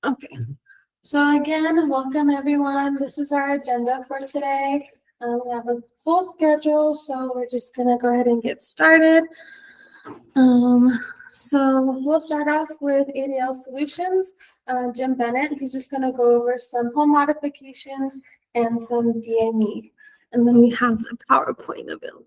Okay. So again, welcome everyone. This is our agenda for today. We have a full schedule, so we're just gonna go ahead and get started. So we'll start off with ADL Solutions. Jim Bennett, he's just gonna go over some home modifications and some DME. And then we have the PowerPoint available.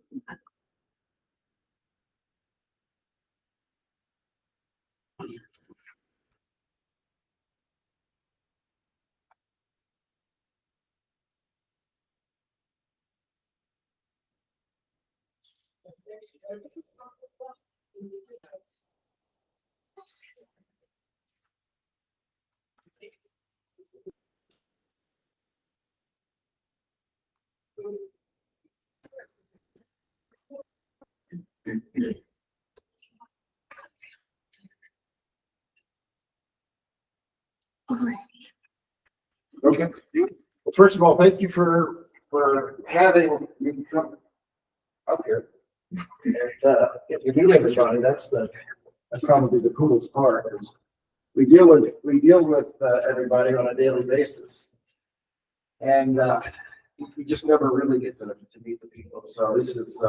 Okay. Well, first of all, thank you for having me come up here. And if you meet everybody, that's probably the coolest part is we deal with everybody on a daily basis, and we just never really get to meet the people. So this is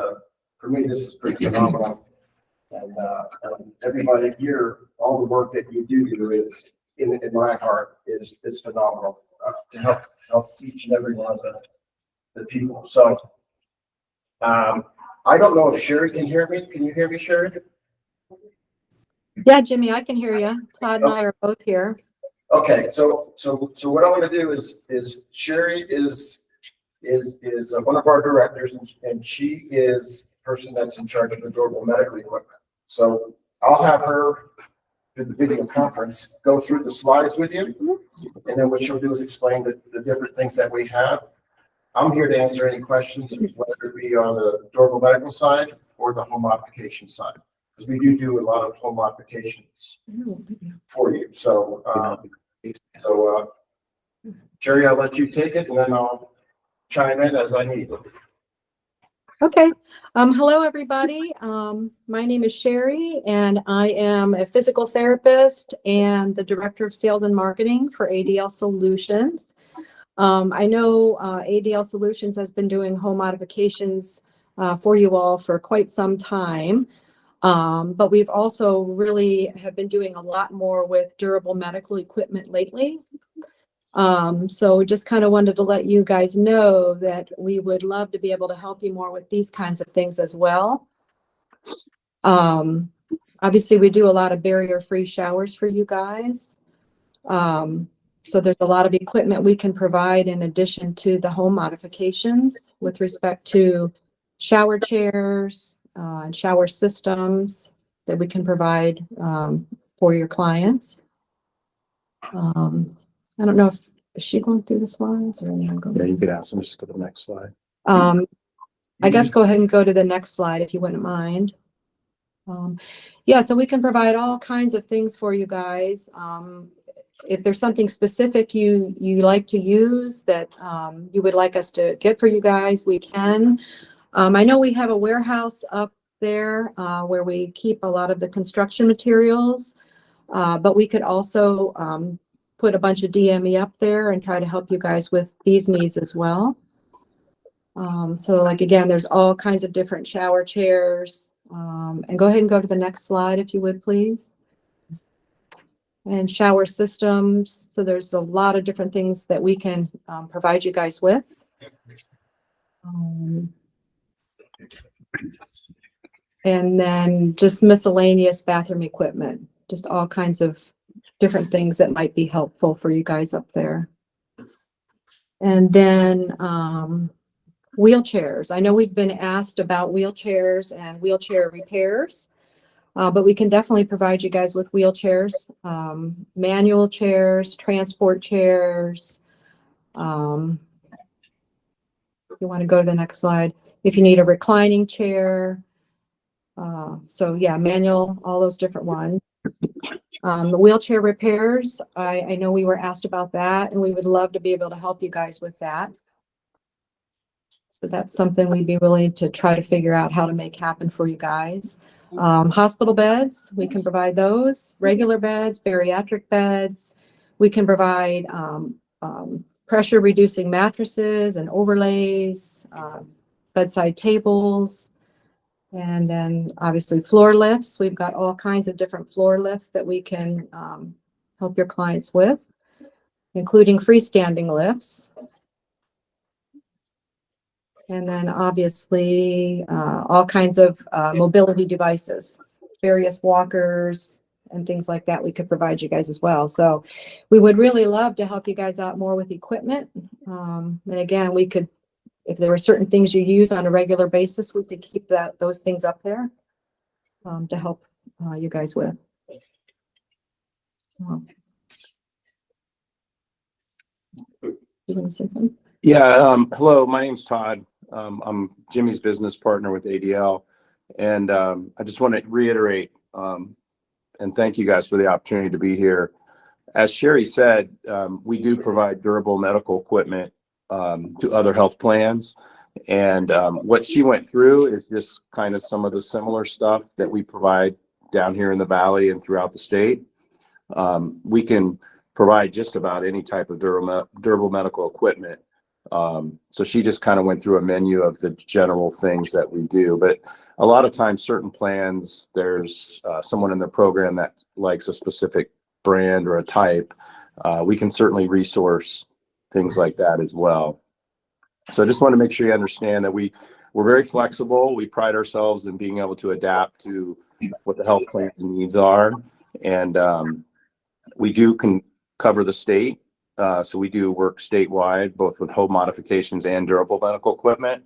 for me, this is pretty phenomenal. And everybody here, all the work that you do is in my heart is phenomenal to help each and every one of the people. So I don't know if Sherry can hear me. Can you hear me, Sherry? Yeah, Jimmy, I can hear you. Todd and I are both here. Okay, so what I'm going to do is Sherry is one of our directors, and she is the person that's in charge of the durable medical equipment. So I'll have her do the video conference, go through the slides with you, and then what she'll do is explain the different things that we have. I'm here to answer any questions, whether it be on the durable medical side or the home modification side, because we do a lot of home modifications for you. So, Jerry, I'll let you take it, and then I'll chime in as I need. Okay. Hello, everybody. My name is Sherry, and I am a physical therapist and the Director of Sales and Marketing for ADL Solutions. I know ADL Solutions has been doing home modifications for you all for quite some time, but we've also really have been doing a lot more with durable medical equipment lately. So we just kind of wanted to let you guys know that we would love to be able to help you more with these kinds of things as well. Obviously, we do a lot of barrier-free showers for you guys. So there's a lot of equipment we can provide in addition to the home modifications with respect to shower chairs and shower systems that we can provide for your clients. I don't know if is she going through the slides or am I going? Yeah, you could ask them. Just go to the next slide. I guess go ahead and go to the next slide if you wouldn't mind. Yeah, so we can provide all kinds of things for you guys. If there's something specific you like to use that you would like us to get for you guys, we can. I know we have a warehouse up there where we keep a lot of the construction materials, but we could also put a bunch of DME up there and try to help you guys with these needs as well. So like, again, there's all kinds of different shower chairs. And go ahead and go to the next slide if you would, please. And shower systems. So there's a lot of different things that we can provide you guys with. And then just miscellaneous bathroom equipment, just all kinds of different things that might be helpful for you guys up there. And then wheelchairs. I know we've been asked about wheelchairs and wheelchair repairs, but we can definitely provide you guys with wheelchairs, manual chairs, transport chairs. If you want to go to the next slide, if you need a reclining chair. So yeah, manual, all those different ones. The wheelchair repairs, I know we were asked about that, and we would love to be able to help you guys with that. So that's something we'd be willing to try to figure out how to make happen for you guys. Hospital beds, we can provide those. Regular beds, bariatric beds. We can provide pressure reducing mattresses and overlays, bedside tables, and then obviously floor lifts. We've got all kinds of different floor lifts that we can help your clients with, including freestanding lifts. And then obviously all kinds of mobility devices, various walkers and things like that we could provide you guys as well. So we would really love to help you guys out more with equipment. And again, we could, if there were certain things you use on a regular basis, we could keep those things up there to help you guys with. So. You want to say something? Yeah. Hello, my name's Todd. I'm Jimmy's business partner with ADL. And I just want to reiterate and thank you guys for the opportunity to be here. As Sherry said, we do provide durable medical equipment to other health plans. And what she went through is just kind of some of the similar stuff that we provide down here in the Valley and throughout the state. We can provide just about any type of durable medical equipment. So she just kind of went through a menu of the general things that we do. But a lot of times, certain plans, there's someone in the program that likes a specific brand or a type. We can certainly resource things like that as well. So I just want to make sure you understand that we're very flexible. We pride ourselves in being able to adapt to what the health plan's needs are. And we can cover the state. So we do work statewide, both with home modifications and durable medical equipment.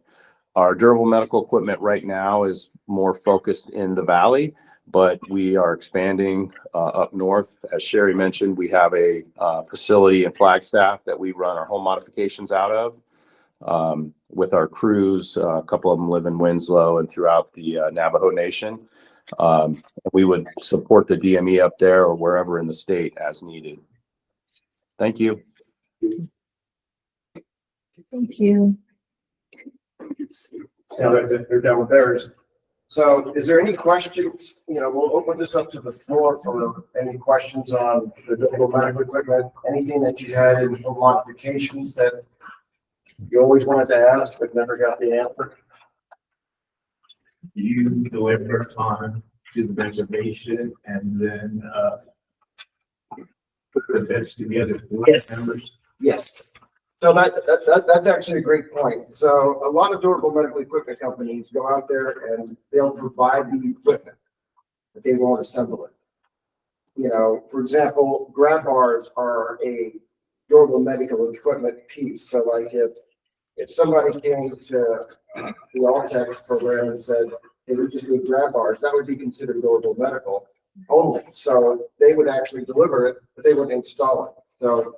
Our durable medical equipment right now is more focused in the Valley, but we are expanding up north. As Sherry mentioned, we have a facility in Flagstaff that we run our home modifications out of with our crews. A couple of them live in Winslow and throughout the Navajo Nation. We would support the DME up there or wherever in the state as needed. Thank you. Thank you. Now that they're done with theirs. So is there any questions? We'll open this up to the floor for any questions on the durable medical equipment, anything that you had in home modifications that you always wanted to ask but never got the answer. You deliver on to the reservation and then put the beds together. Yes. Yes. So that's actually a great point. So a lot of durable medical equipment companies go out there and they'll provide the equipment, but they won't assemble it. For example, grab bars are a durable medical equipment piece. So like if somebody came to the ALTCS program and said, hey, we just need grab bars, that would be considered durable medical only. So they would actually deliver it, but they wouldn't install it. So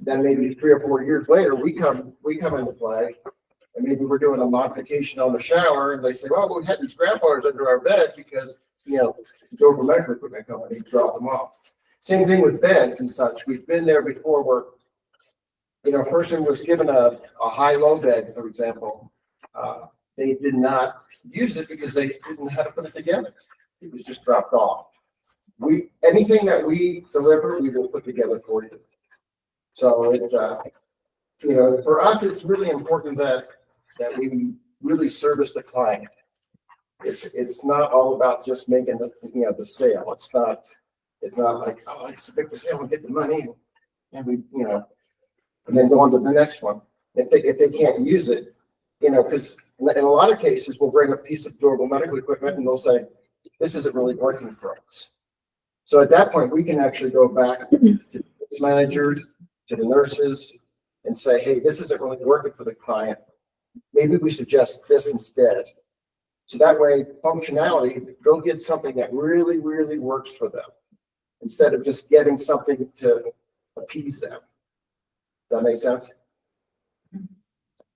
then maybe 3 or 4 years later, we come into play, and maybe we're doing a modification on the shower, and they say, well, we had these grab bars under our bed because, the durable medical equipment company dropped them off. Same thing with beds and such. We've been there before where, a person was given a high-low bed, for example. They did not use it because they didn't know how to put it together. It was just dropped off. Anything that we deliver, we will put together for you. So for us, it's really important that we really service the client. It's not all about just making the sale. It's not like, oh, let's make the sale and get the money and we and then go on to the next one. If they can't use it, because in a lot of cases we'll bring a piece of durable medical equipment and they'll say, this isn't really working for us. So at that point, we can actually go back to the managers, to the nurses, and say, hey, this isn't really working for the client. Maybe we suggest this instead. So that way, functionality, they'll get something that really, really works for them instead of just getting something to appease them. Does that make sense?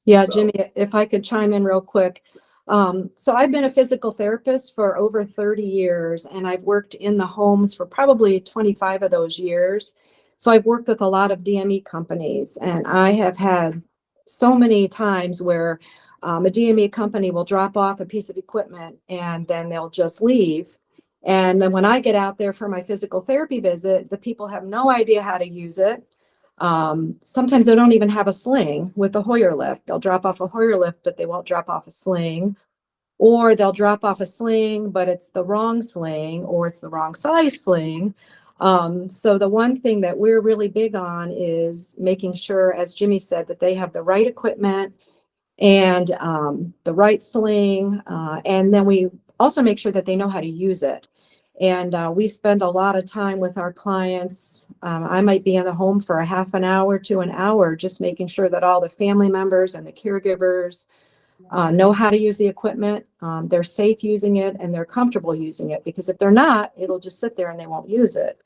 Yeah, So. Jimmy, if I could chime in real quick. So I've been a physical therapist for over 30 years, and I've worked in the homes for probably 25 of those years. So I've worked with a lot of DME companies, and I have had so many times where a DME company will drop off a piece of equipment and then they'll just leave. And then when I get out there for my physical therapy visit, the people have no idea how to use it. Sometimes they don't even have a sling with a Hoyer lift. They'll drop off a Hoyer lift, but they won't drop off a sling. Or they'll drop off a sling, but it's the wrong sling, or it's the wrong size sling. So the one thing that we're really big on is making sure, as Jimmy said, that they have the right equipment and the right sling. And then we also make sure that they know how to use it. And we spend a lot of time with our clients. I might be in the home for a half an hour to an hour, just making sure that all the family members and the caregivers know how to use the equipment. They're safe using it and they're comfortable using it, because if they're not, it'll just sit there and they won't use it.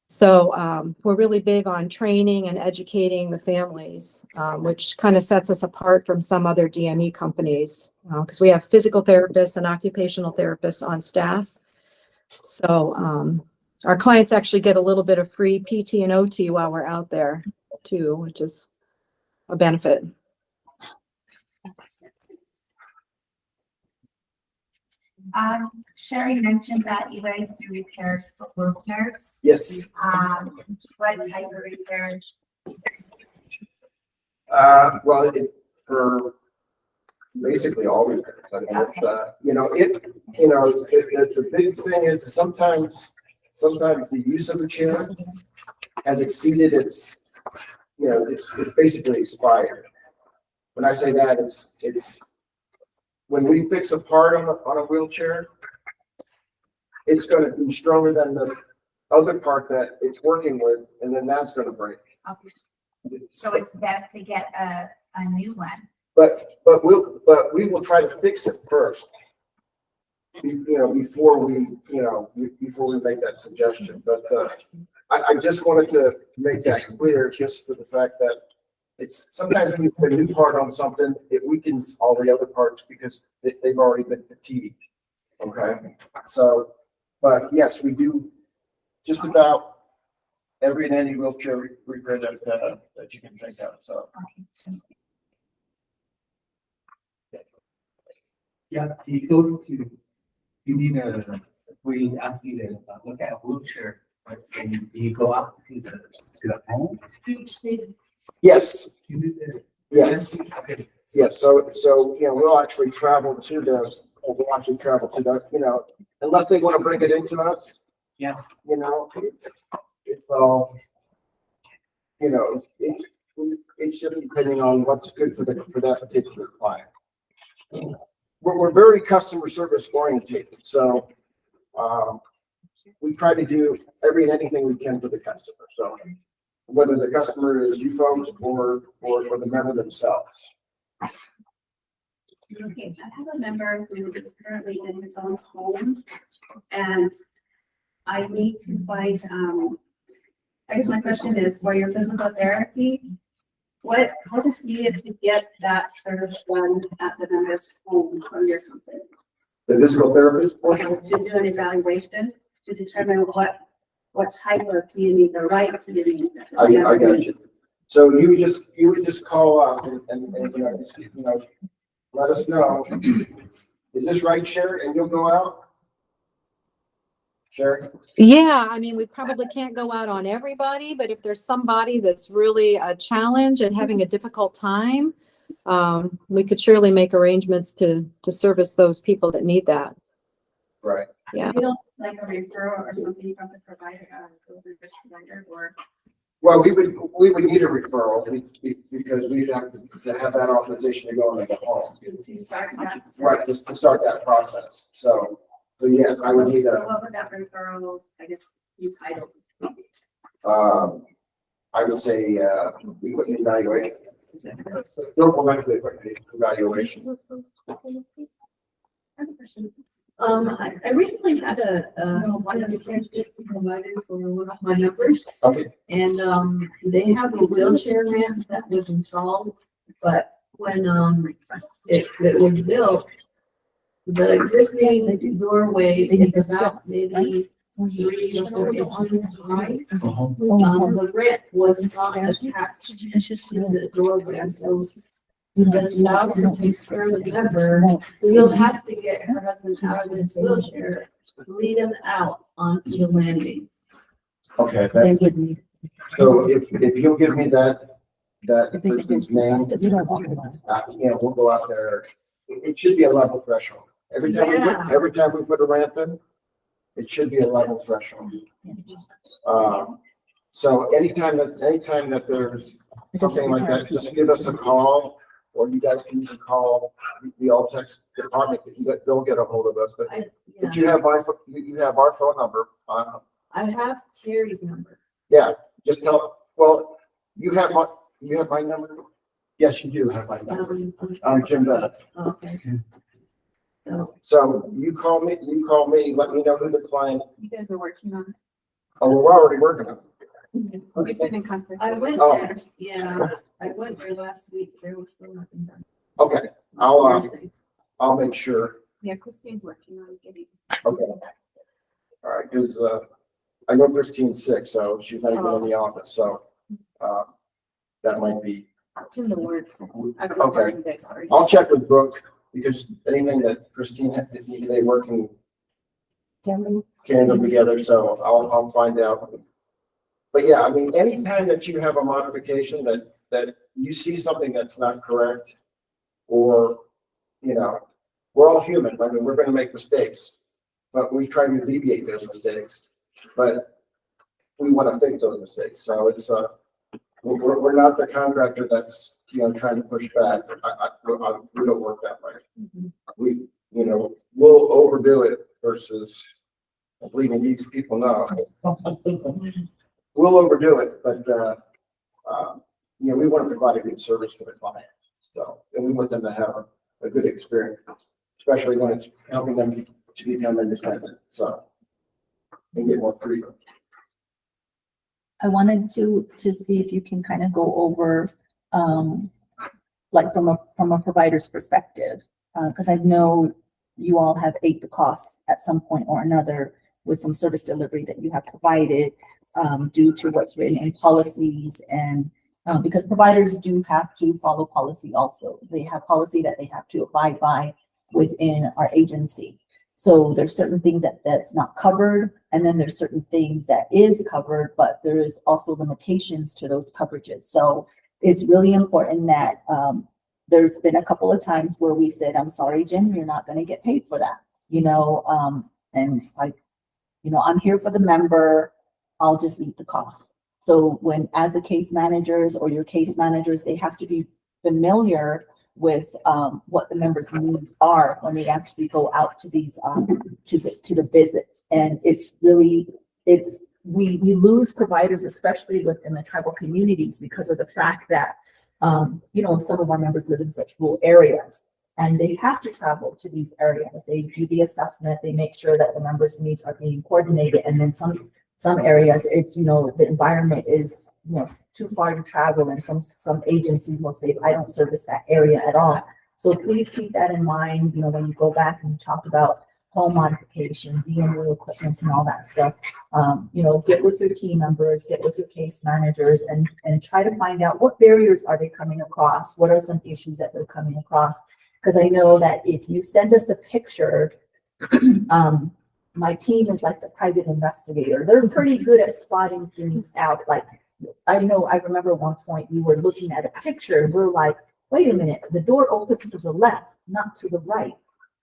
So we're really big on training and educating the families, which kind of sets us apart from some other DME companies, because we have physical therapists and occupational therapists on staff. So our clients actually get a little bit of free PT and OT while we're out there too, which is a benefit. Sherry mentioned that you guys do repairs for wheelchairs. Yes. What type of repairs? Well, it's for basically all repairs. I mean, it's, the big thing is sometimes the use of the chair has exceeded its, it's basically expired. When I say that, it's when we fix a part on a wheelchair, it's going to be stronger than the other part that it's working with, and then that's going to break. Okay. So it's best to get a new one. But we will try to fix it first. Before we make that suggestion. But I just wanted to make that clear, just for the fact that it's sometimes when you put a new part on something, it weakens all the other parts because they've already been fatigued. Okay, so, but yes, we do just about every and any wheelchair repair that you can think of. So. Yeah, you need we ask you to look at a wheelchair, let's say you go out to the home. Yes. You do that. Yes. Okay. Yes. So we'll actually travel to the, unless they want to bring it into us. Yes. It's all, it should be depending on what's good for that particular client. We're very customer service oriented, so we try to do every and anything we can for the customer. So whether the customer is you folks or the member themselves. Okay, I have a member who is currently in his own home, and I need to find, I guess my question is, for your physical therapy, what is needed to get that service done at the member's home from your company? The physical therapist portion? To do an evaluation, to determine what type of DME, the right DME. I got you. So you would just call up and let us know. Is this right, Sherry? And you'll go out? Sherry? Yeah, I mean, we probably can't go out on everybody, but if there's somebody that's really a challenge and having a difficult time, we could surely make arrangements to service those people that need that. Right. Yeah. You don't like a referral or something from the provider, or? Well, we would need a referral because we'd have to have that authorization to go into the home. To start that. Right, just to start that process. So yes, I would need So what would that referral, I guess, be titled? I would say, equipment evaluation. Local medical equipment evaluation. I have a question. I recently had one of the candidates provided for one of my members, Okay. and they have a wheelchair ramp that was installed, but when it was built, the existing doorway is about maybe 3 or 4 inches high. The ramp was not attached to the doorway, so the spouse who takes care of the member still has to get her husband out of his wheelchair, lead him out onto the landing. Okay, that, so if you'll give me that person's name, we'll go out there. It should be a level threshold. Every time Yeah. every time we put a ramp in, it should be a level threshold. So anytime that there's something like that, just give us a call, or you guys can even call the ALTCS department. They'll get a hold of us, but Yeah. you have you have our phone number on. I have Terry's number. Yeah, just tell, well, you have my number? Yes, you do have my number. I'm Jim Bennett. Okay. So you call me, let me know who the client, You guys are working on oh, we're already working on it. it. We've been in contact. I went Oh. there, yeah, I went there last week, there was still nothing done. Okay, I'll make sure. Yeah, Christine's working on getting. Okay. All right, because, I know Christine's sick, so she's not even in the office, so, that might be, It's in the works. I've been Okay. calling you guys already. I'll check with Brooke, because anything that Christine had, they working tandem together, so I'll find out. But yeah, I mean, anytime that you have a modification that you see something that's not correct, or, we're all human, I mean, we're gonna make mistakes, but we try to alleviate those mistakes, but we wanna fix those mistakes, so it's, we're not the contractor that's, trying to push back. We don't work that way. We, we'll overdo it versus leaving these people know. We'll overdo it, but, we want to provide a good service for the client. So, and we want them to have a good experience, especially when it's helping them to become independent, so. And get more freedom. I wanted to see if you can kind of go over, like from a provider's perspective, because I know you all have ate the costs at some point or another with some service delivery that you have provided, due to what's written in policies, and because providers do have to follow policy also. They have policy that they have to abide by within our agency. So there's certain things that's not covered, and then there's certain things that is covered, but there is also limitations to those coverages. So it's really important that there's been a couple of times where we said, I'm sorry, Jim, you're not going to get paid for that, and it's like, I'm here for the member, I'll just eat the cost. So when, as a case managers or your case managers, they have to be familiar with what the members' needs are when they actually go out to these to the visits. And it's really, we lose providers, especially within the tribal communities, because of the fact that some of our members live in such rural areas and they have to travel to these areas. They do the assessment, they make sure that the members' needs are being coordinated, and then some areas, it's, the environment is, too far to travel, and some agencies will say, I don't service that area at all. So please keep that in mind, when you go back and you talk about home modification, DMU equipment and all that stuff. Get with your team members, get with your case managers, and try to find out what barriers are they coming across? What are some issues that they're coming across? Because I know that if you send us a picture, my team is like the private investigator. They're pretty good at spotting things out. Like, I remember one point we were looking at a picture and we're like, wait a minute, the door opens to the left, not to the right.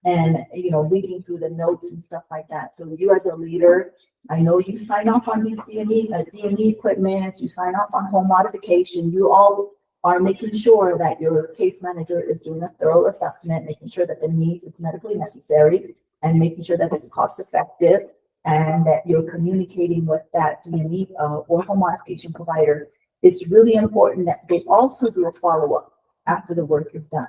And, reading through the notes and stuff like that. So you as a leader, I know you sign off on these DME equipment, you sign off on home modification. You all are making sure that your case manager is doing a thorough assessment, making sure that the needs it's medically necessary, and making sure that it's cost effective, and that you're communicating with that DME or home modification provider. It's really important that they also do a follow-up after the work is done.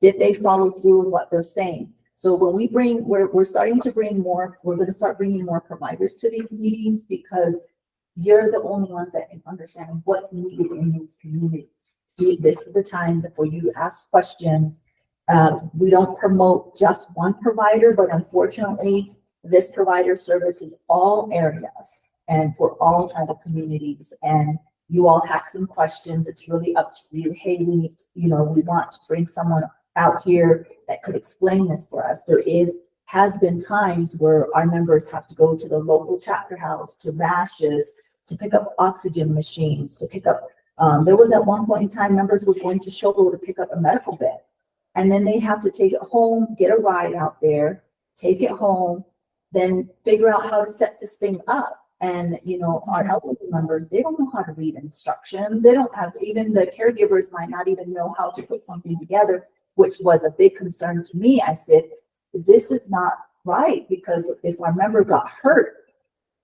Did they follow through with what they're saying? So when we're starting to bring more, we're going to start bringing more providers to these meetings, because you're the only ones that can understand what's needed in these communities. This is the time for you to ask questions. We don't promote just one provider, but unfortunately, this provider services all areas and for all tribal communities. And you all have some questions, it's really up to you. Hey, we need, we want to bring someone out here that could explain this for us. Has been times where our members have to go to the local chapter house, to bashes, to pick up oxygen machines, to pick up, there was at one point in time, members were going to Shogo to pick up a medical bed. And then they have to take it home, get a ride out there, take it home, then figure out how to set this thing up. And, our elderly members, they don't know how to read instructions. They don't have, even the caregivers might not even know how to put something together, which was a big concern to me. I said, this is not right, because if our member got hurt,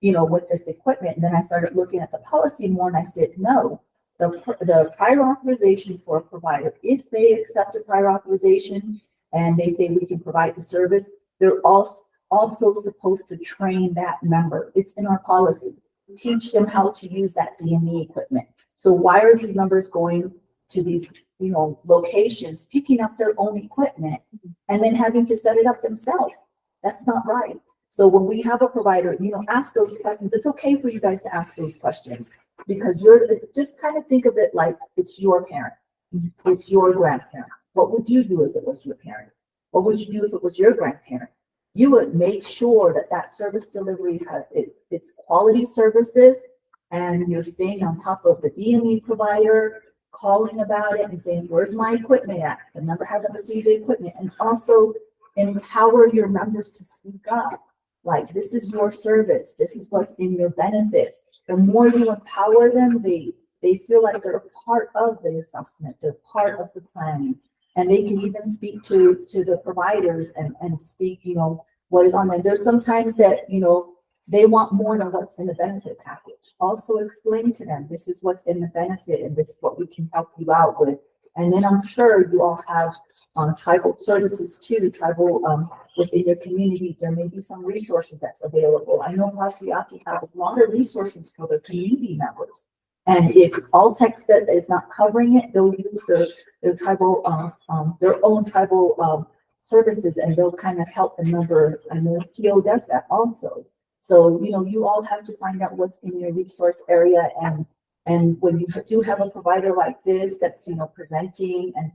with this equipment, and then I started looking at the policy more, and I said, no, the prior authorization for a provider, if they accept a prior authorization and they say we can provide the service, they're also supposed to train that member. It's in our policy. Teach them how to use that DME equipment. So why are these members going to these, locations, picking up their own equipment and then having to set it up themselves? That's not right. So when we have a provider, ask those questions. It's okay for you guys to ask those questions, because just kind of think of it like it's your parent. It's your grandparent. What would you do if it was your parent? What would you do if it was your grandparent? You would make sure that service delivery has its quality services, and you're staying on top of the DME provider, calling about it and saying, where's my equipment at? The member hasn't received the equipment. And also empower your members to speak up. Like, this is your service. This is what's in your benefits. The more you empower them, they feel like they're a part of the assessment. They're part of the planning. And they can even speak to the providers and speak, what is on them. There's sometimes that, they want more than what's in the benefit package. Also explain to them, this is what's in the benefit and this is what we can help you out with. And then I'm sure you all have tribal services too, within your community. There may be some resources that's available. I know Pasiaki has a lot of resources for their community members. And if ALTCS is not covering it, they'll use their tribal, their own tribal services, and they'll kind of help the member. And the TO does that also. So, you all have to find out what's in your resource area, and when you do have a provider like this that's, presenting, and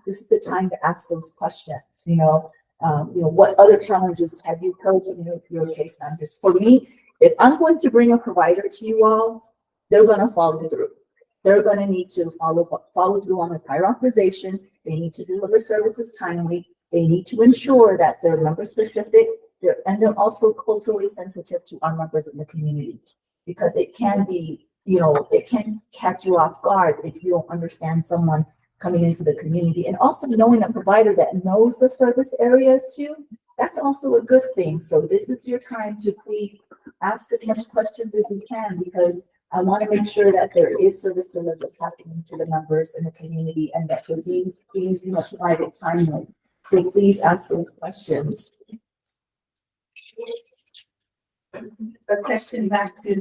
this is the time to ask those questions, what other challenges have you heard from your case managers? For me, if I'm going to bring a provider to you all, they're going to follow through. They're going to need to follow through on the prior authorization. They need to deliver services timely. They need to ensure that they're member specific, and they're also culturally sensitive to our members in the community, because it can be, it can catch you off guard if you don't understand someone coming into the community. And also knowing a provider that knows the service areas too, that's also a good thing. So this is your time to please ask as much questions as you can, because I want to make sure that there is service delivery happening to the members in the community, and that they're being provided timely. So please ask those questions. A question back to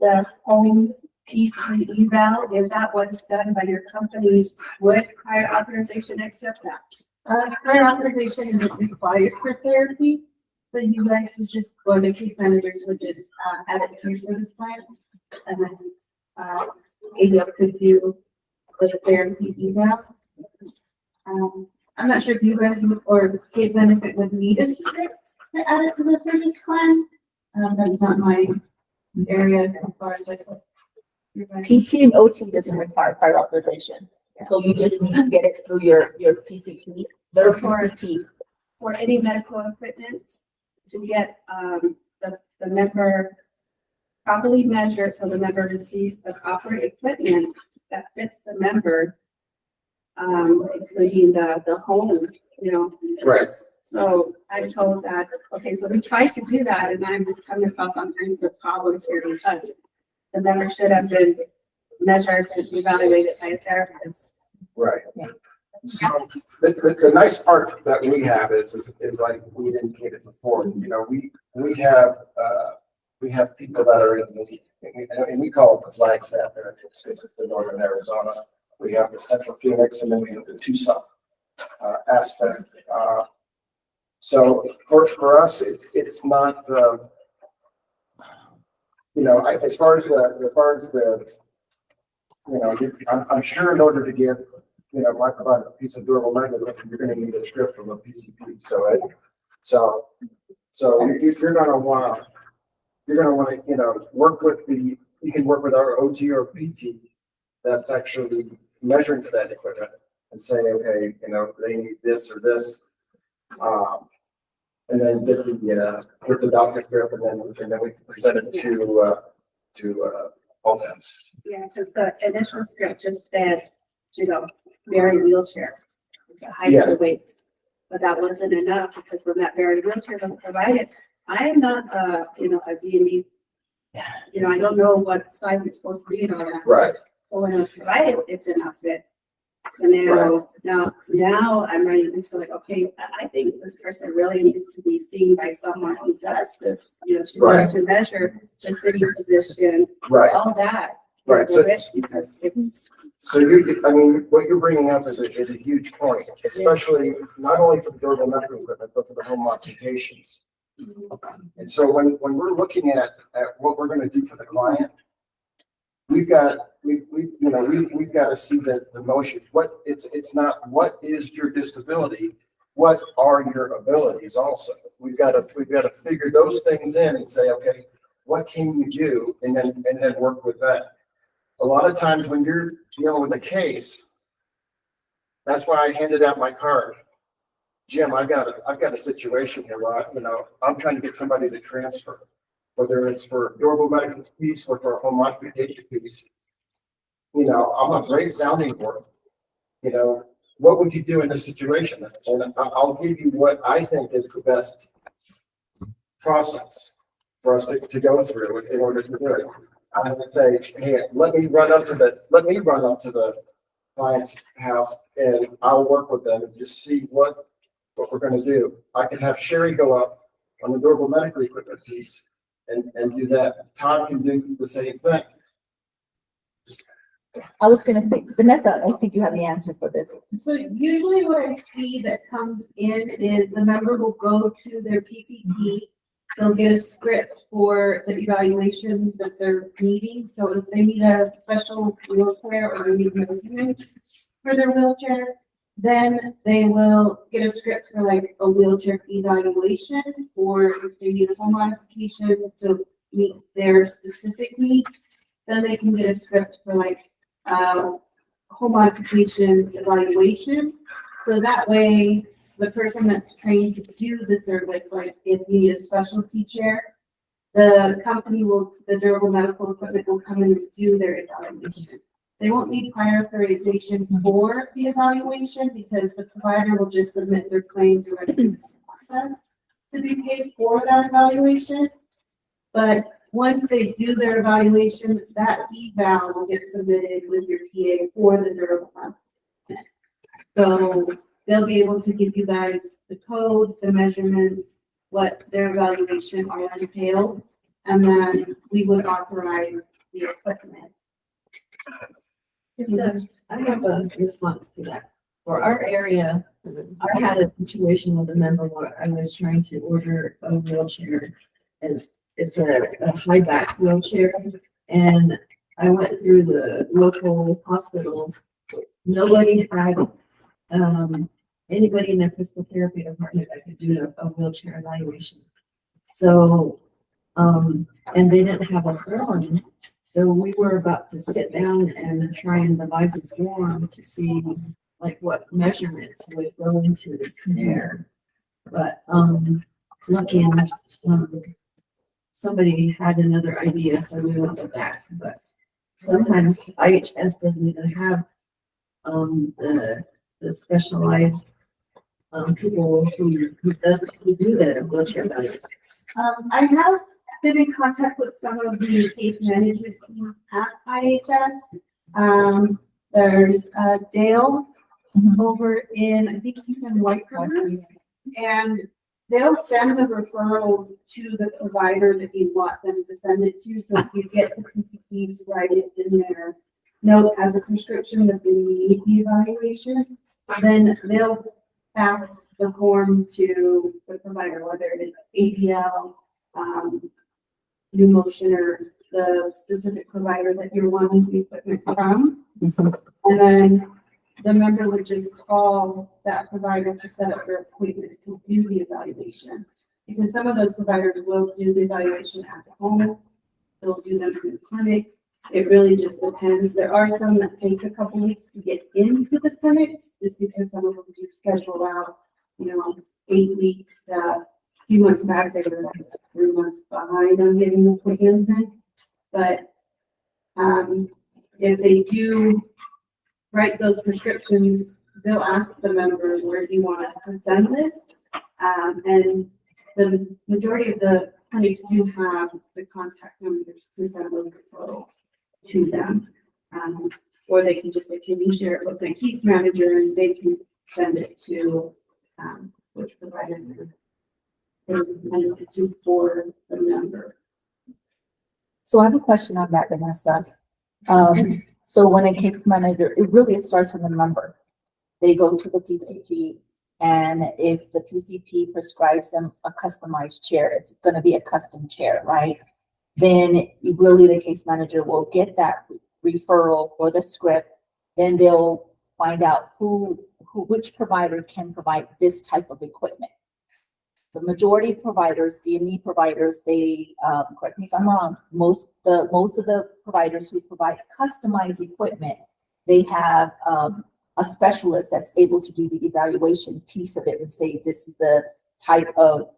the home PT eval, if that was done by your company, would prior authorization accept that? Prior authorization is required for therapy, so you guys would just, or the case managers would just add it to your service plan, and then ADL could do the therapy eval. I'm not sure if you guys or the case management would need a script to add it to the service plan. That's not my area as far as like. PT and OT doesn't require prior authorization. So you just need to get it through your PCP, their PCP. For any medical equipment, to get the member properly measured, so the member receives the proper equipment that fits the member, including the home, Right. So I told that, okay, so we tried to do that, and I'm just coming across all kinds of problems here, because the member should have been measured and evaluated by a therapist. Right. So the nice part that we have is like we indicated before, we have people that are in the, and we call it the flag staff there. It's the Northern Arizona. We have the Central Phoenix, and then we have the Tucson aspect. So for us, it's not, as far as the you know, I'm sure in order to get, you know, like about a piece of durable magnet, you're gonna need a script from a PCP, so you're gonna wanna, you know, work with you can work with our OT or PT that's actually measuring for that equipment and say, okay, you know, they need this or this. And then get the doctor's script and then we can present it to ALTCS. Yeah, because the initial script just said, you know, Mary wheelchair, the height Yeah. and weight. But that wasn't enough because when that Mary wheelchair was provided, I am not you know, a DME. You know, I don't know what size it's supposed to be and all that. Right. But when it was provided, it did not fit. So now I'm running into like, okay, I think this person really needs to be seen by someone who does this, you know, to measure the sitting position, Right, all that. right. So, Because it's, I mean, what you're bringing up is a huge point, especially not only for the durable medical equipment, but for the home occupations. And so when we're looking at what we're going to do for the client, we've got to see the motions. It's not what is your disability, what are your abilities also. We've got to figure those things in and say, okay, what can you do, and then work with that. A lot of times when you're dealing with a case, that's why I handed out my card. Jim, I've got a situation here where I'm trying to get somebody to transfer, whether it's for durable medical piece or for a home occupation piece. You know, I'm a great sounding board. You know, what would you do in this situation? And I'll give you what I think is the best process for us to go through in order to do it. I would say, hey, let me run up to the client's house and I'll work with them and just see what we're going to do. I can have Sherry go up on the durable medical equipment piece and do that. Todd can do the same thing. I was gonna say, Vanessa, I think you have the answer for this. So usually what I see that comes in is the member will go to their PCP. They'll get a script for the evaluations that they're needing. So if they need a special wheelchair or they need measurements for their wheelchair, then they will get a script for like a wheelchair evaluation, or if they need a home modification to meet their specific needs, then they can get a script for like home occupation evaluation. So that way, the person that's trained to do the service, like if you need a specialty chair, the company the durable medical equipment will come in and do their evaluation. They won't need prior authorization for the evaluation because the provider will just submit their claim directly to the process to be paid for that evaluation. But once they do their evaluation, that eval will get submitted with your PA for the durable medical. So they'll be able to give you guys the codes, the measurements, what their evaluation all entailed, and then we would authorize the equipment. I have a response to that. For our area, I had a situation with a member where I was trying to order a wheelchair. It's a high back wheelchair, and I went through the local hospitals. Nobody had anybody in their physical therapy department that could do a wheelchair evaluation. So, and they didn't have a form. So we were about to sit down and try and devise a form to see like what measurements would go into this care. But lucky enough, somebody had another idea, so we went with that. But sometimes IHS doesn't even have the specialized people who do the wheelchair evaluations. I have been in contact with some of the case management team at IHS. There's Dale over in, I think he's in White Rivers, and they'll send the referrals to the provider that you want them to send it to. So if you get the PCP to write it in their note as a prescription that they need the evaluation, then they'll fax the form to the provider, whether it's ADL, new motion, or the specific provider that you're wanting the equipment from. And then the member would just call that provider to set up their appointment to do the evaluation. Because some of those providers will do the evaluation at home, they'll do them in the clinic. It really just depends. There are some that take a couple weeks to get into the clinics, just because some of them do schedule out, 8 weeks, a few months back, they were like 3 months behind on getting the appointments in. But if they do write those prescriptions, they'll ask the members, where do you want us to send this? And the majority of the clinics do have the contact numbers to send those referrals to them. Or they can just say, can you share it with my case manager, and they can send it to which provider they're sending it to for the member. So I have a question on that, Vanessa. So when a case manager, it starts from the member. They go to the PCP, and if the PCP prescribes them a customized chair, it's going to be a custom chair, right? Then really the case manager will get that referral or the script. Then they'll find out which provider can provide this type of equipment. The majority of providers, DME providers, they, correct me if I'm wrong, most of the providers who provide customized equipment, they have a specialist that's able to do the evaluation piece of it and say, this is the type of,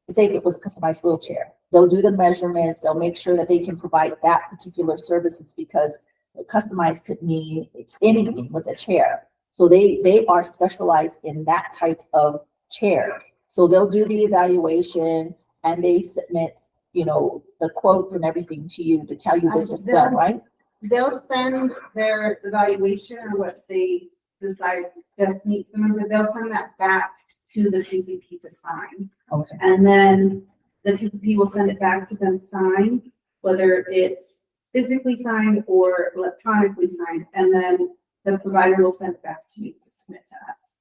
say if it was a customized wheelchair. They'll do the measurements, they'll make sure that they can provide that particular services, because the customized could mean it's anything with a chair. So they are specialized in that type of chair. So they'll do the evaluation and they submit, the quotes and everything to you to tell you this was done, right? They'll send their evaluation or what they decide best meets the member. They'll send that back to the PCP to sign. Okay. And then the PCP will send it back to them signed, whether it's physically signed or electronically signed. And then the provider will send it back to you to submit to us.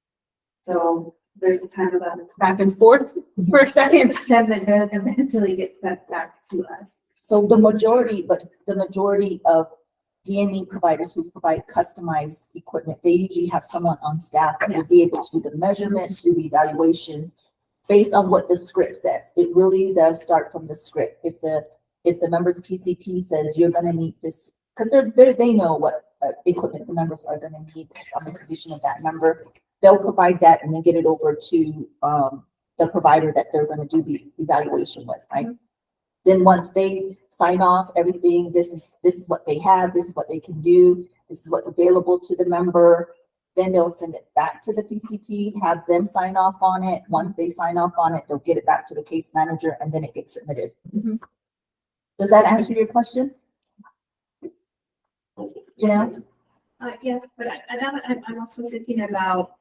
So there's a kind of a back and forth for a second, and then it eventually gets sent back to us. So the majority of DME providers who provide customized equipment, they usually have someone on staff that will be able to do the measurements, do the evaluation based on what the script says. It really does start from the script. If the member's PCP says you're going to need this, because they know what equipment the members are going to need based on the condition of that member, they'll provide that and then get it over to the provider that they're going to do the evaluation with, right? Mm-hmm. Then once they sign off everything, this is what they have, this is what they can do, this is what's available to the member, then they'll send it back to the PCP, have them sign off on it. Once they sign off on it, they'll get it back to the case manager, and then it gets submitted. Mm-hmm. Does that answer your question? Yeah. Yeah, but I'm also thinking about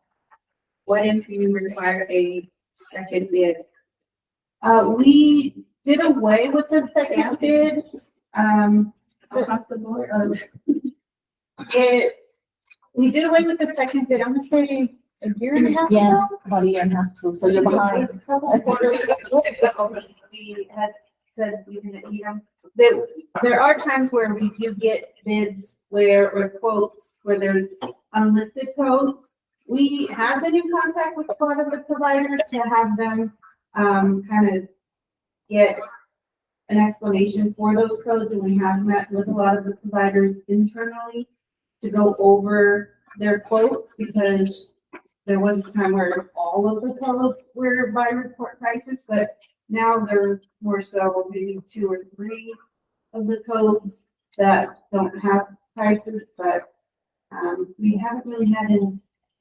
what if you require a second bid? We did away with the second bid across the board. We did away with the second bid. I'm gonna say a year and a half ago. About a year and a half. So you're behind. We had said we didn't, there are times where we do get bids or quotes where there's unlisted codes. We have been in contact with a lot of the providers to have them kind of get an explanation for those codes, and we have met with a lot of the providers internally to go over their quotes, because there was a time where all of the codes were by report prices, but now they're more so maybe 2 or 3 of the codes that don't have prices, but we haven't really had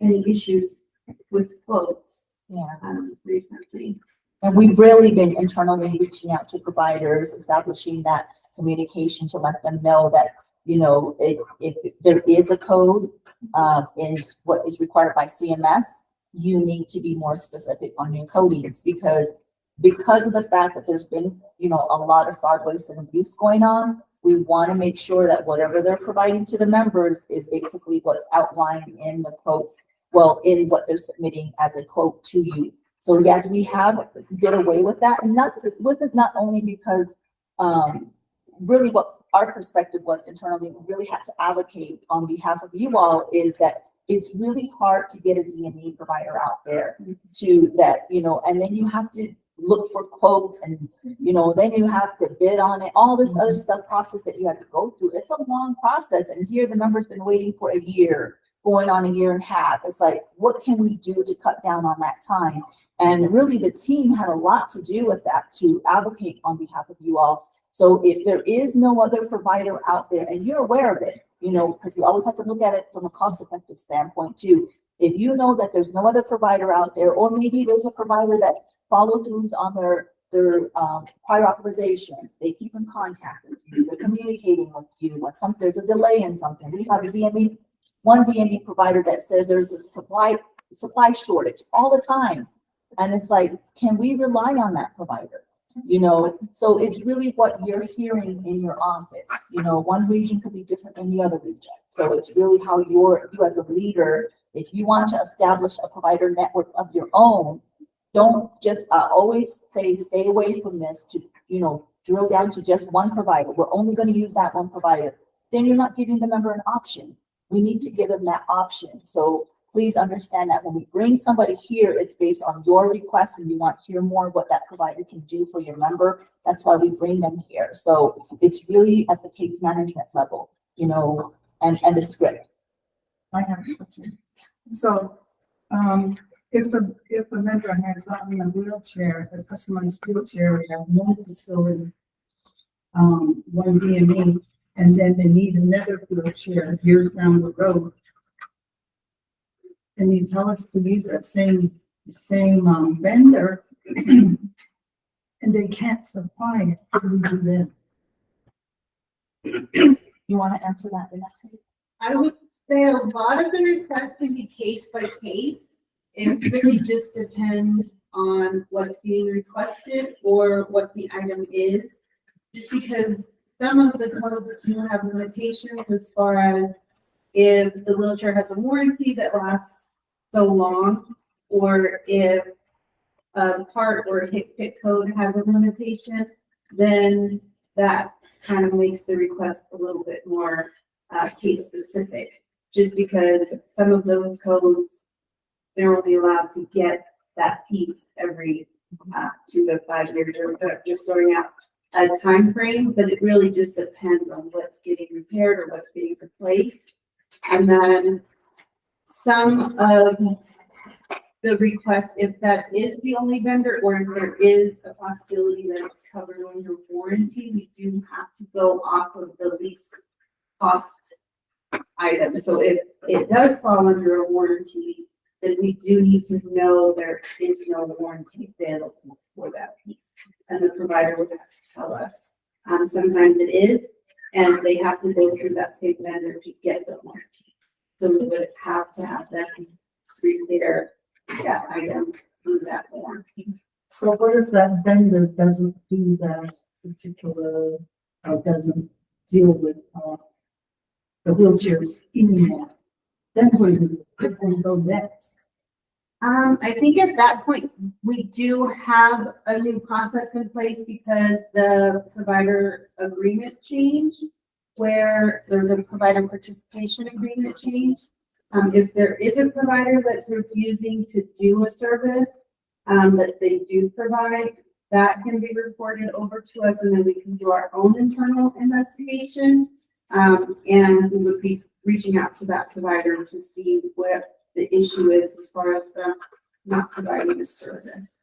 any issues with quotes recently. And we've really been internally reaching out to providers, establishing that communication to let them know that, if there is a code in what is required by CMS, you need to be more specific on your codings, because of the fact that there's been, a lot of fraud, waste, and abuse going on. We want to make sure that whatever they're providing to the members is basically what's outlined in the quotes, in what they're submitting as a quote to you. So yes, we did away with that, and it wasn't not only because really what our perspective was internally, we really had to allocate on behalf of you all is that it's really hard to get a DME provider out there to that, you know, and then you have to look for quotes and, you know, then you have to bid on it, all this other stuff process that you have to go through. It's a long process. And here the number's been waiting for a year, going on a year and a half. It's like, what can we do to cut down on that time? And really the team had a lot to do with that, to advocate on behalf of you all. So if there is no other provider out there and you're aware of it, you know, because you always have to look at it from a cost effective standpoint too. If you know that there's no other provider out there, or maybe there's a provider that follow throughs on their prior authorization, they keep in contact with you, they're communicating with you, when there's a delay in something. We have one DME provider that says there's a supply shortage all the time. And it's like, can we rely on that provider? You know, so it's really what you're hearing in your office. You know, one region could be different than the other region. So it's really how you as a leader, if you want to establish a provider network of your own, don't just always say, stay away from this to, you know, drill down to just one provider. We're only going to use that one provider. Then you're not giving the member an option. We need to give them that option. So please understand that when we bring somebody here, it's based on your request and you want to hear more what that provider can do for your member. That's why we bring them here. So it's really at the case management level, you know, and the script. I have a question. So, if a member has gotten a wheelchair, a customized wheelchair, we have one facility, one DME, and then they need another wheelchair years down the road, and you tell us to use that same vendor, and they can't supply it, what do we do then? You want to answer that, Vanessa? I would say a lot of the requests can be case by case. It really just depends on what's being requested or what the item is. Just because some of the codes do have limitations as far as if the wheelchair has a warranty that lasts so long, or if a part or a HIC code has a limitation, then that kind of makes the request a little bit more case specific. Just because some of those codes, they're only allowed to get that piece every 2 to 5 years, or just throwing out a time frame, but it really just depends on what's getting repaired or what's getting replaced. And then some of the requests, if that is the only vendor, or if there is a possibility that it's covered under warranty, we do have to go off of the least cost item. So if it does fall under a warranty, then we do need to know there is no warranty available for that piece. And the provider would have to tell us. Sometimes it is, and they have to go through that same vendor to get the warranty. So we would have to have them repair that item through that warranty. So what if that vendor doesn't do that particular, doesn't deal with, the wheelchairs anymore? Then we go next. I think at that point, we do have a new process in place because the provider agreement changed, where the provider participation agreement changed. If there is a provider that's refusing to do a service that they do provide, that can be reported over to us, and then we can do our own internal investigations. And we would be reaching out to that provider to see what the issue is as far as the not providing a service.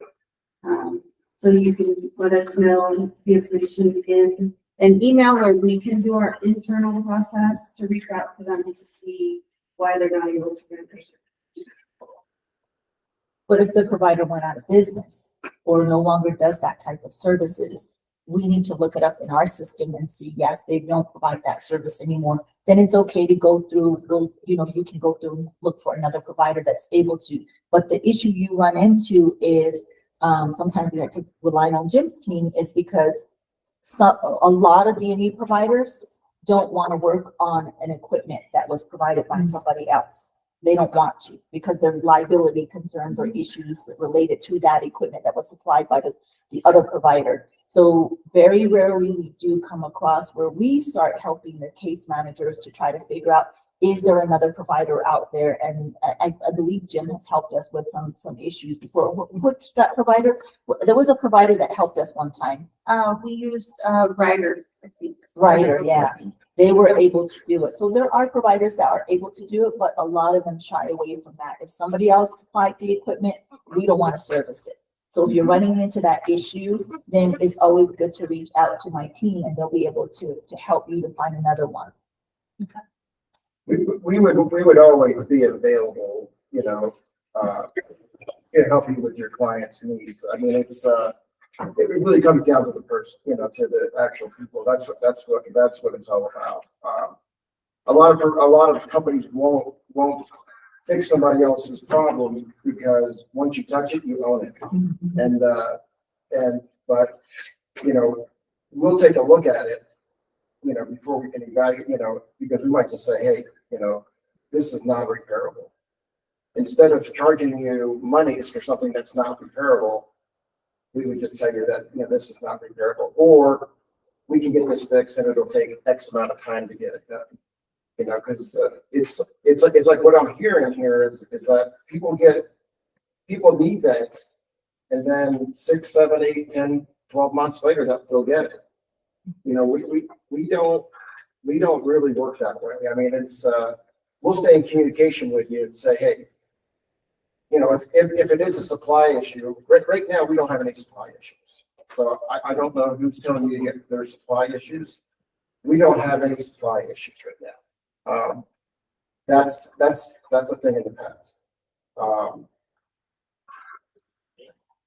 So you can let us know the information in an email, or we can do our internal process to reach out to them to see why they're not able to get their service. But if the provider went out of business or no longer does that type of services, we need to look it up in our system and see, yes, they don't provide that service anymore. Then it's okay to go through, you know, you can go through and look for another provider that's able to. But the issue you run into is sometimes we have to rely on Jim's team, is because a lot of DME providers don't want to work on an equipment that was provided by somebody else. they don't want to because there's liability concerns or issues related to that equipment that was supplied by the other provider. So very rarely we do come across where we start helping the case managers to try to figure out, is there another provider out there? And I believe Jim has helped us with some issues before. Which that provider, there was a provider that helped us one time. We used, Ryder, I think. Ryder, yeah. They were able to do it. So there are providers that are able to do it, but a lot of them shy away from that. If somebody else supplied the equipment, we don't want to service it. So if you're running into that issue, then it's always good to reach out to my team and they'll be able to help you to find another one. We would always be available, you know, to help you with your client's needs. I mean, it's, it really comes down to the person, you know, to the actual people. That's what it's all about. A lot of companies won't fix somebody else's problem because once you touch it, you own it. But, you know, we'll take a look at it, you know, before we can evaluate, you know, because we might just say, hey, you know, this is not repairable. Instead of charging you monies for something that's not repairable, we would just tell you that, you know, this is not repairable, or we can get this fixed and it'll take X amount of time to get it done. You know, because it's like what I'm hearing here is that people need things, and then 6, 7, 8, 10, 12 months later that they'll get it. You know, we don't really work that way. I mean, it's we'll stay in communication with you and say, hey, you know, if it is a supply issue, right now we don't have any supply issues. So I don't know who's telling you there's supply issues. We don't have any supply issues right now. That's a thing in the past.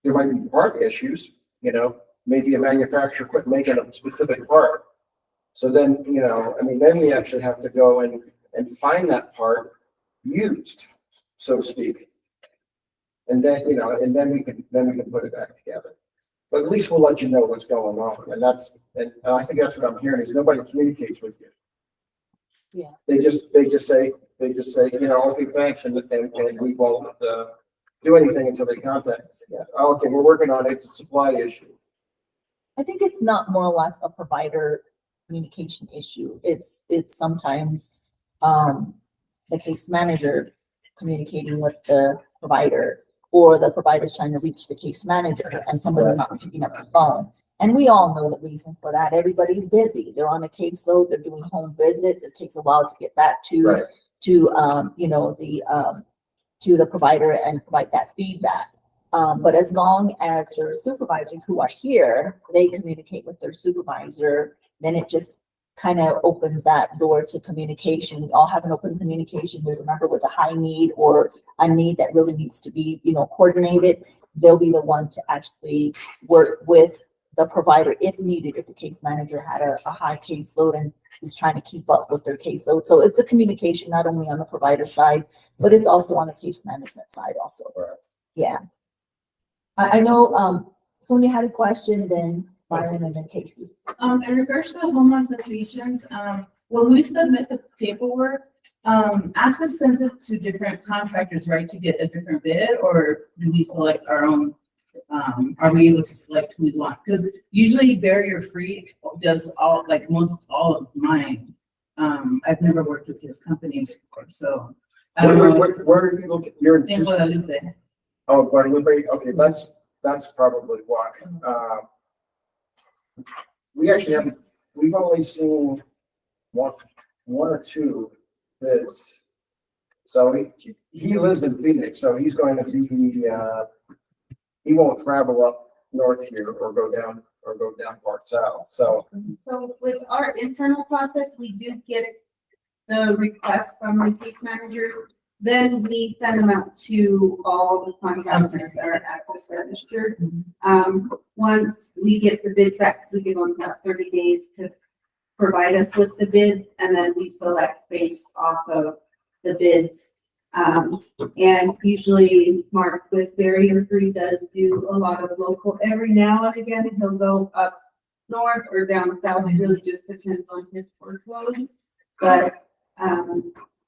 There might be part issues, you know, maybe a manufacturer quit making a specific part. So then, you know, I mean, then we actually have to go and find that part used, so to speak. And then, you know, and then we can put it back together. But at least we'll let you know what's going on. And I think that's what I'm hearing is nobody communicates with you. Yeah. They just say, you know, okay, thanks. And we won't do anything until they contact us again. Oh, okay, we're working on it. It's a supply issue. I think it's not more or less a provider communication issue. It's sometimes the case manager communicating with the provider, or the provider's trying to reach the case manager and somebody not picking up the phone. And we all know the reason for that. Everybody's busy. They're on a caseload. They're doing home visits. It takes a while to get back to you know, to the provider and provide that feedback. But as long as their supervisors who are here, they communicate with their supervisor, then it just kind of opens that door to communication. We all have an open communication. There's a member with a high need or a need that really needs to be, you know, coordinated. They'll be the one to actually work with the provider if needed, if the case manager had a high caseload and is trying to keep up with their caseload. So it's a communication not only on the provider side, but it's also on the case management side also. Yeah. I know Sonia had a question, then Byron, and then Casey. In regards to the home modifications, when we submit the paperwork, Access sends it to different contractors, right, to get a different bid, or do we select our own? Are we able to select who we want? Because usually Barrier Free does all of mine. I've never worked with his company before, so I don't know. Where do you look at your? In Guadalupe. Oh, Guadalupe. Okay, that's probably why. We actually haven't. We've only seen one or two bids. So he lives in Phoenix, so he's going to be. He won't travel up north here or go down far south. So with our internal process, we do get the request from the case manager. Then we send them out to all the contractors that are Access registered. Once we get the bids back, so we give them about 30 days to provide us with the bids, and then we select based off of the bids. And usually Mark with Barrier Free does do a lot of local. Every now and again, he'll go up north or down south. It really just depends on his workload. But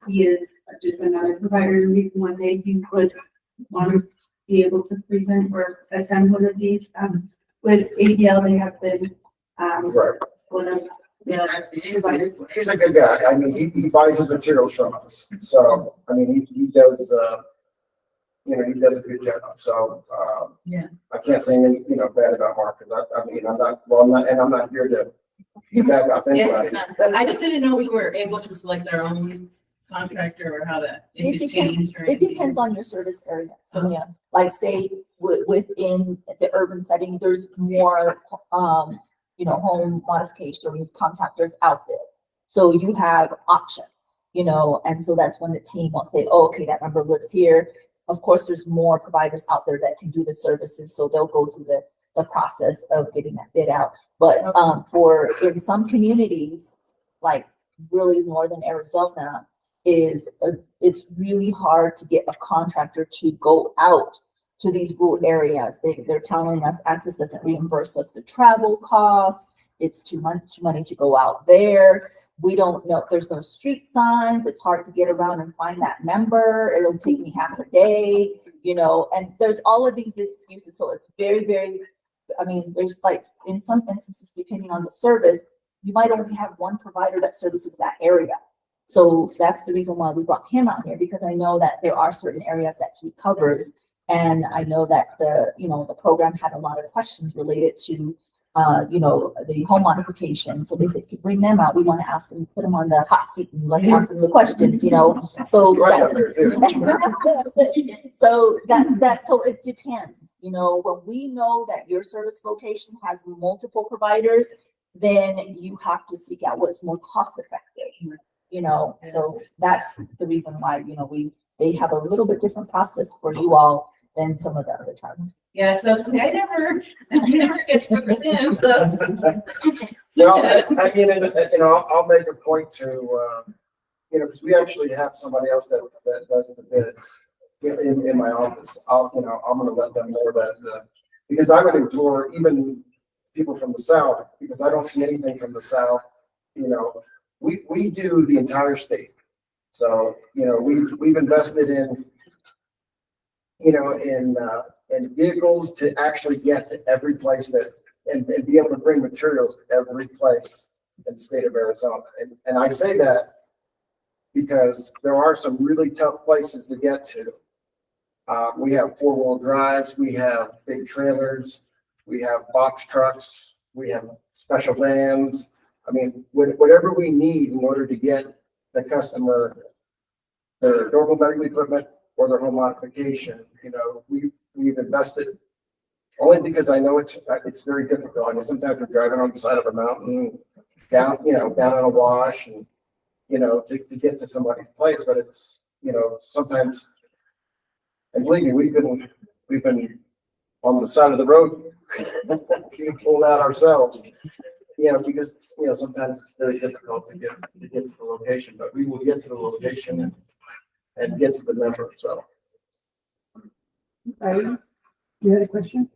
he is just another provider, maybe one day he would want to be able to present or attend one of these. With ADL, they have been, Right. one of the providers. He's a good guy. I mean, he buys his materials from us. So, I mean, he does, you know, he does a good job. So, Yeah. I can't say any, you know, bad about Mark. 'Cause I mean, I'm not, well, I'm not here to be bad about anybody. I just didn't know we were able to select our own contractor or how that, It if it depends, changed or it anything. depends on your service area. So, yeah, like say within the urban setting, there's more, you know, home modification contractors out there. So you have options, you know, and so that's when the team will say, oh, okay, that member lives here. Of course, there's more providers out there that can do the services, so they'll go through the process of getting that bid out. But, for, in some communities, like really northern Arizona, it's really hard to get a contractor to go out to these rural areas. They're telling us Access doesn't reimburse us the travel costs. It's too much money to go out there. We don't know, there's no street signs. It's hard to get around and find that member. It'll take me half a day, you know, and there's all of these excuses. So it's very, very, I mean, there's like, in some instances, depending on the service, you might only have one provider that services that area. So that's the reason why we brought him out here, because I know that there are certain areas that he covers. And I know that the program had a lot of questions related to, the home modification. So they said, if you bring them out, we want to ask them, put them on the hot seat and let's ask them the questions, you know? So, Right up there, too. so it depends, you know, when we know that your service location has multiple providers, then you have to seek out what's more cost effective, you know? So that's the reason why, you know, they have a little bit different process for you all than some of the other towns. Yeah, so I never get to work with them, so. Well, I mean, you know, I'll make a point to, you know, because we actually have somebody else that does the bids in my office. I'm gonna let them know that, because I would implore even people from the south, because I don't see anything from the south, you know, we do the entire state. So, you know, we've invested in, you know, in vehicles to actually get to every place that, and be able to bring materials to every place in the state of Arizona. And I say that because there are some really tough places to get to. We have 4-wheel drives, we have big trailers, we have box trucks, we have special vans. I mean, whatever we need in order to get the customer their durable medical equipment or their home modification, you know, we've invested, only because I know it's very difficult. I mean, sometimes we're driving on the side of a mountain, down on a wash, and, you know, to get to somebody's place, but it's, you know, sometimes, and believe me, we've been on the side of the road, we pulled out ourselves, you know, because, you know, sometimes it's very difficult to get to the location, but we will get to the location and get to the member, so. You had a question?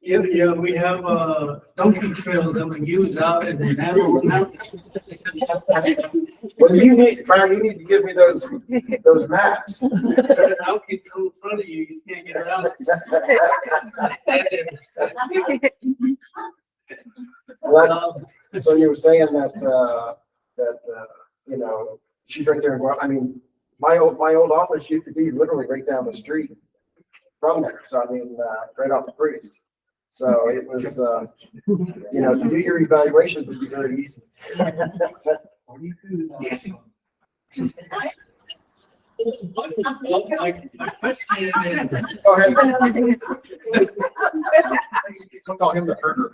Yeah, we have donkey trails that we use out in the mountain. Well, you need, Brian, you need to give me those maps. The donkeys come in front of you, you can't get around. Well, so you were saying that, you know, she's right there. I mean, my old office used to be literally right down the street from there. So I mean, right off the Priest. So it was, you know, to do your evaluations would be very easy. My question is, Go ahead. We'll call him the herder.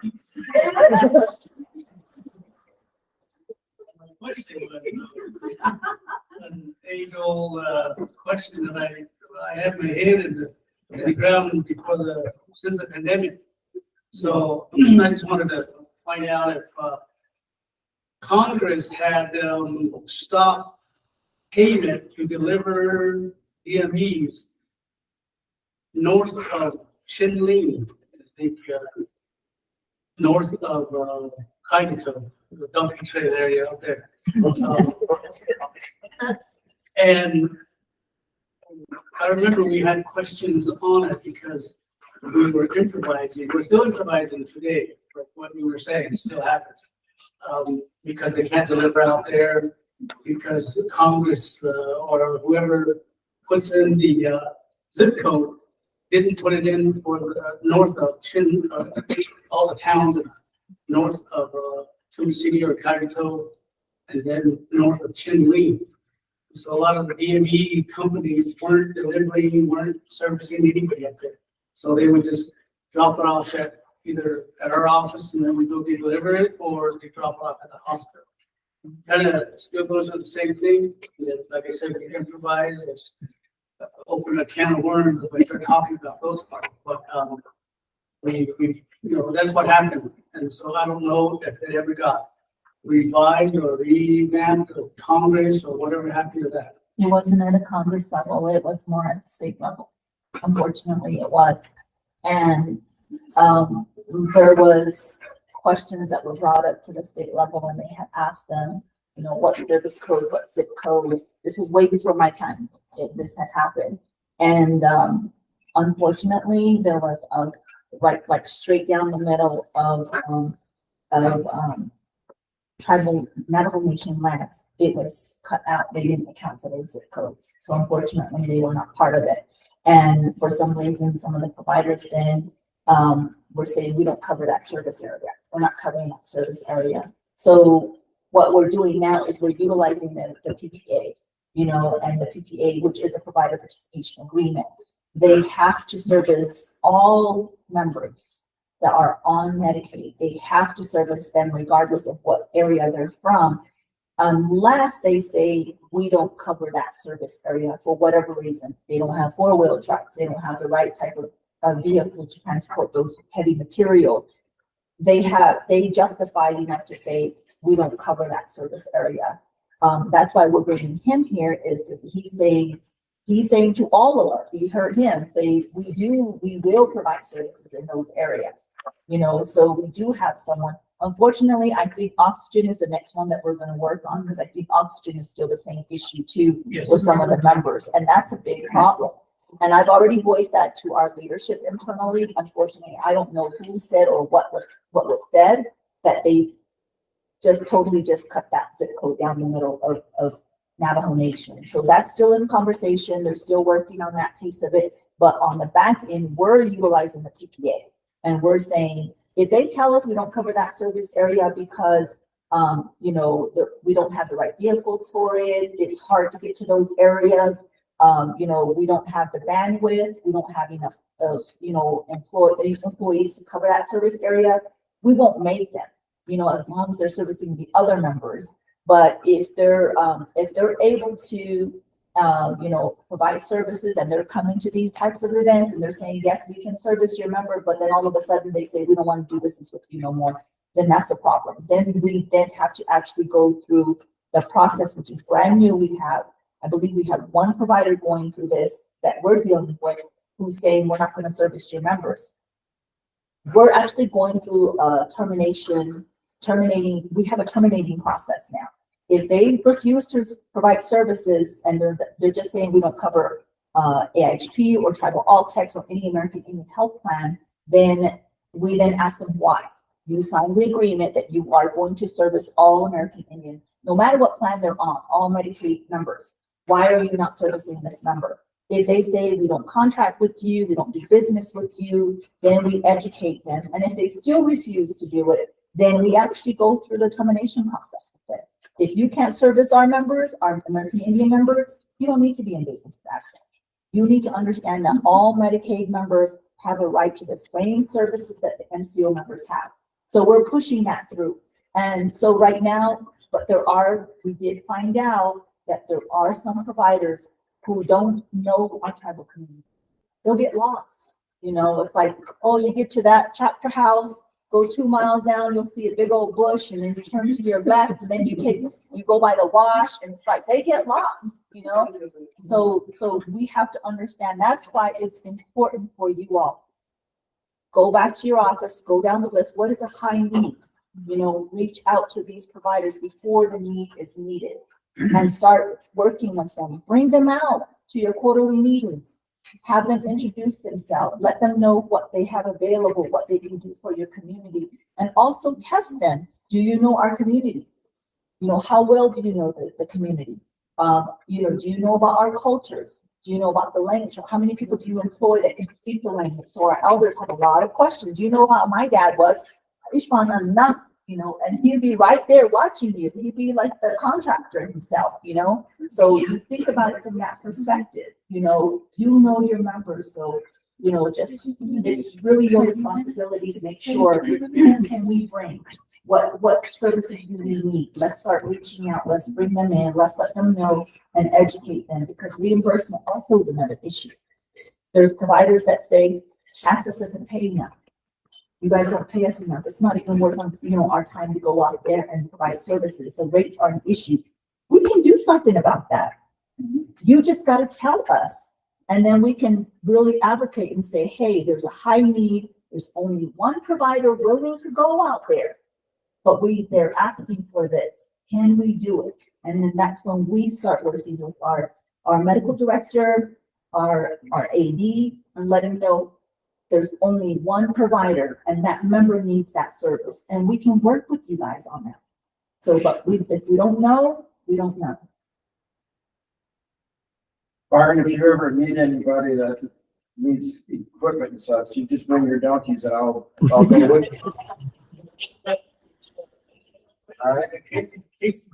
question was an age-old question that I had my head in the ground before since the pandemic. So I just wanted to find out if Congress had stopped payment to deliver EMEs north of Chinling, I think, north of Kaito. the dumping trailer area out there. And I remember we had questions on it because we were improvising, we're still improvising today, but what we were saying still happens. Because they can't deliver out there, because Congress, or whoever puts in the, zip code didn't put it in for the north of all the towns north of, Sioux City or Cairo, and then north of Chinle. So a lot of the DME companies weren't delivering, weren't servicing anybody up there. So they would just drop it off at either at our office and then we go deliver it, or they drop it off at the hospital. Kind of still goes with the same thing. Like I said, we improvise, it's open a can of worms if we start talking about those parts. But we that's what happened. And so I don't know if it ever got revived or revamped or Congress or whatever happened to that. It wasn't at a Congress level, it was more at the state level. Unfortunately, it was. And there was questions that were brought up to the state level and they had asked them, what service code, what zip code. This was way before my time. This had happened. And unfortunately, there was a like straight down the middle of tribal Navajo Nation land. It was cut out. They didn't account for those zip codes. So unfortunately, they were not part of it. And for some reason, some of the providers then were saying, we don't cover that service area. We're not covering that service area. So what we're doing now is we're utilizing the PPA, and the PPA, which is a provider participation agreement. They have to service all members that are on Medicaid. They have to service them regardless of what area they're from, unless they say we don't cover that service area for whatever reason. They don't have four-wheel trucks. They don't have the right type of vehicle to transport those heavy material. They justify enough to say we don't cover that service area. That's why we're bringing him here. He's saying to all of us, we heard him say, we will provide services in those areas, so we do have someone. Unfortunately, I think oxygen is the next one that we're going to work on, because I think oxygen is still the same issue too. Yes. With some of the members, and that's a big problem. And I've already voiced that to our leadership internally. Unfortunately, I don't know who said or what was said, that they just totally cut that zip code down the middle of Navajo Nation. So that's still in conversation. They're still working on that piece of it. But on the back end, we're utilizing the PPA. And we're saying, if they tell us we don't cover that service area because, we don't have the right vehicles for it, it's hard to get to those areas, we don't have the bandwidth, we don't have enough of, employees to cover that service area, we won't make them, as long as they're servicing the other members. But if they're able to, provide services and they're coming to these types of events and they're saying, yes, we can service your member, but then all of a sudden they say, we don't want to do business with you no more, then that's a problem. Then we have to actually go through the process, which is brand new. I believe we have one provider going through this that we're dealing with, who's saying we're not going to service your members. We're actually going through we have a terminating process now. If they refuse to provide services and they're just saying we don't cover AHP or tribal ALTCS or any American Indian health plan, then we ask them why. You signed the agreement that you are going to service all American Indian, no matter what plan they're on, all Medicaid members. Why are you not servicing this member? If they say we don't contract with you, we don't do business with you, then we educate them. And if they still refuse to do it, then we actually go through the termination process with it. If you can't service our members, our American Indian members, you don't need to be in business with access. You need to understand that all Medicaid members have a right to the same services that the MCO members have. So we're pushing that through. And so right now, we did find out that there are some providers who don't know our tribal community. They'll get lost. It's like, oh, you get to that chapter house, go 2 miles down, you'll see a big old bush, and then you turn to your left, and then you go by the wash, and it's like they get lost, So we have to understand. That's why it's important for you all. Go back to your office, go down the list. What is a high need? You know, reach out to these providers before the need is needed and start working with them. Bring them out to your quarterly meetings. Have them introduce themselves. Let them know what they have available, what they can do for your community, and also test them. Do you know our community? You know, how well do you know the community? You know, do you know about our cultures? Do you know about the language? Or how many people do you employ that can speak the language? So our elders have a lot of questions. You know how my dad was, you know, and he'd be right there watching you. He'd be like the contractor himself, you know? So you think about it from that perspective, you know your members. So, you know, just, it's really your responsibility to make sure who can we bring? What services do we need? Let's start reaching out. Let's bring them in. Let's let them know and educate them, because reimbursement also is another issue. There's providers that say access isn't paid enough. You guys don't pay us enough. It's not even worth on, you know, our time to go out there and provide services. The rates are an issue. We can do something about that. You just got to tell us, and then we can really advocate and say, hey, there's a high need. There's only one provider willing to go out there, but they're asking for this. Can we do it? And then that's when we start working with our medical director, our AD, and let him know there's only one provider and that member needs that service. And we can work with you guys on that. So, but if we don't know, we don't know. Byron, if you ever need anybody that needs equipment and such, you just bring your donkeys and I'll go with you. All right. Casey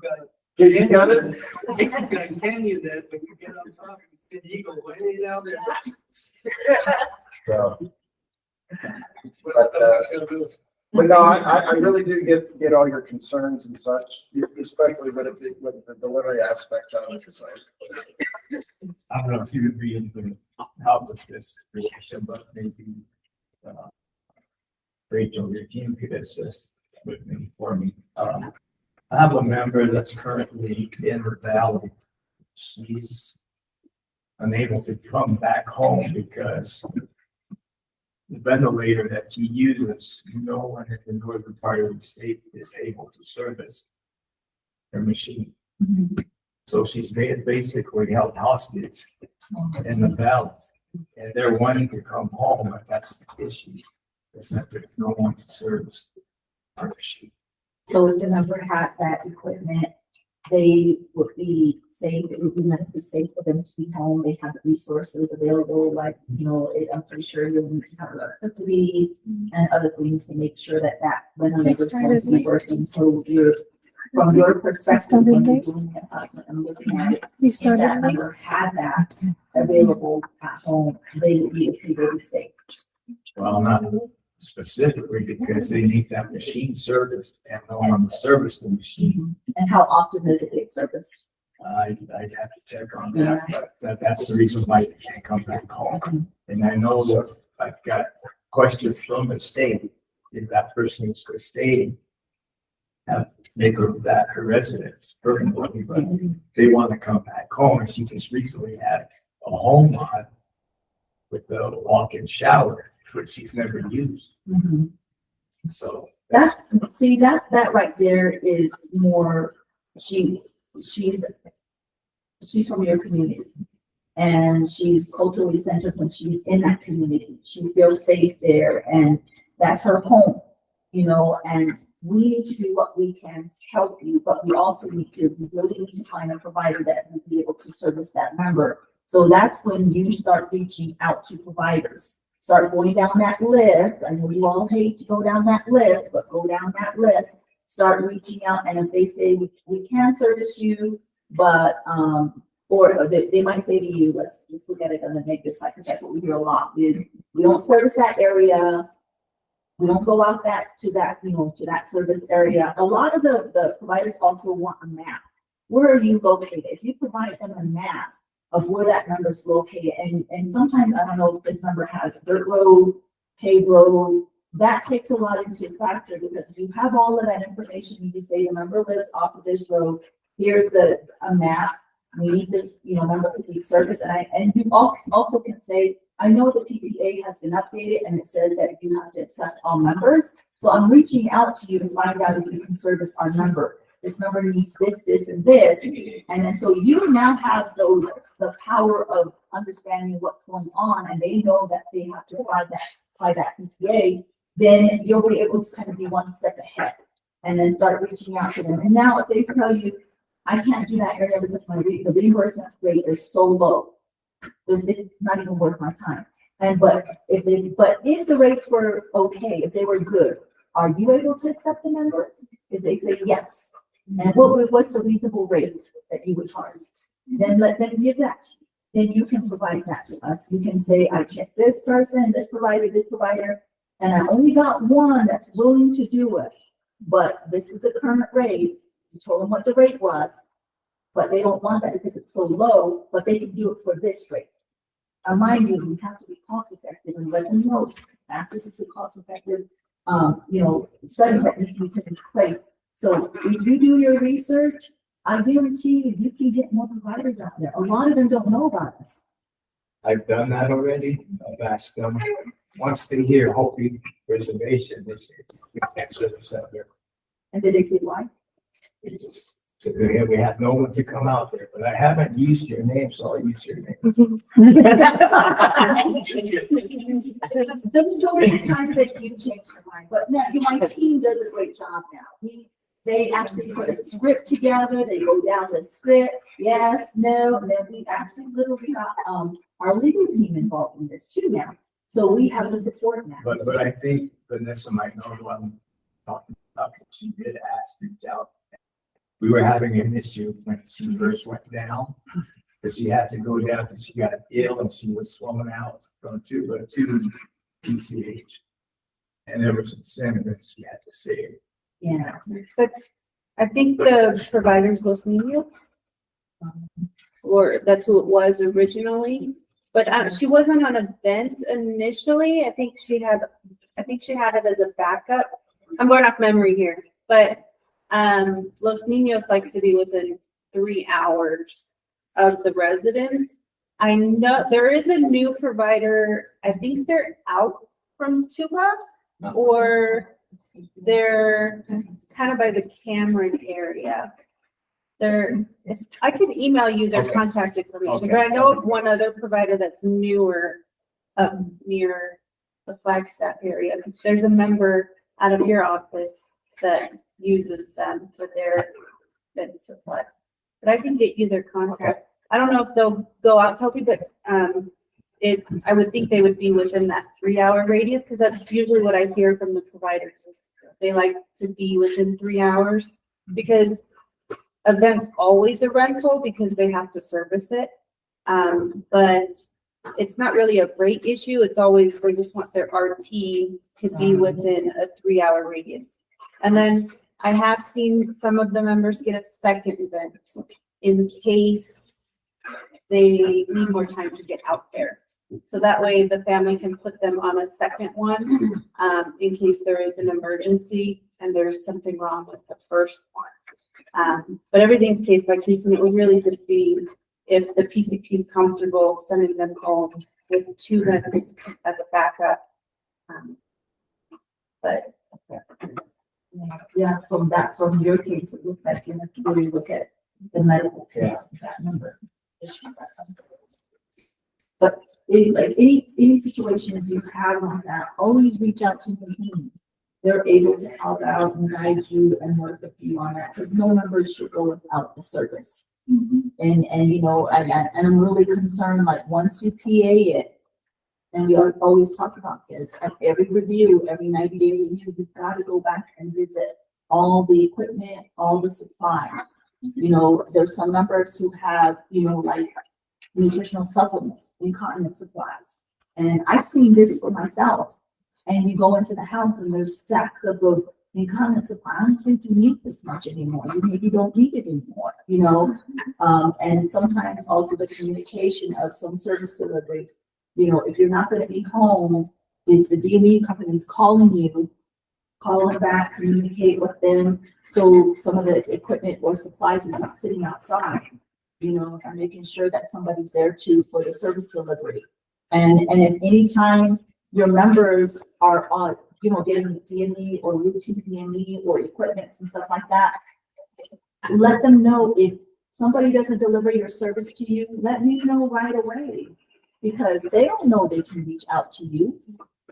got it. Casey got it? Casey got a canyon that when you get on top, it's an eagle way down there. So. But no, I really do get all your concerns and such, especially with the delivery aspect of it. So. I don't know if you would be able to help with this, but maybe Rachel, your team could assist with me for me. I have a member that's currently in the valley. She's unable to come back home because the ventilator that she uses, no one in the northern part of the state is able to service her machine. So she's basically held hostage in the valley, and they're wanting to come home, but that's the issue. It's that there's no one to service our machine. So if the member had that equipment, they would be safe. It would be medically safe for them to be home. They have resources available, like, you know, I'm pretty sure you'll need to have electricity and other things to make sure that ventilator is going to be working. So from your perspective, when you're doing the assessment and looking at it, if that member had that available at home, they would be really safe. Well, not specifically because they need that machine serviced and no one to service the machine. And how often does it get serviced? I'd have to check on that, but that's the reason why they can't come back home. And I know that I've got questions from the state, if that person is staying, make that her residence permanently, but they want to come back home. And she just recently had a home mod with a walk-in shower, which she's never used. So that right there is more, she's from your community, and she's culturally centered when she's in that community. She feels safe there, and that's her home, you know, and we need to do what we can to help you, but we also need to find a provider that will be able to service that member. So that's when you start reaching out to providers. Start going down that list. I know you all hate to go down that list, but go down that list. Start reaching out, and if they say we can service you, but or they might say to you, let's just look at it on the negative side, because that's what we hear a lot is we don't service that area. We don't go out to that service area. A lot of the providers also want a map. Where are you located? If you provide them a map of where that number is located, and sometimes I don't know if this number has dirt road, paved road, that takes a lot into factor, because you have all of that information. You say the member lives off of this road. Here's a map. We need this, member to be serviced, and you also can say, I know the PPA has been updated and it says that you have to accept all members. So I'm reaching out to you to find out if you can service our number. This number needs this, this, and this. And then so you now have the power of understanding what's going on, and they know that they have to apply that PPA, then you'll be able to kind of be one step ahead and then start reaching out to them. And now if they tell you, I can't do that area because the reimbursement rate is so low, it's not even worth my time. But if the rates were okay, if they were good, are you able to accept the number? If they say yes, and what's the reasonable rate that you would charge? Then let them give that. Then you can provide that to us. You can say, I checked this person, this provider, and I only got one that's willing to do it. But this is the current rate. You told them what the rate was, but they don't want that because it's so low, but they can do it for this rate. Mind you, you have to be cost effective and let them know access is a cost effective, studies that need to be put in place. So if you do your research, I guarantee you can get more providers out there. A lot of them don't know about this. I've done that already. I've asked them, once they hear Hopi reservation, they say, we can't service out there. And did they say why? They just said, we have no one to come out there, but I haven't used your name, so I'll use your name. The majority of times that you change your mind, but now my team does a great job now. They actually put a script together, they go down the script, yes, no, and then we actually literally got, our legal team involved in this too now. So we have the support now. But I think Vanessa might know what I'm talking about, because she did reach out. We were having an issue when she first went down, because she had to go down because she got ill and she was swollen out from two PCH. And there was incentives she had to stay. Yeah. So I think the providers Los Niños, or that's who it was originally, but she wasn't on a vent initially. I think she had it as a backup. I'm going off memory here, but Los Niños likes to be within 3 hours of the residents. I know there is a new provider. I think they're out from Tuba, or they're kind of by the Cameron area. I could email you their Okay. contact information, Okay. but I know of one other provider that's newer up near the Flagstaff area, because there's a member out of your office that uses them for their vent supplies. But I can get you their contact. I don't know if they'll go out to you, but I would think they would be within that 3 hour radius, because that's usually what I hear from the providers. They like to be within 3 hours, because a vent's always a rental because they have to service it. But it's not really a rate issue. It's always, they just want their RT to be within a 3 hour radius. And then I have seen some of the members get a second vent in case they need more time to get out there. So that way the family can put them on a second one, in case there is an emergency and there's something wrong with the first one. But everything's case by case, and it would really just be if the PCP is comfortable sending them home with 2 vents as a backup. But Yeah, from your case, it looks like you have to really look at the medical case of that number. But like any situations you have on that, always reach out to the team. They're able to help out and guide you and work with you on that, because no members should go without the service. And I'm really concerned, like, once you PA it, and we always talk about this, at every review, every 90-day review, you've got to go back and visit all the equipment, all the supplies. There's some members who have, like nutritional supplements, incontinence supplies. And I've seen this for myself. And you go into the house and there's stacks of those incontinence supplies. I don't think you need this much anymore. You maybe don't need it anymore, and sometimes also the communication of some service delivery. If you're not going to be home, if the DME company is calling you, call them back, communicate with them. So some of the equipment or supplies is not sitting outside, and making sure that somebody's there too for the service delivery. And at any time your members are getting DME or routine DME or equipments and stuff like that. Let them know if somebody doesn't deliver your service to you, let me know right away. Because they don't know they can reach out to you.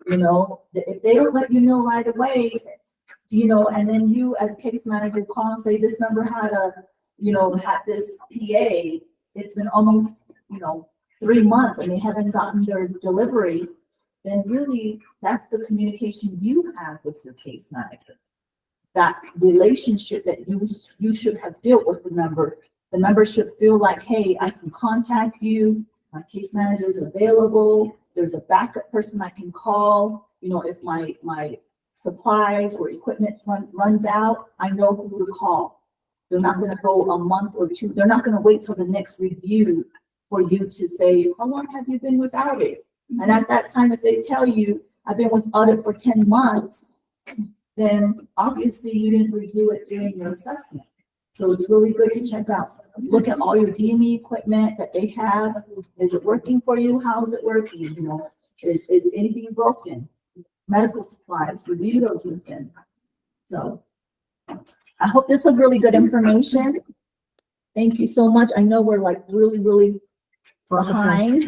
If they don't let you know right away, and then you as case manager call and say this number had had this PA, it's been almost, 3 months and they haven't gotten their delivery, then really that's the communication you have with your case manager. That relationship that you should have built with the member should feel like, hey, I can contact you, my case manager is available, there's a backup person I can call, if my supplies or equipment runs out, I know who to call. They're not gonna go a month or two, they're not gonna wait till the next review for you to say, how long have you been without it? And at that time, if they tell you, I've been without it for 10 months, then obviously you didn't review it during your assessment. So it's really good to check out, look at all your DME equipment that they have. Is it working for you? How's it working? Is anything broken? Medical supplies, review those with them. So I hope this was really good information. Thank you so much. I know we're like really behind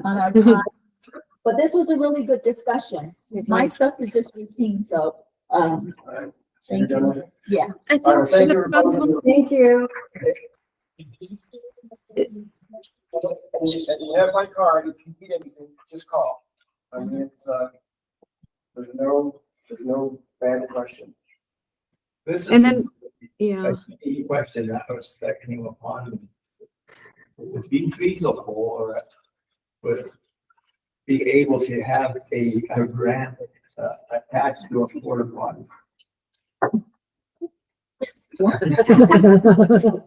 on our time, but this was a really good discussion. My stuff is just routine, so thank you. Yeah. I think Thank you, everybody. Thank you. And you have my card. If you need anything, just call. I mean, it's, there's no bad question. This And is then, yeah. a key question that I was checking upon. Would be feasible or would be able to have a grant attached to a porta potty?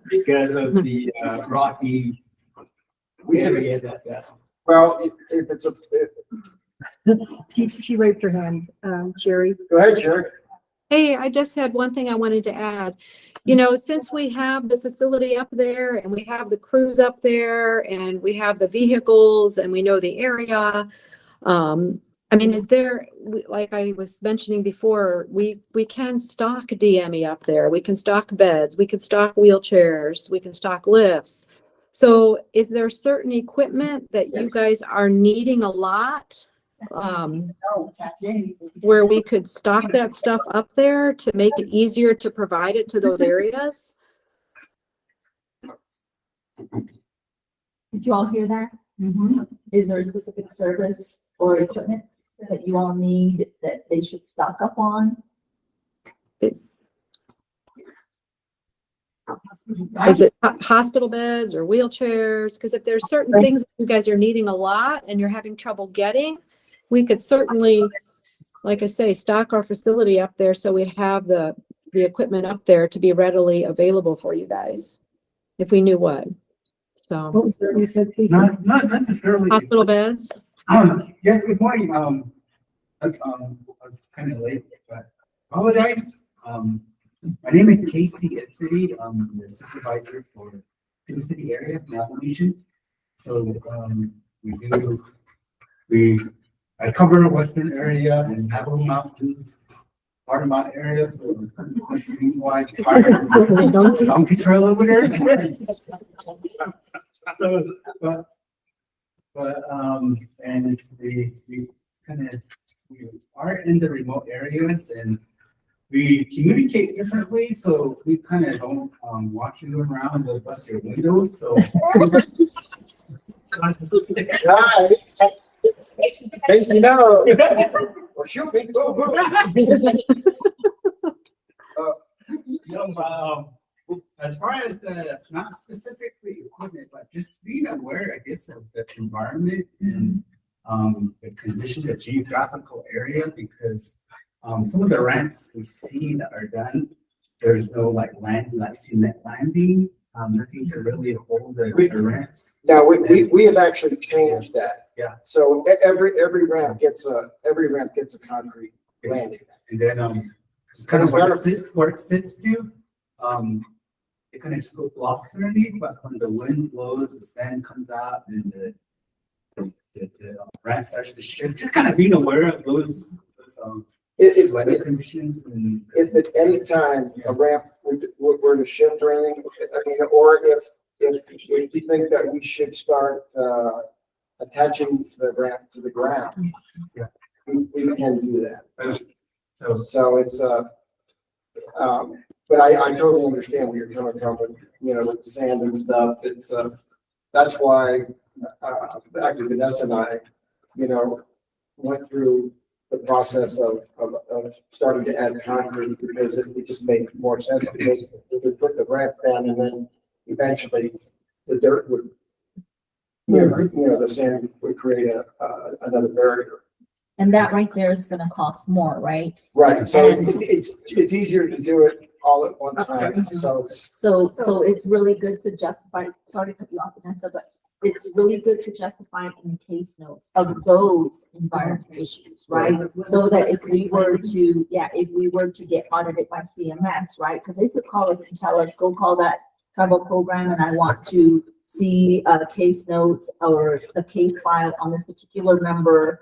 Because of the rocky area that. Well, if it's She raised her hand, Jerry. go ahead, Jerry. Hey, I just had one thing I wanted to add. Since we have the facility up there and we have the crews up there and we have the vehicles and we know the area, is there, like I was mentioning before, we can stock DME up there. We can stock beds, we can stock wheelchairs, we can stock lifts. So is there certain equipment that you guys are needing a lot? Where we could stock that stuff up there to make it easier to provide it to those areas? Did you all hear that? Is there a specific service or equipment that you all need that they should stock up on? Is it hospital beds or wheelchairs? Because if there's certain things that you guys are needing a lot and you're having trouble getting, we could certainly, like I say, stock our facility up there so we have the equipment up there to be readily available for you guys, if we knew what. So What was that you said, Casey? Not necessarily. hospital beds. Yes, good morning. I was kind of late, but apologize. My name is Casey at City. I'm the supervisor for the city area navigation. So I cover the western area and Navajo Mountains, Watermont area. So it's kind of questioning why donkey trail over there. So, and we kind of we are in the remote areas and we communicate differently, so we kind of don't watch you around or bust your windows. So, Hi. Casey, no. Or shoot me. As far as the not specifically equipment, but just being aware, I guess, of the environment and the condition, the geographical area, because some of the ramps we see that are done, there's no like cement landing, nothing to really hold the ramps. Now, we have actually changed that. Yeah. So every ramp gets a concrete landing. And then kind of where it sits to, it kind of just go blocks underneath, but when the wind blows, the sand comes out and the ramp starts to shift. Just kind of being aware of those weather conditions and. If at any time a ramp were to shift or anything, I mean, or if you think that we should start, attaching the ramp to the ground, we can do that. So it's, but I totally understand where you're coming from with, with sand and stuff. It's, that's why, actually Vanessa and I, went through the process of starting to add concrete because it just made more sense because we would put the ramp down and then eventually the dirt would, the sand would create another barrier. And that right there is gonna cost more, right? Right, so And- it's easier to do it all at one time, so. So it's really good to justify, sorry to cut you off, Vanessa, but it's really good to justify in case notes of those environmental issues, right? So that if we were to get audited by CMS, right? Because they could call us and tell us, go call that tribal program and I want to see case notes or a case file on this particular member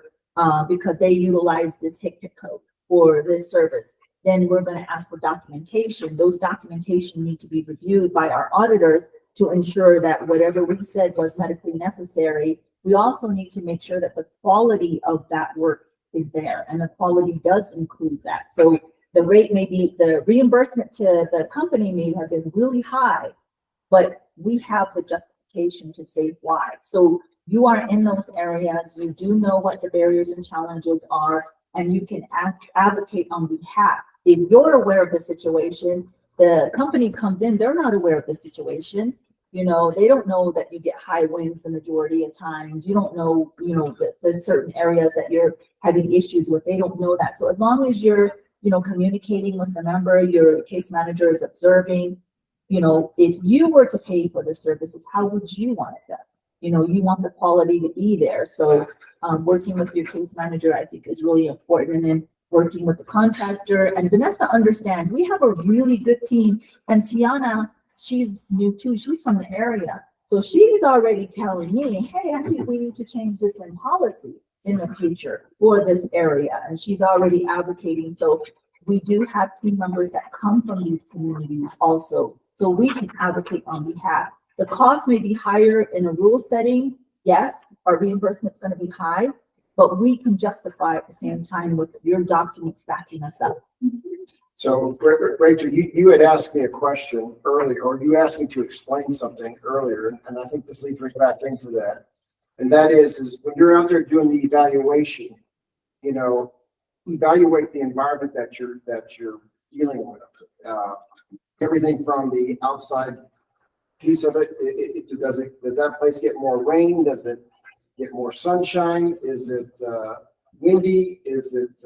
because they utilize this HICPIC code or this service. Then we're going to ask for documentation. Those documentation need to be reviewed by our auditors to ensure that whatever we said was medically necessary. We also need to make sure that the quality of that work is there, and the quality does include that. So the rate may be, the reimbursement to the company may have been really high, but we have the justification to say why. So you are in those areas, you do know what the barriers and challenges are, and you can advocate on behalf. If you're aware of the situation, the company comes in, they're not aware of the situation. They don't know that you get high winds the majority of times. You don't know, the certain areas that you're having issues with. They don't know that. So as long as you're, communicating with the member, your case manager is observing, if you were to pay for the services, how would you want it done? You want the quality to be there. So working with your case manager, I think, is really important. And then working with the contractor, and Vanessa understands we have a really good team, and Tiana, she's new too. She's from the area. So she's already telling me, hey, I think we need to change this in policy in the future for this area. And she's already advocating. So we do have team members that come from these communities also. So we can advocate on behalf. The cost may be higher in a rural setting. Yes, our reimbursement's going to be high, but we can justify at the same time with your documents backing us up. So Rachel, you had asked me a question earlier, or you asked me to explain something earlier, and I think this leads right back into that. And that is when you're out there doing the evaluation, evaluate the environment that you're dealing with. Everything from the outside piece of it, does that place get more rain? Does it get more sunshine? Is it windy? Is it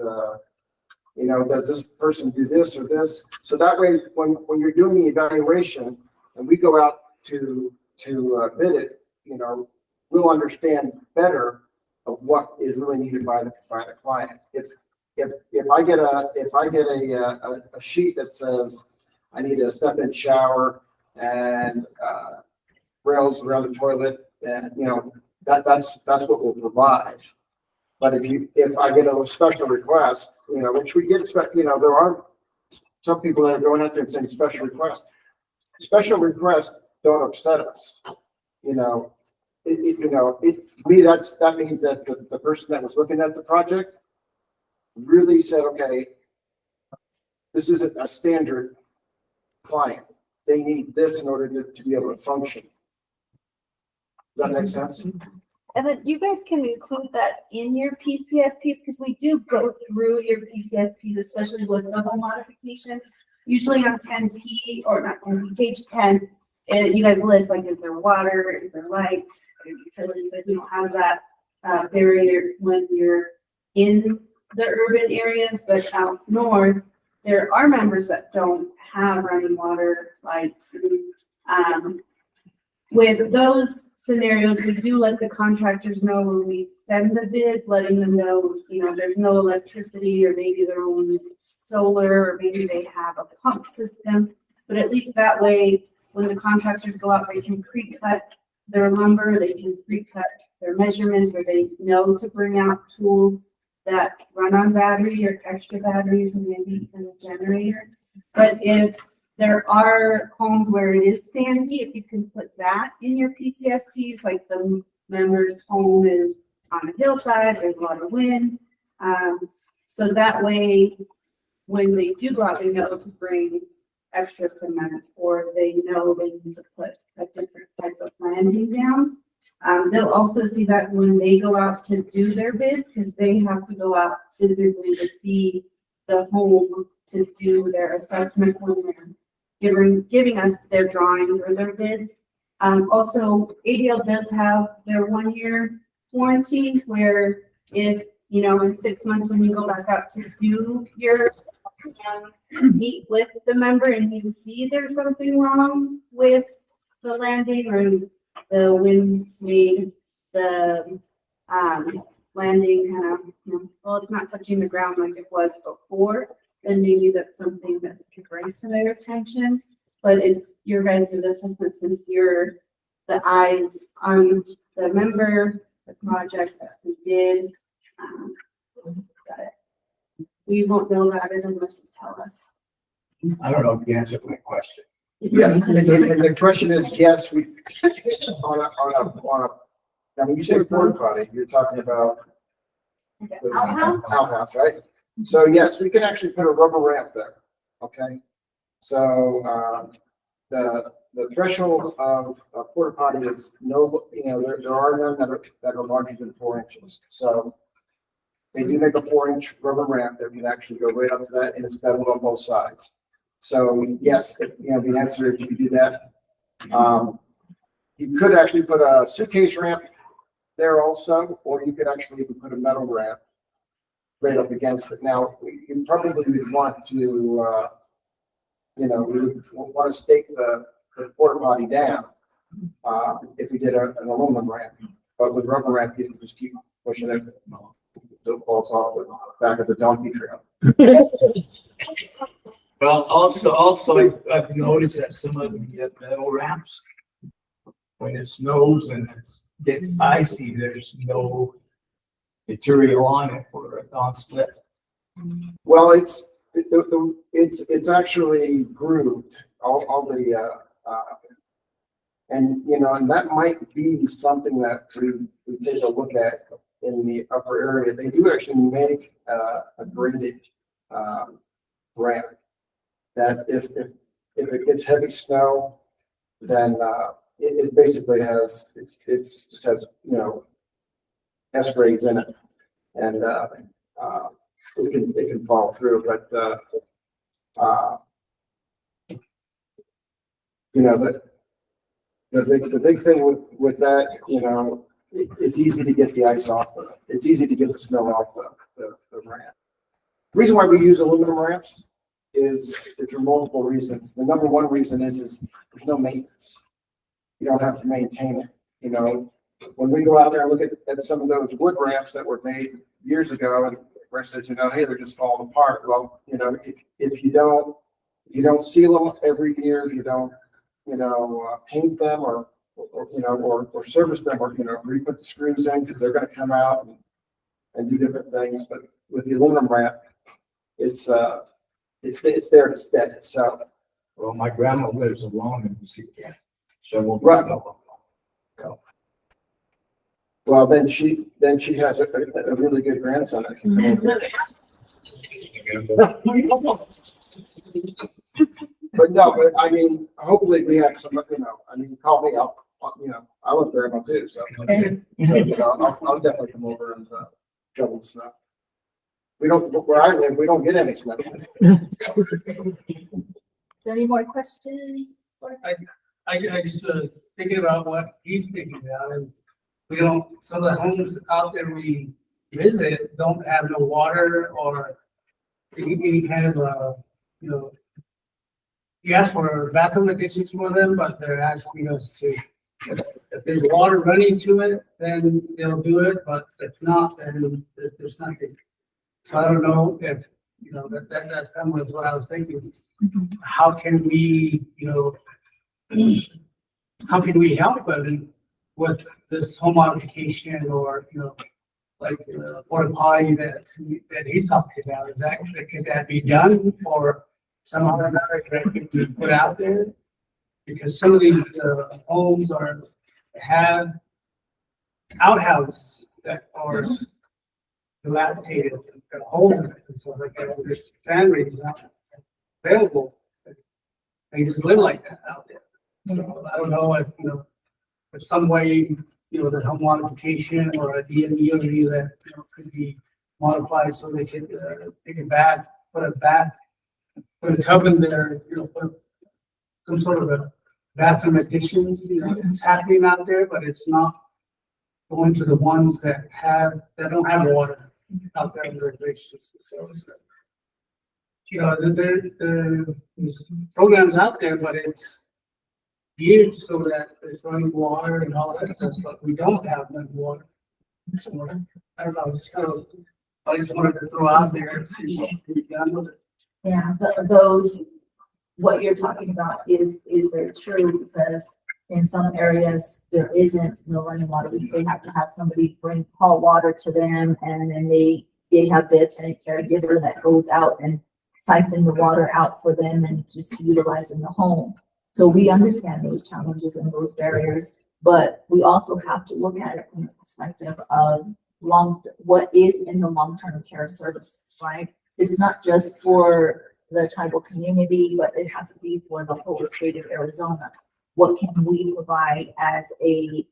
does this person do this or this? So that way, when you're doing the evaluation and we go out to bid it, we'll understand better of what is really needed by the client. If I get a sheet that says I need a step-in shower and rails around the toilet, and that's what we'll provide. But if I get a special request, which we get, there are some people that are going out there and saying special requests. Special requests don't upset us. To me, that means that the person that was looking at the project really said, okay, this isn't a standard client. They need this in order to be able to function. Does that make sense? And then you guys can include that in your PCSPs, because we do go through your PCSPs, especially with the home modification. Usually on 10P or not 10P, page 10, you guys list like, is there water, is there lights, utilities? If you don't have that barrier when you're in the urban areas, but out north, there are members that don't have running water, lights. With those scenarios, we do let the contractors know when we send the bids, letting them know, there's no electricity, or maybe they're only solar, or maybe they have a pump system. But at least that way, when the contractors go out, they can pre-cut their lumber, they can pre-cut their measurements, or they know to bring out tools that run on battery or extra batteries and maybe even a generator. But if there are homes where it is sandy, if you can put that in your PCSPs, like the member's home is on a hillside, there's a lot of wind. So that way, when they do go out, they know to bring extra cement, or they know they need to put a different type of landing down. They'll also see that when they go out to do their bids, because they have to go out physically to see the home to do their assessment when they're giving us their drawings or their bids. Also, ADL does have their 1-year warranty, where if, you know, in 6 months when you go back out to do your meet with the member and you see there's something wrong with the landing or the wind made the landing kind of, you know, well, it's not touching the ground like it was before, then maybe that's something that could bring to their attention. But it's your guys' assessment, since you're the eyes on the member, the project that we did. Got it. We won't know that unless you tell us. I don't know if you answered my question. Yeah, and the question is, yes, we, I mean, you say porta potty, you're talking about the outhouse, right? So yes, we can actually put a rubber ramp there, okay? So, the threshold of a porta potty is no, you know, there are none that are larger than 4 inches. So they do make a 4-inch rubber ramp that can actually go right up to that, and it's beveled on both sides. So yes, you know, the answer is you can do that. You could actually put a suitcase ramp there also, or you could actually even put a metal ramp right up against it. Now, you probably would want to, you know, we would want to stake the porta potty down if we did an aluminum ramp. But with rubber ramp, you can just keep pushing it. It falls off the back of the donkey trail. Well, also, I've noticed that some of the metal ramps, when it snows and it gets icy, there's no material on it for a non-slip. Well, it's actually grooved, all the and you know, and that might be something that we take a look at in the upper area. They do actually make a graded ramp that if it gets heavy snow, then it basically has it's just has, you know, S grades in it, and it can fall through. But you know, the big thing with that, you know, it's easy to get the ice off it's easy to get the snow off the ramp. The reason why we use aluminum ramps is for multiple reasons. The number one reason is there's no maintenance. You don't have to maintain it. You know, when we go out there and look at some of those wood ramps that were made years ago, and where it says, you know, hey, they're just falling apart. Well, you know, if you don't seal them every year, you don't, you know, paint them or you know, or service them, or, you know, re-put the screws in, because they're going to come out and do different things. But with the aluminum ramp, it's there to stay. So, Well, my grandma lives alone and she can't. So right. Well, then she has a really good grandson. That can come over. But no, but I mean, hopefully we have some, you know, I mean, call me up, you know, I love grandma too, so. You know, I'll definitely come over and shovel the snow. We don't, where I live, we don't get any snow. Is there any more questions? I just was thinking about what he's thinking about, and we don't, some of the homes out there we visit don't have no water or any kind of, you know, you ask for a bathroom additions for them, but they're asking us to, if there's water running to it, then they'll do it, but if not, then there's nothing. So I don't know if, you know, that's what I was thinking. How can we, you know, how can we help them with this home modification, or, you know, like, porta potty that he's talking about, could that be done or some other that could be put out there? Because some of these, homes have outhouses that are dilapidated, got holes in it, and so like, there's families not available. They just live like that out there. So I don't know if, if some way, the home modification or a DME that, could be modified so they could, take a bath, put a tub in there, put some sort of a bathroom additions, it's happening out there, but it's not going to the ones that don't have water out there in the reservation facilities. There's programs out there, but it's geared so that there's running water and all that stuff, but we don't have running water. So, I don't know, I just wanted to throw out there and see what can be done with it. Yeah, what you're talking about is very true, because in some areas, there isn't no running water. They have to have somebody haul water to them, and then they have the attendant caregiver that goes out and siphon the water out for them and just utilize in the home. So we understand those challenges and those barriers, but we also have to look at it from the perspective of what is in the long-term care services, right? It's not just for the tribal community, but it has to be for the whole state of Arizona. What can we provide as a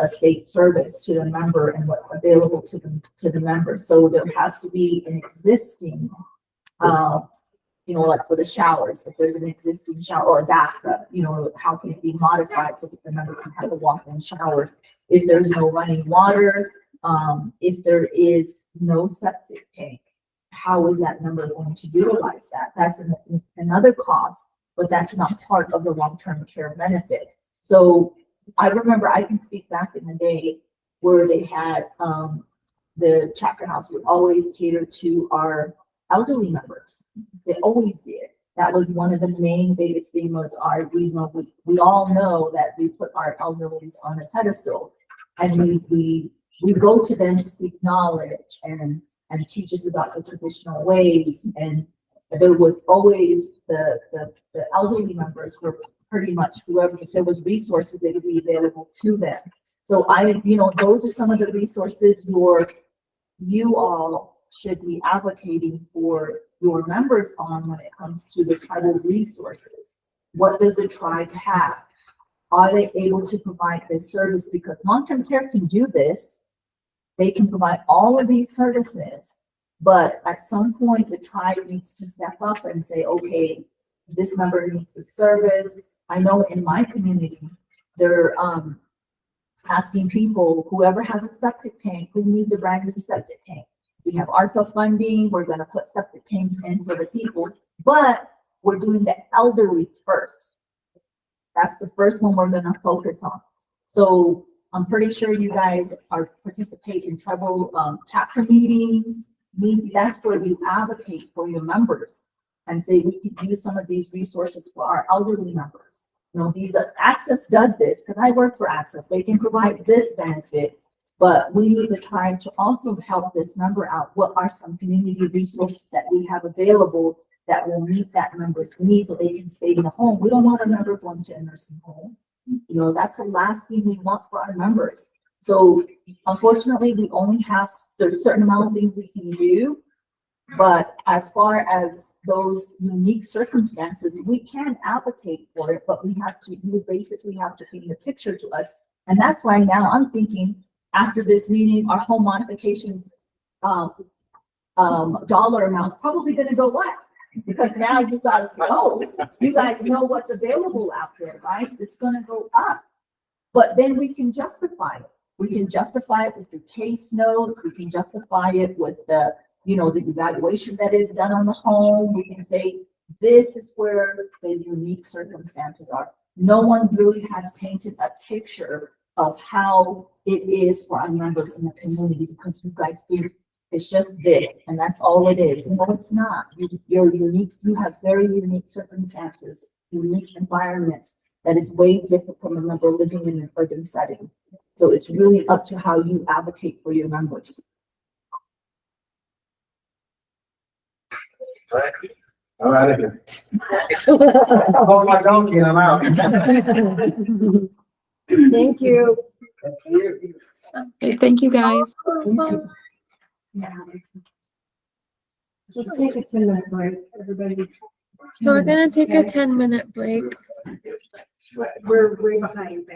state service to the member, and what's available to the member? So there has to be an existing, like for the showers, if there's an existing shower or a bathtub, how can it be modified so that the member can have a walk-in shower? If there's no running water, if there is no septic tank, how is that member going to utilize that? That's another cost, but that's not part of the long-term care benefit. So I remember, I can speak back in the day where they had, the chapter house would always cater to our elderly members. They always did. That was one of the main biggest things was we all know that we put our elderly on a pedestal, and we go to them to seek knowledge and teach us about the traditional ways. And there was always the elderly members were pretty much whoever, if there was resources, they would be available to them. So those are some of the resources you all should be advocating for your members on when it comes to the tribal resources. What does the tribe have? Are they able to provide this service? Because long-term care can do this. They can provide all of these services, but at some point the tribe needs to step up and say, okay, this member needs a service. I know in my community, they're asking people, whoever has a septic tank, who needs a brand new septic tank? We have ARPA funding. We're going to put septic tanks in for the people, but we're doing the elderly first. That's the first one we're going to focus on. So I'm pretty sure you guys participate in tribal chapter meetings. Maybe that's where you advocate for your members and say we could use some of these resources for our elderly members. Access does this, because I work for Access. They can provide this benefit, but we need the tribe to also help this member out. What are some community resources that we have available that will meet that member's needs so they can stay in a home? We don't want a member going to a nursing home. That's the last thing we want for our members. So unfortunately, we only have, there's a certain amount of things we can do. But as far as those unique circumstances, we can advocate for it, but we basically have to paint a picture to us. And that's why now I'm thinking after this meeting, our home modifications dollar amount's probably going to go up, because now you guys know what's available out there, right? It's going to go up, but then we can justify it. We can justify it with the case notes. We can justify it with the evaluation that is done on the home. We can say, this is where the unique circumstances are. No one really has painted a picture of how it is for our members in the communities, because you guys think it's just this and that's all it is. No, it's not. You're unique. You have very unique circumstances, unique environments that is way different from a member living in an urban setting. So it's really up to how you advocate for your members. I'm out of here. I'll hold my donkey and I'm out. Thank you. Okay, thank you, guys. Let's take a 10-minute break, everybody. So we're gonna take a 10-minute break. We're way behind.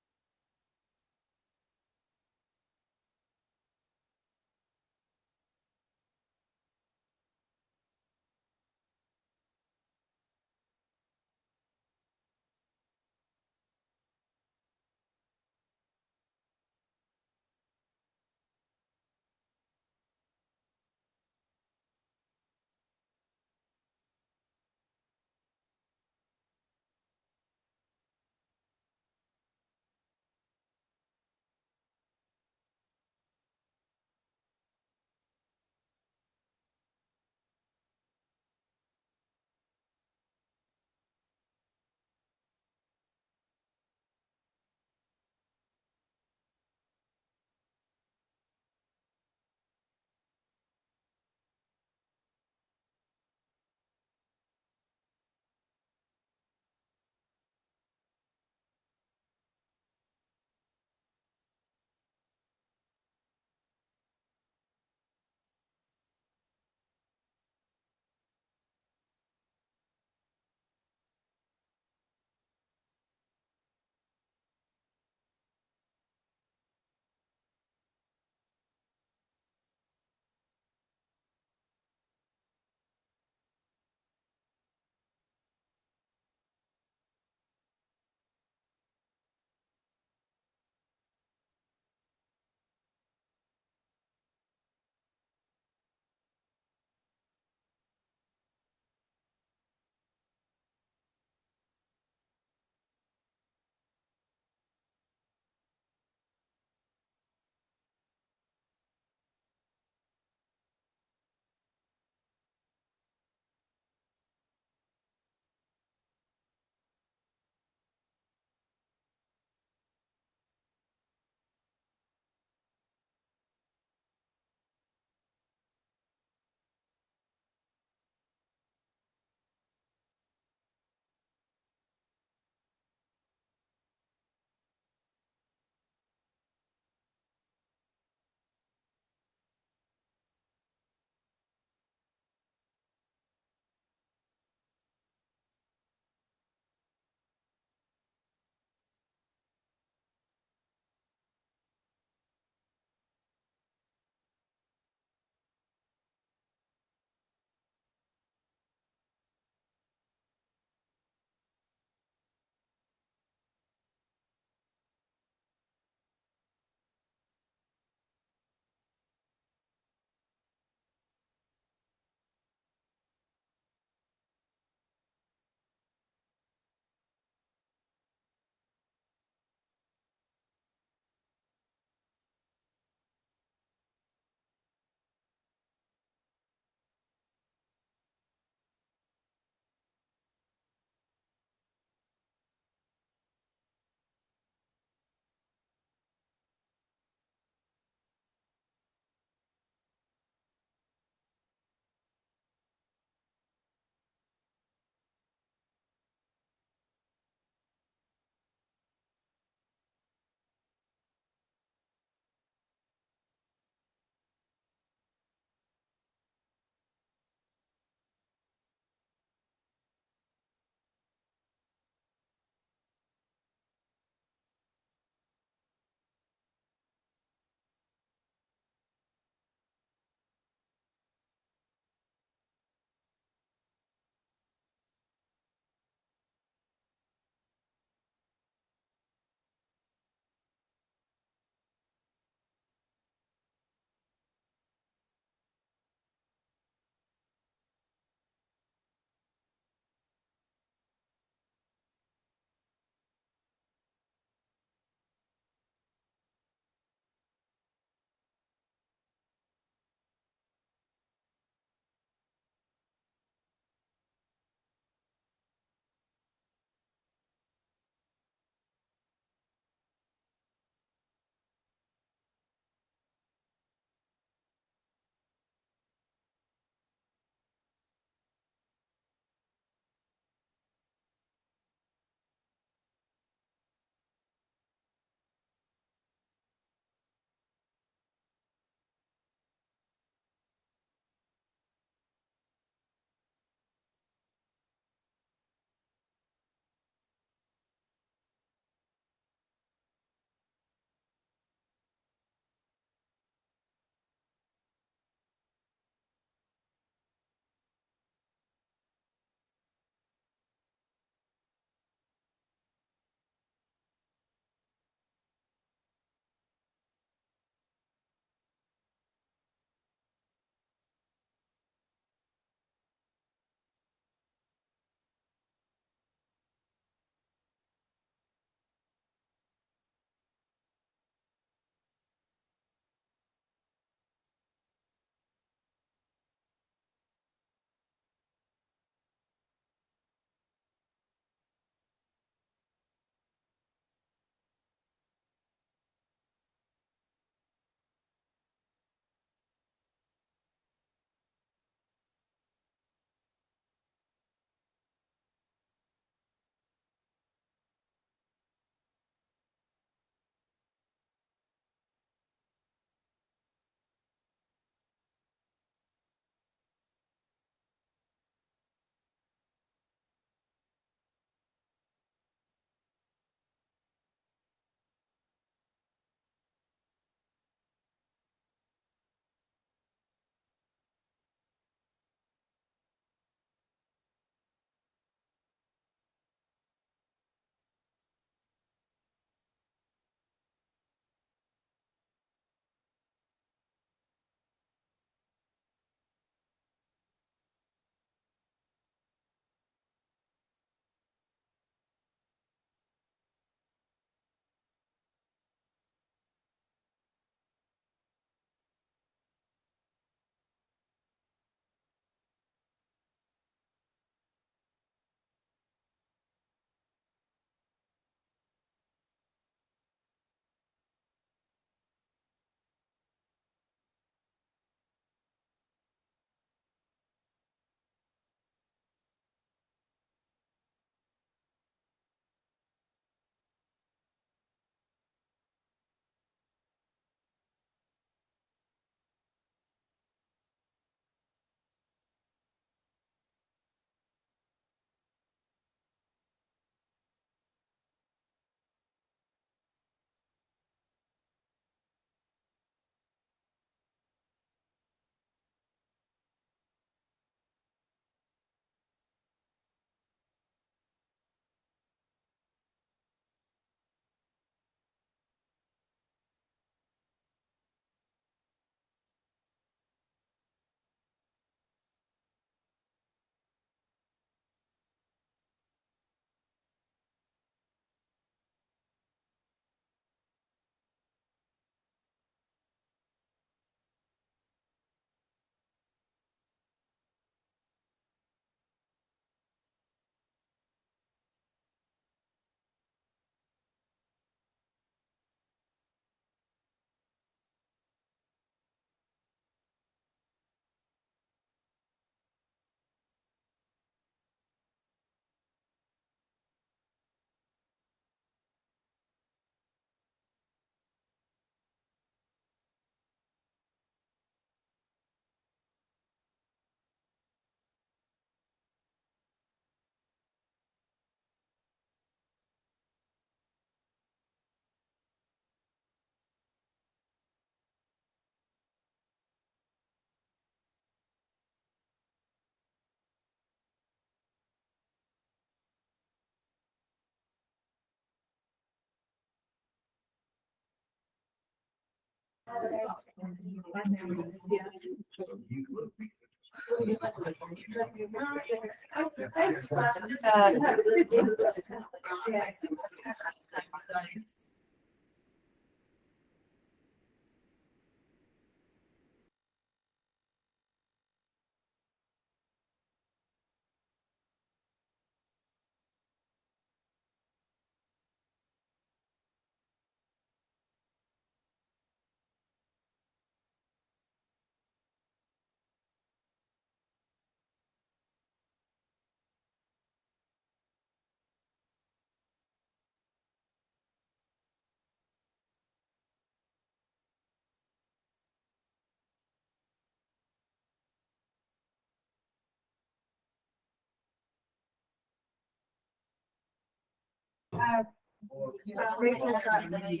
Rachel's not gonna use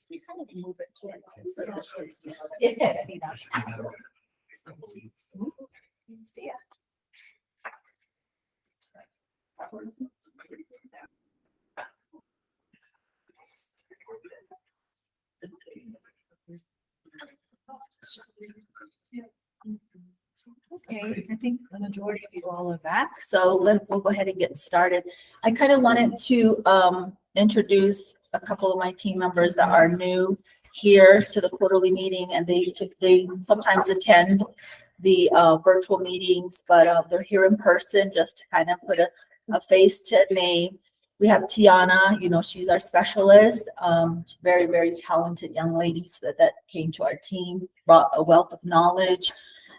You kind of move it to it. See that? See it. Okay, I think the majority of you all are back, so we'll go ahead and get started. I kind of wanted to introduce a couple of my team members that are new here to the quarterly meeting, and they sometimes attend the virtual meetings, but they're here in person just to kind of put a face to a name. We have Tiana, you know, she's our specialist, very, very talented young lady that came to our team, brought a wealth of knowledge.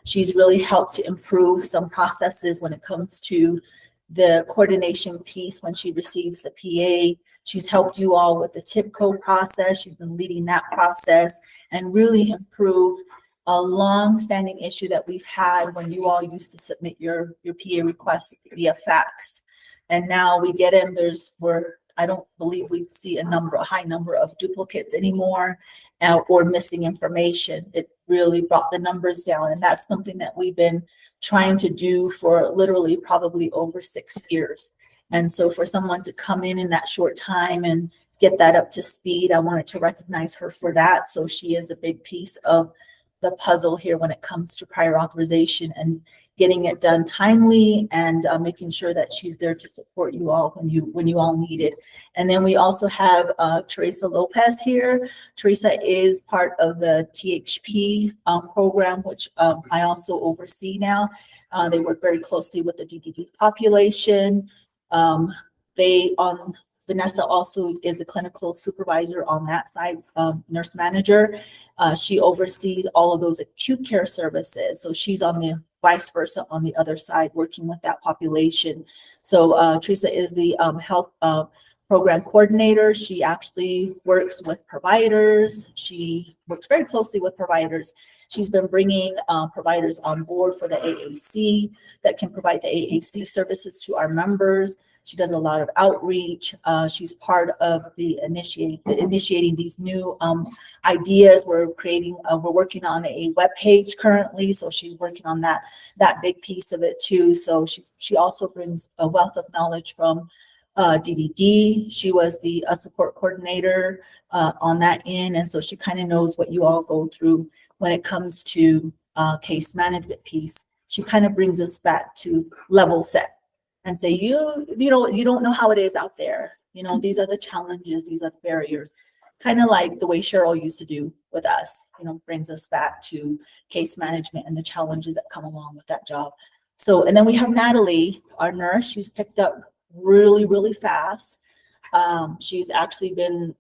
She's really helped to improve some processes when it comes to the coordination piece when she receives the PA. She's helped you all with the tip code process. She's been leading that process and really improved a long-standing issue that we've had when you all used to submit your PA requests via fax. And now we get in, I don't believe we see a high number of duplicates anymore or missing information. It really brought the numbers down. And that's something that we've been trying to do for literally probably over 6 years. And so for someone to come in that short time and get that up to speed, I wanted to recognize her for that. So she is a big piece of the puzzle here when it comes to prior authorization and getting it done timely and making sure that she's there to support you all when you all need it. And then we also have Teresa Lopez here. Teresa is part of the THP program, which I also oversee now. They work very closely with the DDD population. Vanessa also is the clinical supervisor on that side, nurse manager. She oversees all of those acute care services. So she's on the vice versa on the other side, working with that population. So Teresa is the health program coordinator. She actually works with providers. She works very closely with providers. She's been bringing providers on board for the AAC that can provide the AAC services to our members. She does a lot of outreach. She's part of the initiating these new ideas. We're working on a web page currently, so she's working on that big piece of it too. So she also brings a wealth of knowledge from DDD. She was the support coordinator on that end, and so she kind of knows what you all go through when it comes to case management piece. She kind of brings us back to level set and say, you don't know how it is out there. You know, these are the challenges, these are the barriers. Kind of like the way Cheryl used to do with us, brings us back to case management and the challenges that come along with that job. So, and then we have Natalie, our nurse. She's picked up really, really fast. She's actually been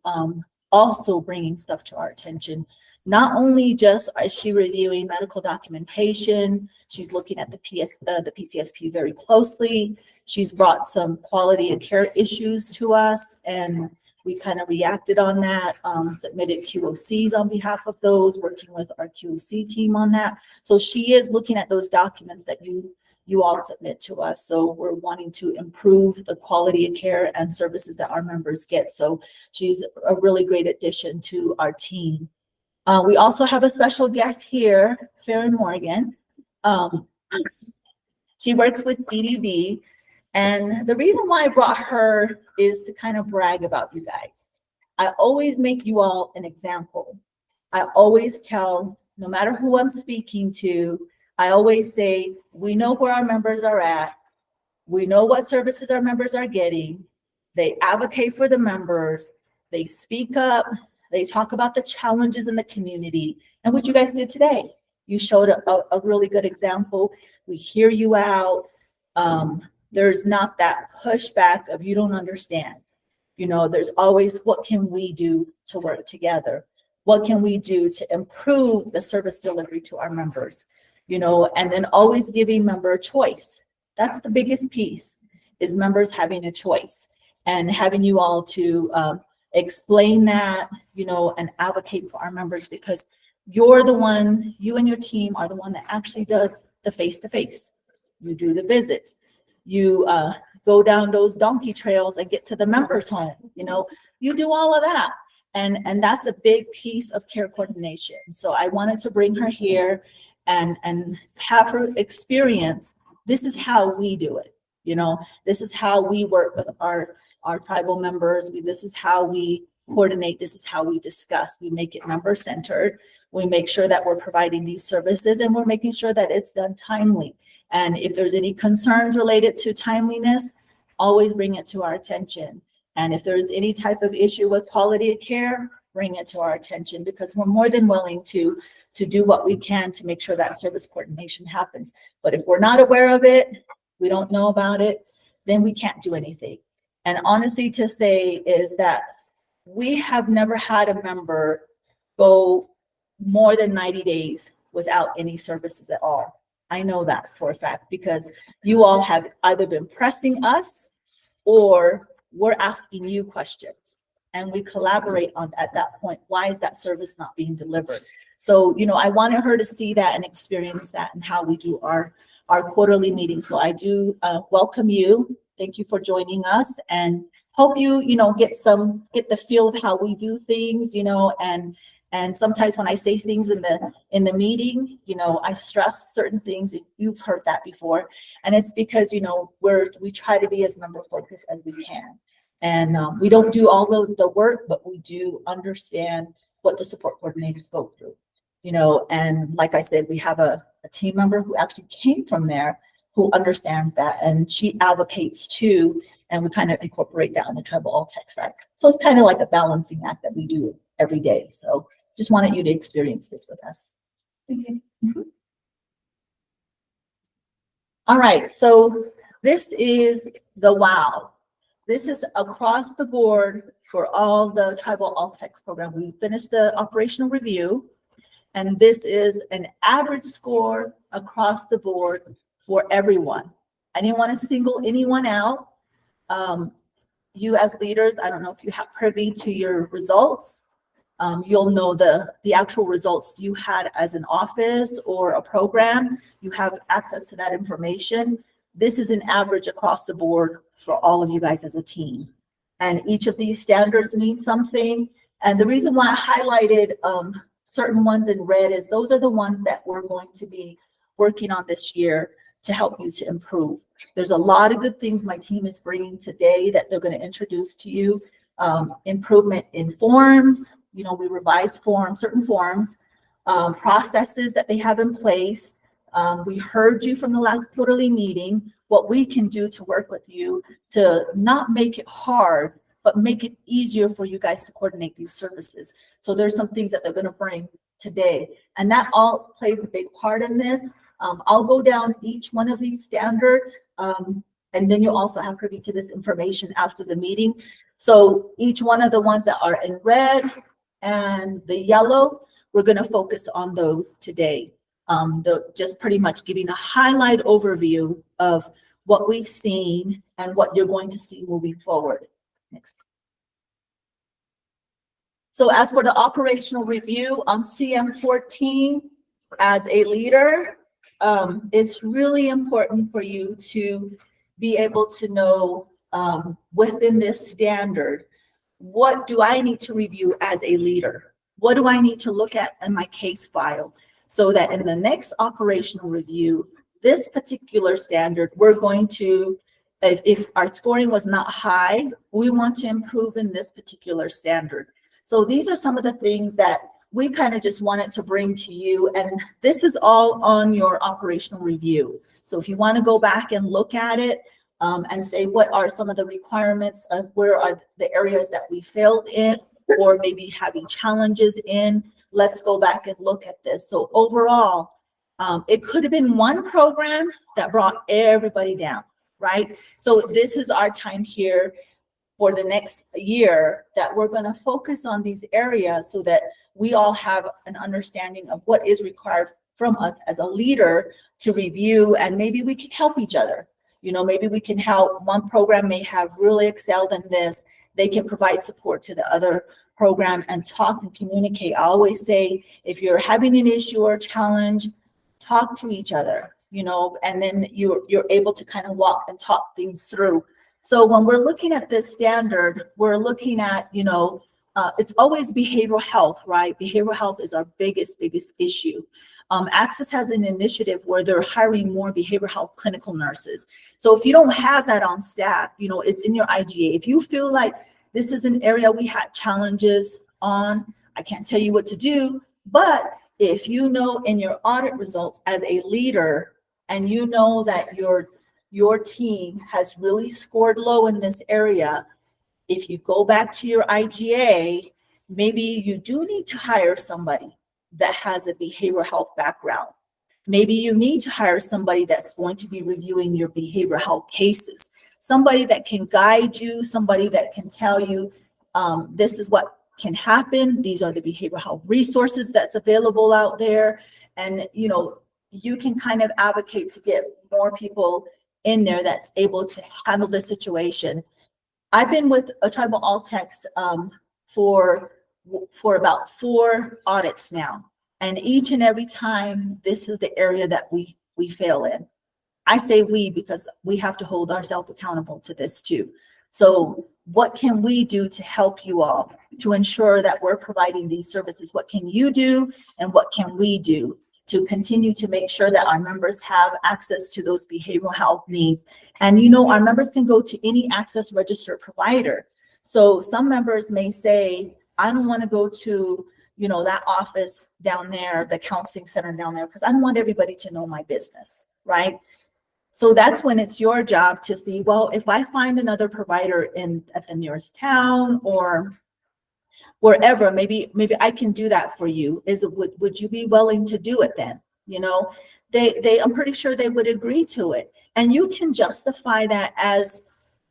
also bringing stuff to our attention. Not only just is she reviewing medical documentation, she's looking at the PCSP very closely. She's brought some quality of care issues to us, and we kind of reacted on that, submitted QOCs on behalf of those, working with our QOC team on that. So she is looking at those documents that you all submit to us. So we're wanting to improve the quality of care and services that our members get. So she's a really great addition to our team. We also have a special guest here, Farron Morgan. She works with DDD. And the reason why I brought her is to kind of brag about you guys. I always make you all an example. I always tell, no matter who I'm speaking to, I always say, we know where our members are at. We know what services our members are getting. They advocate for the members. They speak up. They talk about the challenges in the community. And what you guys did today, you showed a really good example. We hear you out. There's not that pushback of you don't understand. You know, there's always, what can we do to work together? What can we do to improve the service delivery to our members? You know, and then always giving member a choice. That's the biggest piece, is members having a choice, and having you all to explain that, you know, and advocate for our members, because you're the one, you and your team are the one that actually does the face-to-face. You do the visits. You go down those donkey trails and get to the members' home. You know, you do all of that. And that's a big piece of care coordination. So I wanted to bring her here and have her experience. This is how we do it. You know, this is how we work with our tribal members. This is how we coordinate. This is how we discuss. We make it member-centered. We make sure that we're providing these services, and we're making sure that it's done timely. And if there's any concerns related to timeliness, always bring it to our attention. And if there's any type of issue with quality of care, bring it to our attention, because we're more than willing to do what we can to make sure that service coordination happens. But if we're not aware of it, we don't know about it, then we can't do anything. And honestly, to say is that we have never had a member go more than 90 days without any services at all. I know that for a fact, because you all have either been pressing us or we're asking you questions, and we collaborate on at that point. Why is that service not being delivered? So, you know, I wanted her to see that and experience that and how we do our quarterly meetings. So I do welcome you. Thank you for joining us, and hope you, you know, get the feel of how we do things, you know, and sometimes when I say things in the meeting, you know, I stress certain things. You've heard that before. And it's because, you know, we try to be as member focused as we can. And we don't do all the work, but we do understand what the support coordinators go through, you know. And like I said, we have a team member who actually came from there, who understands that, and she advocates too. And we kind of incorporate that on the tribal ALTCS side. So it's kind of like a balancing act that we do every day. So just wanted you to experience this with us. Thank you. Mm-hmm. All right, so this is the WOW. This is across the board for all the tribal ALTCS program. We finished the operational review, and this is an average score across the board for everyone. I didn't want to single anyone out. You as leaders, I don't know if you have privy to your results. You'll know the actual results you had as an office or a program. You have access to that information. This is an average across the board for all of you guys as a team. And each of these standards means something. And the reason why I highlighted certain ones in red is those are the ones that we're going to be working on this year to help you to improve. There's a lot of good things my team is bringing today that they're going to introduce to you. Improvement in forms. You know, we revised certain forms, processes that they have in place. We heard you from the last quarterly meeting, what we can do to work with you to not make it hard, but make it easier for you guys to coordinate these services. So there's some things that they're going to bring today, and that all plays a big part in this. I'll go down each one of these standards, and then you'll also have privy to this information after the meeting. So each one of the ones that are in red and the yellow, we're going to focus on those today. Just pretty much giving a highlight overview of what we've seen and what you're going to see moving forward. Next. So as for the operational review on CM14, as a leader, it's really important for you to be able to know within this standard, what do I need to review as a leader? What do I need to look at in my case file so that in the next operational review, this particular standard, we're going to if our scoring was not high, we want to improve in this particular standard. So these are some of the things that we kind of just wanted to bring to you. And this is all on your operational review. So if you want to go back and look at it and say, what are some of the requirements of where are the areas that we failed in or maybe having challenges in, let's go back and look at this. So overall, it could have been one program that brought everybody down, right? So this is our time here for the next year that we're going to focus on these areas so that we all have an understanding of what is required from us as a leader to review, and maybe we can help each other. You know, maybe we can help. One program may have really excelled in this. They can provide support to the other programs and talk and communicate. I always say, if you're having an issue or a challenge, talk to each other, you know, and then you're able to kind of walk and talk things through. So when we're looking at this standard, we're looking at, you know, it's always behavioral health, right? Behavioral health is our biggest issue. ALTCS has an initiative where they're hiring more behavioral health clinical nurses. So if you don't have that on staff, you know, it's in your IGA. If you feel like this is an area we had challenges on, I can't tell you what to do, but if you know in your audit results as a leader, and you know that your team has really scored low in this area, if you go back to your IGA, maybe you do need to hire somebody that has a behavioral health background. Maybe you need to hire somebody that's going to be reviewing your behavioral health cases, somebody that can guide you, somebody that can tell you, this is what can happen. These are the behavioral health resources that's available out there. And, you know, you can kind of advocate to get more people in there that's able to handle the situation. I've been with a tribal ALTCS for about 4 audits now. And each and every time, this is the area that we fail in. I say we because we have to hold ourselves accountable to this too. So what can we do to help you all to ensure that we're providing these services? What can you do and what can we do to continue to make sure that our members have access to those behavioral health needs? And, you know, our members can go to any ALTCS registered provider. So some members may say, I don't want to go to, you know, that office down there, the counseling center down there, because I don't want everybody to know my business, right? So that's when it's your job to see, well, if I find another provider at the nearest town or wherever, maybe I can do that for you. Would you be willing to do it then? You know, I'm pretty sure they would agree to it. And you can justify that as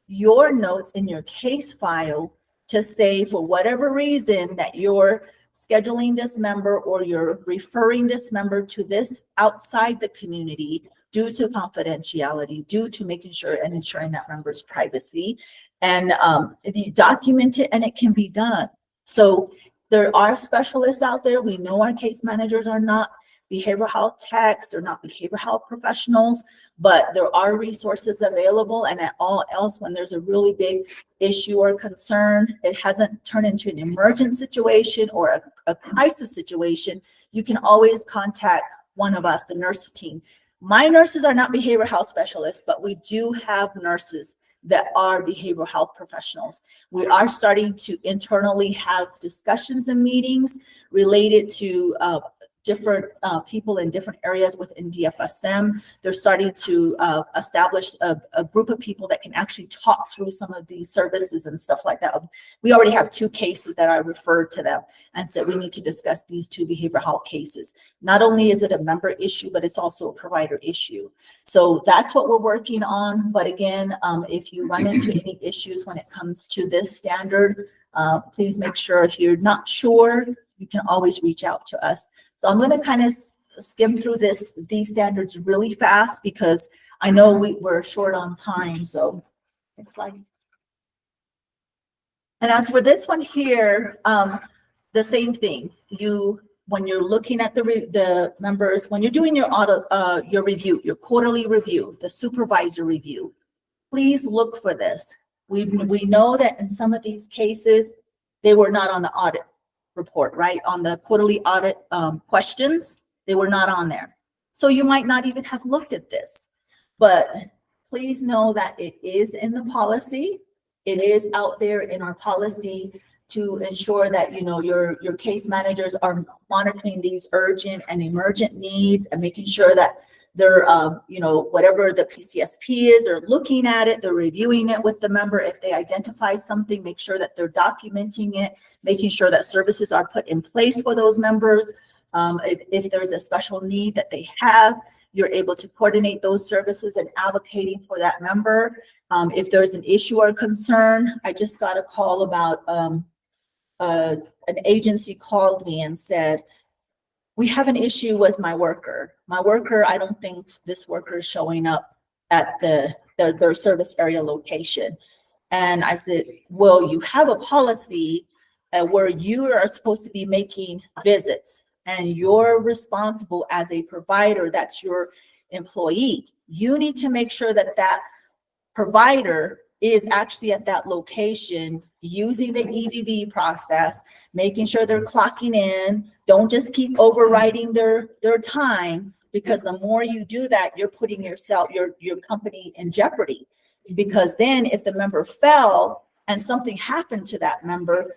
your notes in your case file to say, for whatever reason that you're scheduling this member or you're referring this member to this outside the community due to confidentiality, due to making sure and ensuring that member's privacy, and you document it and it can be done. So there are specialists out there. We know our case managers are not behavioral health techs, they're not behavioral health professionals, but there are resources available. And at all else, when there's a really big issue or concern, it hasn't turned into an emergent situation or a crisis situation, you can always contact one of us, the nurse team. My nurses are not behavioral health specialists, but we do have nurses that are behavioral health professionals. We are starting to internally have discussions and meetings related to different people in different areas within DFSM. They're starting to establish a group of people that can actually talk through some of these services and stuff like that. We already have 2 cases that I referred to them and said we need to discuss these 2 behavioral health cases. Not only is it a member issue, but it's also a provider issue. So that's what we're working on. But again, if you run into any issues when it comes to this standard, please make sure, if you're not sure, you can always reach out to us. So I'm going to kind of skim through these standards really fast because I know we're short on time. So next slide. And as for this one here, the same thing. When you're looking at the members, when you're doing your audit, your review, your quarterly review, the supervisor review, please look for this. We know that in some of these cases, they were not on the audit report, right? On the quarterly audit questions, they were not on there. So you might not even have looked at this. But please know that it is in the policy. It is out there in our policy to ensure that, you know, your case managers are monitoring these urgent and emergent needs and making sure that they're, you know, whatever the PCSP is, they're looking at it, they're reviewing it with the member. If they identify something, make sure that they're documenting it, making sure that services are put in place for those members. If there's a special need that they have, you're able to coordinate those services and advocating for that member. If there's an issue or concern, I just got a call about an agency called me and said, we have an issue with my worker. My worker, I don't think this worker is showing up at their service area location. And I said, well, you have a policy where you are supposed to be making visits and you're responsible as a provider, that's your employee. You need to make sure that that provider is actually at that location using the EVV process, making sure they're clocking in. Don't just keep overriding their time, because the more you do that, you're putting yourself, your company in jeopardy. Because then if the member fell and something happened to that member,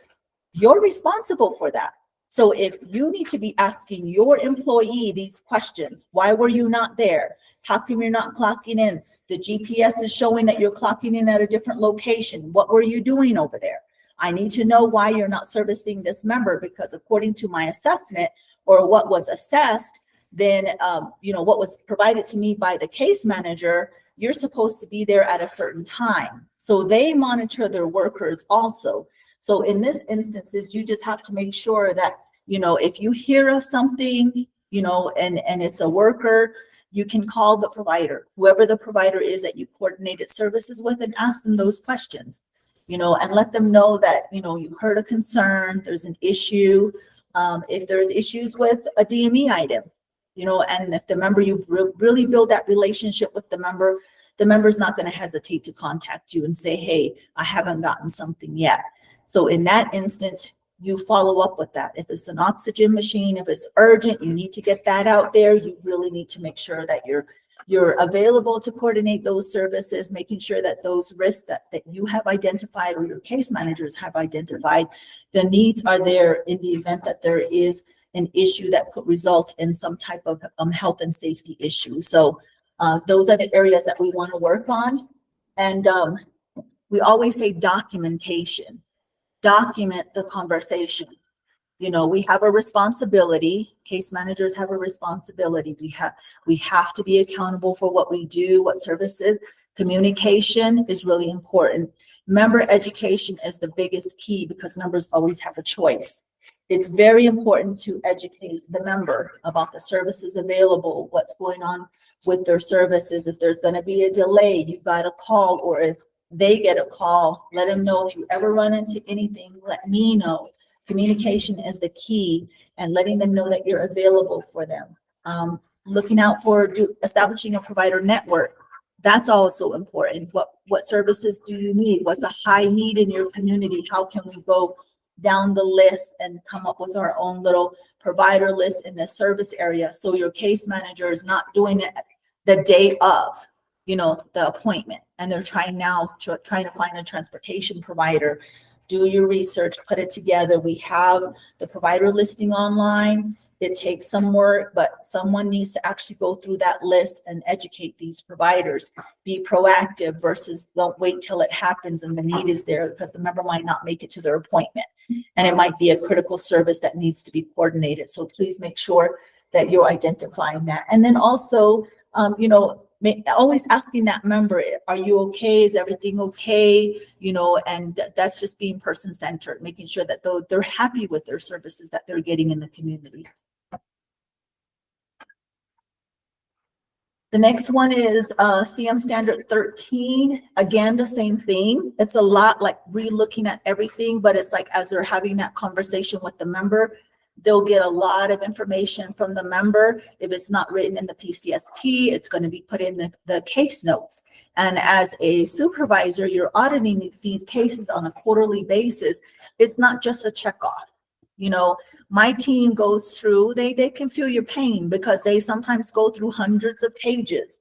you're responsible for that. So if you need to be asking your employee these questions, why were you not there? How come you're not clocking in? The GPS is showing that you're clocking in at a different location. What were you doing over there? I need to know why you're not servicing this member, because according to my assessment or what was assessed, then, you know, what was provided to me by the case manager, you're supposed to be there at a certain time. So they monitor their workers also. So in this instances, you just have to make sure that, you know, if you hear of something, you know, and it's a worker, you can call the provider, whoever the provider is that you coordinated services with, and ask them those questions, you know, and let them know that, you know, you heard a concern, there's an issue. If there's issues with a DME item, you know, and if the member, you've really build that relationship with the member's not going to hesitate to contact you and say, hey, I haven't gotten something yet. So in that instance, you follow up with that. If it's an oxygen machine, if it's urgent, you need to get that out there. You really need to make sure that you're available to coordinate those services, making sure that those risks that you have identified or your case managers have identified, the needs are there in the event that there is an issue that could result in some type of health and safety issue. So those are the areas that we want to work on. And we always say documentation. Document the conversation. You know, we have a responsibility. Case managers have a responsibility. We have to be accountable for what we do, what services. Communication is really important. Member education is the biggest key, because members always have a choice. It's very important to educate the member about the services available, what's going on with their services. If there's going to be a delay, you've got to call, or if they get a call, let them know. If you ever run into anything, let me know. Communication is the key, and letting them know that you're available for them. Looking out for establishing a provider network. That's also important. What services do you need? What's a high need in your community? How can we go down the list and come up with our own little provider list in the service area, so your case manager is not doing it the day of, you know, the appointment, and they're trying to find a transportation provider. Do your research, put it together. We have the provider listing online. It takes some work, but someone needs to actually go through that list and educate these providers. Be proactive versus don't wait till it happens and the need is there, because the member might not make it to their appointment. And it might be a critical service that needs to be coordinated. So please make sure that you're identifying that. And then also, you know, always asking that member, are you okay? Is everything okay? You know, and that's just being person-centered, making sure that they're happy with their services that they're getting in the community. The next one is CM Standard 13. Again, the same thing. It's a lot like re-looking at everything, but it's like as they're having that conversation with the member, they'll get a lot of information from the member. If it's not written in the PCSP, it's going to be put in the case notes. And as a supervisor, you're auditing these cases on a quarterly basis. It's not just a checkoff. You know, my team goes through, they can feel your pain, because they sometimes go through hundreds of pages.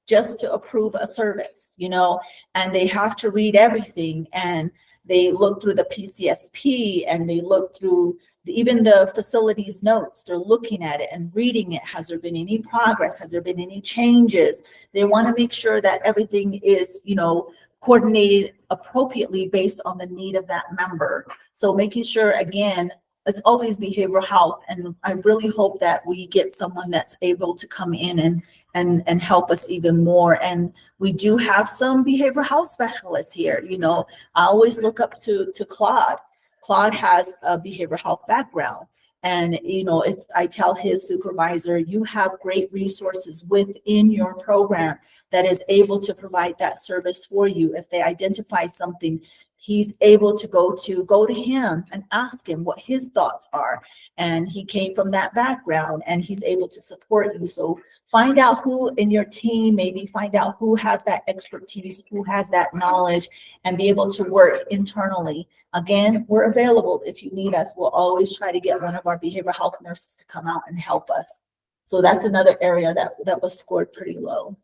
just to approve a service, you know, and they have to read everything, and they look through the PCSP, and they look through even the facilities notes. They're looking at it and reading it. Has there been any progress? Has there been any changes? They want to make sure that everything is, you know, coordinated appropriately based on the need of that member. So making sure, again, it's always behavioral health. And I really hope that we get someone that's able to come in and help us even more. And we do have some behavioral health specialists here. You know, I always look up to Claude. Claude has a behavioral health background. And, you know, if I tell his supervisor, you have great resources within your program that is able to provide that service for you. If they identify something, he's able to go to him and ask him what his thoughts are. And he came from that background, and he's able to support you. So find out who in your team, maybe find out who has that expertise, who has that knowledge, and be able to work internally. Again, we're available if you need us. We'll always try to get one of our behavioral health nurses to come out and help us. So that's another area that was scored pretty low.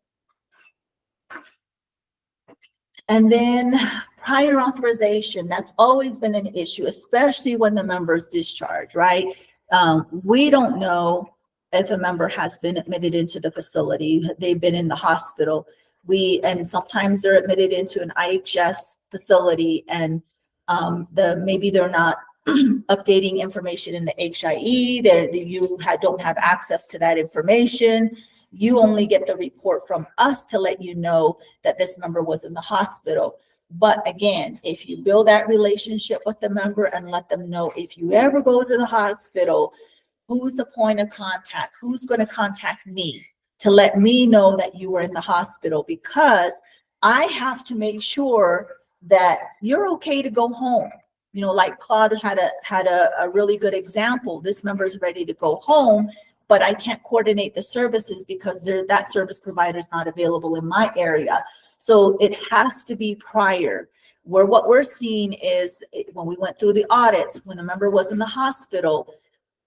And then prior authorization, that's always been an issue, especially when the member's discharged, right? We don't know if a member has been admitted into the facility, they've been in the hospital. And sometimes they're admitted into an IHS facility, and maybe they're not updating information in the HIE, don't have access to that information. You only get the report from us to let you know that this member was in the hospital. But again, if you build that relationship with the member and let them know, if you ever go to the hospital, who's the point of contact? Who's going to contact me to let me know that you were in the hospital? Because I have to make sure that you're okay to go home. You know, like Claude had a really good example. This member is ready to go home, but I can't coordinate the services because that service provider is not available in my area. So it has to be prior. What we're seeing is when we went through the audits, when the member was in the hospital,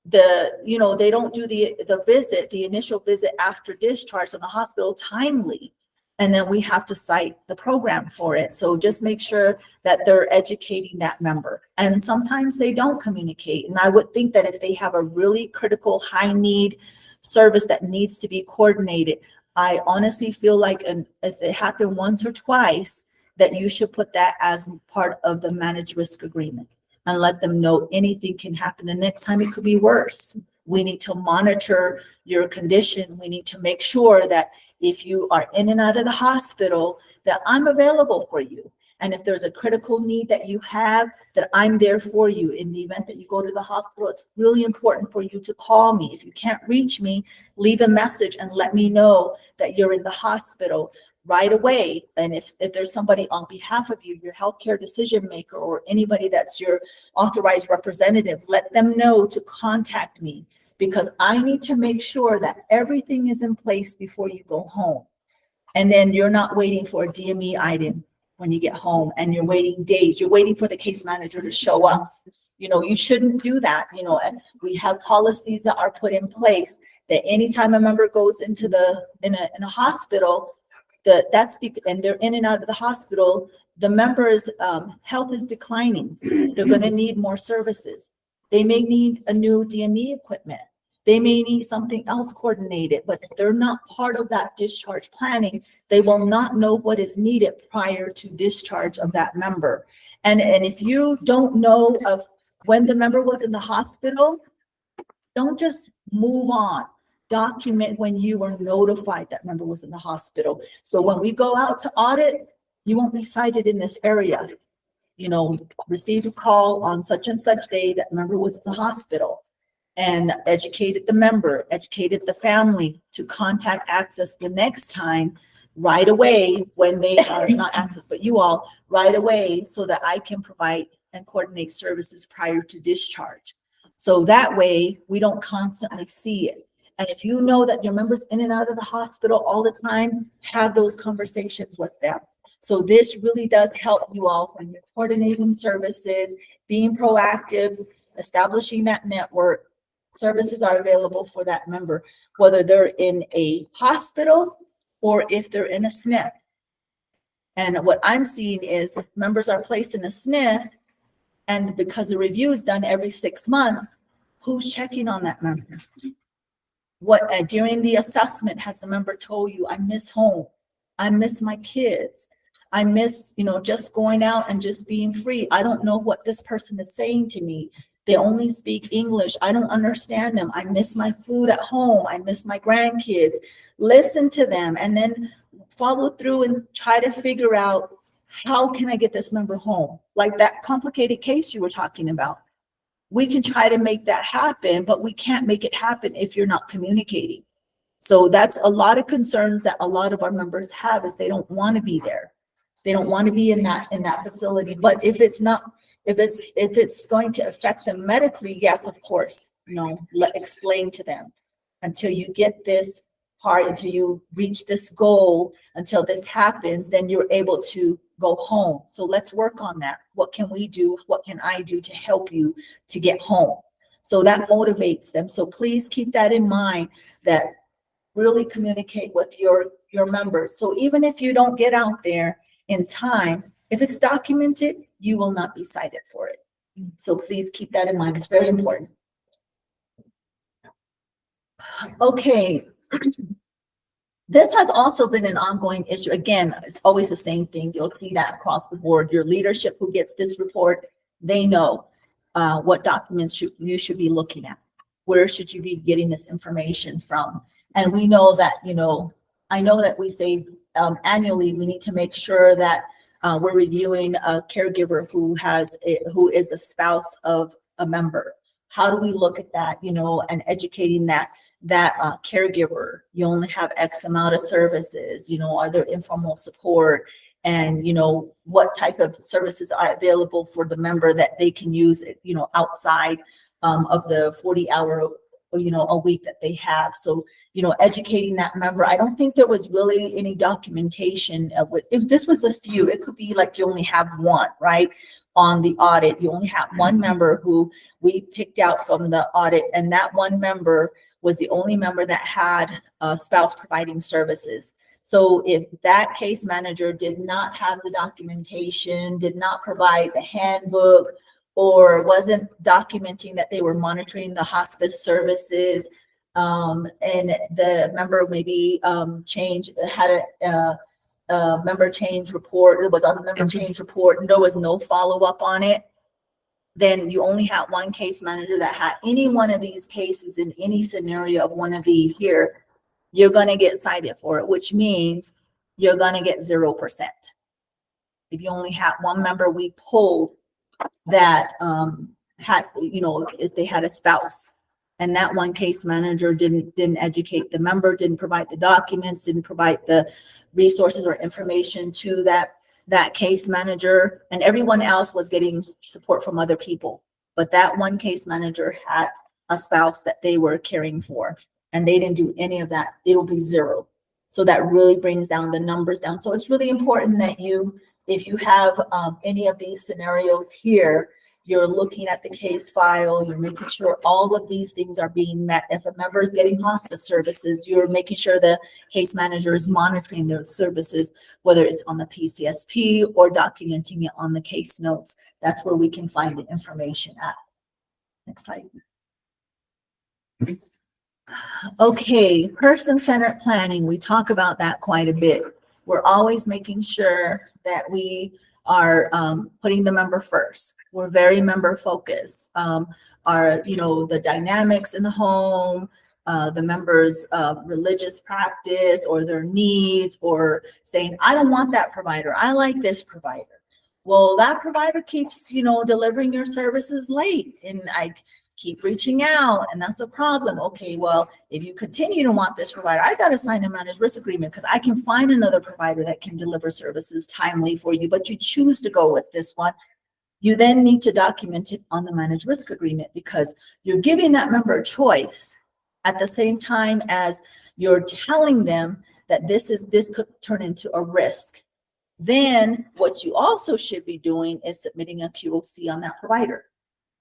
they don't do the initial visit after discharge from the hospital timely. And then we have to cite the program for it. So just make sure that they're educating that member. And sometimes they don't communicate. And I would think that if they have a really critical high need service that needs to be coordinated, I honestly feel like if it happened once or twice, that you should put that as part of the managed risk agreement and let them know anything can happen. The next time it could be worse. We need to monitor your condition. We need to make sure that if you are in and out of the hospital, that I'm available for you. And if there's a critical need that you have, that I'm there for you. In the event that you go to the hospital, it's really important for you to call me. If you can't reach me, leave a message and let me know that you're in the hospital right away. And if there's somebody on behalf of you, your healthcare decision maker or anybody that's your authorized representative, let them know to contact me, because I need to make sure that everything is in place before you go home. And then you're not waiting for a DME item when you get home, and you're waiting days. You're waiting for the case manager to show up. You know, you shouldn't do that. You know, and we have policies that are put in place that anytime a member goes into in a hospital, and they're in and out of the hospital, the member's health is declining. They're going to need more services. They may need a new DME equipment. They may need something else coordinated, but if they're not part of that discharge planning, they will not know what is needed prior to discharge of that member. And if you don't know of when the member was in the hospital, don't just move on. Document when you were notified that member was in the hospital. So when we go out to audit, you won't be cited in this area. You know, receive a call on such and such day that member was in the hospital, and educated the member, educated the family to contact Access the next time right away when they are not Access, but you all right away, so that I can provide and coordinate services prior to discharge. So that way we don't constantly see it. And if you know that your member's in and out of the hospital all the time, have those conversations with them. So this really does help you all when you're coordinating services, being proactive, establishing that network. Services are available for that member, whether they're in a hospital or if they're in a SNF. And what I'm seeing is members are placed in a SNF, and because the review is done every 6 months, who's checking on that member? What, during the assessment, has the member told you, I miss home, I miss my kids, I miss, just going out and just being free. I don't know what this person is saying to me. They only speak English. I don't understand them. I miss my food at home. I miss my grandkids. Listen to them and then follow through and try to figure out, how can I get this member home? Like that complicated case you were talking about. We can try to make that happen, but we can't make it happen if you're not communicating. So that's a lot of concerns that a lot of our members have, is they don't want to be there. They don't want to be in that facility. But if it's going to affect them medically, yes, of course, explain to them until you get this part, until you reach this goal, until this happens, then you're able to go home. So let's work on that. What can we do? What can I do to help you to get home? So that motivates them. So please keep that in mind, that really communicate with your members. So even if you don't get out there in time, if it's documented, you will not be cited for it. So please keep that in mind. It's very important. Okay. This has also been an ongoing issue. Again, it's always the same thing. You'll see that across the board. Your leadership who gets this report, they know what documents you should be looking at. Where should you be getting this information from? And we know that, I know that we say annually, we need to make sure that we're reviewing a caregiver who is a spouse of a member. How do we look at that, and educating that caregiver? You only have X amount of services, are there informal support, and what type of services are available for the member that they can use, outside of the 40-hour, a week that they have. So, educating that member. I don't think there was really any documentation of it. If this was a few, it could be like you only have one, right? On the audit, you only have one member who we picked out from the audit, and that one member was the only member that had a spouse providing services. So if that case manager did not have the documentation, did not provide the handbook, or wasn't documenting that they were monitoring the hospice services, and the member maybe had a member change report, it was on the member change report, and there was no follow-up on it, then you only had one case manager that had any one of these cases in any scenario of one of these here, you're going to get cited for it, which means you're going to get 0%. If you only had one member we pulled that had, if they had a spouse, and that one case manager didn't educate the member, didn't provide the documents, didn't provide the resources or information to that case manager, and everyone else was getting support from other people. But that one case manager had a spouse that they were caring for, and they didn't do any of that. It'll be 0. So that really brings down the numbers down. So it's really important that if you have any of these scenarios here, you're looking at the case file, you're making sure all of these things are being met. If a member is getting hospice services, you're making sure the case manager is monitoring their services, whether it's on the PCSP or documenting it on the case notes. That's where we can find the information at. Next slide. Okay, person-centered planning. We talk about that quite a bit. We're always making sure that we are putting the member first. We're very member focused. The dynamics in the home, the members' religious practice or their needs, or saying, I don't want that provider, I like this provider. Well, that provider keeps, delivering your services late, and I keep reaching out, and that's a problem. Okay, well, if you continue to want this provider, I got to sign a managed risk agreement because I can find another provider that can deliver services timely for you, but you choose to go with this one. You then need to document it on the managed risk agreement, because you're giving that member a choice at the same time as you're telling them that this could turn into a risk. Then what you also should be doing is submitting a QOC on that provider.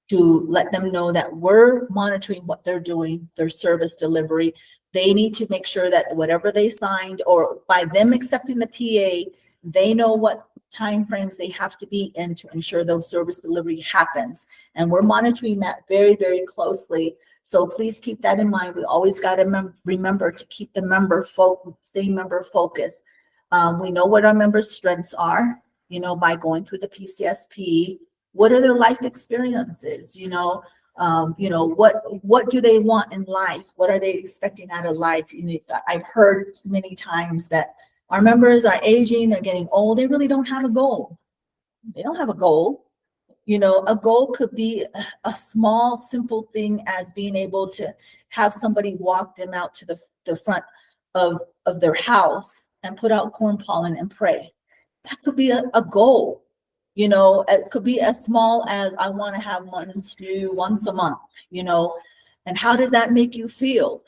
to let them know that we're monitoring what they're doing, their service delivery. They need to make sure that whatever they signed, or by them accepting the PA, they know what timeframes they have to be in to ensure those service delivery happens. And we're monitoring that very, very closely. So please keep that in mind. We always got to remember to keep the same member focus. We know what our members' strengths are, you know, by going through the PCSP. What are their life experiences? What do they want in life? What are they expecting out of life? I've heard many times that our members are aging, they're getting old, they really don't have a goal. They don't have a goal. A goal could be a small, simple thing as being able to have somebody walk them out to the front of their house and put out corn pollen and pray. That could be a goal. It could be as small as I want to have mutton stew once a month, and how does that make you feel?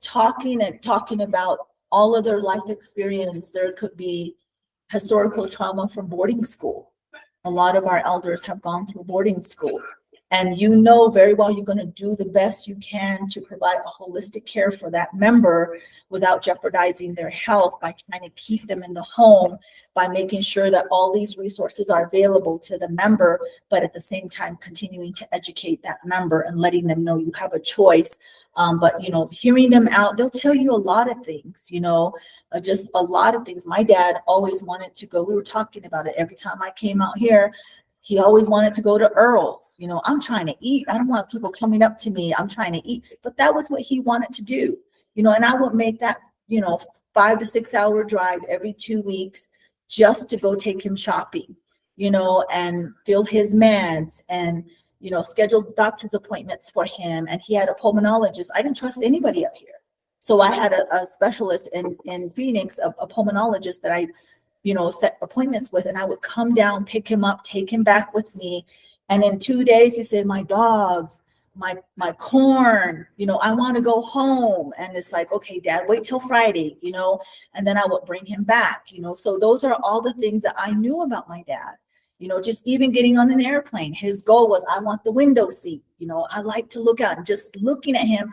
Talking about all of their life experience. There could be historical trauma from boarding school. A lot of our elders have gone through boarding school, and very well you're going to do the best you can to provide a holistic care for that member without jeopardizing their health, by trying to keep them in the home, by making sure that all these resources are available to the member, but at the same time continuing to educate that member and letting them know you have a choice. But hearing them out, they'll tell you a lot of things, just a lot of things. My dad always wanted to go. We were talking about it every time I came out here. He always wanted to go to Earl's. I'm trying to eat. I don't want people coming up to me. I'm trying to eat. But that was what he wanted to do, and I would make that, 5 to 6 hour drive every 2 weeks just to go take him shopping, and fill his meds and, schedule doctor's appointments for him. And he had a pulmonologist. I didn't trust anybody up here. So I had a specialist in Phoenix, a pulmonologist that I set appointments with, and I would come down, pick him up, take him back with me. And in 2 days, he said, my dogs, my corn, I want to go home. And it's like, okay, Dad, wait till Friday, and then I would bring him back, so those are all the things that I knew about my dad. Just even getting on an airplane, his goal was, I want the window seat. I like to look out, and just looking at him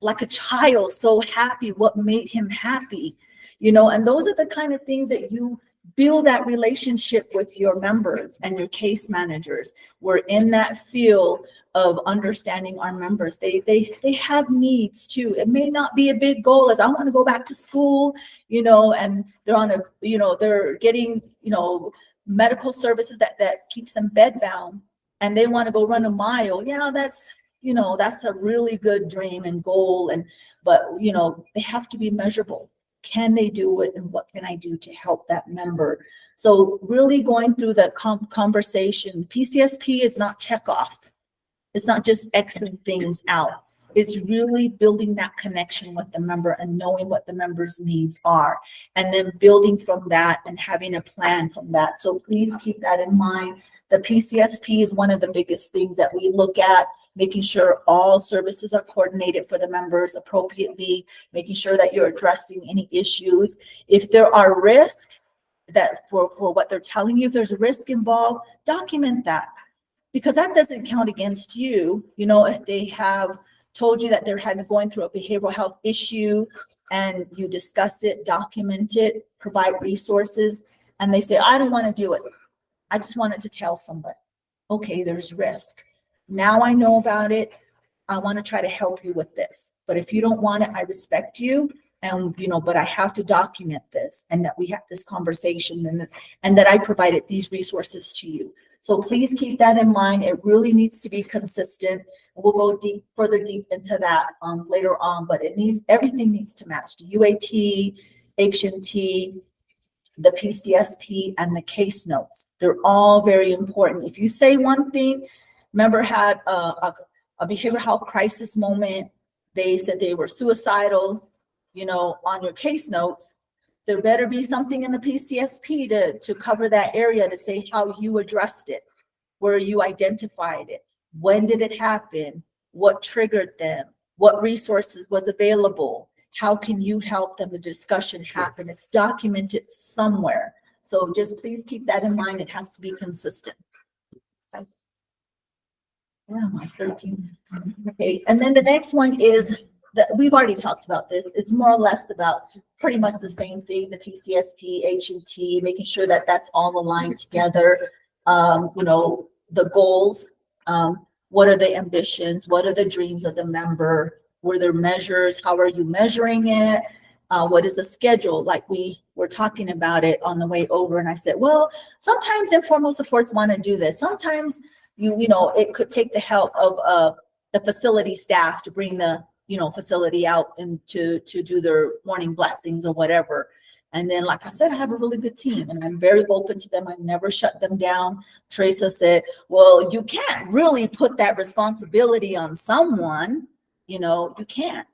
like a child, so happy, what made him happy, and those are the kind of things that you build that relationship with your members and your case managers. We're in that field of understanding our members. They have needs too. It may not be a big goal as I want to go back to school, and they're on they're getting, medical services that keeps them bed bound, and they want to go run a mile. Yeah, that's a really good dream and goal. But they have to be measurable. Can they do it? And what can I do to help that member? So really going through that conversation. PCSP is not check off. It's not just Xing things out. It's really building that connection with the member and knowing what the member's needs are, and then building from that and having a plan from that. So please keep that in mind. The PCSP is one of the biggest things that we look at, making sure all services are coordinated for the members appropriately, making sure that you're addressing any issues. If there are risks that for what they're telling you, if there's a risk involved, document that, because that doesn't count against you. If they have told you that they're going through a behavioral health issue and you discuss it, document it, provide resources, and they say, I don't want to do it. I just wanted to tell somebody. Okay, there's risk. Now I know about it. I want to try to help you with this. But if you don't want it, I respect you. And, but I have to document this, and that we have this conversation, and that I provided these resources to you. So please keep that in mind. It really needs to be consistent. We'll go further deep into that later on, but everything needs to match the UAT, HMT, the PCSP, and the case notes. They're all very important. If you say one thing, member had a behavioral health crisis moment, they said they were suicidal, on your case notes, there better be something in the PCSP to cover that area, to say how you addressed it, where you identified it, when did it happen, what triggered them, what resources was available, how can you help them, the discussion happen. It's documented somewhere. So just please keep that in mind. It has to be consistent. Yeah, my 13. Okay, and then the next one is that we've already talked about this. It's more or less about pretty much the same thing, the PCSP, HET, making sure that that's all aligned together. The goals, what are the ambitions? What are the dreams of the member? Were there measures? How are you measuring it? What is the schedule? Like we were talking about it on the way over, and I said, well, sometimes informal supports want to do this. Sometimes it could take the help of the facility staff to bring the facility out and to do their morning blessings or whatever. And then, like I said, I have a really good team and I'm very open to them. I never shut them down. Teresa said, well, you can't really put that responsibility on someone. You can't.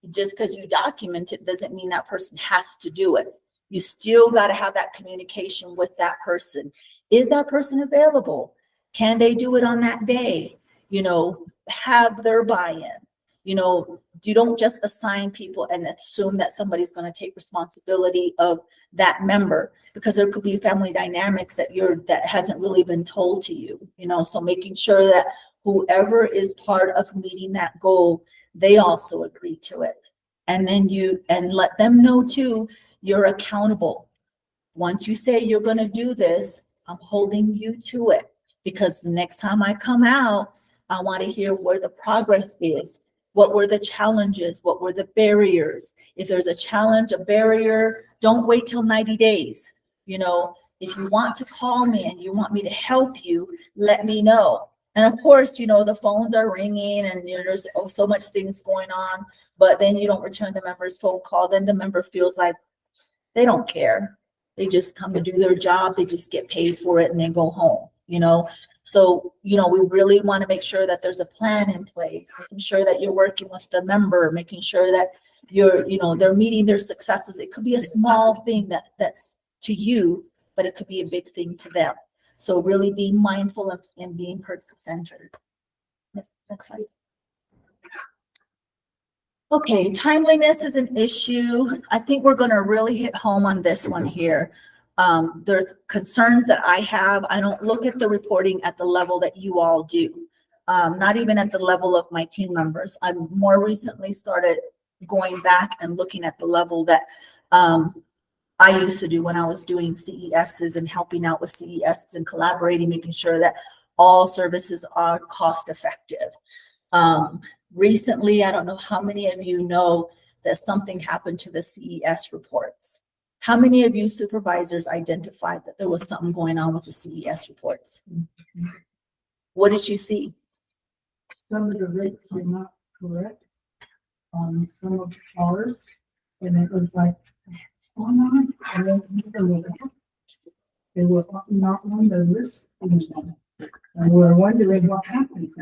Just because you document it doesn't mean that person has to do it. You still got to have that communication with that person. Is that person available? Can they do it on that day? Have their buy-in. You don't just assign people and assume that somebody's going to take responsibility of that member, because there could be family dynamics that hasn't really been told to you, so making sure that whoever is part of meeting that goal, they also agree to it. And then and let them know too, you're accountable. Once you say you're going to do this, I'm holding you to it, because the next time I come out, I want to hear where the progress is. What were the challenges? What were the barriers? If there's a challenge, a barrier, don't wait till 90 days. If you want to call me and you want me to help you, let me know. And of course, the phones are ringing and there's so much things going on, but then you don't return the member's phone call. Then the member feels like they don't care. They just come to do their job. They just get paid for it and then go home, So, we really want to make sure that there's a plan in place, making sure that you're working with the member, making sure that they're meeting their successes. It could be a small thing that's to you, but it could be a big thing to them. So really being mindful of and being person-centered. Next slide. Okay, timeliness is an issue. I think we're going to really hit home on this one here. There's concerns that I have. I don't look at the reporting at the level that you all do, not even at the level of my team members. I've more recently started going back and looking at the level that I used to do when I was doing CESs and helping out with CESs and collaborating, making sure that all services are cost effective. Recently, I don't know how many of you know that something happened to the CES reports. How many of you supervisors identified that there was something going on with the CES reports? What did you see? Some of the rates were not correct on some of ours, and it was like, what's going on? And then they were not on the list anymore. And we're wondering what happened.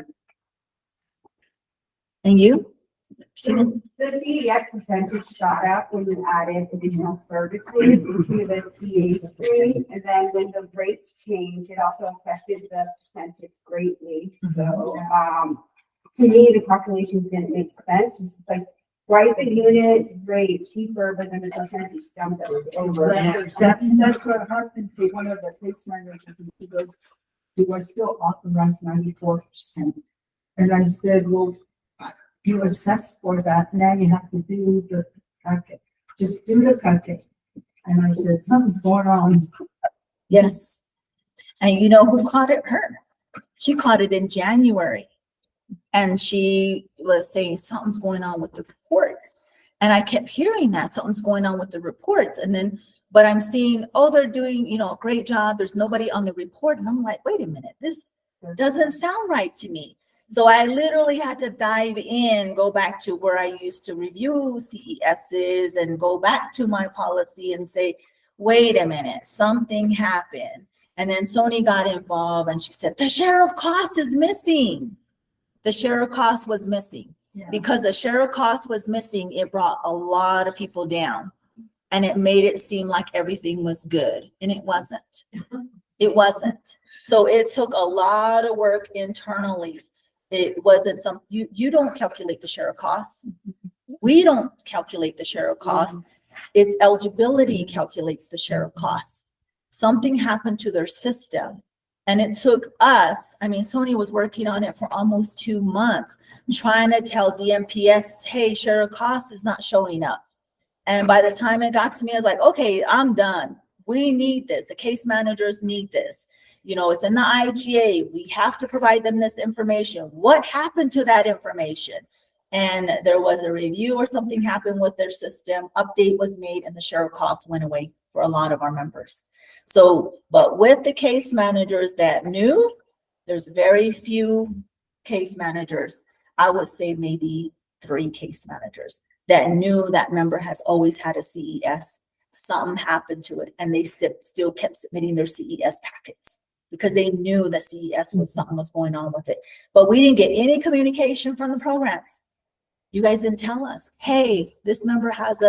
And you? The CES percentage shot up when you added additional services to the CA stream, and then when the rates changed, it also affected the percentage greatly. So, to me, the calculations didn't make sense. Just like write the unit rate cheaper, but then the percentage jumped over. Exactly. That's what happened to one of the case managers. He goes, "You are still authorized 94%." And I said, "Well, you assess for that. Now you have to do the packet. Just do the packet." And I said, "Something's going on." Yes. And you know who caught it? Her. She caught it in January. And she was saying something's going on with the reports. And I kept hearing that something's going on with the reports. And then, but I'm seeing, oh, they're doing, a great job. There's nobody on the report. And I'm like, wait a minute, this doesn't sound right to me. So I literally had to dive in, go back to where I used to review CESs and go back to my policy and say, wait a minute, something happened. And then Sony got involved and she said, the share of cost is missing. The share of cost was missing. Yeah. Because the share of cost was missing, it brought a lot of people down and it made it seem like everything was good. And it wasn't. It wasn't. So it took a lot of work internally. It wasn't you don't calculate the share of costs. We don't calculate the share of costs. It's eligibility calculates the share of costs. Something happened to their system And it took us, I mean, Sony was working on it for almost 2 months, trying to tell DMPS, hey, share of cost is not showing up. And by the time it got to me, I was like, okay, I'm done. We need this. The case managers need this. You know, it's in the IGA. We have to provide them this information. What happened to that information? And there was a review or something happened with their system. Update was made and the share of costs went away for a lot of our members. So, but with the case managers that knew, there's very few case managers. I would say maybe 3 case managers that knew that member has always had a CES. Something happened to it and they still kept submitting their CES packets because they knew that CES was something was going on with it. But we didn't get any communication from the programs. You guys didn't tell us, hey, this member has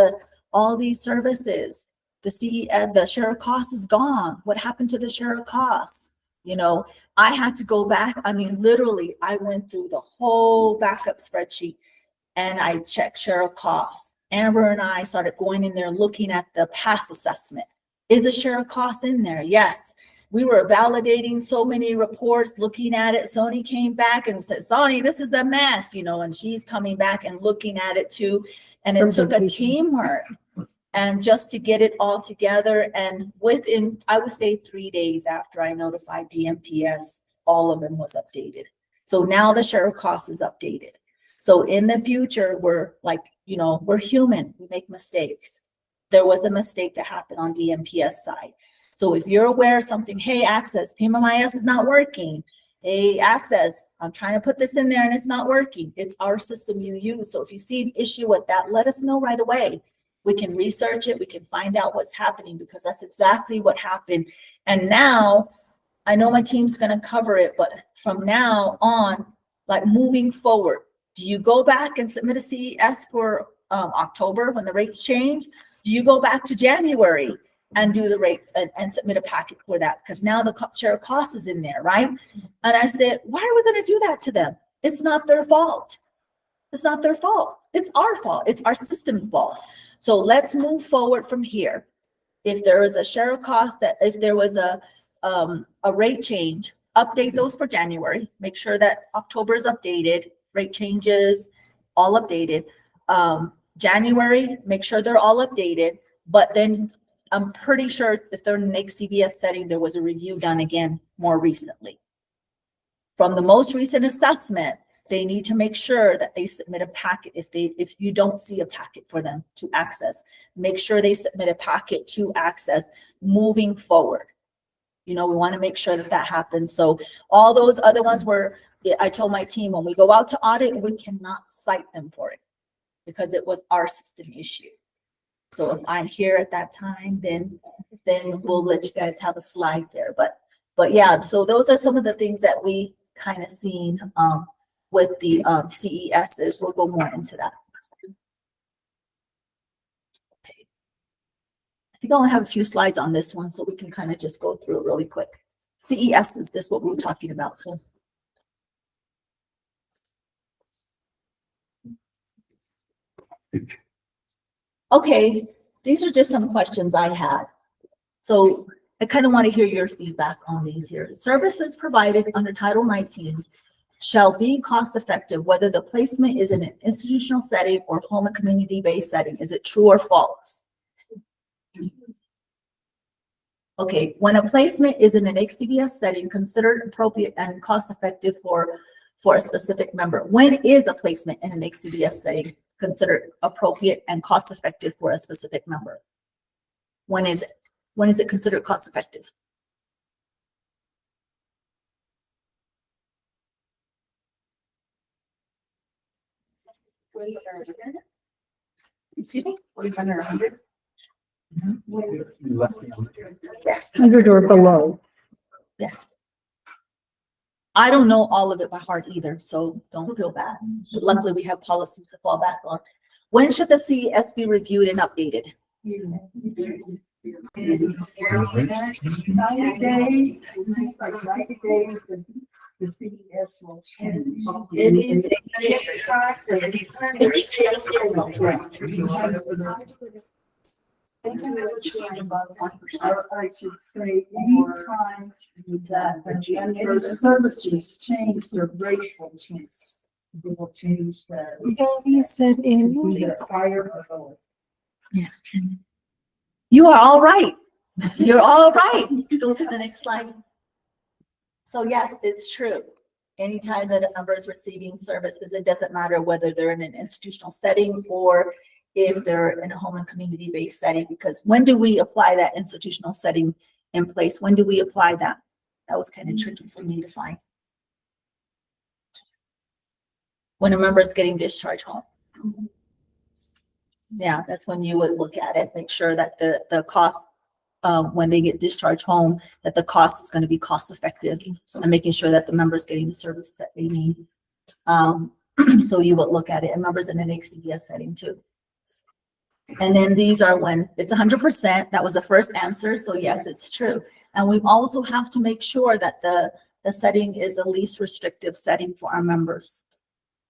all these services. The share of costs is gone. What happened to the share of costs? You know, I had to go back. I mean, literally, I went through the whole backup spreadsheet and I checked share of costs. Amber and I started going in there looking at the past assessment. Is the share of costs in there? Yes. We were validating so many reports, looking at it. Sony came back and said, Sony, this is a mess, you know, and she's coming back and looking at it too. And it took a teamwork and just to get it all together. And within, I would say 3 days after I notified DMPS, all of them was updated. So now the share of costs is updated. So in the future, we're like, you know, we're human, we make mistakes. There was a mistake that happened on DMPS side. So if you're aware of something, hey, Access, PMMIS is not working. Hey, Access, I'm trying to put this in there and it's not working. It's our system you use. So if you see an issue with that, let us know right away. We can research it. We can find out what's happening because that's exactly what happened. And now I know my team's going to cover it, but from now on, like moving forward, do you go back and submit a CES for October when the rates change? Do you go back to January and do the rate and submit a packet for that? Because now the share of cost is in there, right? And I said, why are we going to do that to them? It's not their fault. It's not their fault. It's our fault. It's our system's fault. So let's move forward from here. If there is a share of cost that if there was a rate change, update those for January. Make sure that October is updated. Rate changes, all updated. January, make sure they're all updated. But then I'm pretty sure if they're in the next CBS setting, there was a review done again more recently. From the most recent assessment, they need to make sure that they submit a packet. If you don't see a packet for them to access, make sure they submit a packet to access moving forward. You know, we want to make sure that that happens. So all those other ones were, I told my team, when we go out to audit, we cannot cite them for it because it was our system issue. So if I'm here at that time, then we'll let you guys have a slide there. But yeah, so those are some of the things that we kind of seen with the CESs. We'll go more into that. Okay. I think I only have a few slides on this one, so we can kind of just go through it really quick. CESs, this is what we were talking about. So. Okay, these are just some questions I had. So I kind of want to hear your feedback on these here. Services provided under Title 19 shall be cost effective, whether the placement is in an institutional setting or home and community-based setting. Is it true or false? Okay, when a placement is in an HCBS setting, considered appropriate and cost effective for a specific member. When is a placement in an HCBS setting considered appropriate and cost effective for a specific member? When is it? When is it considered cost effective? Excuse me? What is under 100? Less than 100. Yes. 100 or below. Yes. I don't know all of it by heart either, so don't feel bad. But luckily, we have policies to fall back on. When should the CES be reviewed and updated? 90 days, the CES will change. I should say anytime that the services change, their rate will change. It will change their. You said Either higher or lower. You are all right. You're all right. Go to the next slide. So yes, it's true. Anytime that a member is receiving services, it doesn't matter whether they're in an institutional setting or if they're in a home and community-based setting, because when do we apply that institutional setting in place? When do we apply that? That was kind of tricky for me to find. When a member is getting discharged home. Yeah, that's when you would look at it, make sure that the cost, when they get discharged home, that the cost is going to be cost effective and making sure that the member's getting the services that they need. So you would look at it, and members in an HCBS setting too. And then these are when it's 100%. That was the first answer. So yes, it's true. And we also have to make sure that the setting is a least restrictive setting for our members.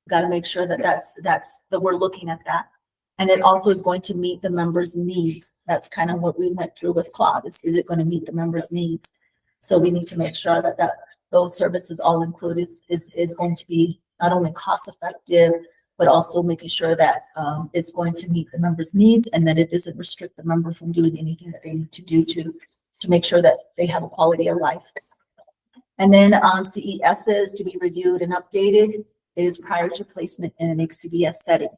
Got to make sure that that we're looking at that. And it also is going to meet the members' needs. That's kind of what we went through with Claude. Is it going to meet the members' needs? So we need to make sure that those services all included is going to be not only cost effective, but also making sure that it's going to meet the members' needs and that it doesn't restrict the member from doing anything that they need to do to make sure that they have a quality of life. And then CESs to be reviewed and updated is prior to placement in an HCBS setting.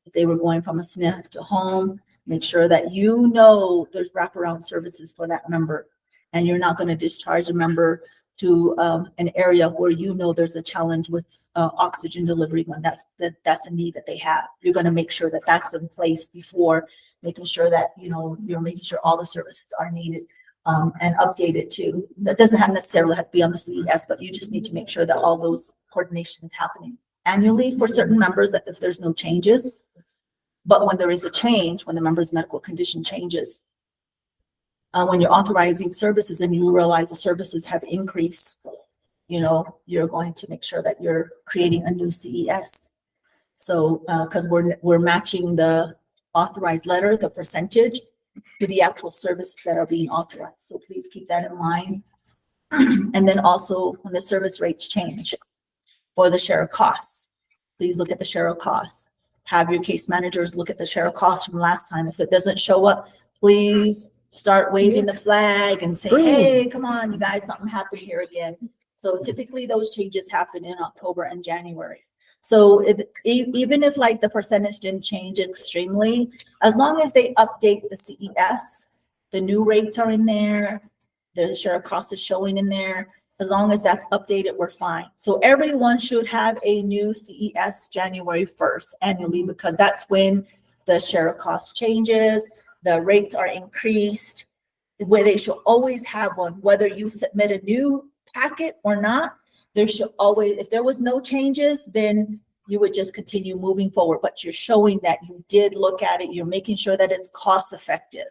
If they were going from a SNF to home, make sure that you know there's wraparound services for that member, and you're not going to discharge a member to an area where you know there's a challenge with oxygen delivery when that's a need that they have. You're going to make sure that that's in place before making sure that you're making sure all the services are needed and updated too. That doesn't necessarily have to be on the CES, but you just need to make sure that all those coordination is happening annually for certain members, that if there's no changes. But when there is a change, when the member's medical condition changes, when you're authorizing services and you realize the services have increased, you're going to make sure that you're creating a new CES. So, because we're matching the authorized letter, the percentage, to the actual services that are being authorized. So please keep that in mind. And then also when the service rates change or the share of costs, please look at the share of costs. Have your case managers look at the share of costs from last time. If it doesn't show up, please start waving the flag and say, hey, come on, you guys, something happened here again. So typically those changes happen in October and January. So even if like the percentage didn't change extremely, as long as they update the CES, the new rates are in there, the share of cost is showing in there. As long as that's updated, we're fine. So everyone should have a new CES January 1st annually, because that's when the share of cost changes, the rates are increased, where they should always have one, whether you submit a new packet or not. There should always, if there was no changes, then you would just continue moving forward, but you're showing that you did look at it. You're making sure that it's cost effective.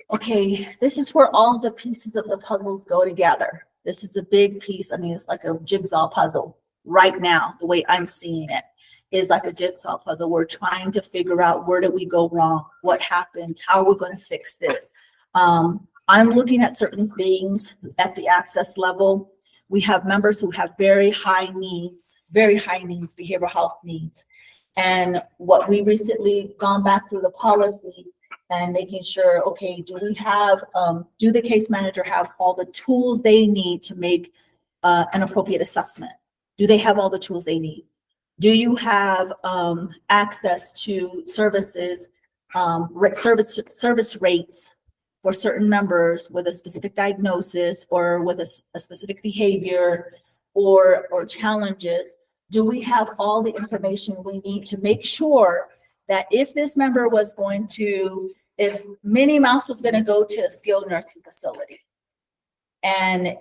Okay, this is where all the pieces of the puzzles go together. This is a big piece. I mean, it's like a jigsaw puzzle right now. The way I'm seeing it is like a jigsaw puzzle. We're trying to figure out, where did we go wrong? What happened? How are we going to fix this? I'm looking at certain things at the access level. We have members who have very high needs, behavioral health needs. And what we recently gone back through the policy and making sure, okay, do the case manager have all the tools they need to make an appropriate assessment? Do they have all the tools they need? Do you have access to services, service rates for certain members with a specific diagnosis or with a specific behavior or challenges? Do we have all the information we need to make sure that if this member was going to, if Minnie Mouse was going to go to a skilled nursing facility, and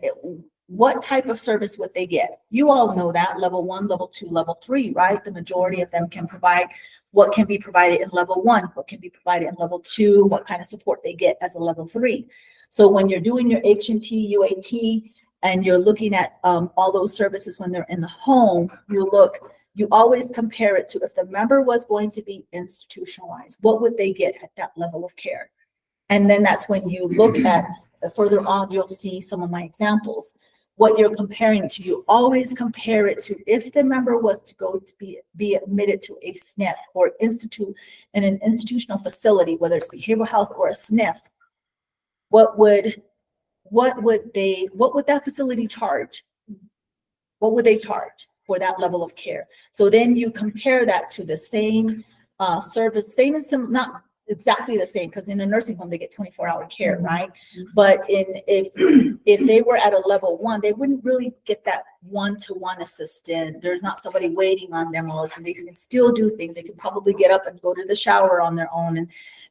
what type of service would they get? You all know that level 1, level 2, level 3, right? The majority of them can provide what can be provided in level 1, what can be provided in level 2, what kind of support they get as a level 3. So when you're doing your H&T, UAT, and you're looking at all those services when they're in the home, you always compare it to, if the member was going to be institutionalized, what would they get at that level of care? And then that's when you look at further on, you'll see some of my examples. What you're comparing to, you always compare it to if the member was to go to be admitted to a SNF or institute in an institutional facility, whether it's behavioral health or a SNF, what would that facility charge? What would they charge for that level of care? So then you compare that to the same service, same and some, not exactly the same, because in a nursing home they get 24-hour care, right? But if they were at a level 1, they wouldn't really get that one-to-one assistant. There's not somebody waiting on them all. They can still do things. They can probably get up and go to the shower on their own and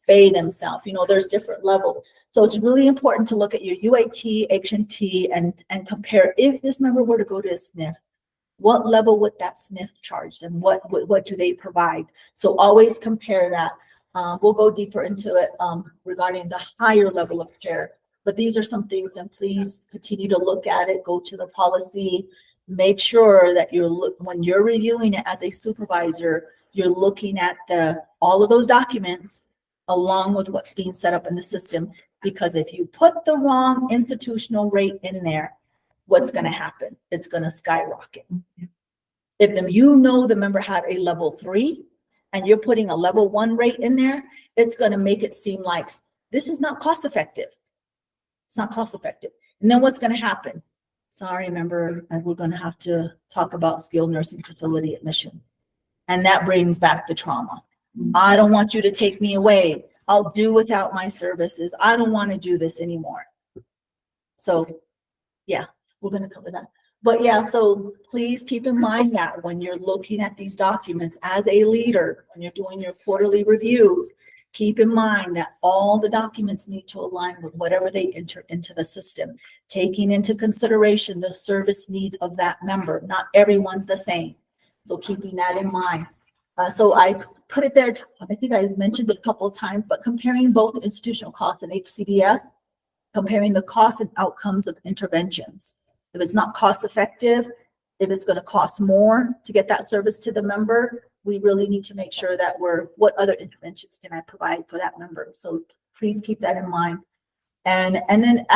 bathe themselves. There's different levels. So it's really important to look at your UAT, H&T, and compare. If this member were to go to a SNF, what level would that SNF charge, and what do they provide? So always compare that. We'll go deeper into it regarding the higher level of care. But these are some things, and please continue to look at it, go to the policy, make sure that when you're reviewing it as a supervisor, you're looking at all of those documents along with what's being set up in the system. Because if you put the wrong institutional rate in there, what's going to happen? It's going to skyrocket. If the member had a level 3 and you're putting a level 1 rate in there, it's going to make it seem like this is not cost effective. It's not cost effective. And then what's going to happen? Sorry, member, and we're going to have to talk about skilled nursing facility admission. And that brings back the trauma. I don't want you to take me away. I'll do without my services. I don't want to do this anymore. So yeah, we're going to cover that. But yeah, so please keep in mind that when you're looking at these documents as a leader, when you're doing your quarterly reviews, keep in mind that all the documents need to align with whatever they enter into the system, taking into consideration the service needs of that member. Not everyone's the same. So keeping that in mind. So I put it there, I think I mentioned it a couple of times, but comparing both institutional costs and HCBS, comparing the costs and outcomes of interventions. If it's not cost effective, if it's going to cost more to get that service to the member, we really need to make sure that what other interventions can I provide for that member? So please keep that in mind. And then,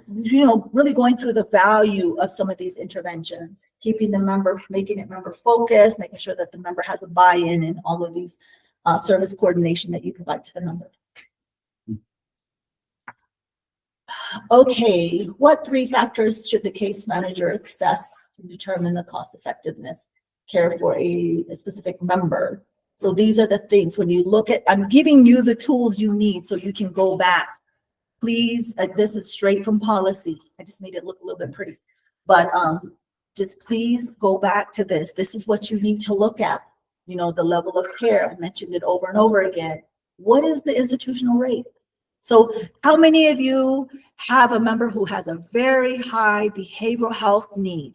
really going through the value of some of these interventions, keeping the member, making it member focused, making sure that the member has a buy-in in all of these service coordination that you provide to the member. Okay, what 3 factors should the case manager assess to determine the cost effectiveness care for a specific member? So these are the things when you look at, I'm giving you the tools you need so you can go back. Please, this is straight from policy. I just made it look a little bit pretty, but just please go back to this. This is what you need to look at. The level of care. I mentioned it over and over again. What is the institutional rate? So how many of you have a member who has a very high behavioral health need?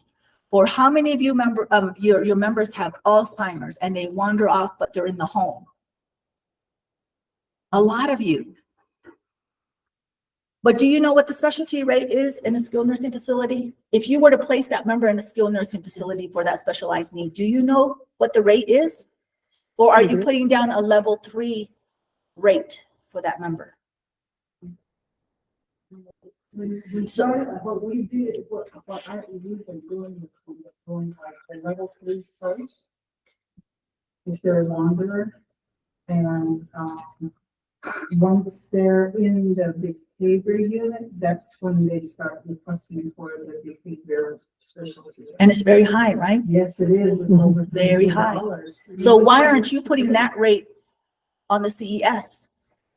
Or how many of you your members have Alzheimer's and they wander off, but they're in the home? A lot of you. But do you know what the specialty rate is in a skilled nursing facility? If you were to place that member in a skilled nursing facility for that specialized need, do you know what the rate is? Or are you putting down a level 3 rate for that member? So what we did, what we've been doing is going like the level 3 first. If they're a wanderer, and once they're in the behavior unit, that's when they start requesting for the behavior specialty. And it's very high, right? Yes, it is. It's over Very high. $300. So why aren't you putting that rate on the CES?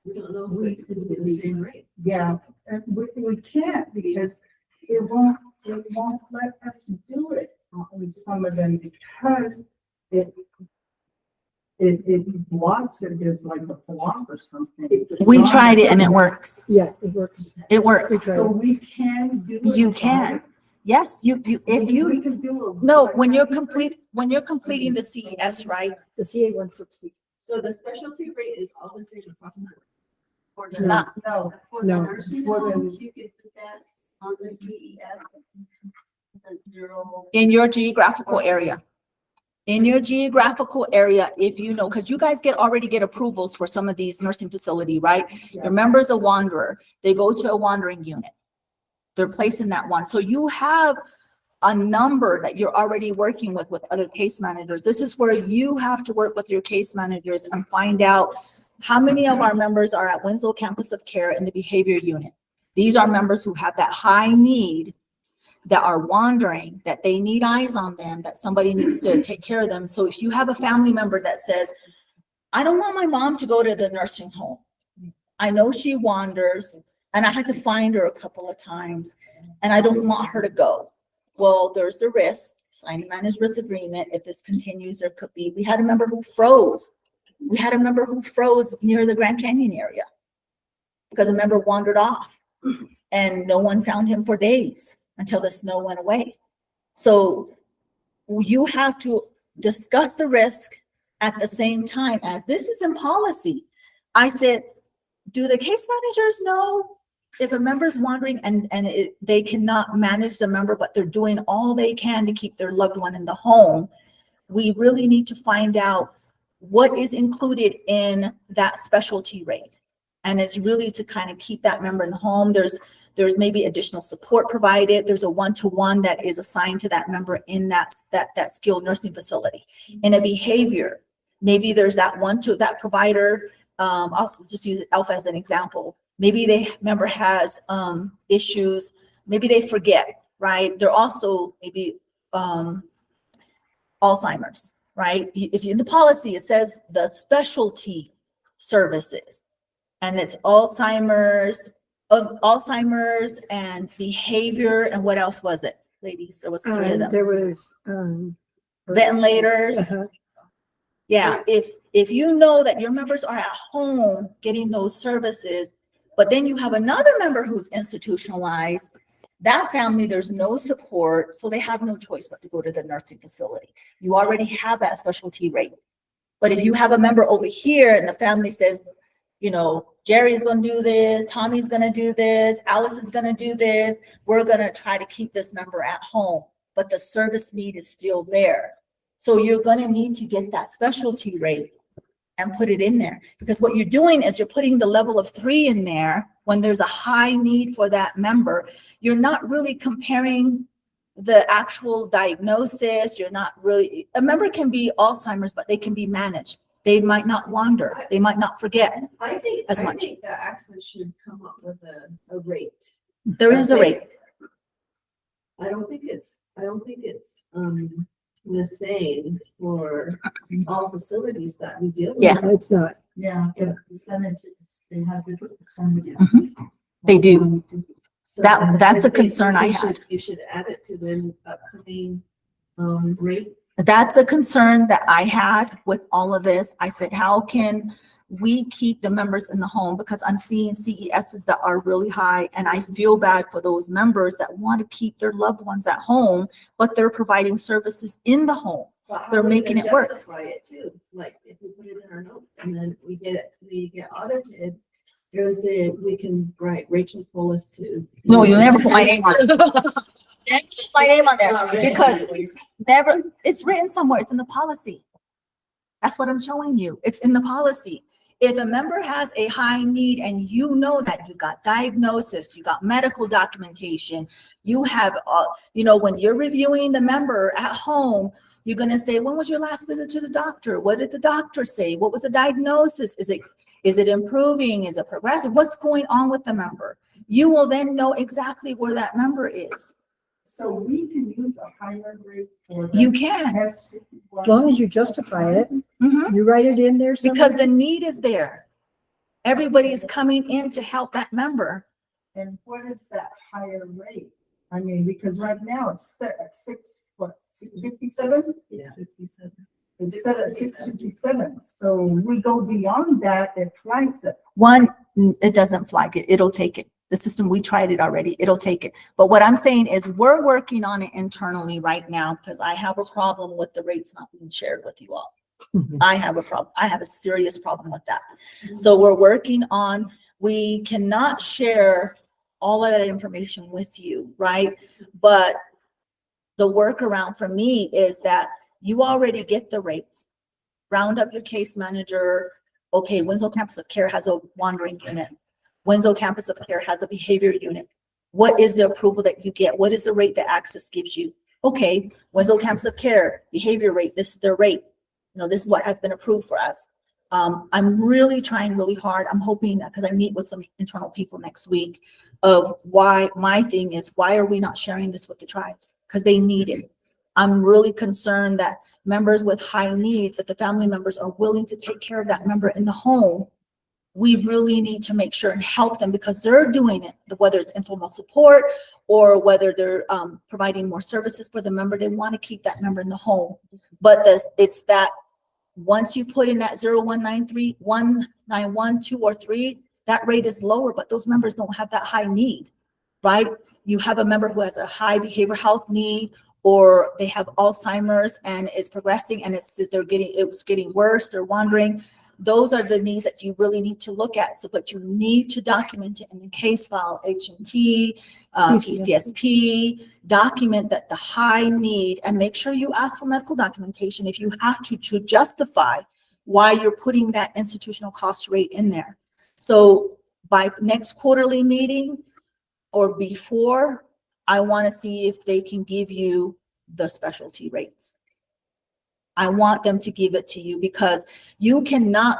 We don't know who is going to do the same rate. Yeah, and we can't because it won't let us do it with some of them because it blocks it. There's like a block or something. We tried it and it works. Yeah, it works. It works. So we can do it. You can. Yes, if you We can do it. no, when you're completing the CES, right? The CA 160. So the specialty rate is all the same across the board. For It's the- not. No, For the No. nursing For the- homes, you can put that on the CES. The 0. In your geographical area. in your geographical area, if you know, because you guys already get approvals for some of these nursing facility, right? Your member's a wanderer, they go to a wandering unit. They're placed in that one. So you have a number that you're already working with other case managers. This is where you have to work with your case managers and find out how many of our members are at Winslow Campus of Care in the behavior unit. These are members who have that high need, that are wandering, that they need eyes on them, that somebody needs to take care of them. So if you have a family member that says, I don't want my mom to go to the nursing home. I know she wanders and I had to find her a couple of times and I don't want her to go. Well, there's the risk, sign a managed risk agreement. If this continues, there could be, we had a member who froze. We had a member who froze near the Grand Canyon area because a member wandered off and no one found him for days until the snow went away. So you have to discuss the risk at the same time as this is in policy. I said, do the case managers know if a member's wandering and they cannot manage the member, but they're doing all they can to keep their loved one in the home? We really need to find out what is included in that specialty rate. And it's really to kind of keep that member in the home. There's maybe additional support provided. There's a one-to-one that is assigned to that member in that skilled nursing facility. In a behavior, maybe there's that that provider. I'll just use Alpha as an example. Maybe the member has issues. Maybe they forget, right? They're also maybe Alzheimer's, right? If in the policy, it says the specialty services, and it's Alzheimer's and behavior, and what else was it, ladies? There was three of them. There was, Ventilators. uh-huh. Yeah, if you know that your members are at home getting those services, but then you have another member who's institutionalized, that family, there's no support, so they have no choice but to go to the nursing facility. You already have that specialty rate. But if you have a member over here and the family says, you know, Jerry's going to do this, Tommy's going to do this, Alice is going to do this, we're going to try to keep this member at home, but the service need is still there. So you're going to need to get that specialty rate and put it in there, because what you're doing is you're putting the level of 3 in there when there's a high need for that member. You're not really comparing the actual diagnosis. You're not really, a member can be Alzheimer's, but they can be managed. They might not wander. They might not forget I think as much. the access should come up with a rate. There is a rate. I don't think it's the same for all facilities that we deal with. Yeah. No, it's not. Yeah, if percentages, they have different percentages. They do. So That's a think concern I you had. You should add it to the upcoming rate. That's a concern that I had with all of this. I said, how can we keep the members in the home? Because I'm seeing CESs that are really high, and I feel bad for those members that want to keep their loved ones at home, but they're providing services in the home. They're making it work. Justify it too, like if we put it in our notes and then we get audited, there's we can write Rachel told us to. No, you'll never put my name on it. Can't put my name on there because never, it's written somewhere. It's in the policy. That's what I'm showing you. It's in the policy. If a member has a high need and you know that you got diagnosis, you got medical documentation, you have, when you're reviewing the member at home, you're going to say, when was your last visit to the doctor? What did the doctor say? What was the diagnosis? Is it improving? Is it progressive? What's going on with the member? You will then know exactly where that member is. So we can use a higher rate for. You can. As long as you justify it, Mhm. you write it in there somewhere. Because the need is there. Everybody is coming in to help that member. And what is that higher rate? I mean, because right now it's set at 657? Yeah, 57. It's set at 657. So we go beyond that, it flags it. One, it doesn't flag it. It'll take it. The system, we tried it already. It'll take it. But what I'm saying is we're working on it internally right now because I have a problem with the rates not being shared with you all. I have a problem. I have a serious problem with that. So we're working on, we cannot share all of that information with you, right? But the workaround for me is that You already get the rates. Round up your case manager. Okay, Winslow Campus of Care has a wandering unit. Winslow Campus of Care has a behavior unit. What is the approval that you get? What is the rate that Access gives you? Okay, Winslow Campus of Care, behavior rate, this is their rate. You know, this is what has been approved for us. I'm really trying really hard. I'm hoping that, because I meet with some internal people next week, of why my thing is, why are we not sharing this with the tribes? Because they need it. I'm really concerned that members with high needs, that the family members are willing to take care of that member in the home. We really need to make sure and help them, because they're doing it, whether it's informal support or whether they're providing more services for the member. They want to keep that member in the home. But it's that once you put in that 0193, 191, 2 or 3, that rate is lower, but those members don't have that high need, right? You have a member who has a high behavioral health need, or they have Alzheimer's and it's progressing and it's getting worse, they're wandering. Those are the needs that you really need to look at. So, but you need to document it in the case file, HMT, PCSP, document that the high need, and make sure you ask for medical documentation if you have to justify why you're putting that institutional cost rate in there. So by next quarterly meeting or before, I want to see if they can give you the specialty rates. I want them to give it to you, because you cannot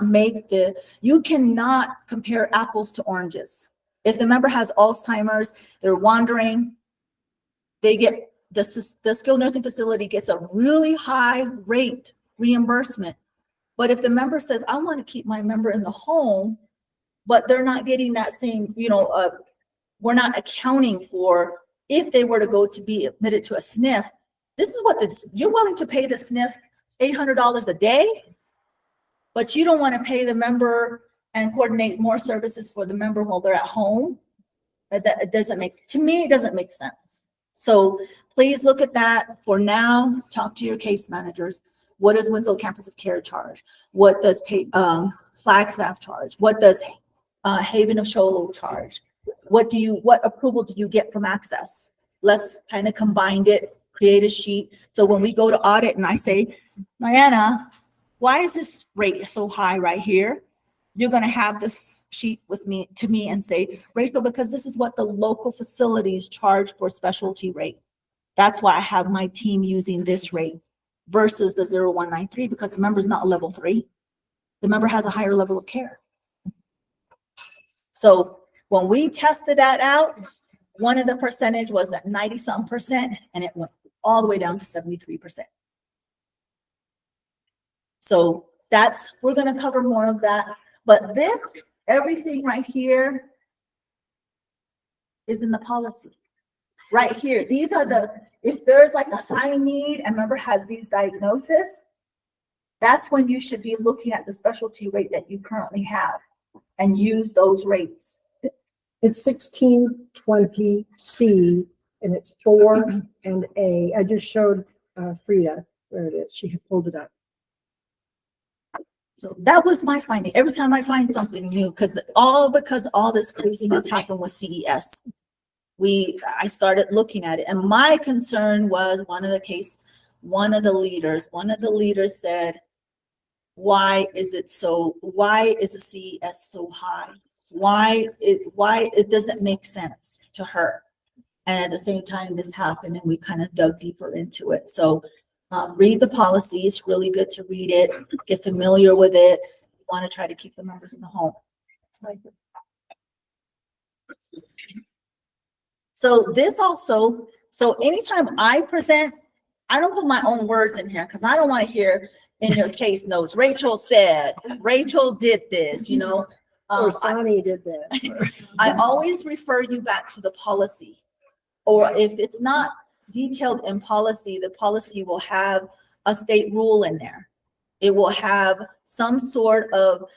compare apples to oranges. If the member has Alzheimer's, they're wandering, they get the skilled nursing facility gets a really high rate reimbursement. But if the member says, I want to keep my member in the home, but they're not getting that same, we're not accounting for if they were to go to be admitted to a SNF. This is what you're willing to pay the SNF $800 a day, but you don't want to pay the member and coordinate more services for the member while they're at home. That doesn't make sense. So please look at that. For now, talk to your case managers. What does Winslow Campus of Care charge? What does Flagstaff charge? What does Haven of Sholo charge? What approval do you get from Access? Let's kind of combine it, create a sheet. So when we go to audit and I say, Diana, why is this rate so high right here? You're going to have this sheet to me and say, Rachel, because this is what the local facilities charge for specialty rate. That's why I have my team using this rate versus the 0193, because the member's not a level 3. The member has a higher level of care. So when we tested that out, one of the percentage was at 90-some% and it went all the way down to 73%. So we're going to cover more of that. But everything right here is in the policy. Right here, these are if there's like a high need and member has these diagnoses, that's when you should be looking at the specialty rate that you currently have and use those rates. It's 1620C and it's 4 and A. I just showed Frida where it is. She had pulled it up. So that was my finding. Every time I find something new, because all this craziness happened with CES, I started looking at it. And my concern was one of the leaders said, why is the CES so high? Why it doesn't make sense to her. And at the same time, this happened and we kind of dug deeper into it. So read the policy. It's really good to read it, get familiar with it. You want to try to keep the members in the home. So anytime I present, I don't put my own words in here because I don't want to hear in your case notes, Rachel said, Rachel did this, Or Sonny did this. I always refer you back to the policy. Or if it's not detailed in policy, the policy will have a state rule in there. It will have some sort of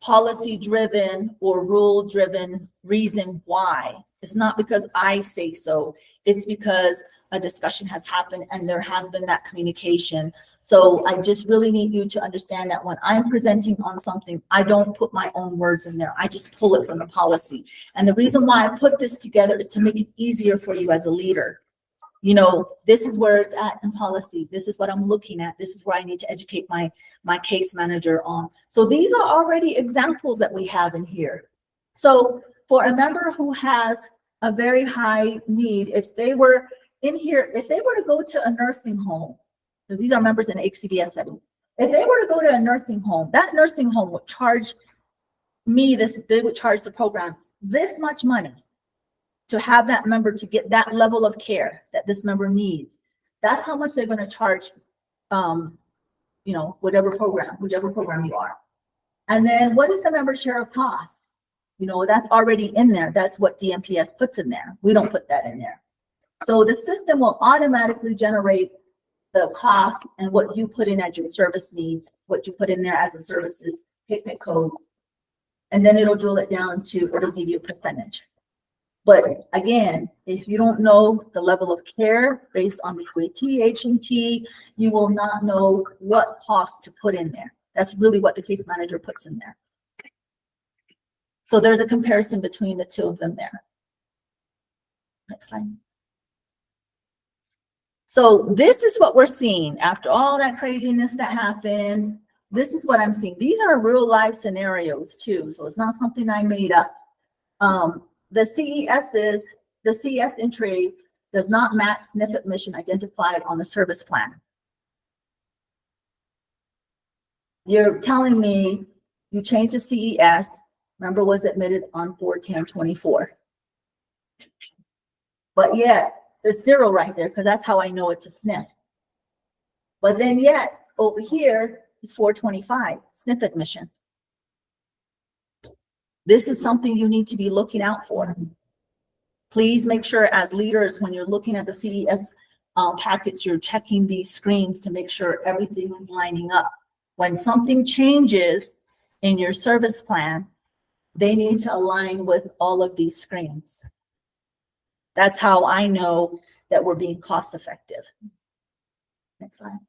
policy driven or rule driven reason why. It's not because I say so. It's because a discussion has happened and there has been that communication. So I just really need you to understand that when I'm presenting on something, I don't put my own words in there. I just pull it from the policy. And the reason why I put this together is to make it easier for you as a leader. you know, this is where it's at in policy. This is what I'm looking at. This is where I need to educate my case manager on. So these are already examples that we have in here. So for a member who has a very high need, if they were in here, if they were to go to a nursing home, because these are members in HCBS setting, if they were to go to a nursing home, that nursing home would charge me this, they would charge the program this much money to have that member to get that level of care that this member needs. That's how much they're going to charge, you know, whichever program you are. And then what is the member share of costs? You know, that's already in there. That's what DMPS puts in there. We don't put that in there. So the system will automatically generate the cost and what you put in as your service needs, what you put in there as a services, picnic codes. And then it'll drill it down to, it'll give you a percentage. But again, if you don't know the level of care based on the QAT, H&T, you will not know what cost to put in there. That's really what the case manager puts in there. So there's a comparison between the two of them there. Next slide. So this is what we're seeing after all that craziness that happened. This is what I'm seeing. These are real life scenarios too. So it's not something I made up. The CES entry does not match SNF admission identified on the service plan. You're telling me you changed the CES, member was admitted on 4/10/24. But yet there's 0 right there because that's how I know it's a SNF. But then yet over here is 4/25 SNF admission. This is something you need to be looking out for. Please make sure as leaders, when you're looking at the CES packets, you're checking these screens to make sure everything is lining up. When something changes in your service plan, they need to align with all of these screens. That's how I know that we're being cost effective. Next slide.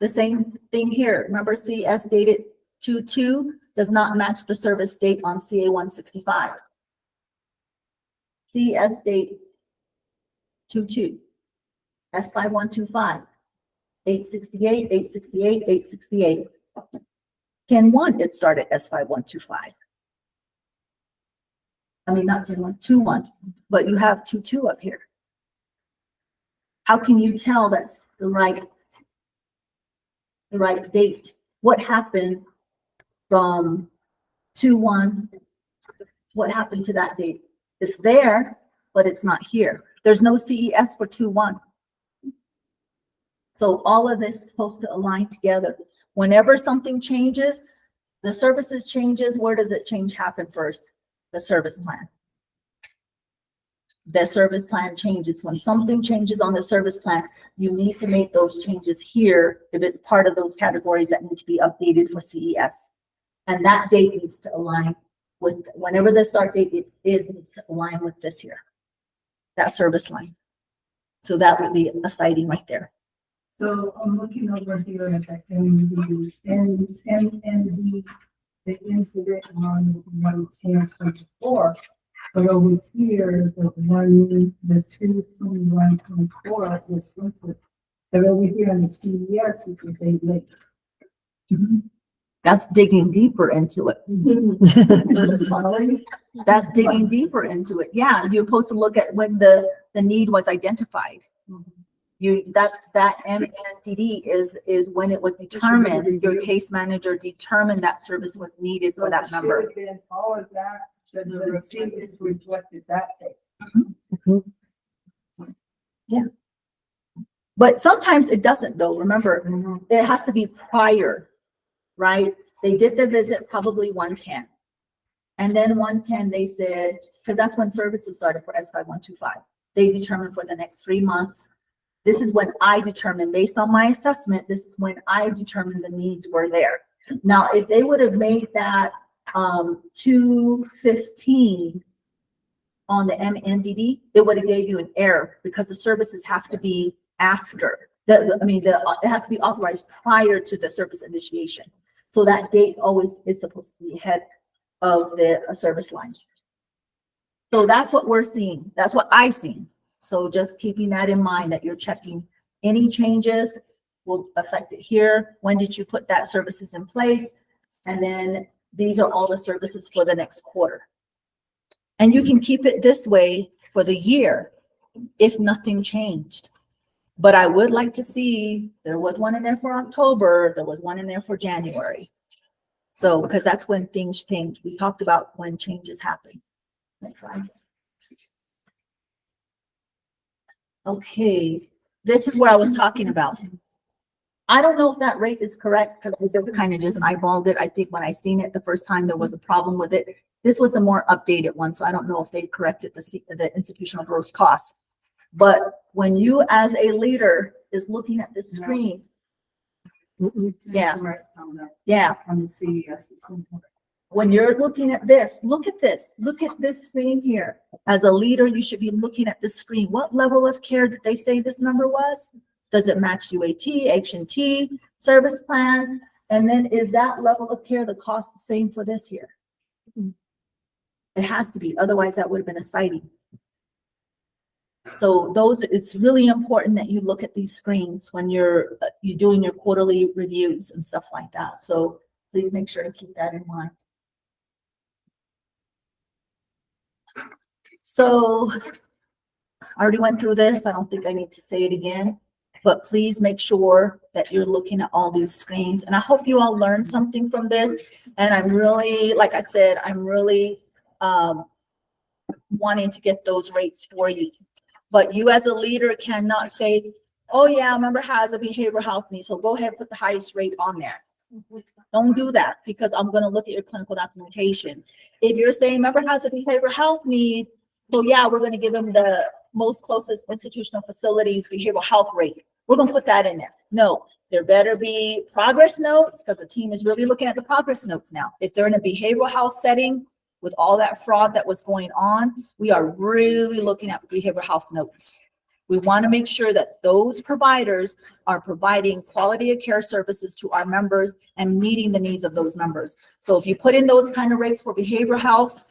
The same thing here. Remember, CS dated 2/2 does not match the service date on CA 165. CS date 2/2, S5125, 868, 868, 868. 10/1, it started S5125. I mean, not 10/1, 2/1, but you have 2/2 up here. How can you tell that's the right date? What happened from 2/1? What happened to that date? It's there, but it's not here. There's no CES for 2/1. So all of this is supposed to align together. Whenever something changes, the services changes, where does it change happen first? The service plan. The service plan changes. When something changes on the service plan, you need to make those changes here if it's part of those categories that need to be updated for CES. And that date needs to align with, whenever the start date is, needs to align with this here, that service line. So that would be a citing right there. So I'm looking over here at the MD, and the incident on 1/10/24. But over here, the 2/21/24 is listed. But over here in the CES, it's a day late. That's digging deeper into it. That's digging deeper into it. Yeah, you're supposed to look at when the need was identified. That MNDD is when it was determined, your case manager determined that service was needed for that member. Should have been all of that, should have been reflected that day. Yeah. But sometimes it doesn't though. Remember, it has to be prior, right? They did the visit probably 1/10. And then 1/10, they said, because that's when services started for S5125. They determined for the next 3 months. This is when I determined, based on my assessment, this is when I determined the needs were there. Now, if they would have made that 2/15 on the MNDD, it would have gave you an error because the services have to be after. It has to be authorized prior to the service initiation. So that date always is supposed to be ahead of the service line. So that's what we're seeing. That's what I see. So just keeping that in mind that you're checking any changes will affect it here. When did you put that services in place? And then these are all the services for the next quarter. And you can keep it this way for the year if nothing changed. But I would like to see, there was one in there for October, there was one in there for January. So, because that's when things change. We talked about when changes happen. Next slide. Okay, this is where I was talking about. I don't know if that rate is correct because I just kind of just eyeballed it. I think when I seen it the first time, there was a problem with it. This was the more updated one, so I don't know if they corrected the institutional gross costs. But when you as a leader is looking at this screen, yeah, yeah. On the CES. When you're looking at this, look at this screen here. As a leader, you should be looking at this screen. What level of care did they say this number was? Does it match UAT, H&T, service plan? And then is that level of care the cost the same for this here? It has to be, otherwise that would have been a citing. So it's really important that you look at these screens when you're doing your quarterly reviews and stuff like that. So please make sure to keep that in mind. So I already went through this. I don't think I need to say it again, but please make sure that you're looking at all these screens. And I hope you all learned something from this. And I'm really, like I said, I'm really wanting to get those rates for you. But you as a leader cannot say, oh yeah, a member has a behavioral health need, so go ahead and put the highest rate on there. Don't do that because I'm going to look at your clinical documentation. If you're saying member has a behavioral health need, so yeah, we're going to give them the most closest institutional facilities behavioral health rate. We're going to put that in there. No, there better be progress notes because the team is really looking at the progress notes now. If they're in a behavioral health setting with all that fraud that was going on, we are really looking at behavioral health notes. We want to make sure that those providers are providing quality of care services to our members and meeting the needs of those members. So if you put in those kind of rates for behavioral health,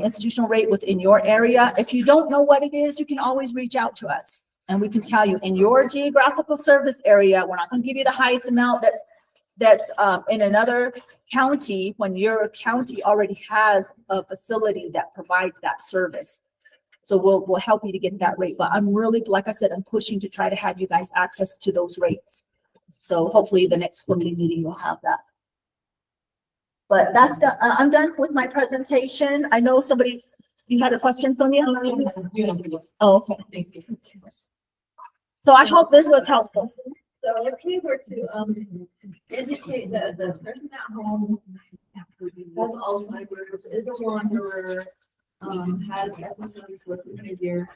institutional rate within your area, if you don't know what it is, you can always reach out to us and we can tell you in your geographical service area. We're not going to give you the highest amount that's in another county when your county already has a facility that provides that service. So we'll help you to get that rate. But I'm really, like I said, I'm pushing to try to have you guys access to those rates. So hopefully the next quarterly meeting you'll have that. But that's the, I'm done with my presentation. I know somebody, you had a question, Sonia? Oh, okay. Thank you. So I hope this was helpful. So if we were to indicate that the person at home has Alzheimer's, is a wanderer, has episodes with behavior,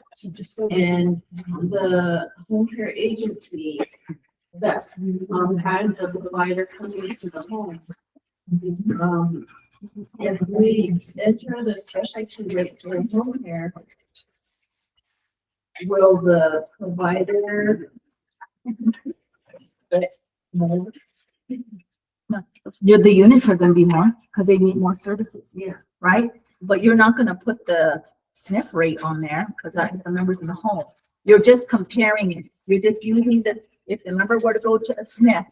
and the home care agency that has a provider coming into the homes. If we enter the specialty rate for home care, will the provider The units are going to be more because they need more services. Yeah. Right. But you're not going to put the SNF rate on there because that's the members in the home. You're just comparing it. You're just using the, if the member were to go to a SNF,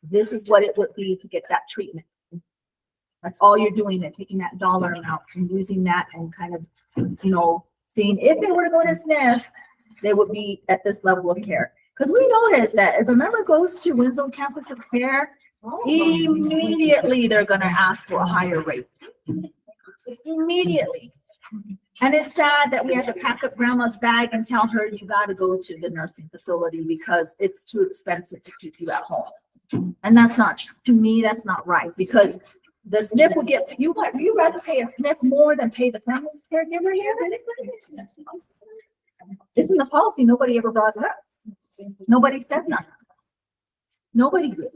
this is what it would be to get that treatment. That's all you're doing, and taking that dollar amount and using that and kind of, you know, seeing if they were to go to SNF, they would be at this level of care. Because we noticed that if a member goes to Winslow Campus of Care, immediately they're going to ask for a higher rate. Immediately. And it's sad that we have to pack up grandma's bag and tell her you got to go to the nursing facility because it's too expensive to keep you at home. And that's not, to me, that's not right, because the SNF will get, you rather pay a SNF more than pay the family caregiver here? It's in the policy. Nobody ever brought it up. Nobody said nothing. Nobody did.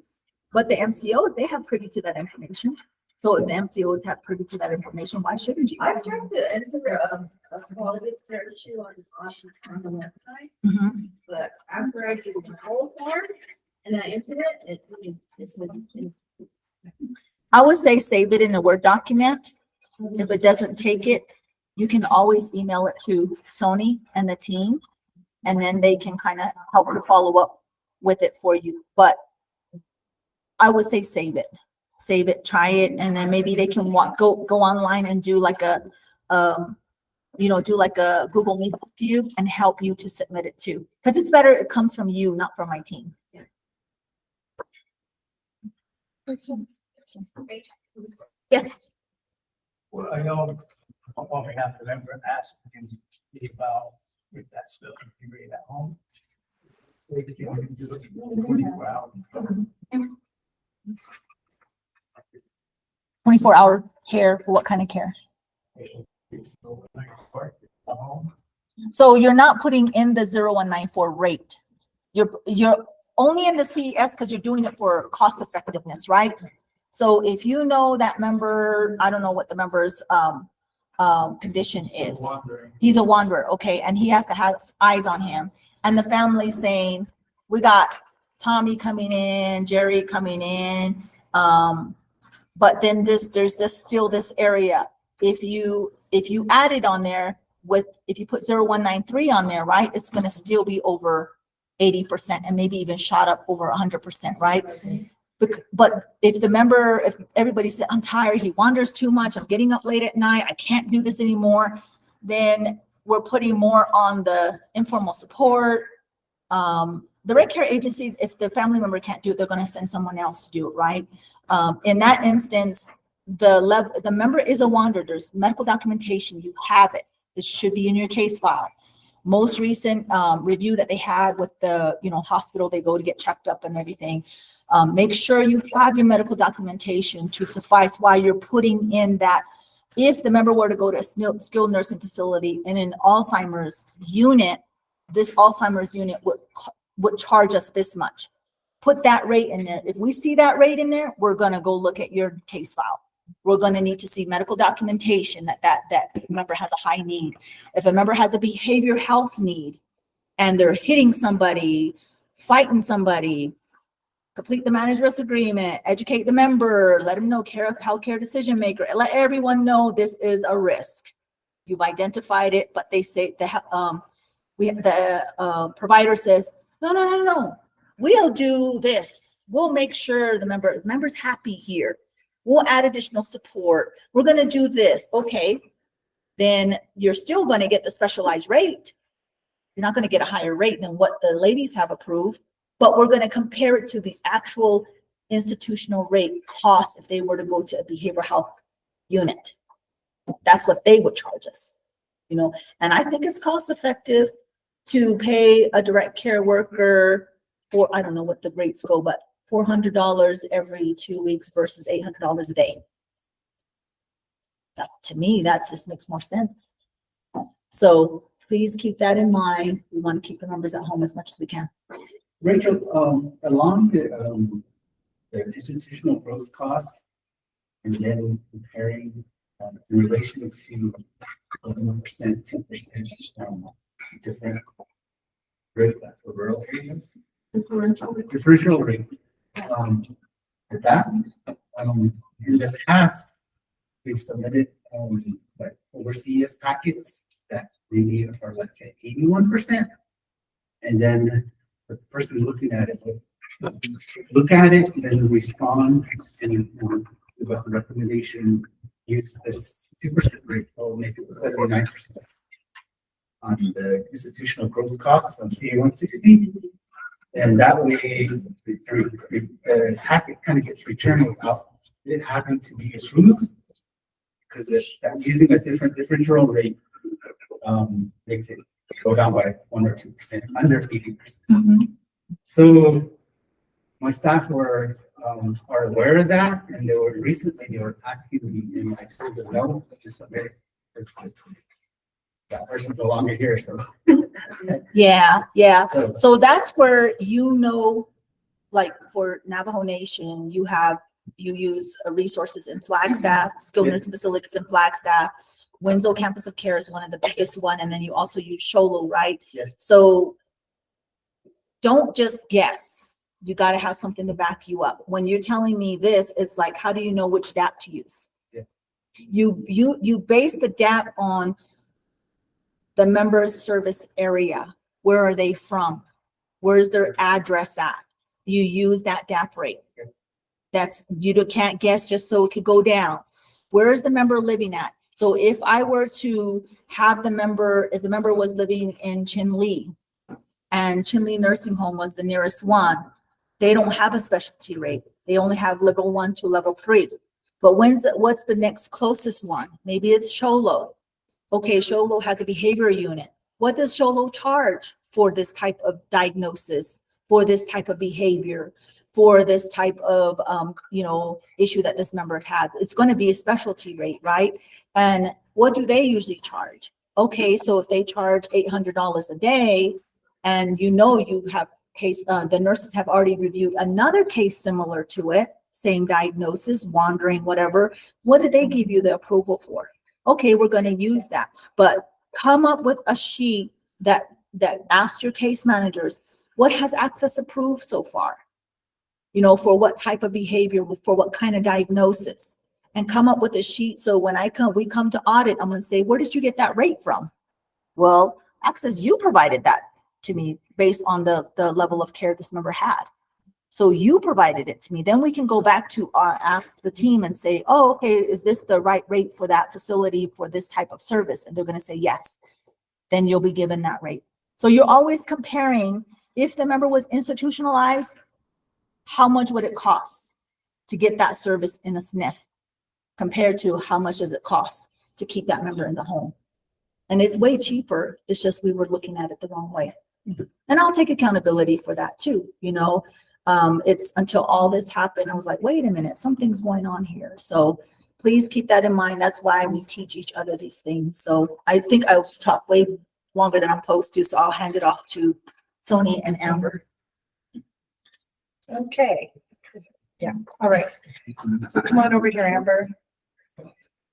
But the MCOs, they have privy to that information. So if the MCOs have privy to that information, why shouldn't you? I've tried to enter a quality care issue on the website, but after I do the whole form and I enter it, it's I would say save it in a Word document. If it doesn't take it, you can always email it to Sony and the team, and then they can kind of help to follow up with it for you. But I would say save it, try it, and then maybe they can go online and do like a, do like a Google Meet with you and help you to submit it too. Because it's better, it comes from you, not from my team. Yes. Well, I know on behalf of the member asked him about with that stuff, if you read at home. So you can do it 24 hours. 24-hour care for what kind of care? So you're not putting in the 0194 rate. You're only in the CES because you're doing it for cost effectiveness, right? So if you know that member, I don't know what the member's condition is. He's a wanderer, okay, and he has to have eyes on him. And the family's saying, we got Tommy coming in, Jerry coming in, but then there's still this area. If you add it on there if you put 0193 on there, right, it's gonna still be over 80% and maybe even shot up over 100%, right? But if everybody said, I'm tired, he wanders too much, I'm getting up late at night, I can't do this anymore, then we're putting more on the informal support. The rate care agency, if the family member can't do it, they're going to send someone else to do it, right? In that instance, the member is a wanderer. There's medical documentation, you have it. This should be in your case file. Most recent review that they had with the hospital they go to get checked up and everything. Make sure you have your medical documentation to suffice why you're putting in that. If the member were to go to a skilled nursing facility in an Alzheimer's unit, this Alzheimer's unit would charge us this much. Put that rate in there. If we see that rate in there, we're going to go look at your case file. We're going to need to see medical documentation that member has a high need. If a member has a behavior health need and they're hitting somebody, fighting somebody, complete the managed risk agreement, educate the member, let them know healthcare decision maker, let everyone know this is a risk. You've identified it, but they say the provider says, no, we'll do this. We'll make sure the member's happy here. We'll add additional support. We're going to do this. Okay, then you're still going to get the specialized rate. You're not going to get a higher rate than what the ladies have approved, but we're going to compare it to the actual institutional rate cost if they were to go to a behavioral health unit. That's what they would charge us, and I think it's cost effective to pay a direct care worker for, I don't know what the rates go, but $400 every 2 weeks versus $800 a day. To me, that just makes more sense. So please keep that in mind. We want to keep the numbers at home as much as we can. Rachel, along the institutional growth costs and then comparing in relation to 1%, 2% different rate for rural areas. Differential rate. With that, in the past, we've submitted like overseas packets that maybe are like at 81%. And then the person looking at it would look at it and then respond and about the recommendation, use this 2% rate or make it 79% on the institutional growth costs on CA 160. And that way the packet kind of gets returned without it having to be approved, because that's using a differential rate makes it go down by 1 or 2% under 80%. So my staff are aware of that, and they were asking me, and I told them no, just submit it. That person's no longer here, so. Yeah. So that's where, like for Navajo Nation, you use resources in Flagstaff, skilled nursing facilities in Flagstaff. Winslow Campus of Care is one of the biggest one, and then you also use Sholo, right? Yes. So don't just guess. You got to have something to back you up. When you're telling me this, it's like, how do you know which DAP to use? Yeah. You base the DAP on the member's service area. Where are they from? Where's their address at? You use that DAP rate. Can't guess just so it could go down. Where is the member living at? So if I were to have if the member was living in Chinle and Chinle Nursing Home was the nearest one, they don't have a specialty rate. They only have level 1 to level 3. But what's the next closest one? Maybe it's Sholo. Okay, Sholo has a behavior unit. What does Sholo charge for this type of diagnosis, for this type of behavior, for this type of, issue that this member has? It's going to be a specialty rate, right? And what do they usually charge? Okay, so if they charge $800 a day, and you have case, the nurses have already reviewed another case similar to it, same diagnosis, wandering, whatever. What did they give you the approval for? Okay, we're going to use that, but come up with a sheet that asks your case managers, what has Access approved so far? For what type of behavior, for what kind of diagnosis, and come up with a sheet. So when we come to audit, I'm going to say, where did you get that rate from? Well, Access, you provided that to me based on the level of care this member had. So you provided it to me. Then we can go back to ask the team and say, oh, okay, is this the right rate for that facility for this type of service? And they're going to say yes. Then you'll be given that rate. So you're always comparing, if the member was institutionalized, how much would it cost to get that service in a SNF compared to how much does it cost to keep that member in the home? And it's way cheaper. It's just we were looking at it the wrong way. And I'll take accountability for that too. It's until all this happened, I was like, wait a minute, something's going on here. So please keep that in mind. That's why we teach each other these things. So I think I'll talk way longer than I'm supposed to. So I'll hand it off to Sony and Amber. Okay. Yeah, all right. So come on over here, Amber.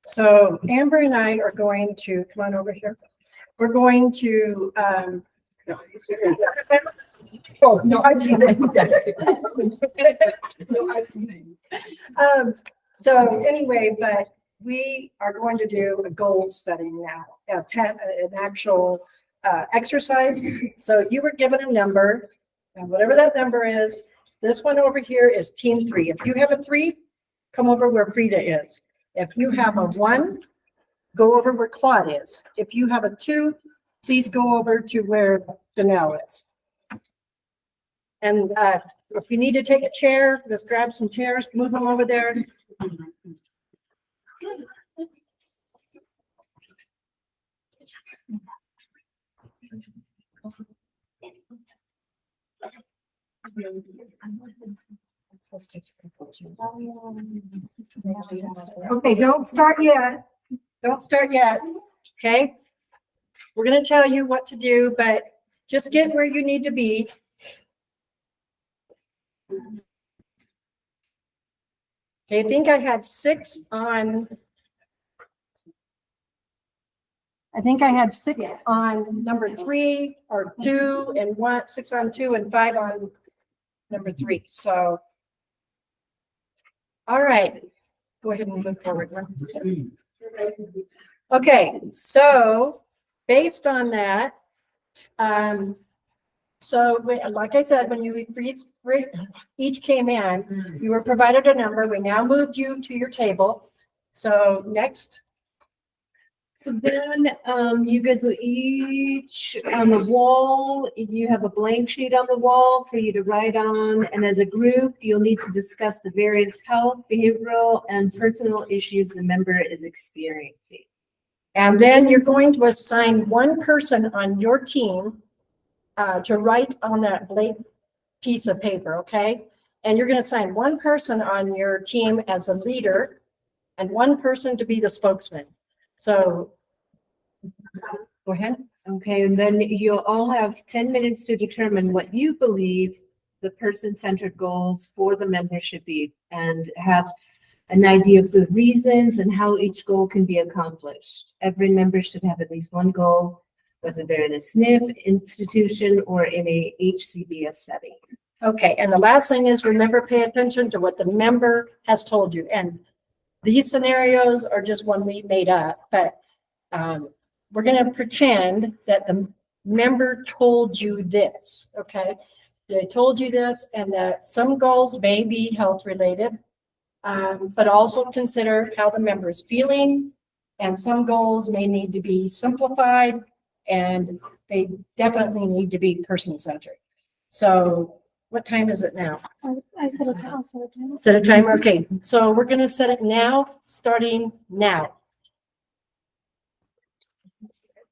So Amber and I are going to, come on over here. We're going to, oh, no, I'm teasing. No, I'm teasing. So anyway, but we are going to do a goal setting now, an actual exercise. So you were given a number, and whatever that number is, this one over here is team 3. If you have a 3, come over where Frida is. If you have a 1, go over where Claude is. If you have a 2, please go over to where Danelle is. And if you need to take a chair, just grab some chairs, move them over there. Okay, don't start yet. Don't start yet. Okay. We're going to tell you what to do, but just get where you need to be. Okay, I think I had 6 on. I think I had 6 on number 3 or 2 and 1, 6 on 2 and 5 on number 3. So, all right, go ahead and move forward. Okay, so based on that, like I said, when you each came in, you were provided a number. We now moved you to your table. So next. So then, you guys will each on the wall, you have a blank sheet on the wall for you to write on. And as a group, you'll need to discuss the various health, behavioral, and personal issues the member is experiencing. And then you're going to assign one person on your team to write on that blank piece of paper, okay? And you're going to assign one person on your team as a leader and one person to be the spokesman. So go ahead. Okay, and then you'll all have 10 minutes to determine what you believe the person-centered goals for the member should be and have an idea of the reasons and how each goal can be accomplished. Every member should have at least one goal, whether they're in a SNF institution or in a HCBS setting. Okay, and the last thing is remember, pay attention to what the member has told you. And these scenarios are just one we made up, but we're gonna pretend that the member told you this, okay? They told you this, and that some goals may be health related, but also consider how the member is feeling. And some goals may need to be simplified, and they definitely need to be person-centered. So what time is it now? I said a time, I'll set a time. Set a timer, okay, so we're gonna set it now, starting now.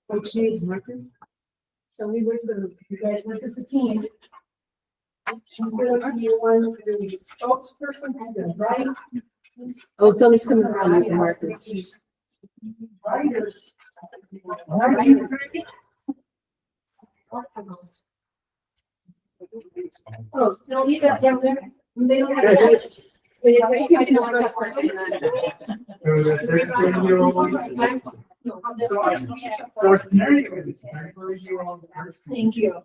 Which needs markers? So we work for, you guys work as a team. Spokesperson has been right. Oh, somebody's coming around with the markers. Writers. Oh, no, leave that down there. They don't have to. Thank you.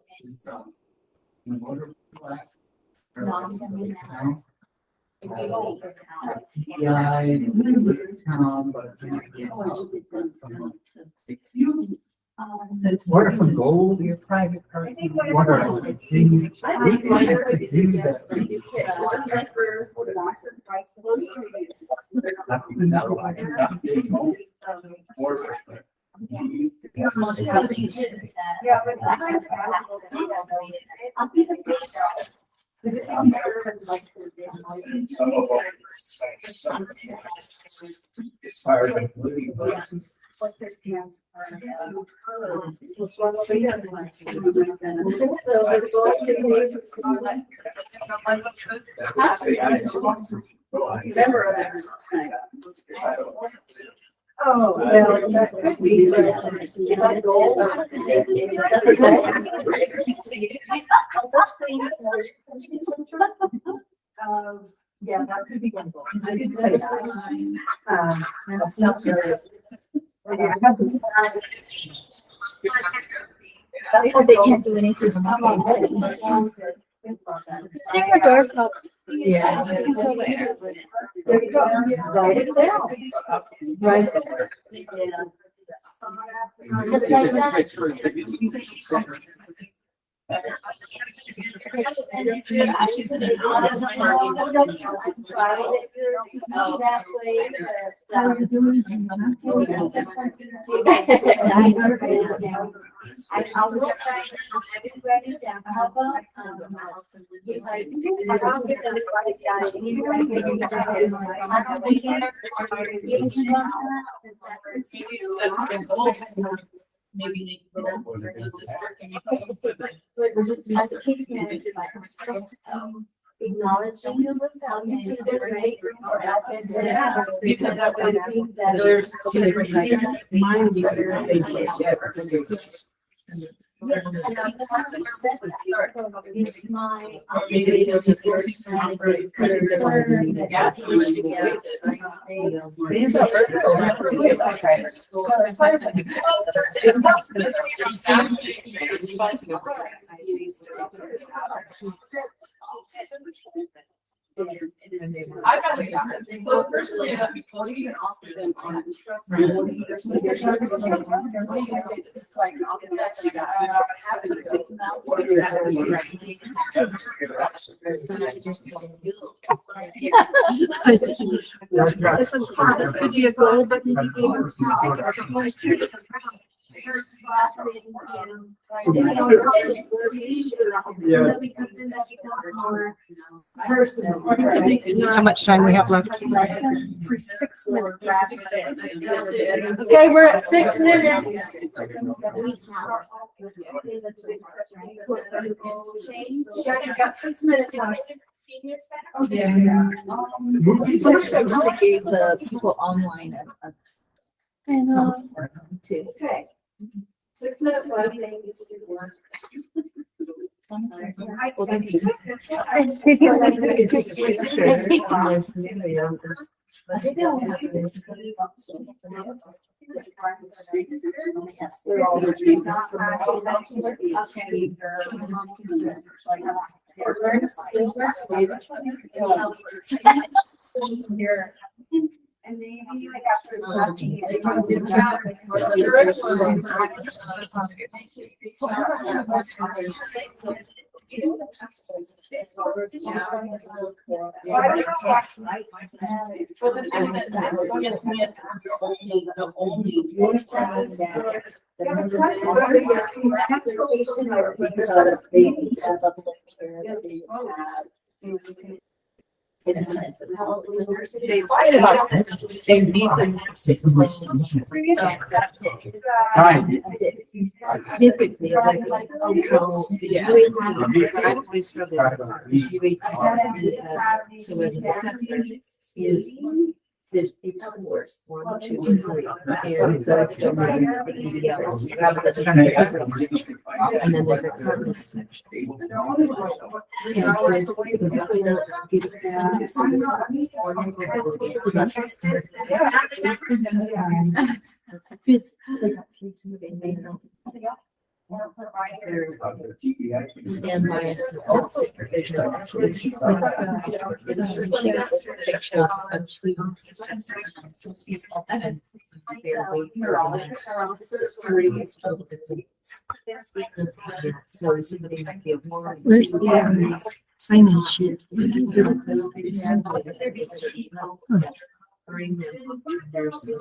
What if a goal be a private person? What are the things we'd like to do that? It's hard to believe. Oh, well, that could be. It's a goal. Yeah, that could be one goal. I could say that. That's not good. That's what they can't do anything about. Your doors help. Yeah. There you go. Write it down. Right. Just like that. Maybe. As a case manager, I'm supposed to come acknowledging you with them, and is there right or because that's something that There's mind you. It's my concern that as we together. I probably got it. Well, personally, you can offer them on. What do you say this is like? I'll get that. This could be a goal, but you How much time we have left? 6 minutes. Okay, we're at 6 minutes. You guys have got 6 minutes on it. I gave the people online something too. Okay. 6 minutes left. Well, thank you. And maybe like after watching it. They fight about it. They beat the typically, like, how, yeah. I always struggle with UAT is that, so as a sector, it's scores 1, 2, and 3. And those domains of the EDLs. And then there's a content section. Standby assistant supervision. So somebody might be a more. Where's the sign-in sheet? Bring them up. There's no.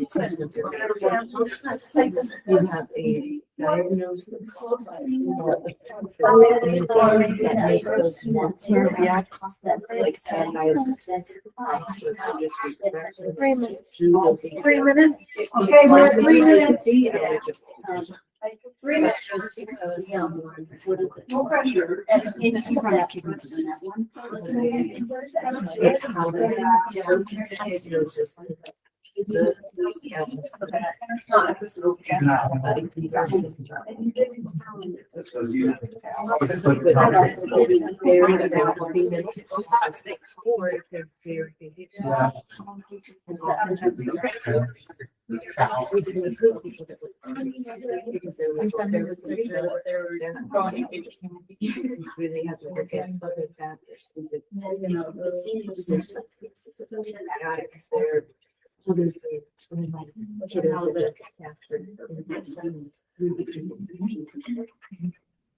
Assessments are. You have a diagnosis. That makes those notes react. Like standby assistance. 3 minutes. 3 minutes. Okay, we're 3 minutes. Just because someone. No pressure. Really have to look at other factors. Is it, other things, when my kiddos are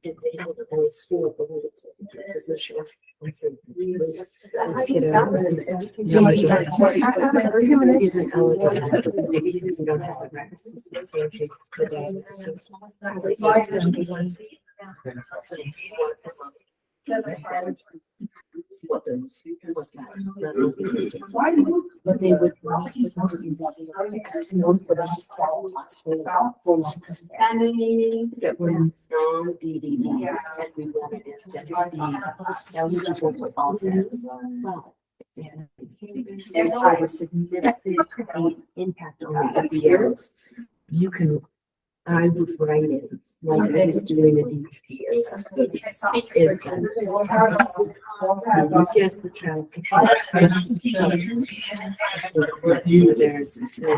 and they don't go to school, but it's a position. And so this kiddo isn't eligible, maybe because we don't have the records, so she's the diagnosis. What those, what that assistance. But they would not be known for that. That were non-DDD and we wanted it to be eligible for all tests. And there are a significant impact on the MBOs. You can, I was writing like I was doing a DPP assessment. Is just the child. There's no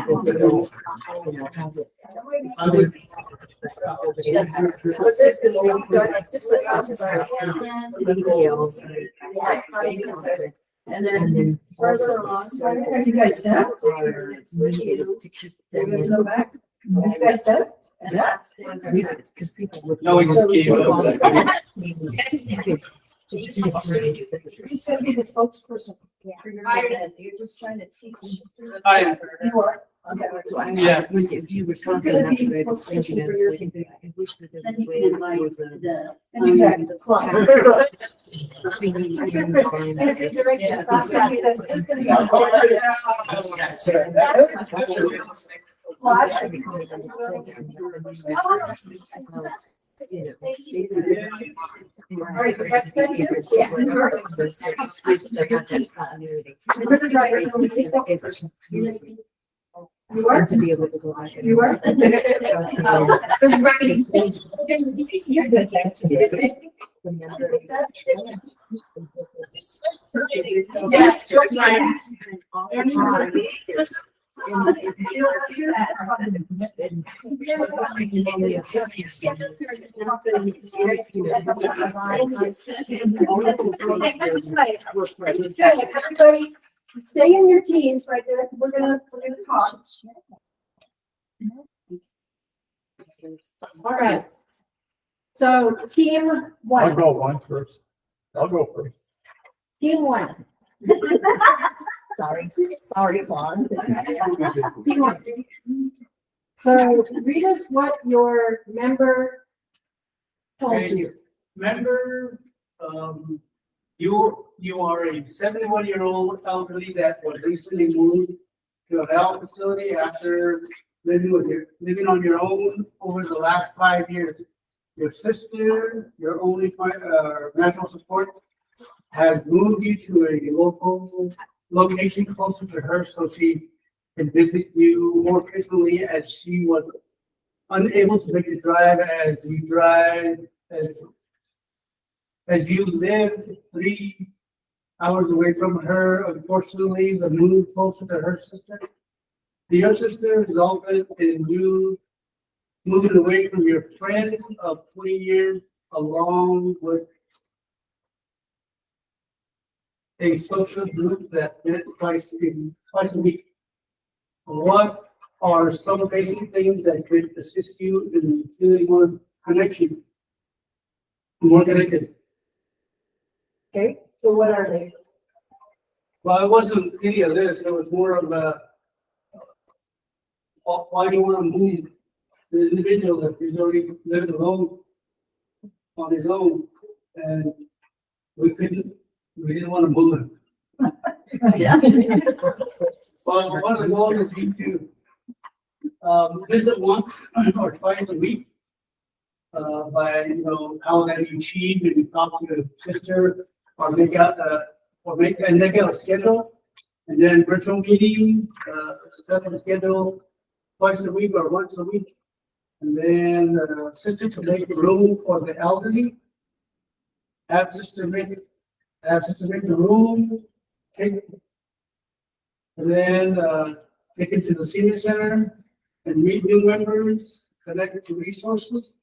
visible, has it. And then also, you guys said to keep them in. You guys said? And that's because people would. No, we just gave up. You said be the spokesperson for your event. You're just trying to teach. I. You are. Okay. So I Yeah. asked when you were talking about the I was thinking, I wish that there was a way to do the clock. You are to be able to go back. You are. You don't see that. Good, everybody, stay in your teams right there, 'cause we're gonna talk. All right. So team I'll one, go one first. I'll go first. team one. Sorry, Vaughn. Team one. So read us what your member told you. Remember, you are a 71-year-old elderly that was recently moved to a health facility after living on your own over the last 5 years. Your sister, your only natural support, has moved you to a local location closer to her so she can visit you more frequently, as she was unable to make the drive as you live 3 hours away from her. Unfortunately, the move closer to her sister, your sister, resulted in you moving away from your friends of 20 years, along with a social group that met twice a week. What are some basic things that could assist you in feeling more connection, more connected? Okay, so what are they? Well, it wasn't any of this. It was more of a, why do you want to move the individual that is already living alone on his own, and we didn't want to move him. Yeah. So one of the goals would be to visit once or twice a week. By, how that you achieve and you talk to your sister, or make a schedule, and then virtual meetings, set up a schedule twice a week or once a week. And then sister to make room for the elderly. Have sister make the room, and then take it to the senior center and meet new members, connect to resources,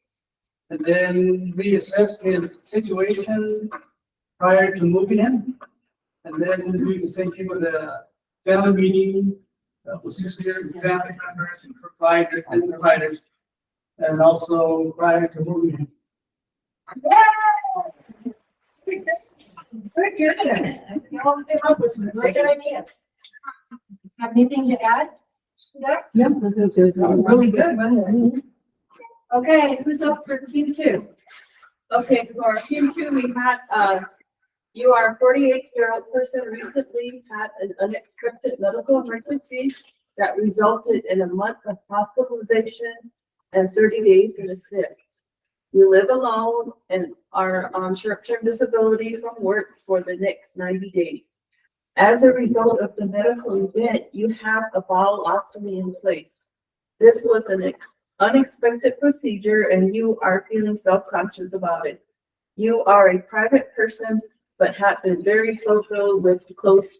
and then reassess his situation prior to moving in. And then do the same thing with the family meeting, with sisters, family members, and providers, and also prior to moving in. Very good. You all came up with some great ideas. Have anything to add? Yeah, those are Really good. Okay, who's up for team two? Okay, for team two, we had, you are a 48-year-old person recently had an unexpected medical emergency that resulted in a month of hospitalization and 30 days in the SIP. You live alone and are on short-term disability from work for the next 90 days. As a result of the medical event, you have a bowel ostomy in place. This was an unexpected procedure and you are feeling self-conscious about it. You are a private person, but have been very social with a close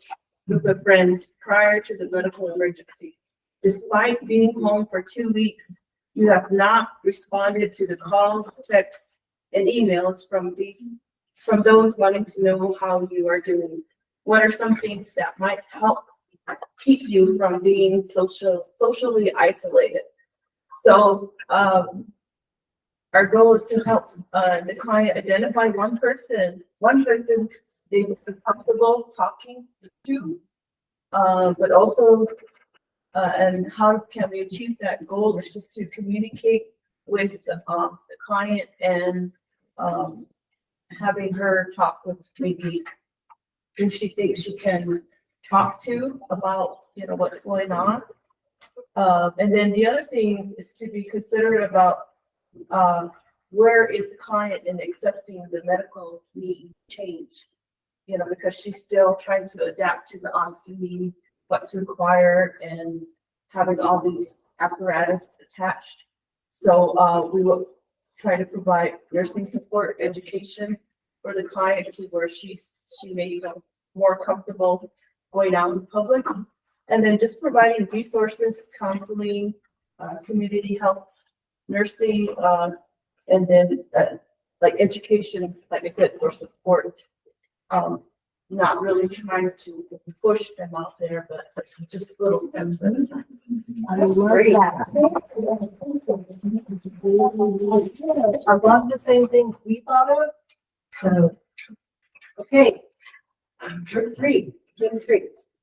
group of friends prior to the medical emergency. Despite being home for 2 weeks, you have not responded to the calls, texts, and emails from those wanting to know how you are doing. What are some things that might help keep you from being socially isolated? So, our goal is to help the client identify one person they would feel comfortable talking to, but also, and how can we achieve that goal is just to communicate with the client and having her talk with maybe who she thinks she can talk to about, what's going on. And then the other thing is to be considerate about where is the client in accepting the medical need change, because she's still trying to adapt to the ostomy, what's required, and having all these apparatus attached. So we will try to provide nursing support, education for the client to where she may feel more comfortable going out in public. And then just providing resources, counseling, community health, nursing, and then, like education, like I said, for support. Not really trying to push them out there, but just little steps at a time. I love great. that. I love the same things we thought of. So, okay. Three.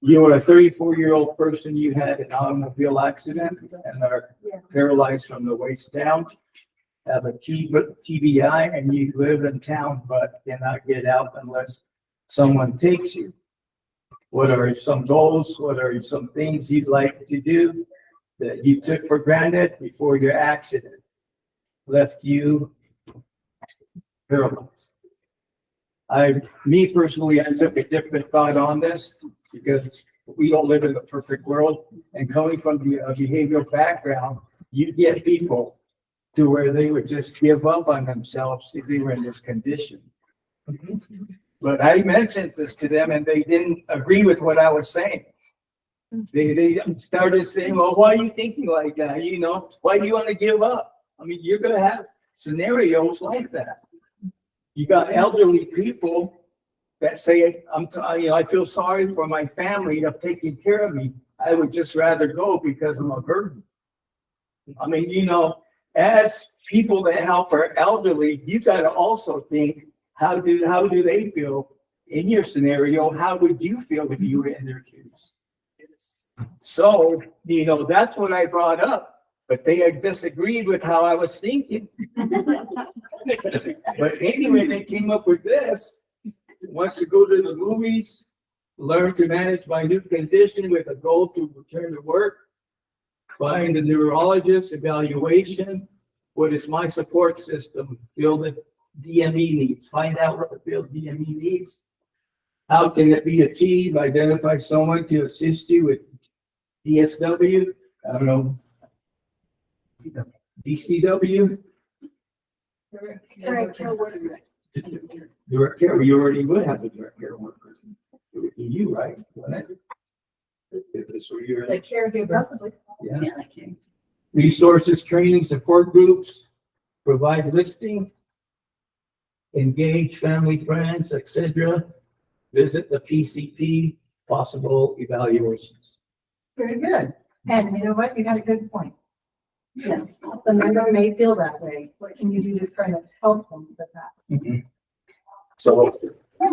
You were a 34-year-old person, you had an automobile accident and are paralyzed from the waist down. Have a TBI and you live in town but cannot get out unless someone takes you. What are some goals? What are some things you'd like to do that you took for granted before your accident left you paralyzed? Me personally, I took a different thought on this because we don't live in the perfect world. And coming from the behavioral background, you get people to where they would just give up on themselves if they were in this condition. But I mentioned this to them and they didn't agree with what I was saying. They started saying, well, why are you thinking like that? You know, why do you want to give up? I mean, you're going to have scenarios like that. You got elderly people that say, I feel sorry for my family of taking care of me. I would just rather go because I'm a burden. I mean, you know, as people that help our elderly, you got to also think, how do they feel in your scenario? How would you feel if you were in their shoes? So, you know, that's what I brought up, but they had disagreed with how I was thinking. But anyway, they came up with this. Wants to go to the movies, learn to manage my new condition with a goal to return to work, find a neurologist, evaluation. What is my support system? Feel the DME needs. Find out what the field DME needs. How can it be achieved? Identify someone to assist you with DSW. I don't know. DCW. Direct care worker. Direct care. You already would have a direct care worker. It would be you, right? Wouldn't it? If it's where you're. The caregiver. Possibly. Yeah. Resources, training, support groups, provide listing, engage family, friends, etc. Visit the PCP, possible evaluations. Very good. And you know what? You got a good point. Yes, the member may feel that way. What can you do to try to help them with that? So I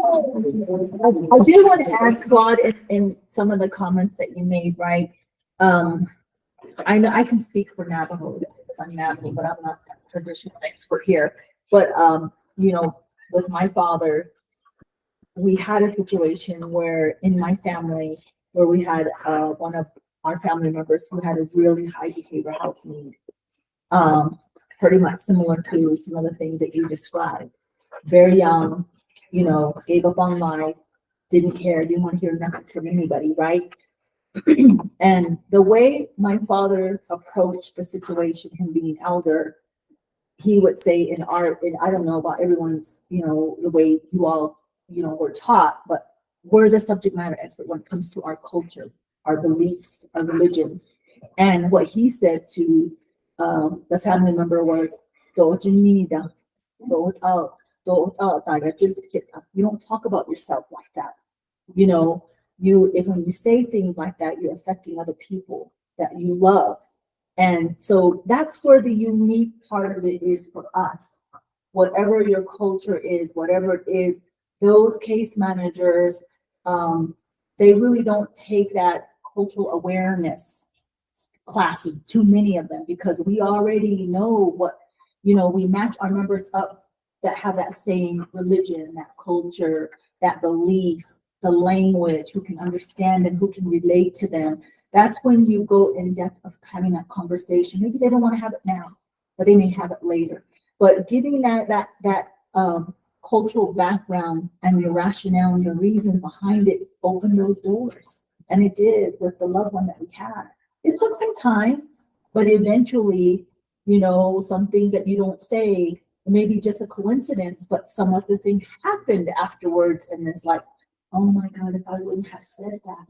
do want to add, Claude, in some of the comments that you made, right? I know I can speak for Navajo because I'm Navajo, but I'm not a traditional expert here. But you know, with my father, we had a situation where in my family, where we had one of our family members who had a really high behavioral health need. Pretty much similar to some of the things that you described. Very young, you know, gave up on life, didn't care, didn't want to hear nothing from anybody, right? And the way my father approached the situation, him being elder, he would say I don't know about everyone's, you know, the way you all, you know, were taught, but we're the subject matter expert when it comes to our culture, our beliefs, our religion. And what he said to the family member was, you don't talk about yourself like that. You know, when you say things like that, you're affecting other people that you love. And so that's where the unique part of it is for us. Whatever your culture is, whatever it is, those case managers, they really don't take that cultural awareness classes, too many of them, because we already know what, you know, we match our members up that have that same religion, that culture, that belief, the language, who can understand them, who can relate to them. That's when you go in depth of having that conversation. Maybe they don't want to have it now, but they may have it later. But giving that cultural background and your rationale and your reason behind it opened those doors. And it did with the loved one that we had. It took some time, but eventually, you know, some things that you don't say, maybe just a coincidence, but some other thing happened afterwards. And it's like, oh my God, if I wouldn't have said that,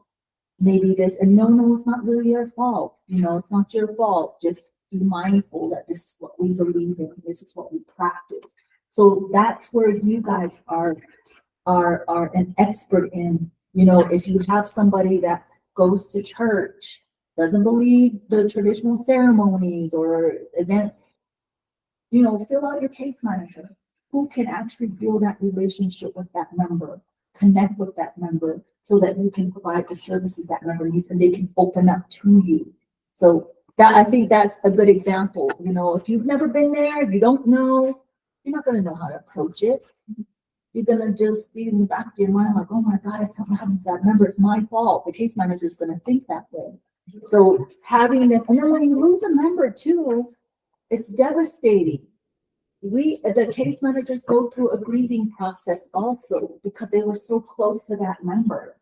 maybe this, and no, it's not really your fault. You know, it's not your fault. Just be mindful that this is what we believe in. This is what we practice. So that's where you guys are an expert in. You know, if you have somebody that goes to church, doesn't believe the traditional ceremonies or events, you know, fill out your case manager. Who can actually build that relationship with that member, connect with that member, so that you can provide the services that member needs and they can open up to you. So that, I think that's a good example. You know, if you've never been there, you don't know, you're not gonna know how to approach it. You're gonna just be in the back of your mind like, oh my God, if something happens to that member, it's my fault. The case manager is gonna think that way. So having that, and then when you lose a member too, it's devastating. The case managers go through a grieving process also because they were so close to that member.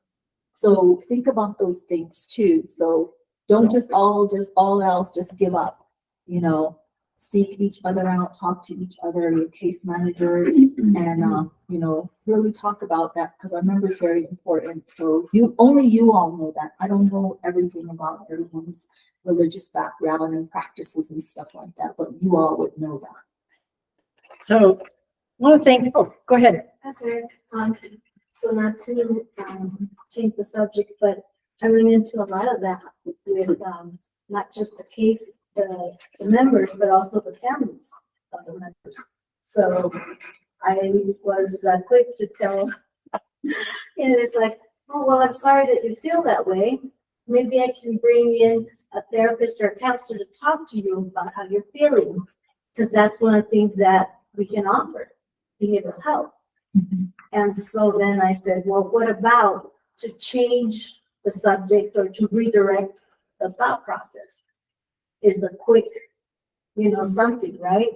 So think about those things too. So don't just all else, just give up, you know, seek each other out, talk to each other, your case manager, and, you know, really talk about that because our member is very important. So only you all know that. I don't know everything about everyone's religious background and practices and stuff like that, but you all would know that. So, one thing, oh, go ahead. That's right. So not to change the subject, but I run into a lot of that with not just the case, the members, but also the families of the members. So I was quick to tell, and it's like, oh, well, I'm sorry that you feel that way. Maybe I can bring in a therapist or a counselor to talk to you about how you're feeling, because that's one of the things that we can offer, behavioral health. And so then I said, well, what about to change the subject or to redirect the thought process? Is a quick, you know, something, right?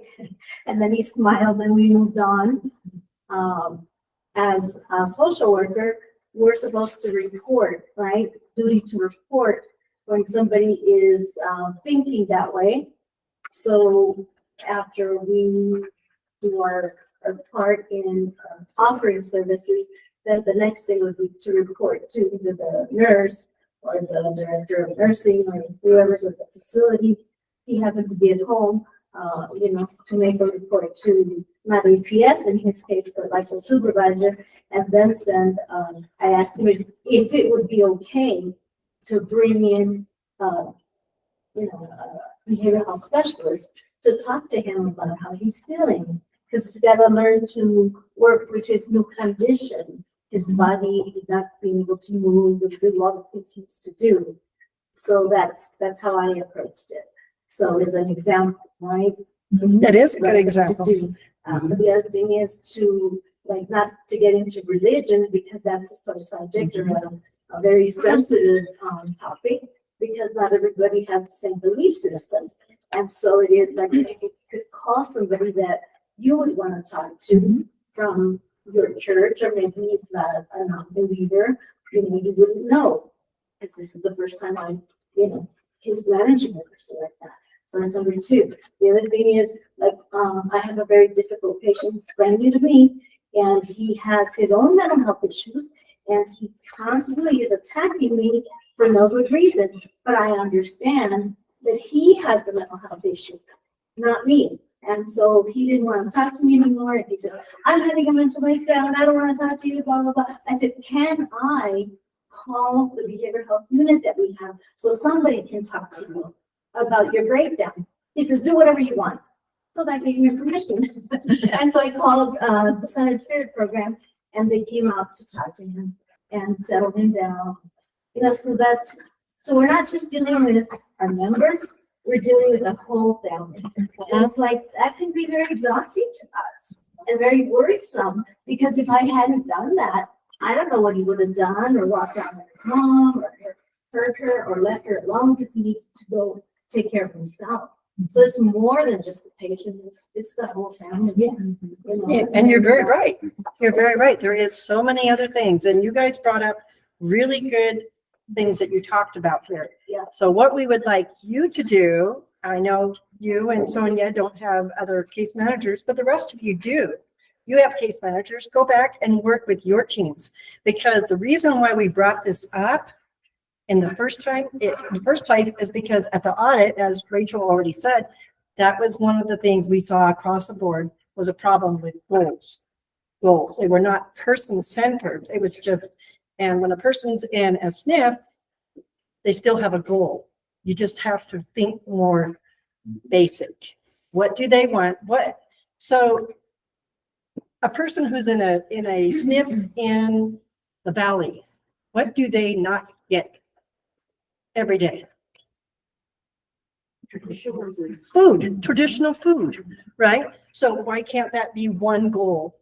And then he smiled and we moved on. As a social worker, we're supposed to report, right? Duty to report when somebody is thinking that way. So after we do our part in offering services, then the next thing would be to report to either the nurse or the director of nursing or whoever's at the facility. He happened to be at home, you know, to make a report to not ALTCS in his case, but like a supervisor, and then send, I asked him if it would be okay to bring in, you know, a behavioral health specialist to talk to him about how he's feeling. Because he's got to learn to work with his new condition, his body not being able to move, and do all the things he used to do. So that's how I approached it. So as an example, right? That is a good example. But the other thing is to, like, not to get into religion because that's a sort of subject or a very sensitive topic, because not everybody has the same belief system. And so it is like you could call somebody that you would want to talk to from your church, or maybe he's not a non-believer, you know, you wouldn't know, because this is the first time I'm, you know, his managing a person like that. So that's number two. The other thing is, like, I have a very difficult patient, it's brand new to me, and he has his own mental health issues, and he constantly is attacking me for no good reason, but I understand that he has the mental health issue, not me. And so he didn't want to talk to me anymore. And he said, I'm having a mental breakdown. I don't want to talk to you, blah, blah, blah. I said, can I call the behavioral health unit that we have so somebody can talk to you about your breakdown? He says, do whatever you want. So that gave me permission. And so I called the Centered Spirit program, and they came out to talk to him and settle him down. You know, so we're not just dealing with our members, we're dealing with a whole family. And it's like, that can be very exhausting to us and very worrisome, because if I hadn't done that, I don't know what he would have done, or walked out with his mom, or hurt her, or left her alone because he needed to go take care of himself. So it's more than just the patient, it's the whole family. Yeah. You know? Yeah, and you're very right. You're very right. There is so many other things, and you guys brought up really good things that you talked about here. Yeah. So what we would like you to do, I know you and Sonia don't have other case managers, but the rest of you do. You have case managers, go back and work with your teams, because the reason why we brought this up in the first place is because at the audit, as Rachel already said, that was one of the things we saw across the board was a problem with goals. Goals. They were not person-centered. It was just, and when a person's in a SNF, they still have a goal. You just have to think more basic. What do they want? So a person who's in a SNF in the valley, what do they not get every day? Food, traditional food, right? So why can't that be one goal?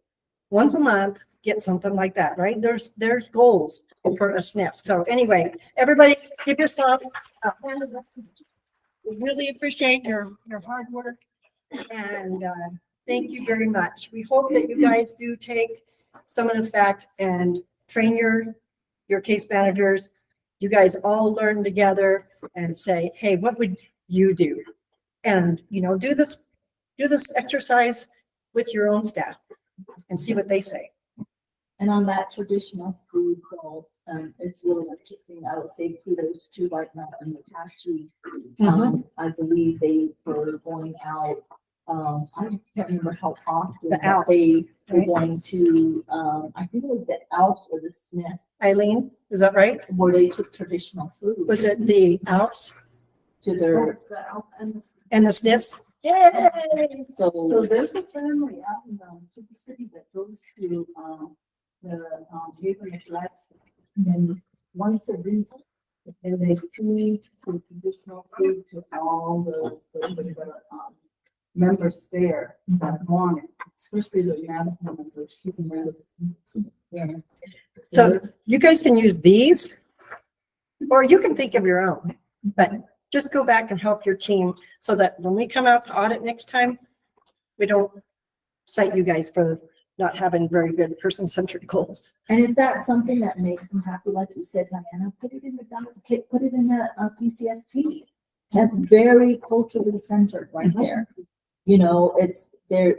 Once a month, get something like that, right? There's goals for a SNF. So anyway, everybody give yourself a hand of recognition. We really appreciate your hard work and thank you very much. We hope that you guys do take some of this back and train your case managers. You guys all learn together and say, hey, what would you do? And, you know, do this exercise with your own staff and see what they say. And on that traditional food goal, it's really interesting. I would say kudos to like Malcolm McCashy. I believe they were going out. I can't remember how often The ALTCS, they were right? going to. I think it was the ALTCS or the SNF. Eileen, is that right? Where they took traditional food. Was it the ALTCS To their and the SNFs? Yay! so there's a family out in the city that goes to the Haven Athletics and once a week and they feed the traditional food to all the members there that want it, especially the Navajo members sitting around. So you guys can use these, or you can think of your own, but just go back and help your team so that when we come out to audit next time, we don't cite you guys for not having very good person-centered goals. And if that's something that makes them happy, like you said, Diana, put it in the PCSP. That's very culturally centered right there. You know, it's they're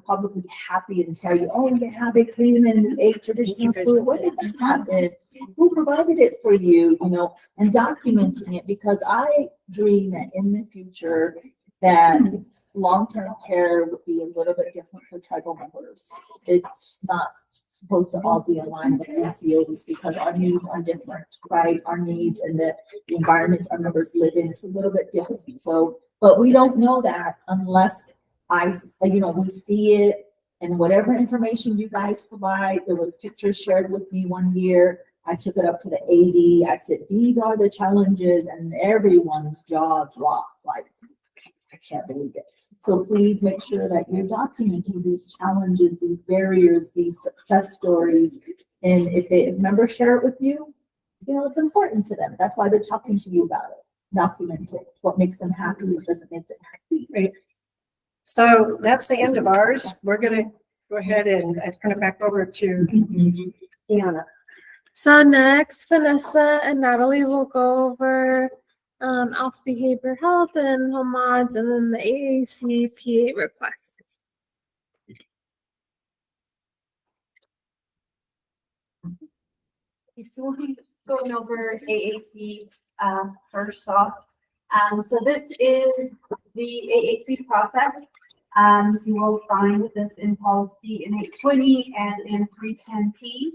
probably happy and tell you, oh yeah, they came and ate traditional food. What did this happen? Who provided it for you? You know, and documenting it, because I dream that in the future that long-term care would be a little bit different for tribal members. It's not supposed to all be aligned with NCOs because our needs are different, right? Our needs and the environments our members live in, it's a little bit different. So, but we don't know that unless we see it, and whatever information you guys provide. There was pictures shared with me one year. I took it up to the AD. I said, these are the challenges, and everyone's jaw dropped. Like, I can't believe it. So please make sure that you're documenting these challenges, these barriers, these success stories. And if members share it with you, you know, it's important to them. That's why they're talking to you about it. Document it. What makes them happy, what doesn't make them happy. Right. So that's the end of ours. We're gonna go ahead and turn it back over to Tiana. So next, Vanessa and Natalie will go over ALF behavior health and home mods, and then the AACPA requests. So we'll be going over AAC first off. So this is the AAC process. You will find this in policy in 820 and in 310P.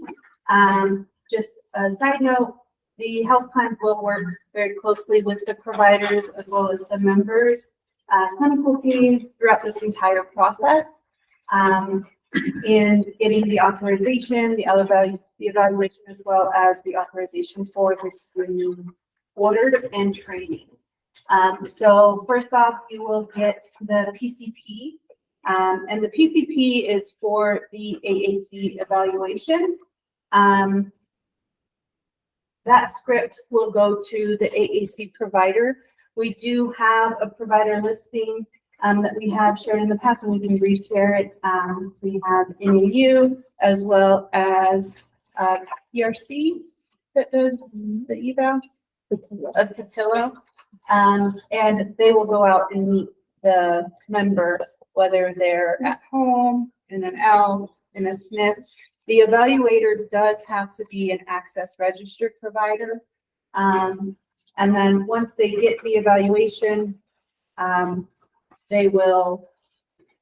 Just a side note, the health plan will work very closely with the providers as well as the members, clinical teams throughout this entire process. In getting the authorization, the evaluation, as well as the authorization for the ordered and training. So first off, you will get the PCP, and the PCP is for the AAC evaluation. That script will go to the AAC provider. We do have a provider listing that we have shared in the past, and we can reshare it. We have NAU as well as PRC that does the eval of Sotillo. And they will go out and meet the member, whether they're at home, in an L, in a SNF, The evaluator does have to be an access registered provider. And then once they get the evaluation, they will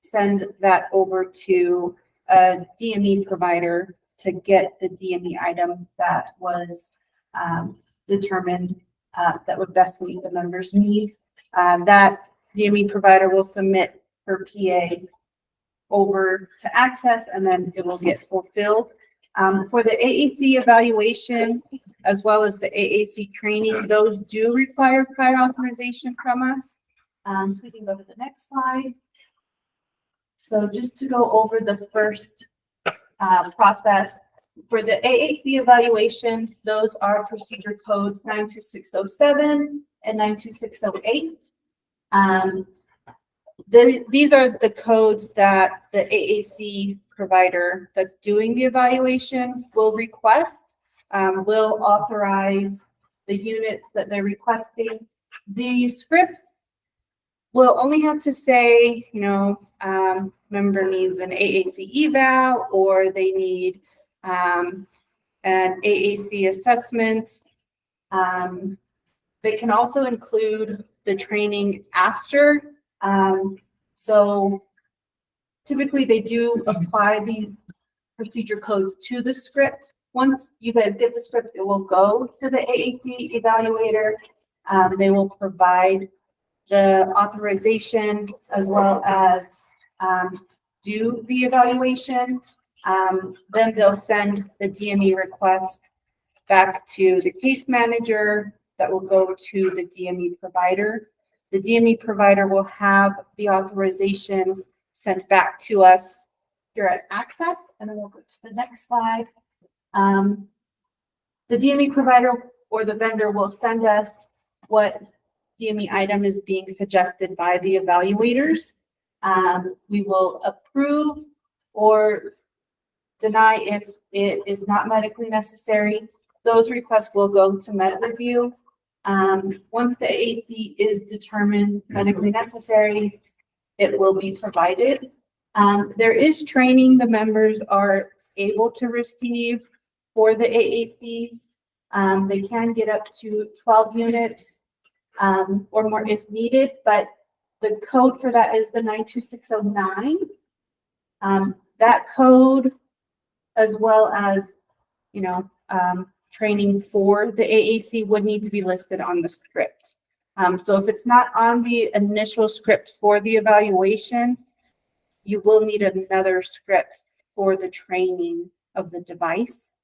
send that over to a DME provider to get the DME item that was determined that would best meet the member's need. That DME provider will submit her PA over to Access, and then it will get fulfilled. For the AAC evaluation, as well as the AAC training, those do require prior authorization from us. So we can go to the next slide. So just to go over the first process, for the AAC evaluation, those are procedure codes 92607 and 92608. These are the codes that the AAC provider that's doing the evaluation will request, will authorize the units that they're requesting. The scripts will only have to say, member needs an AAC eval, or they need an AAC assessment. They can also include the training after. So typically they do apply these procedure codes to the script. Once you guys get the script, it will go to the AAC evaluator. They will provide the authorization as well as do the evaluation. Then they'll send the DME request back to the case manager that will go to the DME provider. The DME provider will have the authorization sent back to us here at Access, and then we'll go to the next slide. The DME provider or the vendor will send us what DME item is being suggested by the evaluators. We will approve or deny if it is not medically necessary. Those requests will go to med review. Once the AAC is determined medically necessary, it will be provided. There is training the members are able to receive for the AACs. They can get up to 12 units or more if needed, but the code for that is the 92609. That code, as well as, training for the AAC, would need to be listed on the script. So if it's not on the initial script for the evaluation, you will need another script for the training of the device.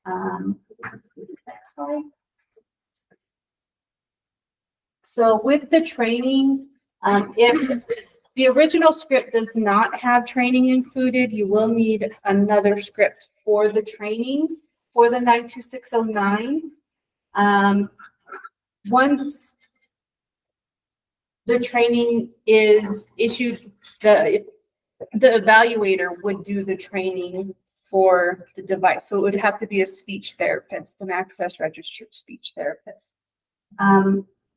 Next slide. So with the training, if the original script does not have training included, you will need another script for the training for the 92609. Once the training is issued, the evaluator would do the training for the device. So it would have to be a speech therapist, an access registered speech therapist.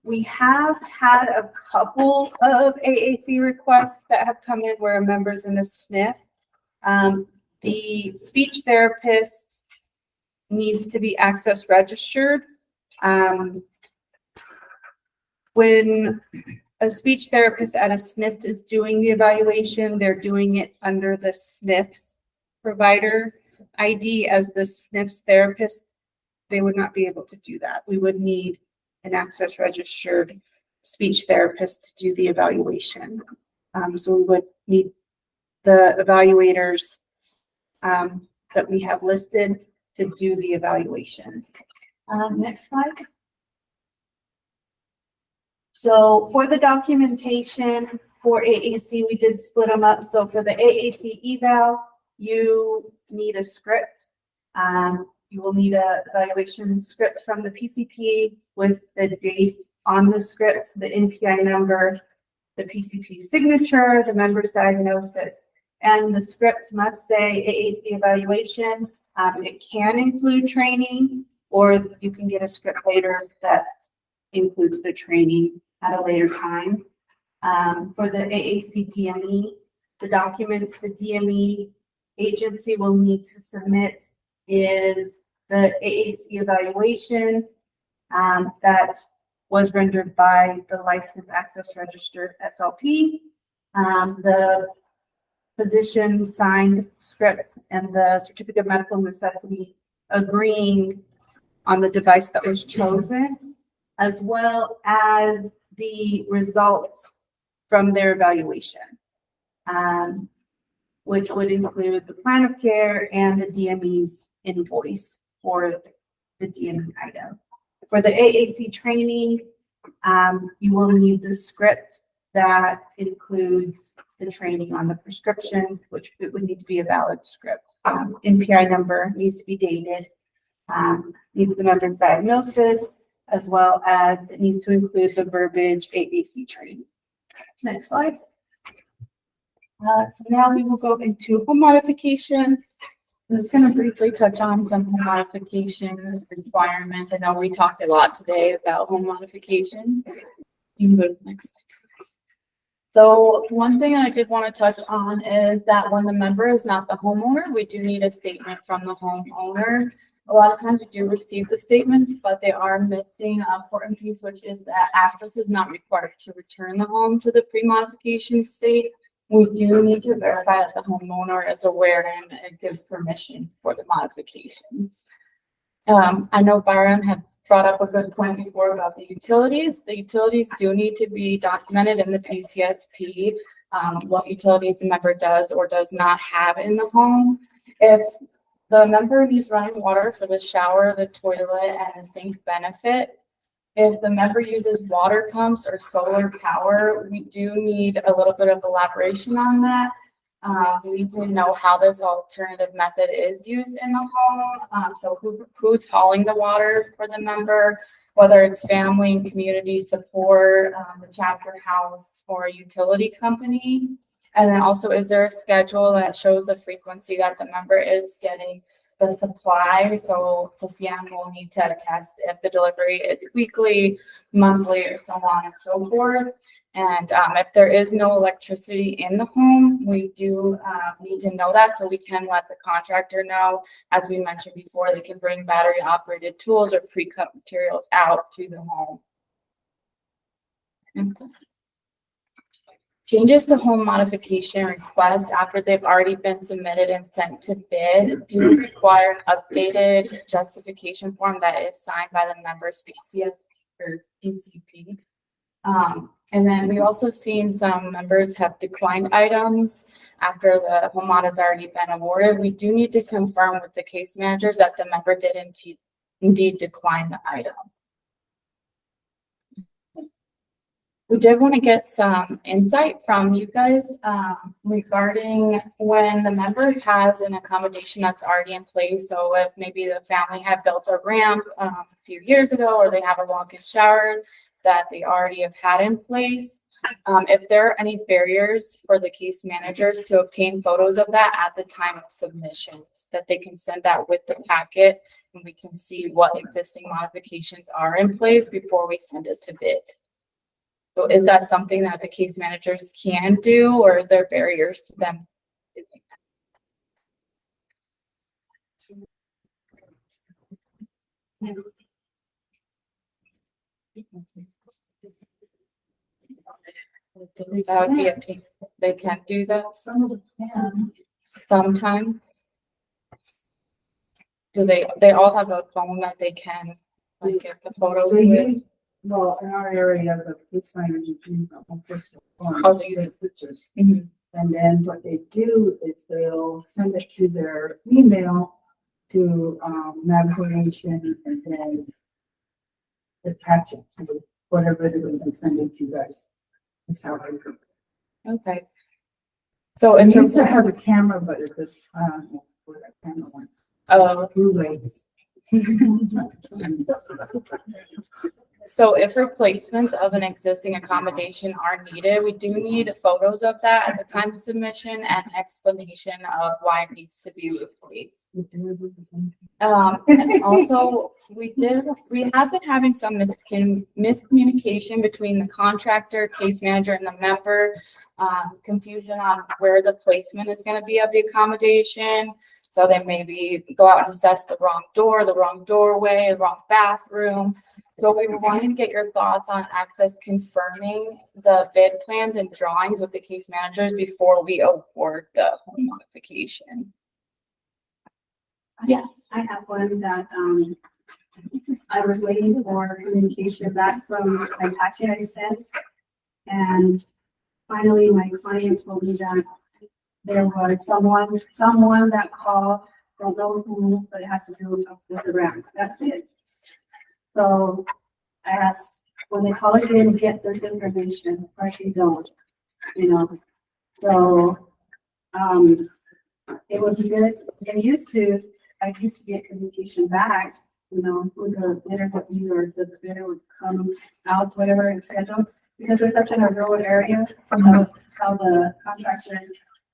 We have had a couple of AAC requests that have come in where a member's in a SNF. The speech therapist needs to be access registered. When a speech therapist at a SNF is doing the evaluation, they're doing it under the SNF's provider ID as the SNF's therapist. They would not be able to do that. We would need an access registered speech therapist to do the evaluation. So we would need the evaluators that we have listed to do the evaluation. Next slide. So for the documentation for AAC, we did split them up. So for the AAC eval, you need a script. You will need a evaluation script from the PCP with the date on the script, the NPI number, the PCP signature, the member's diagnosis, and the script must say AAC evaluation. It can include training, or you can get a script later that includes the training at a later time. For the AAC DME, the documents, the DME agency will need to submit is the AAC evaluation that was rendered by the licensed access registered SLP. The physician signed script and the certificate of medical necessity agreeing on the device that was chosen, as well as the results from their evaluation, which would include the plan of care and the DME's invoice for the DME item. For the AAC training, you will need the script that includes the training on the prescription, which it would need to be a valid script. NPI number needs to be dated, needs the member's diagnosis, as well as it needs to include the verbiage AAC training. Next slide. So now we will go into home modification. So I'm just going to briefly touch on some home modification requirements. I know we talked a lot today about home modification. You can go to the next slide. So one thing I did want to touch on is that when the member is not the homeowner, we do need a statement from the homeowner. A lot of times we do receive the statements, but they are missing an important piece, which is that access is not required to return the home to the pre-modification state. We do need to verify that the homeowner is aware and it gives permission for the modifications. I know Byron had brought up a good point before about the utilities. The utilities do need to be documented in the PCSP, what utilities the member does or does not have in the home. If the member needs running water for the shower, the toilet, and the sink benefit, if the member uses water pumps or solar power, we do need a little bit of elaboration on that. We need to know how this alternative method is used in the home. So who's hauling the water for the member, whether it's family and community support, the chapter house, or a utility company. And then also, is there a schedule that shows the frequency that the member is getting the supply? So the CM will need to attest if the delivery is weekly, monthly, or so on and so forth. And if there is no electricity in the home, we do need to know that so we can let the contractor know. As we mentioned before, they can bring battery operated tools or pre-cut materials out to the home. Changes to home modification requests after they've already been submitted and sent to bid do require an updated justification form that is signed by the member's PCS or PCP. And then we also seen some members have declined items after the home mod has already been awarded. We do need to confirm with the case managers that the member did indeed decline the item. We did want to get some insight from you guys regarding when the member has an accommodation that's already in place. So if maybe the family had built a ramp a few years ago, or they have a walk-in shower that they already have had in place, if there are any barriers for the case managers to obtain photos of that at the time of submissions, that they can send that with the packet and we can see what existing modifications are in place before we send it to bid. So is that something that the case managers can do, or are there barriers to them doing that? They can do that. Sometimes. Do they all have a phone that they can like get the photos with? Well, in our area, the case managers use pictures. Mhm. And then what they do is they'll send it to their email to navigation and then attach it to whatever they're going to send it to you guys. That's how I do it. Okay. So I in used terms to of have a camera, but it was where that camera went. oh, Blue lights. So if replacements of an existing accommodation are needed, we do need photos of that at the time of submission and explanation of why it needs to be replaced. And also, we have been having some miscommunication between the contractor, case manager, and the member. Confusion on where the placement is gonna be of the accommodation. So they maybe go out and assess the wrong door, the wrong doorway, the wrong bathroom. So we were wanting to get your thoughts on access confirming the bid plans and drawings with the case managers before we award the home modification. Yeah, I have one that, I was waiting for communication back from the packet I sent. And finally, my client told me that there was someone that called, don't know who, but it has to do with the ramp. That's it. So I asked, when they call again, get this information, or if you don't, you know. So, it would be good. I used to get communication back, you know, with the bidder would be, or the bidder would come out, whatever, and schedule. Because we're such in a rural area, how the contractor,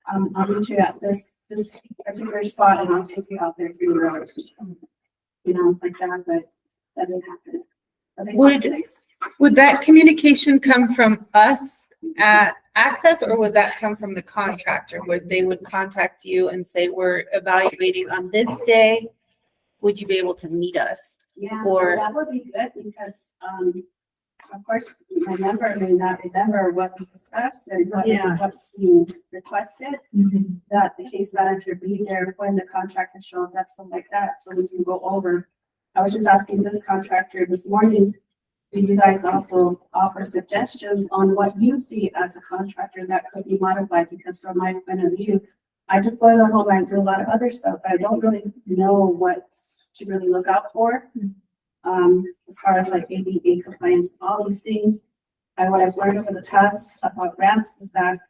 I'll meet you at this particular spot and I'll take you out there through the road. You know, like that, but that didn't happen. Would that communication come from us at Access, or would that come from the contractor, where they would contact you and say, we're evaluating on this day? Would you be able to meet us? Yeah, Or that would be good because, of course, my member may not remember what we discussed and what's being requested. That the case manager be there when the contractor shows up, something like that, so we can go over. I was just asking this contractor this morning, do you guys also offer suggestions on what you see as a contractor that could be modified? Because from my point of view, I just go to the home and do a lot of other stuff, but I don't really know what to really look out for. As far as like ADA compliance, all these things. And what I've learned over the tests about ramps is that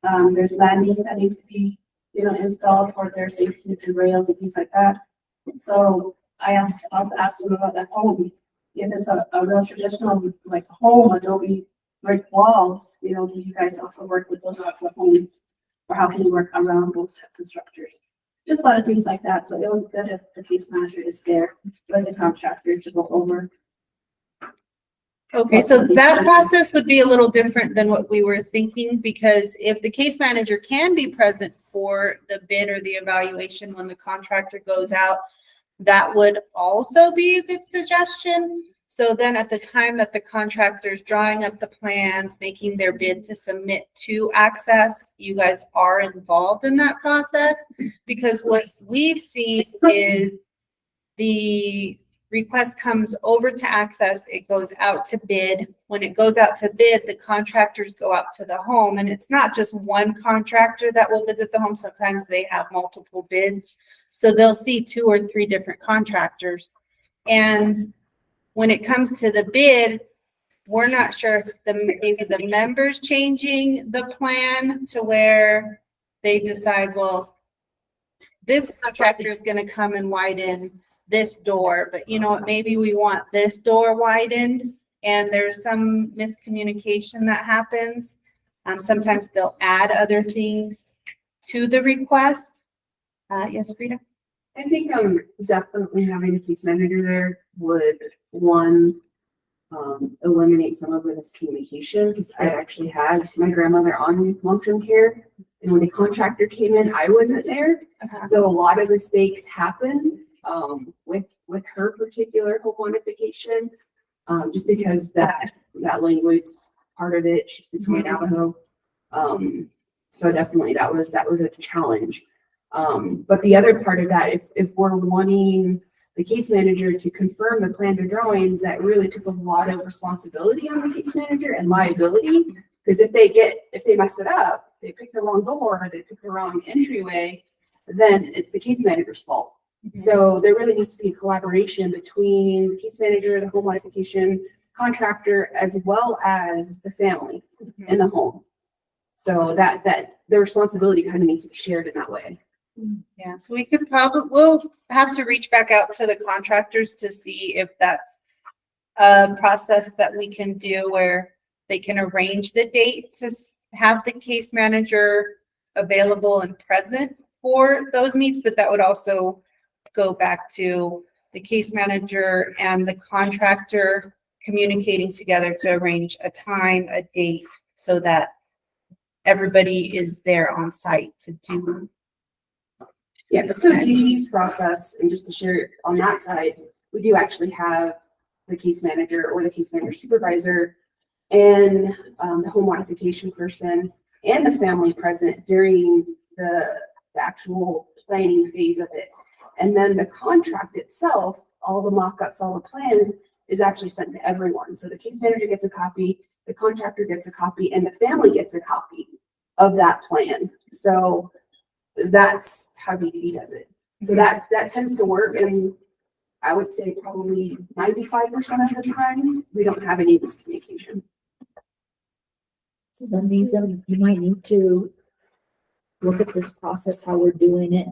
there's landings that needs to be, you know, installed for their safety and rails and things like that. So I also asked them about that home. If it's a real traditional like home, adobe brick walls, you know, do you guys also work with those types of homes? Or how can you work around those types of structures? Just a lot of things like that. So it would be good if the case manager is there for the contractors to go over. okay, so that process would be a little different than what we were thinking, because if the case manager can be present for the bid or the evaluation when the contractor goes out, that would also be a good suggestion. So then at the time that the contractor's drawing up the plans, making their bid to submit to Access, you guys are involved in that process. Because what we've seen is the request comes over to Access, it goes out to bid. When it goes out to bid, the contractors go out to the home, and it's not just one contractor that will visit the home. Sometimes they have multiple bids. So they'll see 2 or 3 different contractors. And when it comes to the bid, we're not sure if maybe the members changing the plan to where they decide, well, this contractor is going to come and widen this door, but you know what, maybe we want this door widened, and there's some miscommunication that happens. Sometimes they'll add other things to the request. Yes, Frida? I think definitely having a case manager there would, one, eliminate some of the miscommunication, because I actually had my grandmother on long-term care, and when the contractor came in, I wasn't there. So a lot of mistakes happened with her particular home modification, just because that language part of it, she speaks Navajo. So definitely that was a challenge. But the other part of that, if we're wanting the case manager to confirm the plans or drawings, that really puts a lot of responsibility on the case manager and liability. Because if they mess it up, they pick the wrong door, or they pick the wrong entryway, then it's the case manager's fault. So there really needs to be a collaboration between the case manager, the home modification contractor, as well as the family in the home. So that the responsibility kind of needs to be shared in that way. Yeah, so we'll have to reach back out to the contractors to see if that's a process that we can do where they can arrange the date to have the case manager available and present for those meets, but that would also go back to the case manager and the contractor communicating together to arrange a time, a date, so that everybody is there on site to do. Yeah, so DD's process, and just to share on that side, we do actually have the case manager or the case manager supervisor and the home modification person and the family present during the actual planning phase of it. And then the contract itself, all the mock-ups, all the plans is actually sent to everyone. So the case manager gets a copy, the contractor gets a copy, and the family gets a copy of that plan. So that's how DD does it. So that tends to work, and I would say probably 95% of the time, we don't have any miscommunication. So that means that you might need to look at this process, how we're doing it.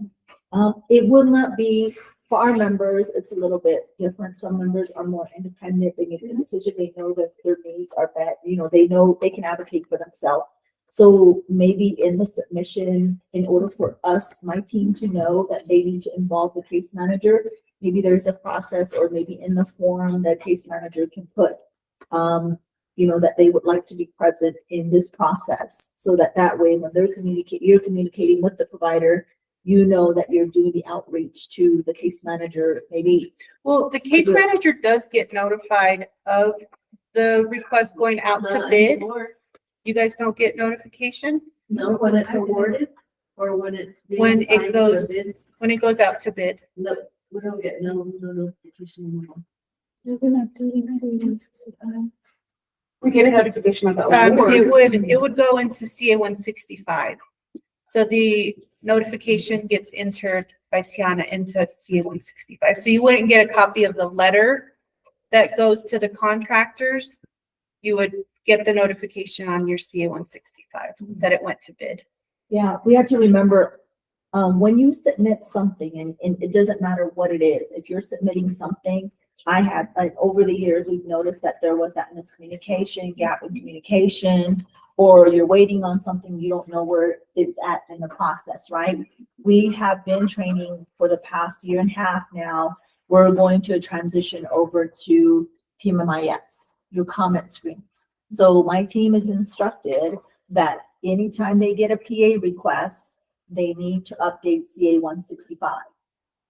It will not be, for our members, it's a little bit different. Some members are more independent. They make a decision. They know that their needs are bad. You know they can advocate for themselves. So maybe in the submission, in order for us, my team, to know that they need to involve the case manager, maybe there's a process, or maybe in the form that case manager can put, that they would like to be present in this process, so that way when you're communicating with the provider, you know that you're doing the outreach to the case manager, maybe. Well, the case manager does get notified of the request going out to bid. You guys don't get notification? No, when it's awarded or when it's When it goes out to bid. No, we don't get no notification. We get a notification of the award. It would go into CA 165. So the notification gets entered by Tiana into CA 165. So you wouldn't get a copy of the letter that goes to the contractors. You would get the notification on your CA 165 that it went to bid. Yeah, we have to remember, when you submit something, and it doesn't matter what it is, if you're submitting something, over the years, we've noticed that there was that miscommunication, gap in communication, or you're waiting on something, you don't know where it's at in the process, right? We have been training for the past year and a half now. We're going to transition over to PMMIS, your comment screens. So my team is instructed that anytime they get a PA request, they need to update CA 165.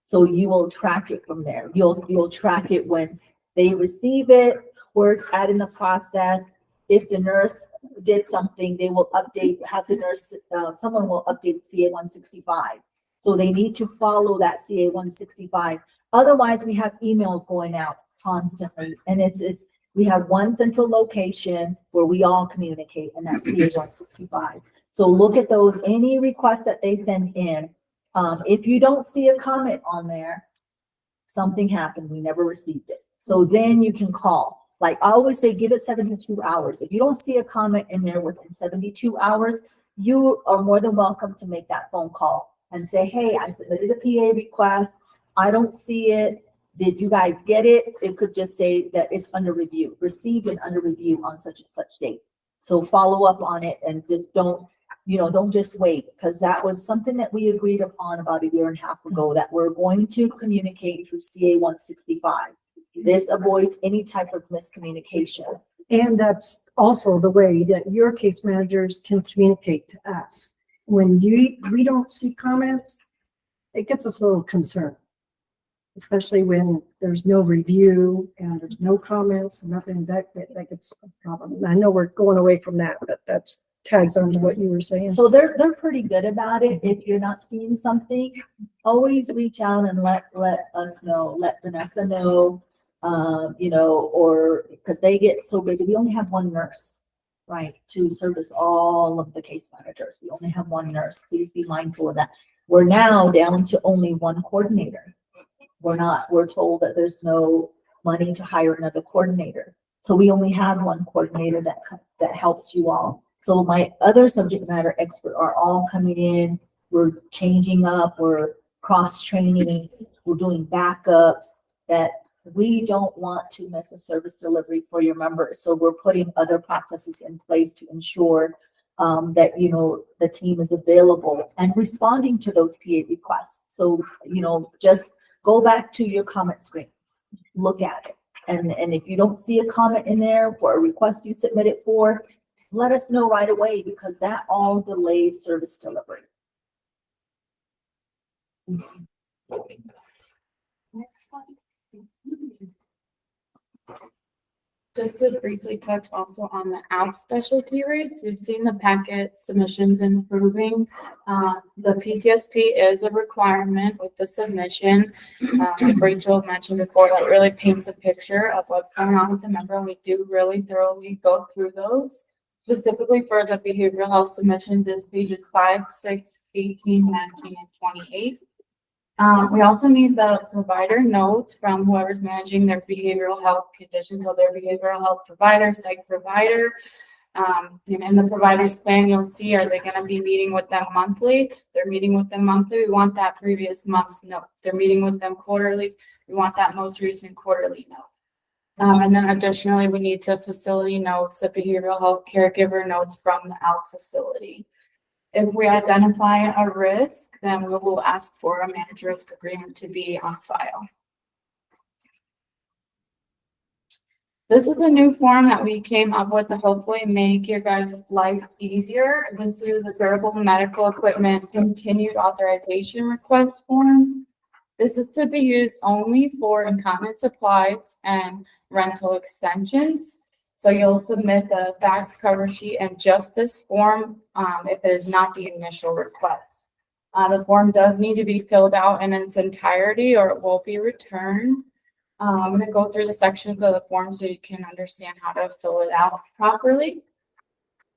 So you will track it from there. You'll track it when they receive it, where it's at in the process. If the nurse did something, they will have the nurse, someone will update CA 165. So they need to follow that CA 165. Otherwise, we have emails going out constantly, and we have one central location where we all communicate, and that's CA 165. So look at those, any requests that they send in. If you don't see a comment on there, something happened, we never received it. So then you can call. Like I always say, give it 72 hours. If you don't see a comment in there within 72 hours, you are more than welcome to make that phone call and say, hey, I submitted a PA request. I don't see it. Did you guys get it? It could just say that it's under review, received and under review on such and such date. So follow up on it, and just don't just wait, because that was something that we agreed upon about a year and a half ago, that we're going to communicate through CA 165. This avoids any type of miscommunication. And that's also the way that your case managers can communicate to us. When we don't see comments, it gets us a little concerned, especially when there's no review and there's no comments, nothing. That gets a problem. I know we're going away from that, but that's tags on to what you were saying. So they're pretty good about it. If you're not seeing something, always reach out and let us know, let Vanessa know, or because they get so busy. We only have one nurse, right, to service all of the case managers. We only have one nurse. Please be mindful of that. We're now down to only one coordinator. We're told that there's no money to hire another coordinator. So we only have one coordinator that helps you all. So my other subject matter experts are all coming in. We're changing up, we're cross-training, we're doing backups, that we don't want to miss a service delivery for your members. So we're putting other processes in place to ensure that, you know, the team is available and responding to those PA requests. So, you know, just go back to your comment screens, look at it. And if you don't see a comment in there for a request you submitted for, let us know right away, because that all delays service delivery. Next slide. Just to briefly touch also on the out specialty rates, we've seen the packet submissions improving. The PCSP is a requirement with the submission. Like Rachel mentioned before, that really paints a picture of what's going on with the member, and we do really thoroughly go through those. Specifically for the behavioral health submissions is pages 5, 6, 18, 19, and 28. We also need the provider notes from whoever's managing their behavioral health conditions, so their behavioral health provider, psych provider. In the provider's plan, you'll see, are they going to be meeting with them monthly? If they're meeting with them monthly, we want that previous month's note. If they're meeting with them quarterly, we want that most recent quarterly note. And then additionally, we need the facility notes, the behavioral health caregiver notes from the out facility. If we identify a risk, then we will ask for a managed risk agreement to be on file. This is a new form that we came up with to hopefully make your guys' life easier. This is a durable medical equipment continued authorization request form. This is to be used only for incontinence supplies and rental extensions. So you'll submit the fax cover sheet and just this form if it is not the initial request. The form does need to be filled out in its entirety or it will be returned. I'm going to go through the sections of the form so you can understand how to fill it out properly.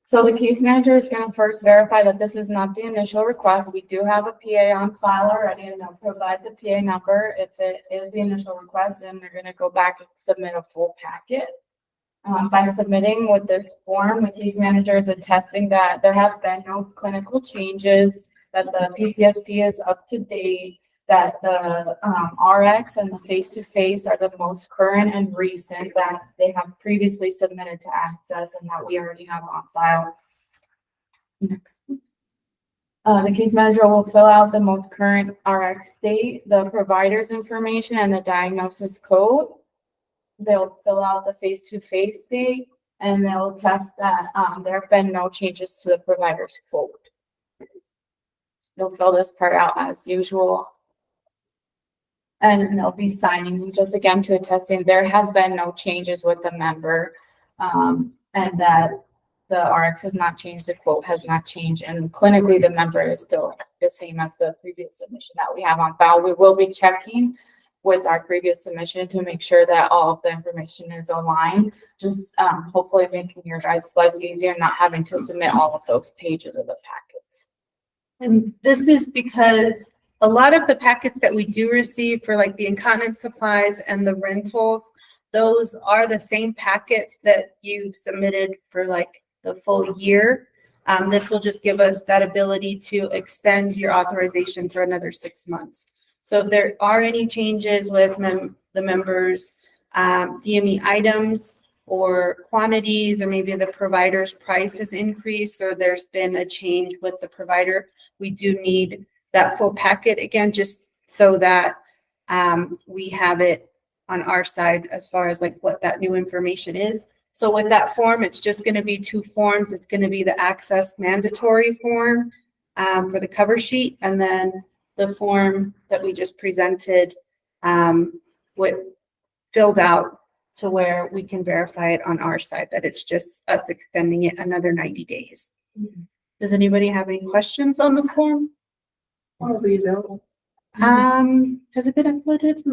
So the case manager is going to first verify that this is not the initial request. We do have a PA on file already, and they'll provide the PA number. If it is the initial request, then they're going to go back and submit a full packet. By submitting with this form, the case manager is attesting that there have been no clinical changes, that the PCSP is up to date, that the RX and the face-to-face are the most current and recent that they have previously submitted to access and that we already have on file. Next. The case manager will fill out the most current RX date, the provider's information, and the diagnosis code. They'll fill out the face-to-face date, and they'll test that there have been no changes to the provider's code. They'll fill this part out as usual. And they'll be signing just again to attesting there have been no changes with the member, and that the RX has not changed, the quote has not changed, and clinically the member is still the same as the previous submission that we have on file. We will be checking with our previous submission to make sure that all of the information is aligned, just hopefully making your guys' life easier and not having to submit all of those pages of the packets. And this is because a lot of the packets that we do receive for like the incontinence supplies and the rentals, those are the same packets that you submitted for like the full year. This will just give us that ability to extend your authorization for another 6 months. So if there are any changes with the members' DME items or quantities, or maybe the provider's price has increased or there's been a change with the provider, we do need that full packet again, just so that we have it on our side as far as like what that new information is. So with that form, it's just going to be 2 forms. It's going to be the access mandatory form for the cover sheet, and then the form that we just presented with filled out to where we can verify it on our side that it's just us extending it another 90 days. Does anybody have any questions on the form? Or be available. Has it been uploaded?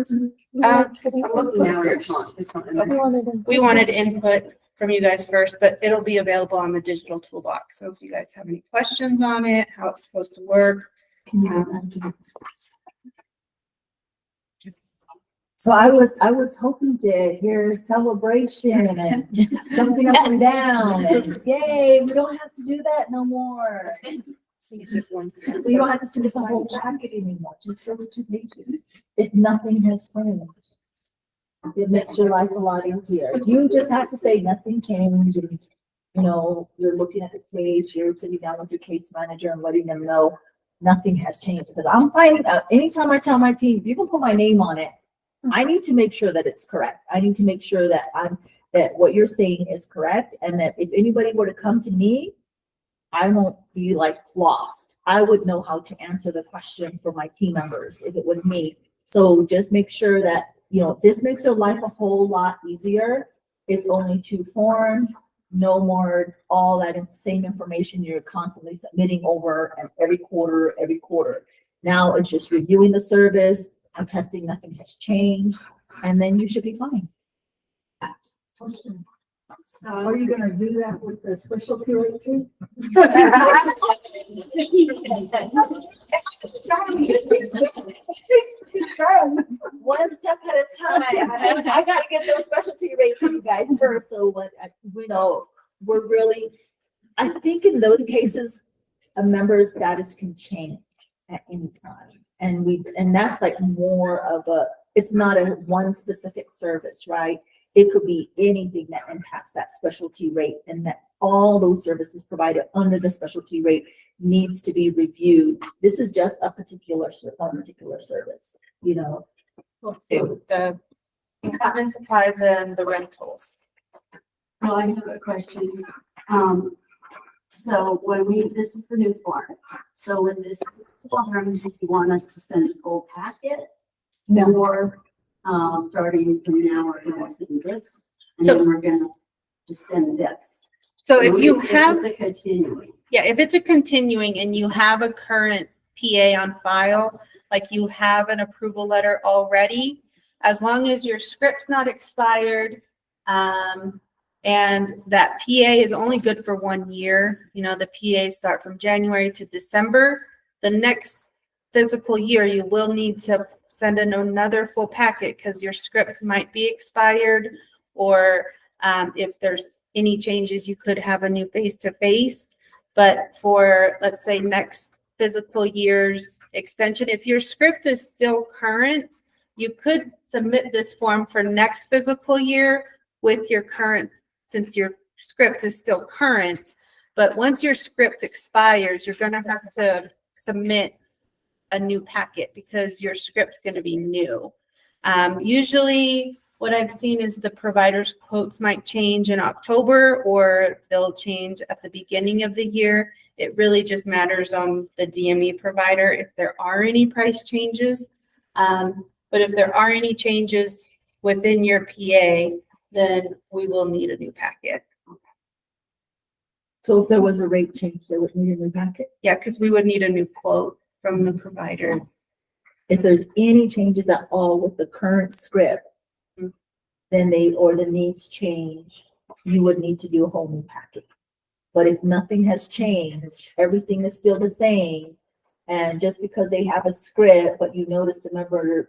We wanted input from you guys first, but it'll be available on the digital toolbox. So if you guys have any questions on it, how it's supposed to work. So I was hoping to hear celebration and jumping up and down and yay, we don't have to do that no more. It's just one. So you don't have to send us a whole packet anymore, just those 2 pages, if nothing has changed. It makes your life a lot easier. You just have to say nothing changed. And, you know, you're looking at the case, you're sitting down with your case manager and letting them know nothing has changed. Because I'm finding out anytime I tell my team, you can put my name on it. I need to make sure that it's correct. I need to make sure that that what you're saying is correct. And that if anybody were to come to me, I won't be like lost. I would know how to answer the question for my team members if it was me. So just make sure that, you know, this makes your life a whole lot easier. It's only 2 forms, no more all that same information you're constantly submitting over and every quarter. Now it's just reviewing the service, I'm testing nothing has changed, and then you should be fine. Are you gonna do that with the specialty rate too? One step at a time. I gotta get those specialty rate for you guys first. So what, you know, we're really, I think in those cases, a member's status can change at any time. And that's like more of a, it's not a one specific service, right? It could be anything that impacts that specialty rate, and that all those services provided under the specialty rate needs to be reviewed. This is just a particular service, you know. The incontinence supplies and the rentals. So I have a question. So this is the new form. So with this form, do you want us to send a full packet? No. Or, starting from now, we're gonna send this, and So- then we're gonna just send this. So if you have, It's a continuing. yeah, if it's a continuing and you have a current PA on file, like you have an approval letter already, as long as your script's not expired, and that PA is only good for 1 year, you know, the PAs start from January to December, the next physical year, you will need to send in another full packet because your script might be expired, or if there's any changes, you could have a new face-to-face. But for, let's say, next physical year's extension, if your script is still current, you could submit this form for next physical year with your current, since your script is still current. But once your script expires, you're going to have to submit a new packet because your script's going to be new. Usually what I've seen is the provider's quotes might change in October, or they'll change at the beginning of the year. It really just matters on the DME provider if there are any price changes. But if there are any changes within your PA, then we will need a new packet. So if there was a rate change, they would need a new packet. Yeah, because we would need a new quote from the provider. If there's any changes at all with the current script, then or the needs change, you would need to do a whole new packet. But if nothing has changed, everything is still the same, and just because they have a script, but you notice the member,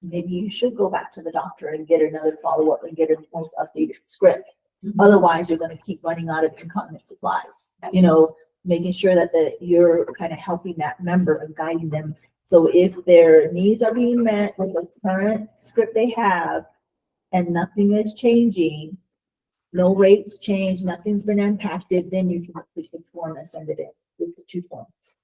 maybe you should go back to the doctor and get another follow-up and get a most updated script. Otherwise, you're going to keep running out of incontinence supplies, you know, making sure that you're kind of helping that member and guiding them. So if their needs are being met with the current script they have and nothing is changing, no rates change, nothing's been impacted, then you can complete the form and send it in with the 2 forms.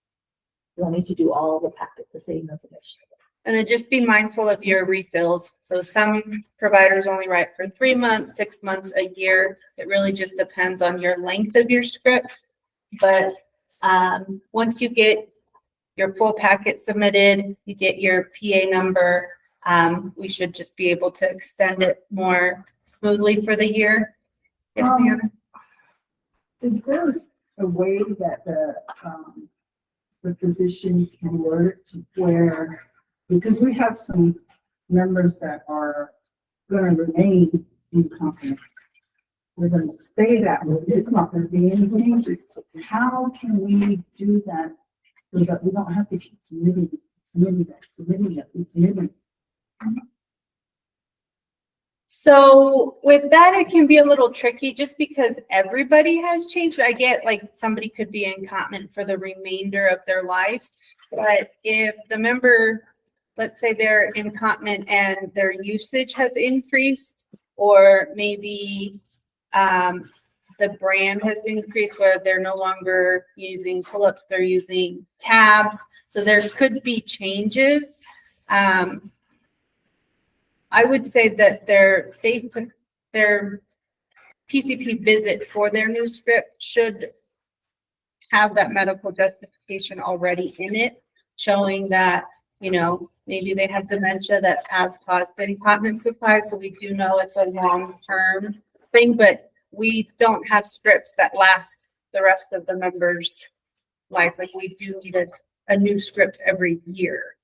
You don't need to do all the packet, the same information. And then just be mindful of your refills. So some providers only write for 3 months, 6 months, a year. It really just depends on your length of your script. But once you get your full packet submitted, you get your PA number, we should just be able to extend it more smoothly for the year. Yes, ma'am. Is there a way that the physicians can work to where, because we have some members that are going to remain incompetent. We're going to stay that way. It's not going to be any changes. How can we do that so that we don't have to keep submitting it? So with that, it can be a little tricky just because everybody has changed. I get like somebody could be incontinent for the remainder of their life, but if the member let's say they're incontinent and their usage has increased, or maybe the brand has increased where they're no longer using pull-ups, they're using tabs. So there could be changes. I would say that their PCP visit for their new script should have that medical justification already in it, showing that, you know, maybe they have dementia that has caused incontinence supplies. So we do know it's a long-term thing, but we don't have scripts that last the rest of the members' life. Like we do need a new script every year.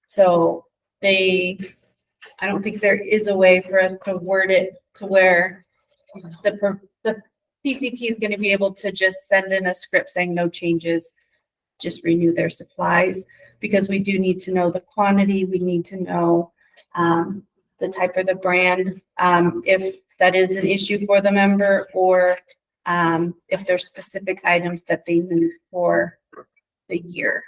So I don't think there is a way for us to word it to where the PCP is going to be able to just send in a script saying no changes, just renew their supplies, because we do need to know the quantity. We need to know the type of the brand, if that is an issue for the member, or if there's specific items that they need for the year.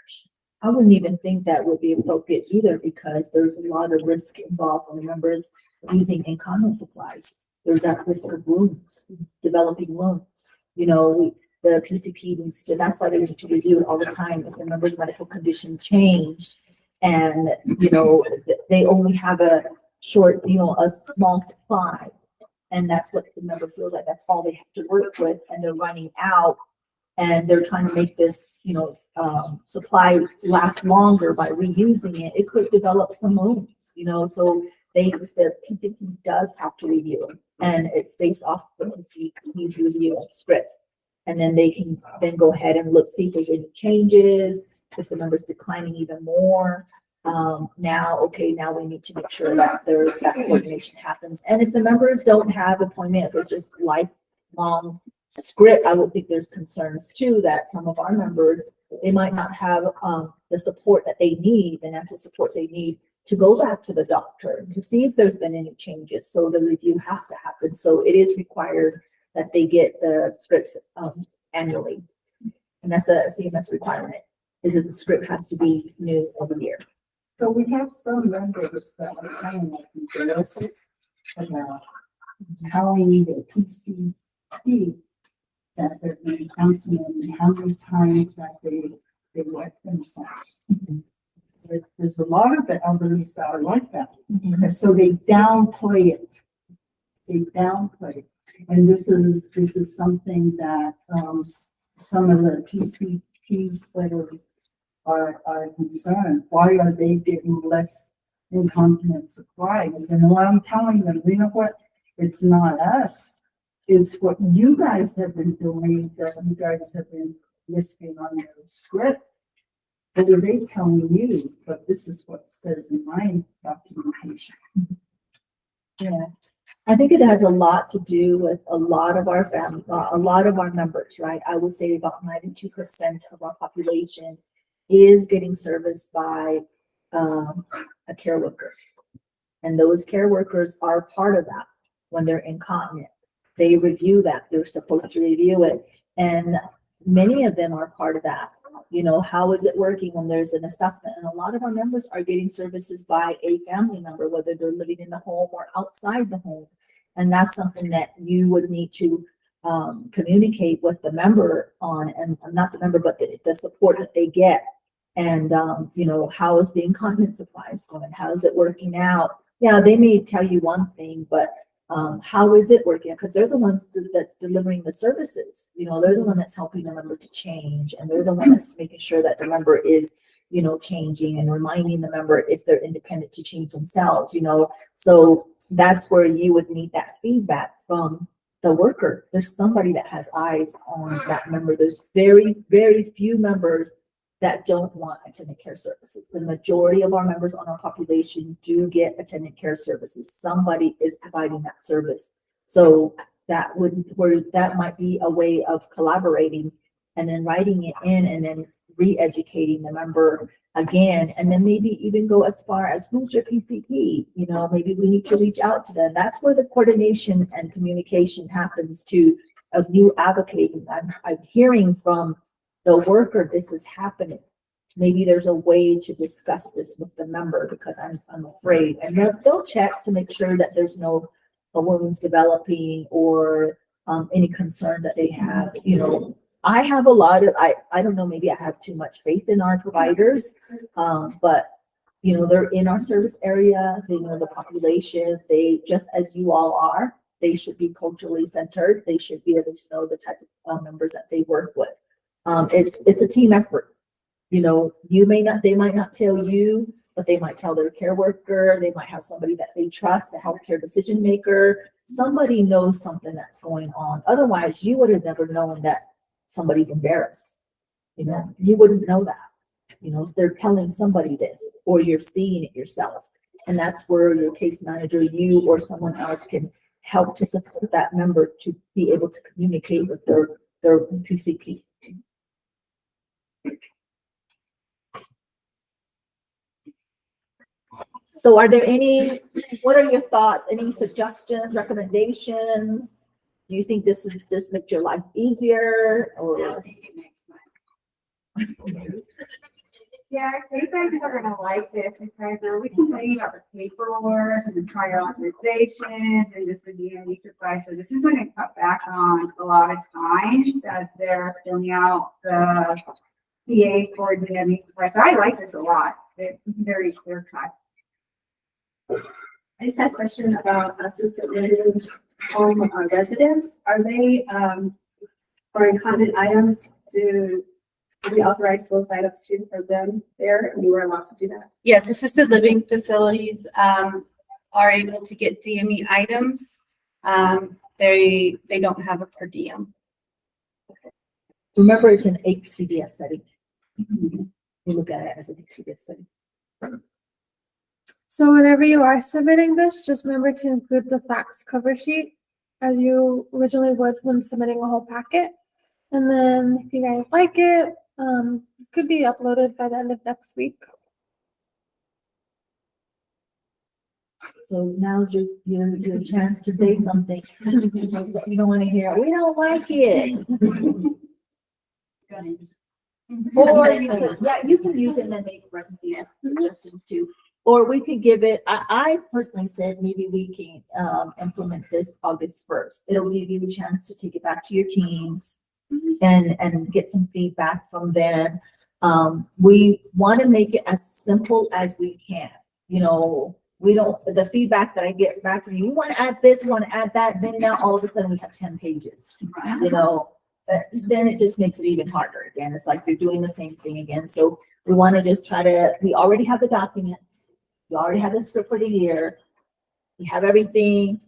I wouldn't even think that would be appropriate either, because there's a lot of risk involved when members using incontinence supplies. There's that risk of wounds, developing wounds. You know, the PCP needs to, that's why they need to review it all the time if the member's medical condition changed and, you know, they only have a short, you know, a small supply. And that's what the member feels like, that's all they have to work with, and they're running out. And they're trying to make this, you know, supply last longer by reusing it. It could develop some wounds, you know, so the PCP does have to review it, and it's based off the PCP's review and script. And then they can then go ahead and look, see if there's any changes, if the member's declining even more. Now we need to make sure that there's that coordination happens. And if the members don't have appointment, if it's just lifelong script, I would think there's concerns too that some of our members, they might not have the support that they need, the natural supports they need to go back to the doctor to see if there's been any changes. So the review has to happen. So it is required that they get the scripts annually. And that's a CMS requirement, is that the script has to be new every year. So we have some members that are kind of embarrassed about telling the PCP that they're being counseling and how many times that they wet themselves. There's a lot of the elderly that are like that. And so they downplay it. They downplay it. And this is something that some of the PCPs that are concerned. Why are they getting less incontinence supplies? And what I'm telling them, you know what? It's not us. It's what you guys have been doing, that you guys have been listing on your script. What are they telling you? But this is what it says in my documentation. Yeah, I think it has a lot to do with a lot of our family, a lot of our members, right? I would say about 92% of our population is getting serviced by a care worker. And those care workers are part of that when they're incontinent. They review that, they're supposed to review it. And many of them are part of that. You know, how is it working when there's an assessment? And a lot of our members are getting services by a family member, whether they're living in the home or outside the home. And that's something that you would need to communicate with the member on, and not the member, but the support that they get. And, you know, how is the incontinence supplies going? How is it working out? Yeah, they may tell you one thing, but how is it working? Because they're the ones that's delivering the services. You know, they're the one that's helping the member to change, and they're the one that's making sure that the member is, you know, changing and reminding the member if they're independent to change themselves, you know. So that's where you would need that feedback from the worker. There's somebody that has eyes on that member. There's very, very few members that don't want attendant care services. The majority of our members on our population do get attendant care services. Somebody is providing that service. So that might be a way of collaborating and then writing it in and then re-educating the member again, and then maybe even go as far as, who's your PCP? You know, maybe we need to reach out to them. That's where the coordination and communication happens to, of you advocating. I'm hearing from the worker this is happening. maybe there's a way to discuss this with the member, because I'm afraid, and they'll check to make sure that there's no wounds developing or any concerns that they have. You know, I have a lot of, I don't know, maybe I have too much faith in our providers, but you know, they're in our service area, they know the population, they, just as you all are, they should be culturally centered, they should be able to know the type of members that they work with. It's a team effort. You know, they might not tell you, but they might tell their care worker, they might have somebody that they trust, a healthcare decision maker, somebody knows something that's going on. Otherwise, you would have never known that somebody's embarrassed. You know, you wouldn't know that. You know, so they're telling somebody this, or you're seeing it yourself. And that's where your case manager, you or someone else, can help to support that member to be able to communicate with their PCP. So are there what are your thoughts? Any suggestions, recommendations? Do you think this makes your life easier, or? Yeah, you guys are gonna like this because we complain about the paperwork and prior authorizations and just the DMV supply. So this is going to cut back on a lot of time that they're filling out the PAs for DMV supply. So I like this a lot. It's very clear cut. I just had a question about assisted living home residents. Are they, for incumbent items, do we authorize those items to for them there, and we were allowed to do that? Yes, assisted living facilities are able to get DME items. They don't have a per diem. Remember, it's an HCBS setting. We look at it as an HCBS setting. So whenever you are submitting this, just remember to include the fax cover sheet as you originally would when submitting a whole packet. And then if you guys like it, it could be uploaded by the end of next week. So now's your chance to say something. You don't want to hear, we don't like it. Or you can use it and then make recommendations, suggestions too. Or we could give it, I personally said maybe we can implement this August 1st. It'll give you a chance to take it back to your teams and get some feedback from them. We want to make it as simple as we can. You know, the feedback that I get back from you want to add this, want to add that, then now all of a sudden we have 10 pages, you know. Then it just makes it even harder again. It's like you're doing the same thing again. So we want to just we already have the documents. We already have the script for the year. We have everything.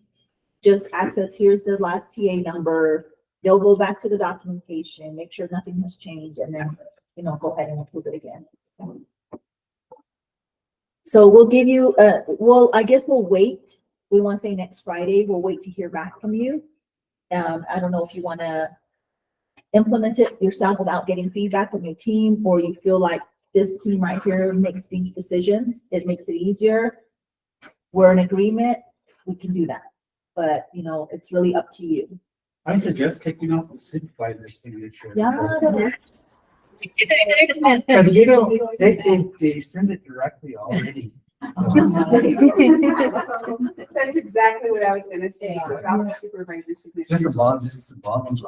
Just access, here's the last PA number. They'll go back to the documentation, make sure nothing has changed, and then, you know, go ahead and approve it again. So we'll give you, I guess we'll wait. We want to say next Friday. We'll wait to hear back from you. I don't know if you want to implement it yourself without getting feedback from your team, or you feel like this team right here makes these decisions. It makes it easier. We're in agreement. We can do that. But, you know, it's really up to you. I suggest taking off the supervisor's signature. Yeah. Because you know, they send it directly already. That's exactly what I was gonna say, about the supervisor's signature. Just a bottom.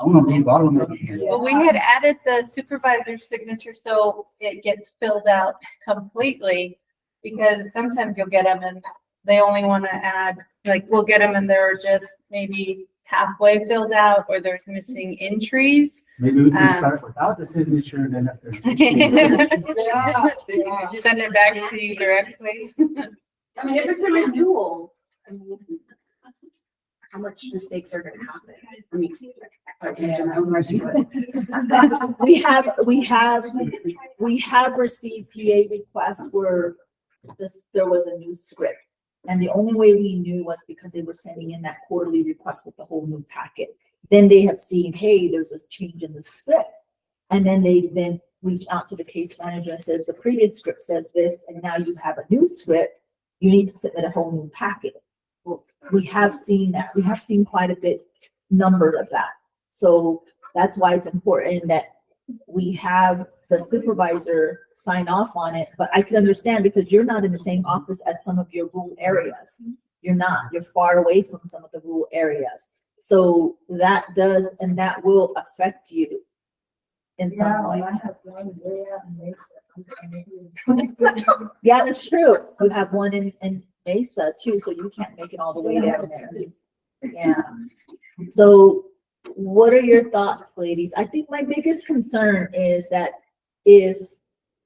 I want to be bottom. Well, we had added the supervisor's signature so it gets filled out completely, because sometimes you'll get them and they only want to add, like, we'll get them and they're just maybe halfway filled out, or there's missing entries. Maybe we can start without the signature and then if there's. Send it back to you directly. I mean, if it's a renewal, I mean, how much mistakes are gonna happen? I mean, we have received PA requests where there was a new script. And the only way we knew was because they were sending in that quarterly request with the whole new packet. Then they have seen, hey, there's a change in the script. And then they reach out to the case manager and says, the previous script says this, and now you have a new script. You need to submit a whole new packet. Well, we have seen that. We have seen quite a bit number of that. So that's why it's important that we have the supervisor sign off on it, but I can understand because you're not in the same office as some of your rural areas. You're not, you're far away from some of the rural areas. So that does, and that will affect you in some way. I have one way out in Mesa. Yeah, that's true. You have one in Mesa too, so you can't make it all the way down there. Yeah. So what are your thoughts, ladies? I think my biggest concern is that if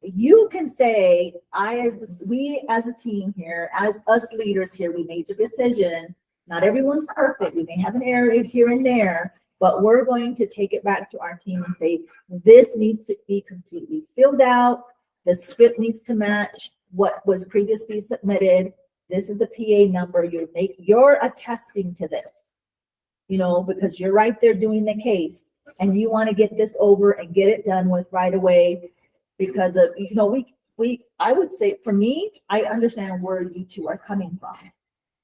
you can say, we as a team here, as us leaders here, we made the decision. Not everyone's perfect. We may have an area here and there, but we're going to take it back to our team and say, this needs to be completely filled out. The script needs to match what was previously submitted. This is the PA number. You're attesting to this, you know, because you're right there doing the case and you want to get this over and get it done with right away because of, you know, I would say for me, I understand where you two are coming from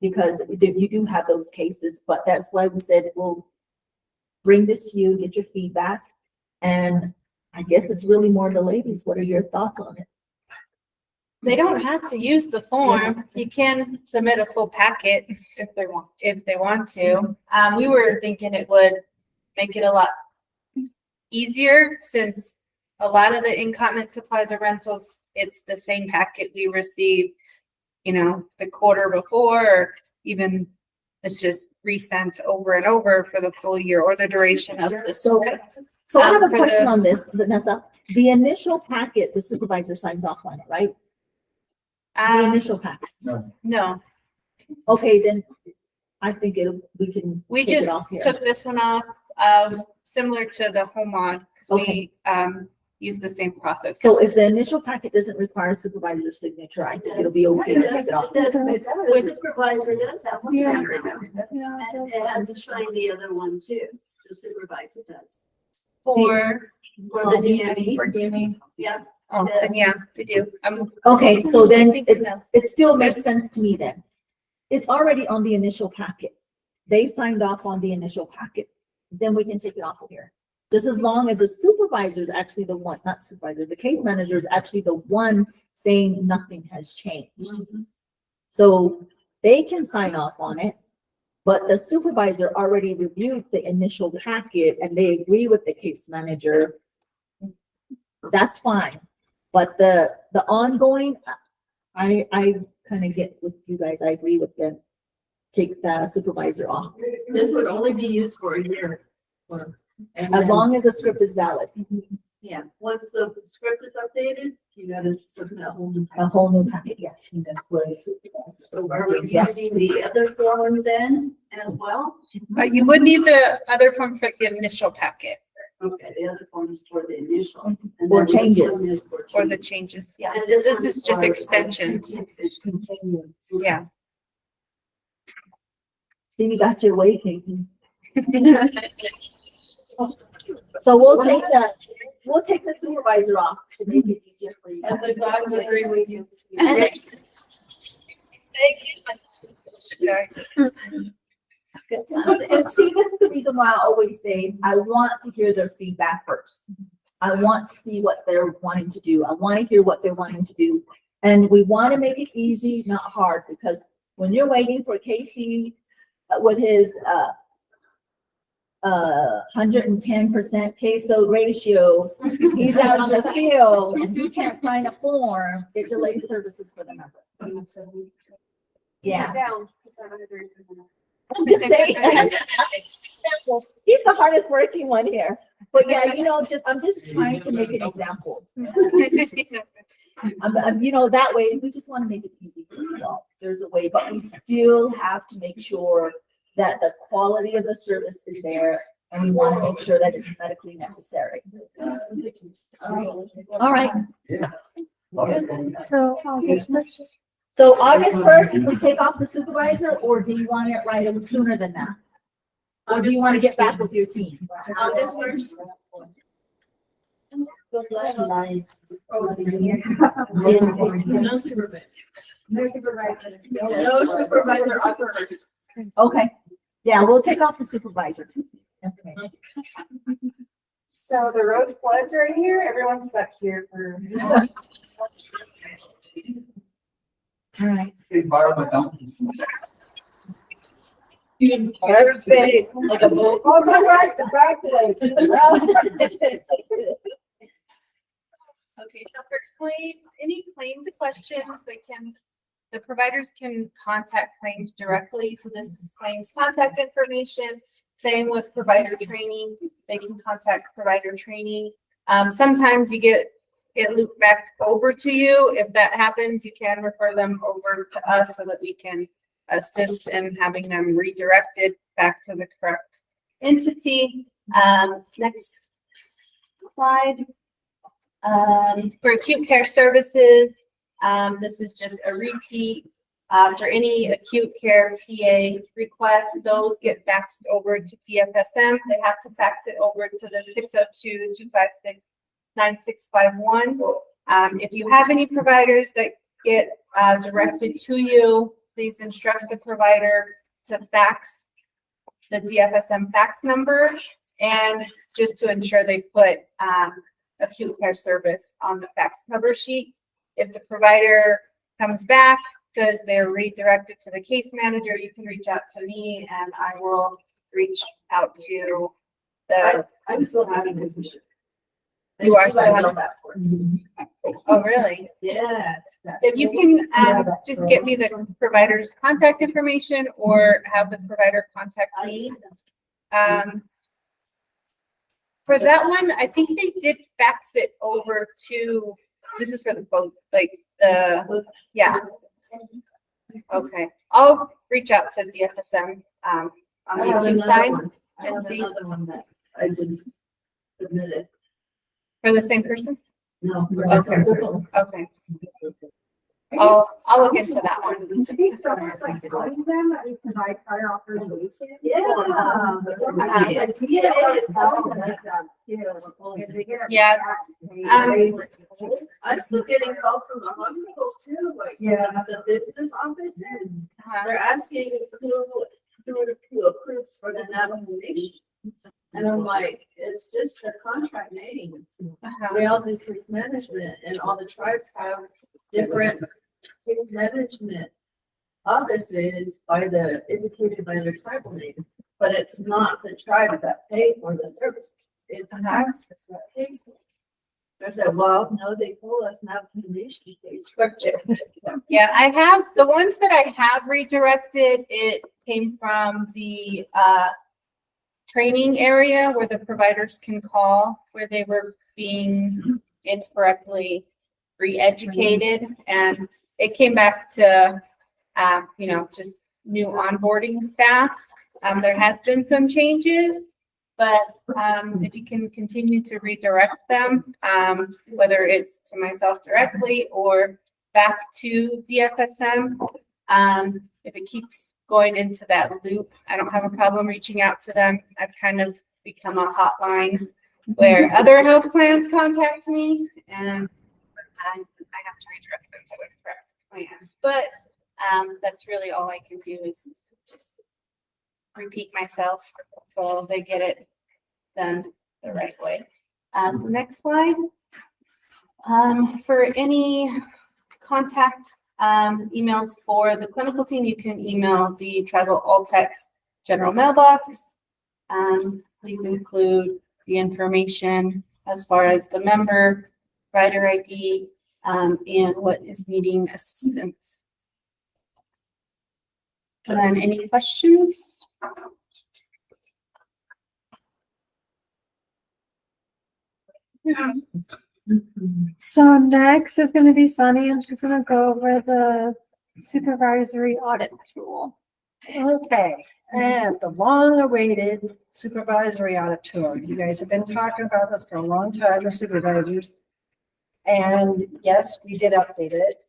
because you do have those cases, but that's why we said, we'll bring this to you, get your feedback. And I guess it's really more the ladies. What are your thoughts on it? They don't have to use the form. You can submit a full packet if they want to. We were thinking it would make it a lot easier since a lot of the incontinence supplies or rentals, it's the same packet we received, you know, the quarter before, or even it's just resent over and over for the full year or the duration of the script. So I have a question on this, Vanessa. The initial packet, the supervisor signs off on it, right? The initial packet. No, Okay, then I think we can we take it just off here. took this one off, similar to the home mod. Okay. We use the same process. So if the initial packet doesn't require supervisor's signature, I think it'll be okay to take it off. The supervisor does have one. Yeah. And it has to sign the other one too. The supervisor does. For For the DME. For DME. Yes. Oh, then yeah, they do. Okay, so then it still makes sense to me then. It's already on the initial packet. They signed off on the initial packet. Then we can take it off of here. Just as long as the supervisor is actually the one, not supervisor, the case manager is actually the one saying nothing has changed. So they can sign off on it, but the supervisor already reviewed the initial packet and they agree with the case manager. That's fine. But the ongoing, I kind of get with you guys. I agree with them. Take the supervisor off. This would only be used for a year. As long as the script is valid. Yeah, once the script is updated, you gotta submit a whole new. A whole new packet, yes. That's what it's. So are we Yes. using the other form then as well? You would need the other form for the initial packet. Okay, the other form is for the initial. and Or then this changes. one is for Or the changes. changes, yeah. And This one is just for- extensions. It's continuing. Yeah. See, you got your way, Casey. So we'll take the supervisor off to make it easier for you. And the guy would agree with you. And and see, this is the reason why I always say, I want to hear their feedback first. I want to see what they're wanting to do. I want to hear what they're wanting to do. And we want to make it easy, not hard, because when you're waiting for Casey with his 110% queso ratio, he's out on the field and he can't sign a form, it delays services for the member. Yeah. I'm just saying. He's the hardest working one here. But yeah, you know, I'm just trying to make an example. You know, that way, we just want to make it easy for you all. There's a way, but we still have to make sure that the quality of the service is there, and we want to make sure that it's medically necessary. All right. So August 1st. So August 1st, we take off the supervisor, or do you want it right sooner than that? Or do you want to get back with your team? August 1st. Those last lines. No supervisor. No supervisor. No supervisor August 1st. Okay, yeah, we'll take off the supervisor. Okay. So the road floods right here, everyone's stuck here for. Alright. Perfect, like a boat. Oh, my right, the back way. Okay, so for claims, any claims questions, the providers can contact claims directly. So this is claims contact information. Same with provider training. They can contact provider training. Sometimes you get it looped back over to you. If that happens, you can refer them over to us so that we can assist in having them redirected back to the correct entity. Next slide. For acute care services, this is just a repeat. For any acute care PA requests, those get faxed over to DFSM. They have to fax it over to the 602-256-9651. If you have any providers that get directed to you, please instruct the provider to fax the DFSM fax number, and just to ensure they put acute care service on the fax cover sheet. If the provider comes back, says they're redirected to the case manager, you can reach out to me and I will reach out to the. I'm still having this issue. You are still having that. Oh, really? Yes. If you can just get me the provider's contact information or have the provider contact me. For that one, I think they did fax it over to, this is for the both, like yeah. Okay, I'll reach out to DFSM on the acute side and see. Another one that I just submitted. For the same person? No. Okay, okay. I'll look into that one. To be somewhat like telling them that we provide prior authorization. Yeah. I'm still getting calls from the hospitals too, like, the business offices, they're asking who approves for the nomination. And I'm like, it's just the contract name. We all do case management, and all the tribes have different case management offices indicated by the tribal name. But it's not the tribes that pay for the services, it's taxes that pay for it. I said, well, no, they told us not to reach the case. Yeah, I have, the ones that I have redirected, it came from the training area where the providers can call, where they were being incorrectly re-educated, and it came back to just new onboarding staff. There has been some changes, but if you can continue to redirect them, whether it's to myself directly or back to DFSM, if it keeps going into that loop, I don't have a problem reaching out to them. I've kind of become a hotline where other health plans contact me, and I have to redirect them to the correct plan. But that's really all I can do is just repeat myself so they get it done the right way. So next slide. For any contact emails for the clinical team, you can email the tribal ALTCS general mailbox. Please include the information as far as the member, provider ID, and what is needing assistance. And then any questions? So next is going to be Sunny, and she's going to go over the supervisory audit tool. Okay, and the long-awaited supervisory audit tool. You guys have been talking about this for a long time, the supervisors. And yes, we did update it.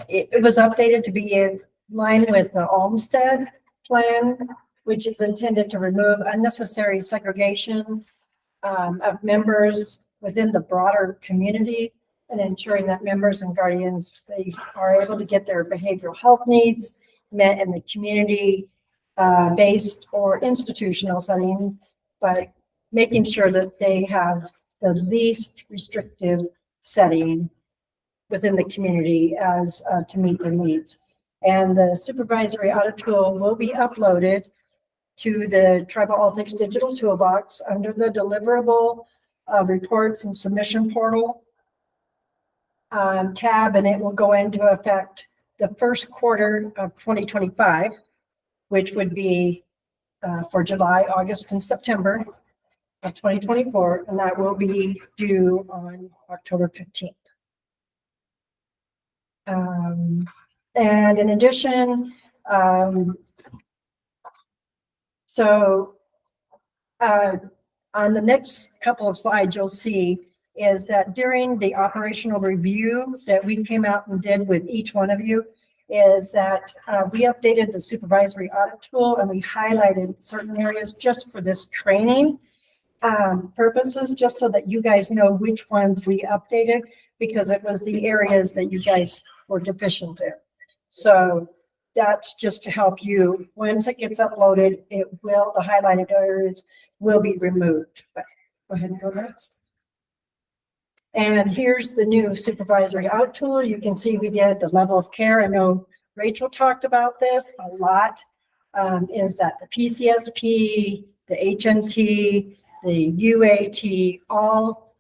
It was updated to be in line with the Olmsted plan, which is intended to remove unnecessary segregation of members within the broader community, and ensuring that members and guardians, they are able to get their behavioral health needs met in the community, based or institutional setting, but making sure that they have the least restrictive setting within the community as to meet their needs. And the supervisory audit tool will be uploaded to the Tribal ALTCS digital toolbox under the deliverable reports and submission portal tab, and it will go into effect the first quarter of 2025, which would be for July, August, and September of 2024, and that will be due on October 15th. And in addition, on the next couple of slides, you'll see is that during the operational review that we came out and did with each one of you, is that we updated the supervisory audit tool and we highlighted certain areas just for this training purposes, just so that you guys know which ones we updated, because it was the areas that you guys were deficient in. So that's just to help you. Once it gets uploaded, the highlighted areas will be removed. But go ahead and go next. And here's the new supervisory audit tool. You can see we did the level of care. I know Rachel talked about this a lot. Is that the PCSP, the HMT, the UAT, all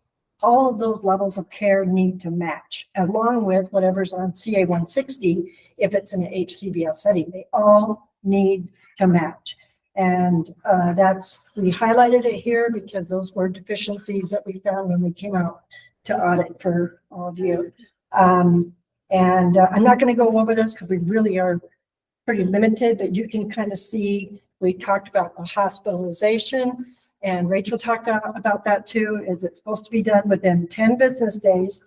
of those levels of care need to match, along with whatever's on CA 160 if it's in an HCBS setting. They all need to match. And we highlighted it here because those were deficiencies that we found when we came out to audit for all of you. I'm not going to go over this because we really are pretty limited, but you can kind of see, we talked about the hospitalization, and Rachel talked about that too. Is it supposed to be done within 10 business days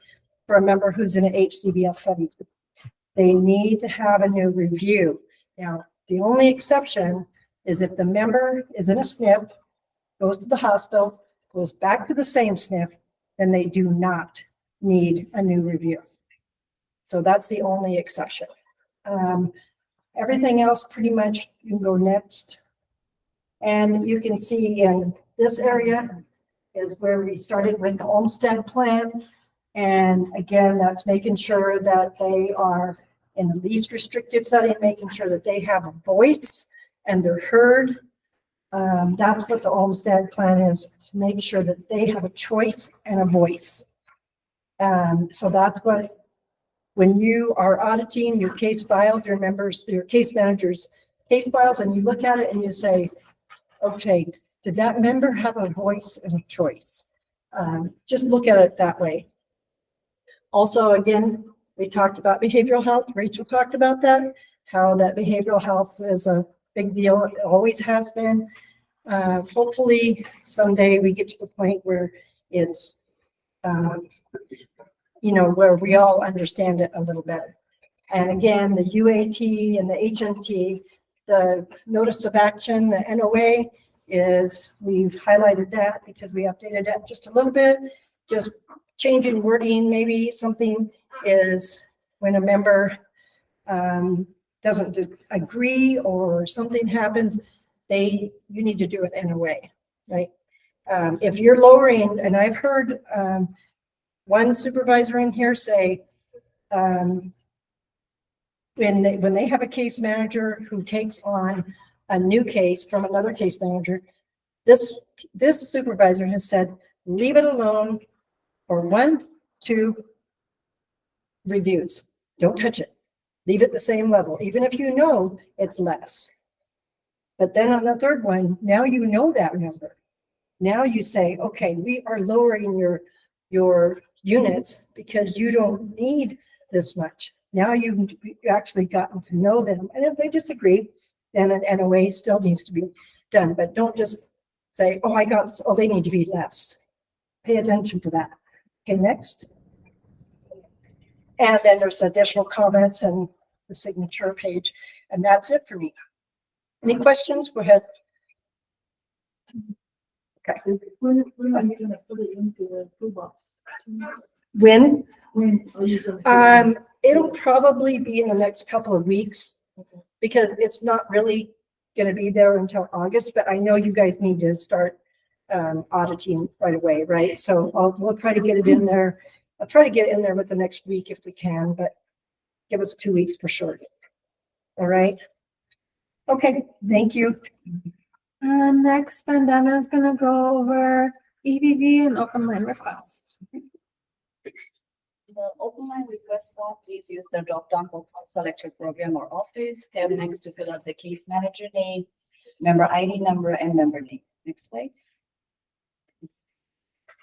for a member who's in an HCBS setting? They need to have a new review. Now, the only exception is if the member is in a SNF, goes to the hospital, goes back to the same SNF, then they do not need a new review. So that's the only exception. Everything else pretty much, you can go next. And you can see in this area is where we started with the Olmstead plan. And again, that's making sure that they are in the least restrictive setting, making sure that they have a voice and they're heard. That's what the Olmstead plan is, to make sure that they have a choice and a voice. So that's what, when you are auditing your case files, your members, your case managers' case files, and you look at it and you say, okay, did that member have a voice and a choice? Just look at it that way. Also, again, we talked about behavioral health. Rachel talked about that, how that behavioral health is a big deal. It always has been. Hopefully someday we get to the point where it's, where we all understand it a little better. And again, the UAT and the HMT, the notice of action, the NOA is, we've highlighted that because we updated that just a little bit, just changing wording. Maybe something is when a member doesn't agree or something happens, you need to do it NOA, right? If you're lowering, and I've heard one supervisor in here say, when they have a case manager who takes on a new case from another case manager, this supervisor has said, leave it alone for 1-2 reviews. Don't touch it. Leave it the same level, even if you know it's less. But then on the third one, now you know that number. Now you say, okay, we are lowering your units because you don't need this much. Now you've actually gotten to know them. And if they disagree, then an NOA still needs to be done. But don't just say, oh, I got this. Oh, they need to be less. Pay attention to that. Okay, next. And then there's additional comments and the signature page. And that's it for me. Any questions? Go ahead. Okay. When are you gonna put it into the toolbox? When? When are you gonna put it in? It'll probably be in the next couple of weeks because it's not really gonna be there until August, but I know you guys need to start auditing right away, right? So we'll try to get it in there. I'll try to get it in there with the next week if we can, but give us 2 weeks for sure. All right? Okay, thank you. Next, Bandana is gonna go over EDV and open line requests. The open line request form, please use the drop down for select your program or office. Tab next to fill out the case manager name, member ID number, and member name. Next slide.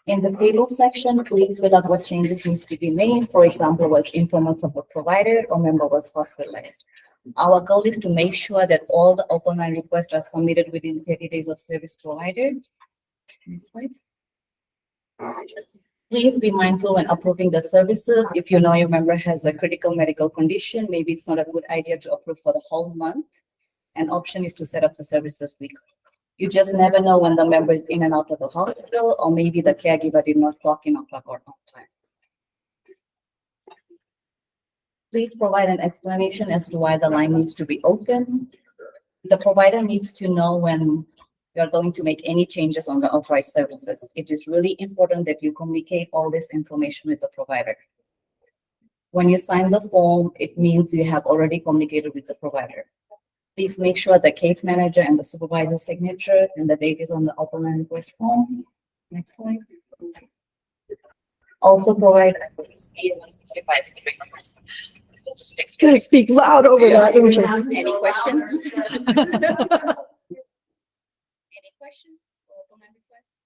In the table section, please fill out what changes needs to be made. For example, was informal support provided or member was hospitalized. Our goal is to make sure that all the open line requests are submitted within 30 days of service provided. Next slide. Please be mindful when approving the services. If you know your member has a critical medical condition, maybe it's not a good idea to approve for the whole month. An option is to set up the services weekly. You just never know when the member is in and out of the hospital, or maybe the caregiver did not clock in or clock out on time. Please provide an explanation as to why the line needs to be open. The provider needs to know when you are going to make any changes on the authorized services. It is really important that you communicate all this information with the provider. When you sign the form, it means you have already communicated with the provider. Please make sure the case manager and the supervisor's signature and the date is on the open line request form. Next slide. Also provide CA-165. Gotta speak loud over that, don't you? Any questions? Any questions for open line request?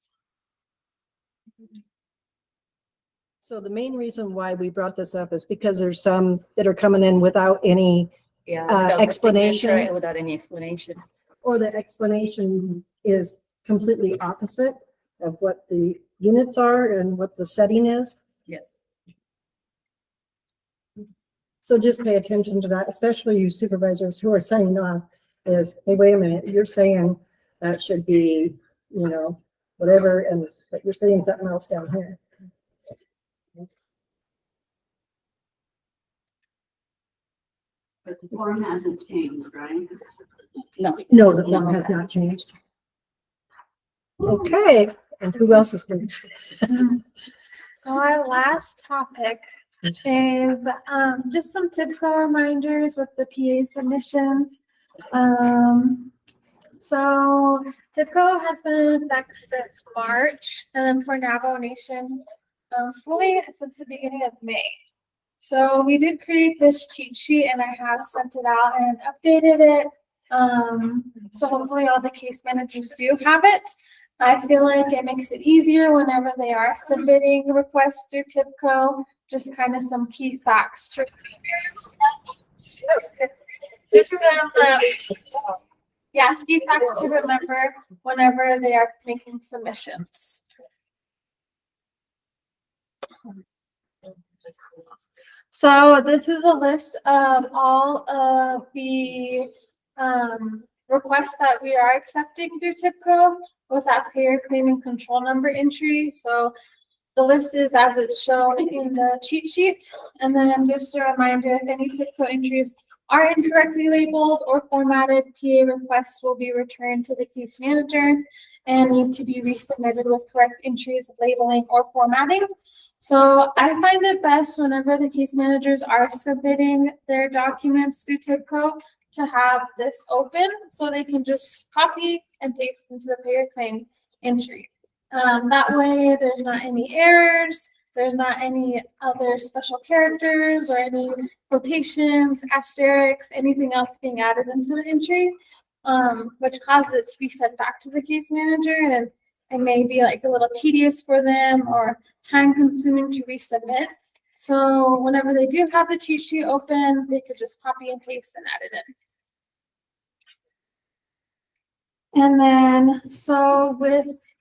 So the main reason why we brought this up is because there's some that are coming in without any without the explanation. signature, without any explanation. Or the explanation is completely opposite of what the units are and what the setting is. Yes. So just pay attention to that, especially you supervisors who are signing off is, hey, wait a minute, you're saying that should be, you know, whatever, and but you're saying something else down here. But the form hasn't changed, right? No. No, the form has not changed. Okay, and who else is there? So our last topic is just some TIPCO reminders with the PA submissions. So TIPCO has been in effect since March, and then for Navajo Nation fully since the beginning of May. So we did create this cheat sheet, and I have sent it out and updated it. So hopefully all the case managers do have it. I feel like it makes it easier whenever they are submitting requests through TIPCO, just kind of some key facts to just some key facts to remember whenever they are making submissions. So this is a list of all of the requests that we are accepting through TIPCO with that payer claim and control number entry. So the list is as it's shown in the cheat sheet. And then just a reminder, if any TIPCO entries are incorrectly labeled or formatted, PA requests will be returned to the case manager and need to be resubmitted with correct entries, labeling, or formatting. So I find it best whenever the case managers are submitting their documents through TIPCO to have this open so they can just copy and paste into the payer claim entry. That way there's not any errors, there's not any other special characters or any quotations, asterisks, anything else being added into the entry, which causes it to be sent back to the case manager, and it may be like a little tedious for them or time consuming to resubmit. So whenever they do have the cheat sheet open, they could just copy and paste and add it in. And then, so with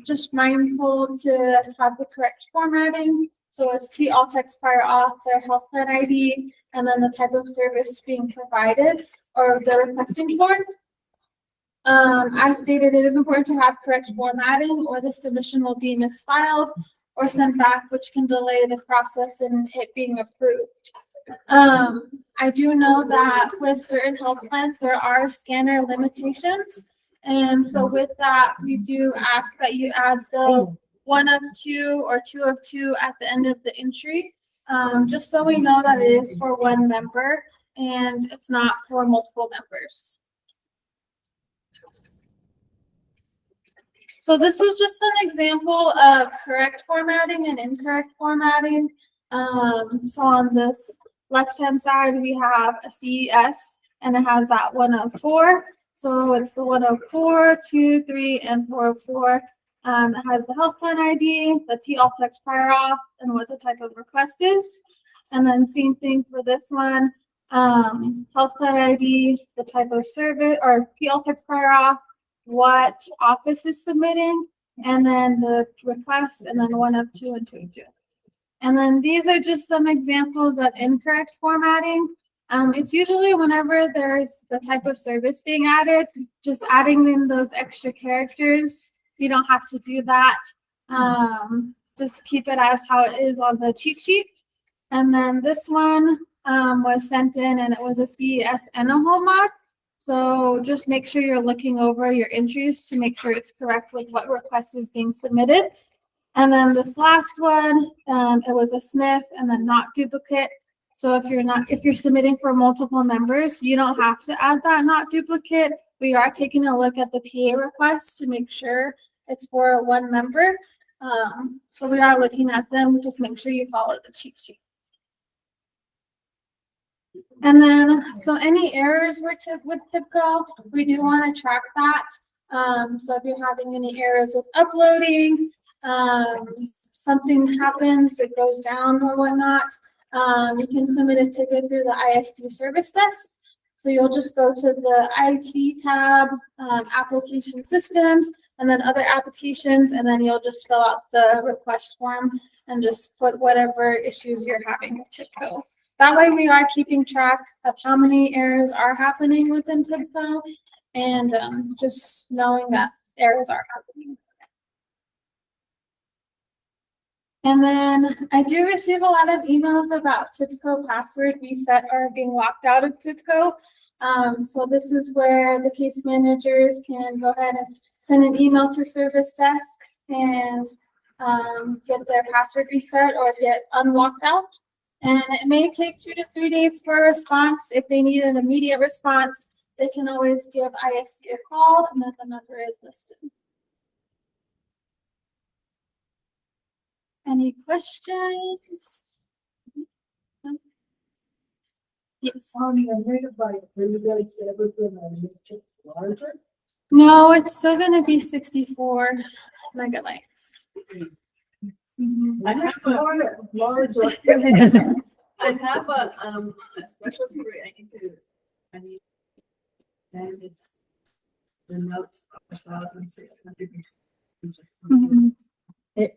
just mindful to have the correct formatting. So it's alt text prior auth, their health plan ID, and then the type of service being provided or the requesting form. As stated, it is important to have correct formatting or the submission will be misfiled or sent back, which can delay the process in it being approved. I do know that with certain health plans, there are scanner limitations. And so with that, we do ask that you add the 1 of 2 or 2 of 2 at the end of the entry. Just so we know that it is for one member and it's not for multiple members. So this is just an example of correct formatting and incorrect formatting. So on this left-hand side, we have a CES and it has that 1 of 4. So it's the 1 of 4, 2, 3, and 4 of 4. It has the health plan ID, the ALTCS prior auth, and what the type of request is. And then same thing for this one, health plan ID, the type of service, or ALTCS prior auth, what office is submitting, and then the request, and then 1 of 2 and 2 of 2. And then these are just some examples of incorrect formatting. It's usually whenever there's the type of service being added, just adding in those extra characters. You don't have to do that. Just keep it as how it is on the cheat sheet. And then this one was sent in and it was a CES and a hallmark. So just make sure you're looking over your entries to make sure it's correct with what request is being submitted. And then this last one, it was a SNF and then not duplicate. So if you're submitting for multiple members, you don't have to add that not duplicate. We are taking a look at the PA request to make sure it's for one member. So we are looking at them. Just make sure you follow the cheat sheet. And then, so any errors with TIBCO, we do want to track that. So if you're having any errors with uploading, something happens, it goes down or whatnot, you can submit a ticket through the ISD service desk. So you'll just go to the IT tab, application systems, and then other applications, and then you'll just fill out the request form and just put whatever issues you're having with TIBCO. That way we are keeping track of how many errors are happening within TIBCO and just knowing that errors are happening. And then I do receive a lot of emails about TIBCO password reset or being locked out of TIBCO. So this is where the case managers can go ahead and send an email to service desk and get their password reset or get unlocked out. And it may take 2 to 3 days for a response. If they need an immediate response, they can always give ISC a call and then the number is listed. Any questions? Yes. On the megabyte, are you guys ever gonna make it larger? No, it's still gonna be 64 megabytes. I have a Larger. I have a specialty rate. I need and it's the notes of 1,600.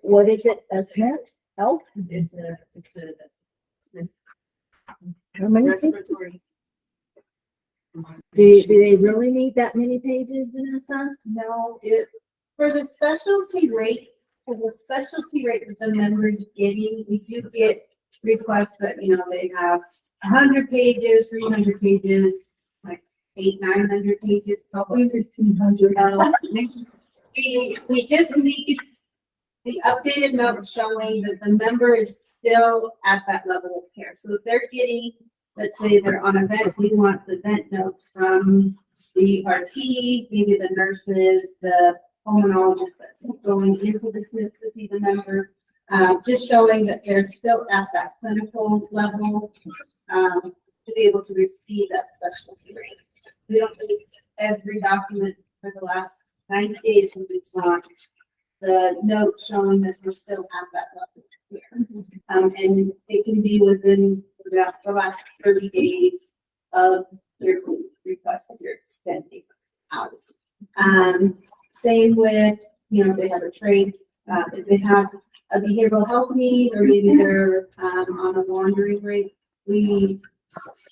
What is it, a SNF? Health? It's a How many pages? respiratory. Do they really need that many pages, Vanessa? No, for the specialty rates, that the members getting, we do get requests that, they have 100 pages, 300 pages, like 800-900 pages, probably 1,500. We just need the updated note showing that the member is still at that level of care. So if they're getting, let's say they're on a vent, we want the vent notes from the RT, maybe the nurses, the pulmonologist that going into the SNF to see the member, just showing that they're still at that clinical level to be able to receive that specialty rate. We don't need every document for the last 90 days when we saw the note showing that we're still at that level here. And it can be within the last 30 days of your request that you're extending out. Same with, if they have a trade, if they have a behavioral health need, or maybe they're on a wandering rate, we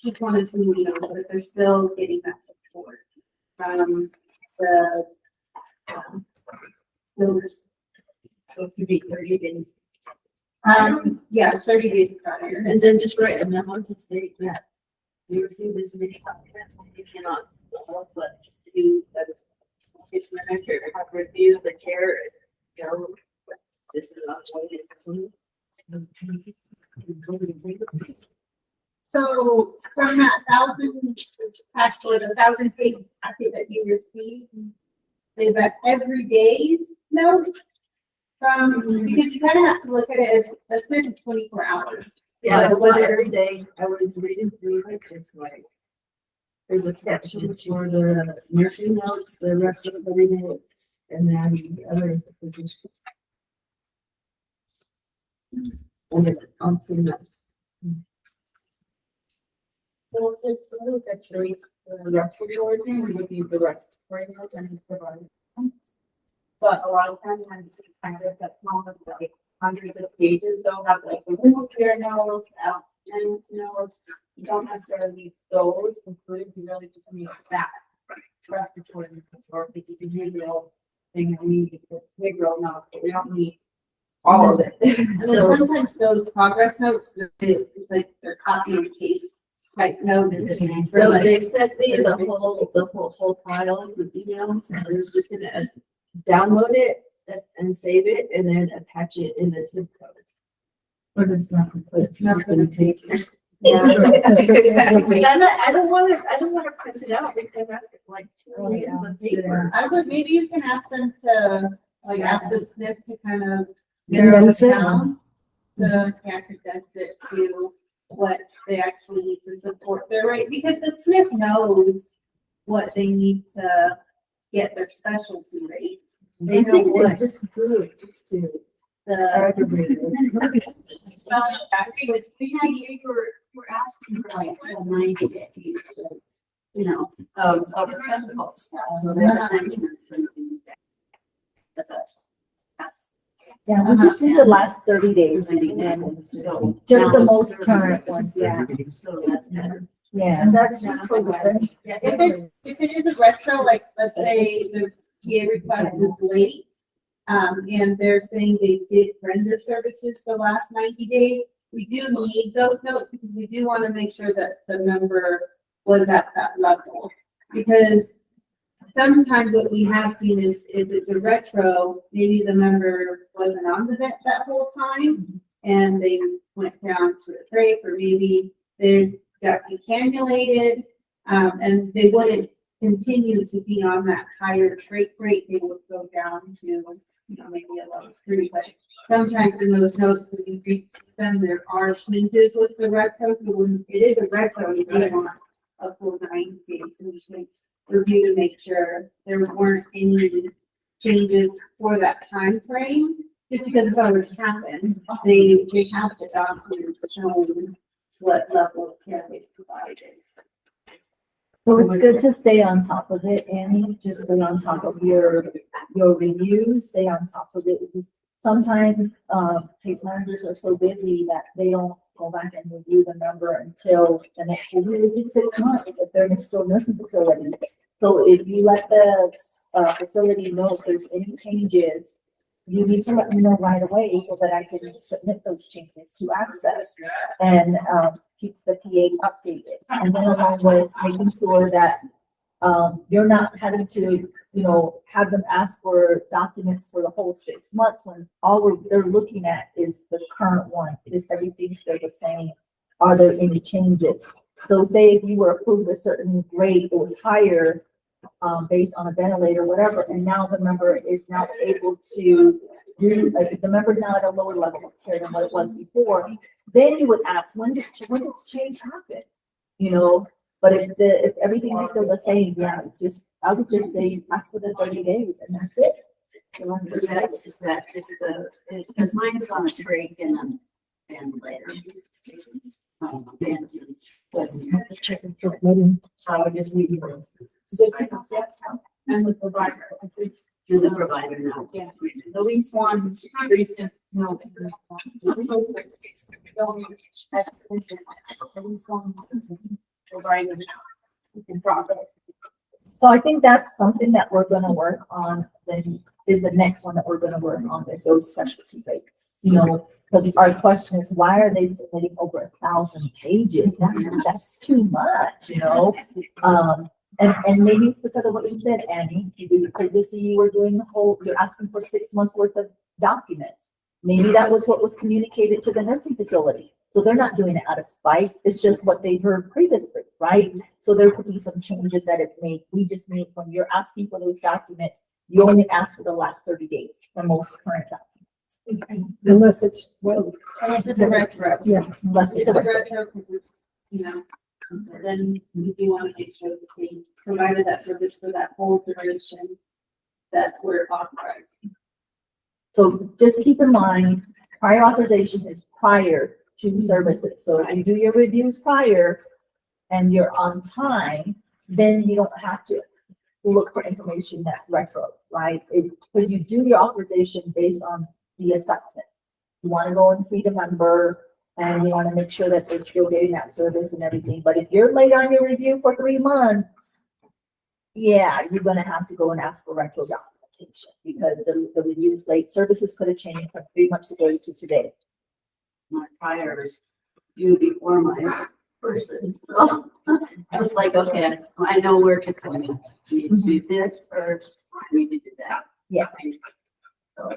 keep on as that they're still getting that support from the still. So it could be 30 days. Yeah, 30 days prior. And then just write a memo to state that you received this many documents, and you cannot help but see that it's case manager have reviewed the care, you know, this is actually. So from that 1,000, as for the 1,000-page packet that you received, is that every day's notes? Because you kind of have to look at it as a set of 24 hours. Yeah, it's not every day. I was reading through it, it's like, there's a section for the nursing notes, the rest of the notes, and then the other. And then on the notes. So it's a little bit true, the rest of the origin, we would be the rest for notes and provide. But a lot of times I'm seeing kind of that long of like hundreds of pages, they'll have like the wound care notes, and notes. You don't necessarily need those included, you really just need that respiratory or it's the behavioral thing that we need, the behavioral notes, but we don't need all of it. And then sometimes those progress notes, it's like they're copy and paste type notes. So they sent me the whole file with emails, and I was just gonna download it and save it and then attach it in the zip codes. Or it's not, it's not gonna take. Yeah. I don't wanna print it out because that's like 2 pages of paper. I would, maybe you can ask them to, like, ask the SNP to kind of Condense it. down. To condense it to what they actually need to support their rate, because the SNP knows what they need to get their specialty rate. They know what. Just do it, just to. Well, actually, we're asking for like 90 days, so, you know, of chemicals. So they're sending us something. That's. Yeah, we just need the last 30 days and So just the most current ones, yeah. So that's better. Yeah, and that's just for the. yeah, if it is a retro, like, let's say the PA request is late, and they're saying they did render services for the last 90 days, we do need those notes because we do want to make sure that the member was at that level. Because sometimes what we have seen is if it's a retro, maybe the member wasn't on the vent that whole time and they went down to a break, or maybe they got decannulated, and they wouldn't continue to be on that higher trait rate. They would go down to, you know, maybe a level 3. But sometimes in those notes, when you read them, there are changes with the retro. So when it is a retro, you do want a full 90 days. So we should review to make sure there weren't any changes for that time frame. Just because if that were to happen, they have to document showing what level of care they provided. So it's good to stay on top of it, Annie, just stay on top of your review, stay on top of it. It's just sometimes, case managers are so busy that they don't go back and review the number until the next review, maybe 6 months if they're in a skilled nursing facility. So if you let the facility know if there's any changes, you need to let me know right away so that I can submit those changes to Access and keeps the PA updated. And then along with making sure that you're not having to, you know, have them ask for documents for the whole 6 months when all they're looking at is the current one. Is everything still the same? Are there any changes? So say if you were approved a certain rate, it was higher based on a ventilator, whatever, and now the member is now able to do, like, if the member's now at a lower level of care than what it was before, then you would ask, when did the change happen? You know, but if everything is still the same, yeah, I would just say ask for the 30 days and that's it. Is that just the, because mine is on a tray and later. So I would just need you. And the provider, do the provider now. Yeah. The least one, recent, no. Provider now. In progress. So I think that's something that we're gonna work on, then is the next one that we're gonna work on is those specialty rates. You know, Because our question is, why are they submitting over 1,000 pages? That's too much, you know? And maybe it's because of what you said, Annie. Previously you were doing you're asking for 6 months worth of documents. Maybe that was what was communicated to the nursing facility. So they're not doing it out of spite. It's just what they heard previously, right? So there could be some changes that it's made. We just need, when you're asking for those documents, you only ask for the last 30 days for most current documents. Unless it's, well. Unless it's a retro. Yeah, unless It's it's a a retro. retro, because it's, you know, then you want to make sure that they provided that service for that whole duration that we're authorized. So just keep in mind, prior authorization is prior to services. So if you do your reviews prior and you're on time, then you don't have to look for information that's retro, right? Because you do your authorization based on the assessment. You want to go and see the member and you want to make sure that they're still getting that service and everything. But if you're late on your review for 3 months, yeah, you're going to have to go and ask for retro documentation because the review's late. Services could have changed from 3 months ago to today. My priors do before my person, so I was like, okay, I know where to come in. We need to do this first, we need to do that. Yes. So,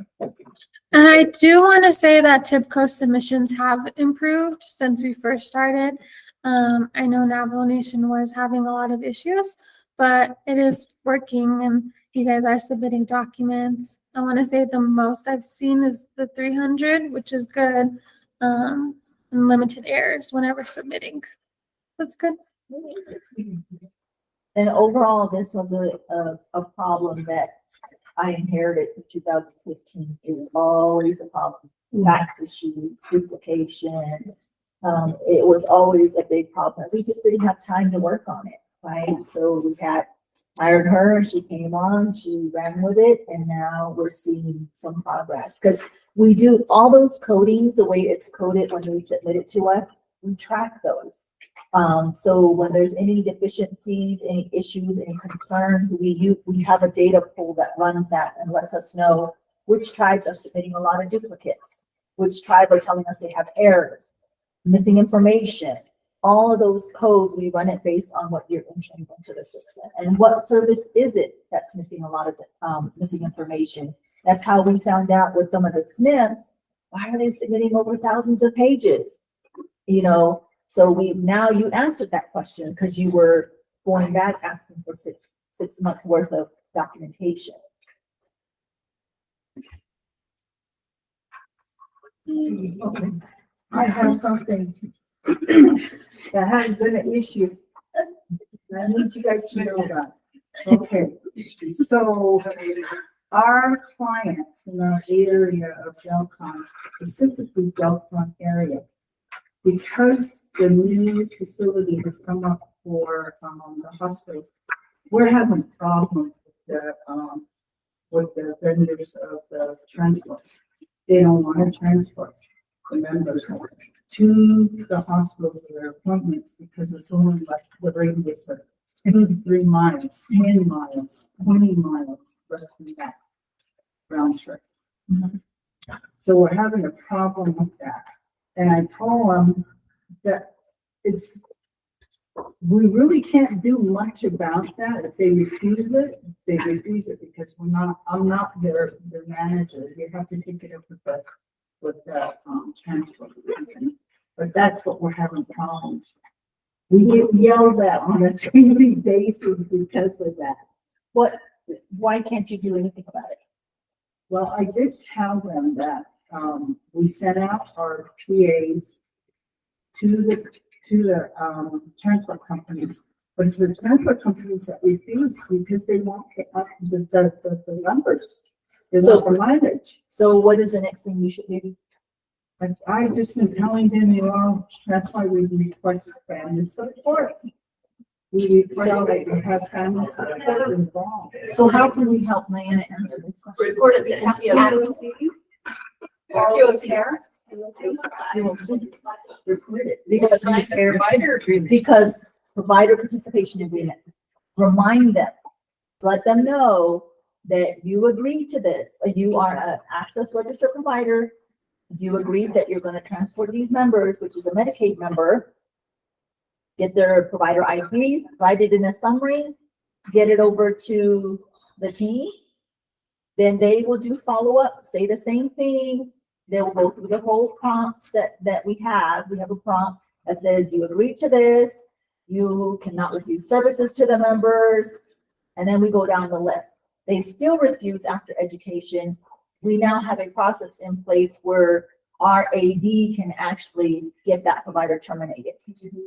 And I do want to say that TIBCO submissions have improved since we first started. I know Navajo Nation was having a lot of issues, but it is working and you guys are submitting documents. I want to say the most I've seen is the 300, which is good. And limited errors whenever submitting. That's good. And overall, this was a problem that I inherited in 2015. It was always a problem. Tax issues, duplication. It was always a big problem. We just didn't have time to work on it, right? So we hired her, she came on, she ran with it, and now we're seeing some progress. Because we do all those codings, the way it's coded when they submit it to us, we track those. So when there's any deficiencies, any issues, any concerns, we have a data pool that runs that and lets us know which tribes are submitting a lot of duplicates, which tribe are telling us they have errors, missing information. All of those codes, we run it based on what you're entering into the system. And what service is it that's missing a lot of missing information? That's how we found out with some of the SNPs, why are they submitting over thousands of pages? You know, so now you answered that question because you were going back asking for six months worth of documentation. Okay. I have something that has been an issue. I need you guys to know that. Okay, so our clients in our area of Delcon, specifically Delcon area, because the new facility has come up for the hospital, we're having problems with the vendors of the transport. They don't want to transport the members to the hospital for their appointments because it's only like the radius of 2 to 3 miles, 10 miles, 20 miles, less than that round trip. So we're having a problem with that. And I told them that we really can't do much about that. If they refuse it, they refuse it because I'm not their manager. You have to take it up with the transport company. But that's what we're having problems. We get yelled at on a daily basis because of that. Why can't you do anything about it? Well, I did tell them that we sent out our PAs to the transport companies, but it's the transport companies that refuse because they won't get up the numbers. They want the mileage. So what is the next thing you should do? I just been telling them, that's why we request family support. We request that you have family support involved. So how can we help Diana answer this question? report it to ALTCS. Because provider participation agreement. Remind them, let them know that you agreed to this. You are an access registered provider. you agreed that you're gonna transport these members, which is a Medicaid member, get their provider ID, write it in a summary, get it over to the team. Then they will do follow-up, say the same thing. They'll go through the whole prompts that we have. We have a prompt that says, you agree to this, you cannot refuse services to the members. And then we go down the list. They still refuse after education. We now have a process in place where our AD can actually get that provider terminated.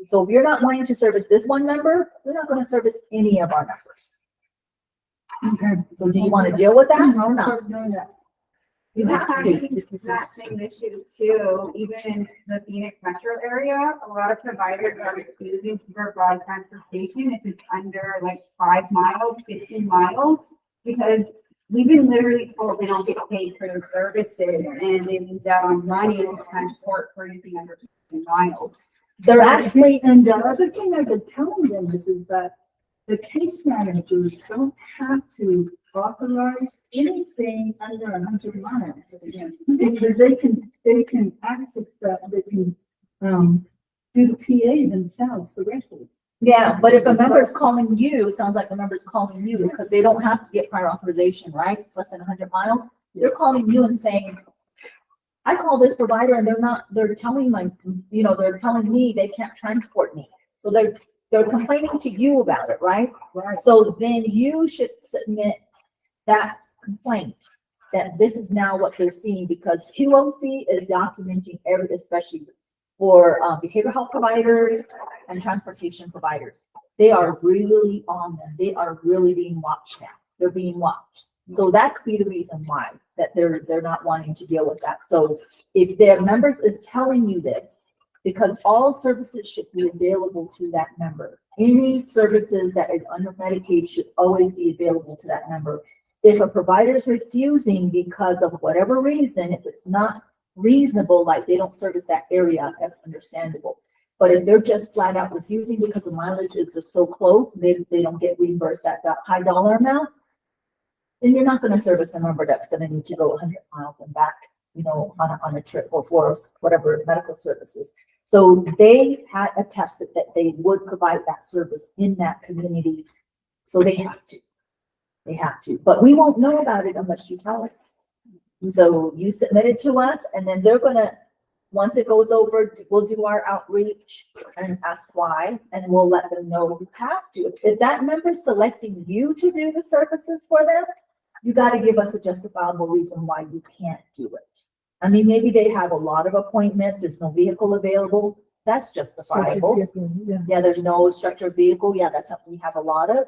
So if you're not wanting to service this one member, we're not going to service any of our members. So do you want to deal with that or not? You have to. That same issue too, even in the Phoenix metro area, a lot of providers are refusing to provide transportation if it's under like 5 miles, 15 miles, because we've been literally told they don't get paid for their services and they lose out on money to transport for anything under 15 miles. They're actually, and the other thing I've been telling them is that the case managers don't have to authorize anything under 100 miles. Because they can access that, they can, do the PA themselves directly. yeah, but if a member is calling you, it sounds like the member's calling you because they don't have to get prior authorization, right? It's less than 100 miles. They're calling you and saying, I call this provider and they're telling they're telling me they can't transport me. So they're complaining to you about it, right? Right. So then you should submit that complaint that this is now what they're seeing, because QOC is documenting especially for behavioral health providers and transportation providers. They are really on them. They are really being watched now. They're being watched. So that could be the reason why that they're not wanting to deal with that. So if their members is telling you this, because all services should be available to that member. Any services that is under Medicaid should always be available to that member. If a provider is refusing because of whatever reason, if it's not reasonable, like they don't service that area, that's understandable. But if they're just flat out refusing because the mileage is just so close, they don't get reimbursed that high dollar amount, then you're not going to service a member that's going to need to go 100 miles and back, on a trip or for whatever medical services. So they had attested that they would provide that service in that community. So they have to. They have to. But we won't know about it unless you tell us. So you submit it to us, and then they're going to, once it goes over, we'll do our outreach and ask why, and we'll let them know you have to. If that member's selecting you to do the services for them, you got to give us a justifiable reason why you can't do it. I mean, maybe they have a lot of appointments, there's no vehicle available. That's justifiable. Yeah, there's no structured vehicle. Yeah, that's something we have a lot of.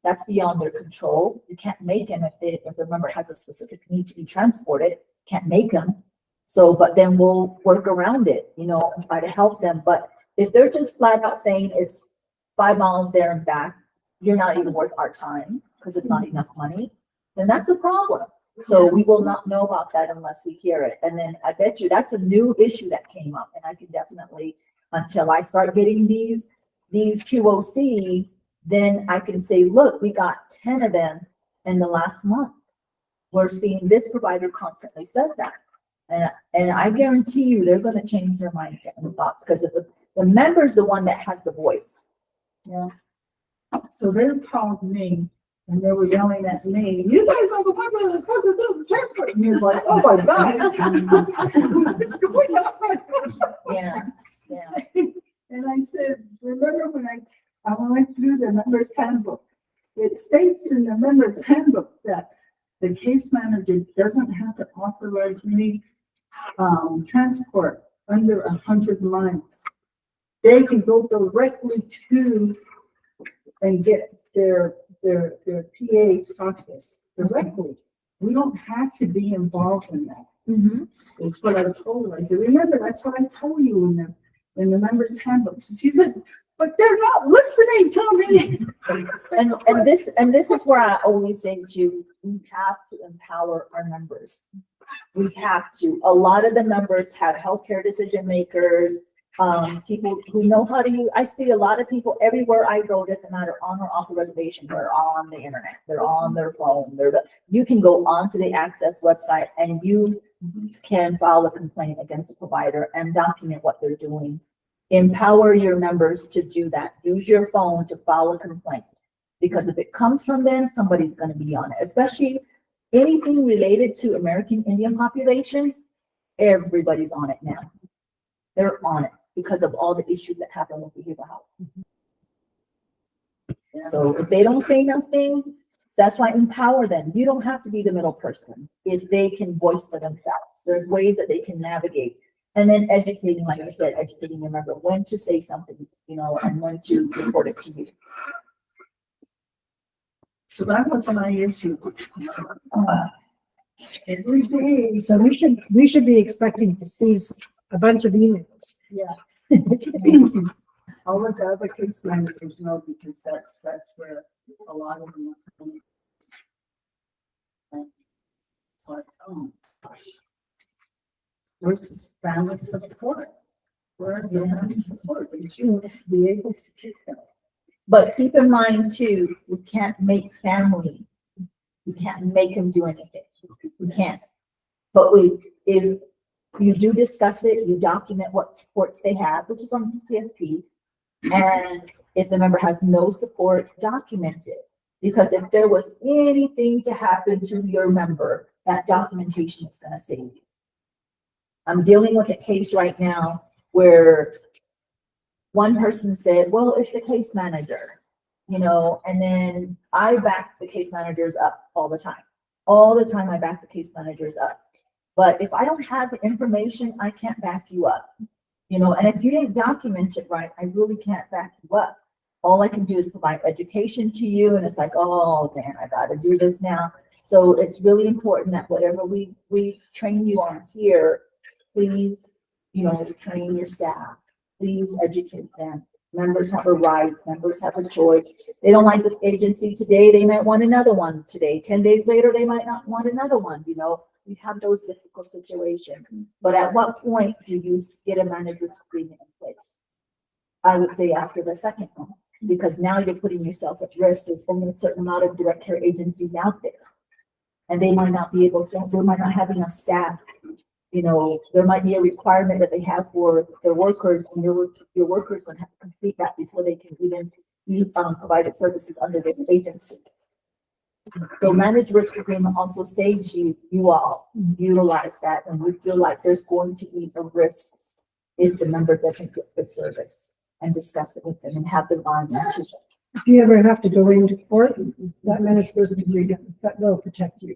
That's beyond their control. You can't make them if the member has a specific need to be transported, can't make them. So, but then we'll work around it, and try to help them. But if they're just flat out saying it's 5 miles there and back, you're not even worth our time because it's not enough money, then that's a problem. So we will not know about that unless we hear it. And then I bet you that's a new issue that came up, and I can definitely, until I start getting these QOCs, then I can say, look, we got 10 of them in the last month. We're seeing this provider constantly says that. And I guarantee you they're going to change their mindset and thoughts, because if the member's the one that has the voice. Yeah. So they called me and they were yelling at me, you guys are the ones that are supposed to do the transport. And he was like, oh my God. It's completely off my foot. Yeah. And I said, remember when I went through the members handbook, it states in the members handbook that the case manager doesn't have to authorize me transport under 100 miles. They can go directly to and get their PA's office directly. We don't have to be involved in that. It's what I told her. I said, remember, that's what I told you in the members handbook. She said, but they're not listening to me. and this is where I always say to you, we have to empower our members. We have to. A lot of the members have healthcare decision makers, People who know how to use, I see a lot of people everywhere I go, doesn't matter on or off the reservation, they're on the internet, they're on their phone, you can go onto the ALTCS website and you can file a complaint against the provider and document what they're doing. Empower your members to do that. Use your phone to file a complaint. Because if it comes from them, somebody's gonna be on it, especially anything related to American Indian population, everybody's on it now. They're on it because of all the issues that happen with behavioral health. So if they don't say nothing, that's why empower them. You don't have to be the middle person if they can voice for themselves. There's ways that they can navigate. And then educating, like I said, educating your member when to say something, you know, and when to report it to you. So that was my issue. Every day, so we should be expecting to see a bunch of emails. Yeah. I'll let the other case managers know because that's where a lot of them are coming. It's like, oh gosh. Where's this family support? Where is the family support? We should be able to keep that. But keep in mind too, we can't make family. We can't make them do anything. We can't. But if you do discuss it, you document what supports they have, which is on the CSP. And if the member has no support, document it. Because if there was anything to happen to your member, that documentation is going to save you. I'm dealing with a case right now where one person said, well, it's the case manager, you know, and then I back the case managers up all the time. All the time I back the case managers up. But if I don't have the information, I can't back you up, you know, and if you didn't document it right, I really can't back you up. All I can do is provide education to you. And it's like, oh, man, I got to do this now. So it's really important that whatever we train you on here, please, you know, train your staff, please educate them. Members have a right, members have a choice. They don't like this agency today, they might want another one today. 10 days later, they might not want another one, you know. We have those difficult situations. But at what point do you get a manager's agreement in place? I would say after the second one, because now you're putting yourself at risk. There's only a certain amount of direct care agencies out there. And they might not be able to, they might not have enough staff. You know, there might be a requirement that they have for their workers, and your workers would have to complete that before they can even provide services under this agency. So managed risk agreement also saves you all utilize that, and we feel like there's going to be a risk if the member doesn't get the service, and discuss it with them and have them on. If you ever have to go into court, that managed risk agreement, that will protect you.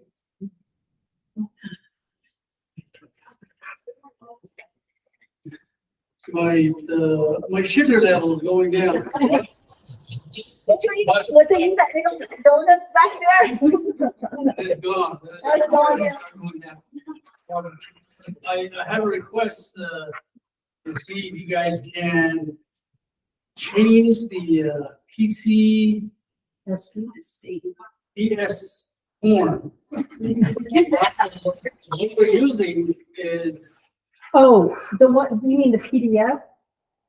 My sugar level is going down. What's in that little donuts back there? It's gone. That's gone, yeah. I have a request, to see if you guys can change the PC PS form. What we're using is Oh, the what, you mean the PDF?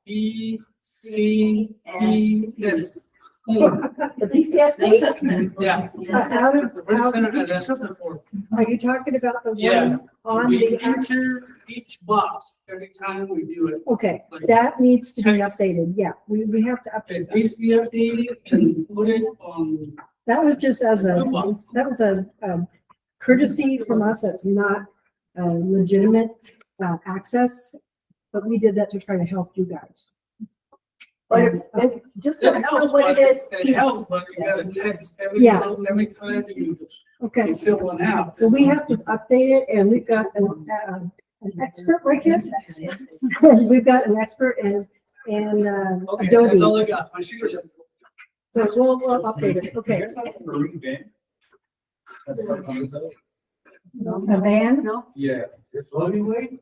PCPS. The PCS. Yeah. Are you talking about the Yeah. one on We the? enter each box every time we do it. Okay, that needs to be updated. Yeah, we have to update It that. needs to be updated and put it on. That was just as a, that was a courtesy from us. That's not legitimate access, but we did that to try to help you guys. But if just let me know what it is. It helps, but you gotta text every time Okay. you fill one out. So we have to update it, and we've got an expert right here. We've got an expert in Okay, Adobe. that's all I got. My sugar level. So we'll update it. Okay. A van? No. Yeah. It's floating way?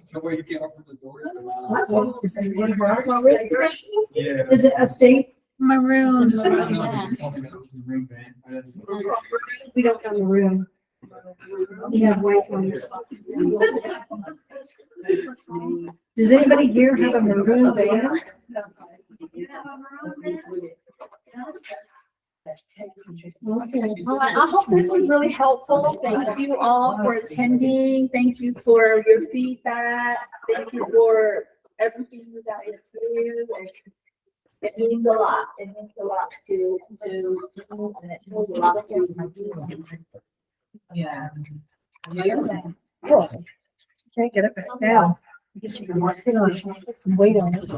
Somewhere you can't open the door. Yeah. Is it a state? Maroon. We don't have a room. We have white ones. Does anybody here have a maroon band? Okay. Well, I hope this was really helpful. Thank you all for attending. Thank you for your feedback. Thank you for everything that is here. It means a lot. It means a lot to, and it means a lot to. Yeah. Cool. Can't get it back down. Get you to sit on it, put some weight on it.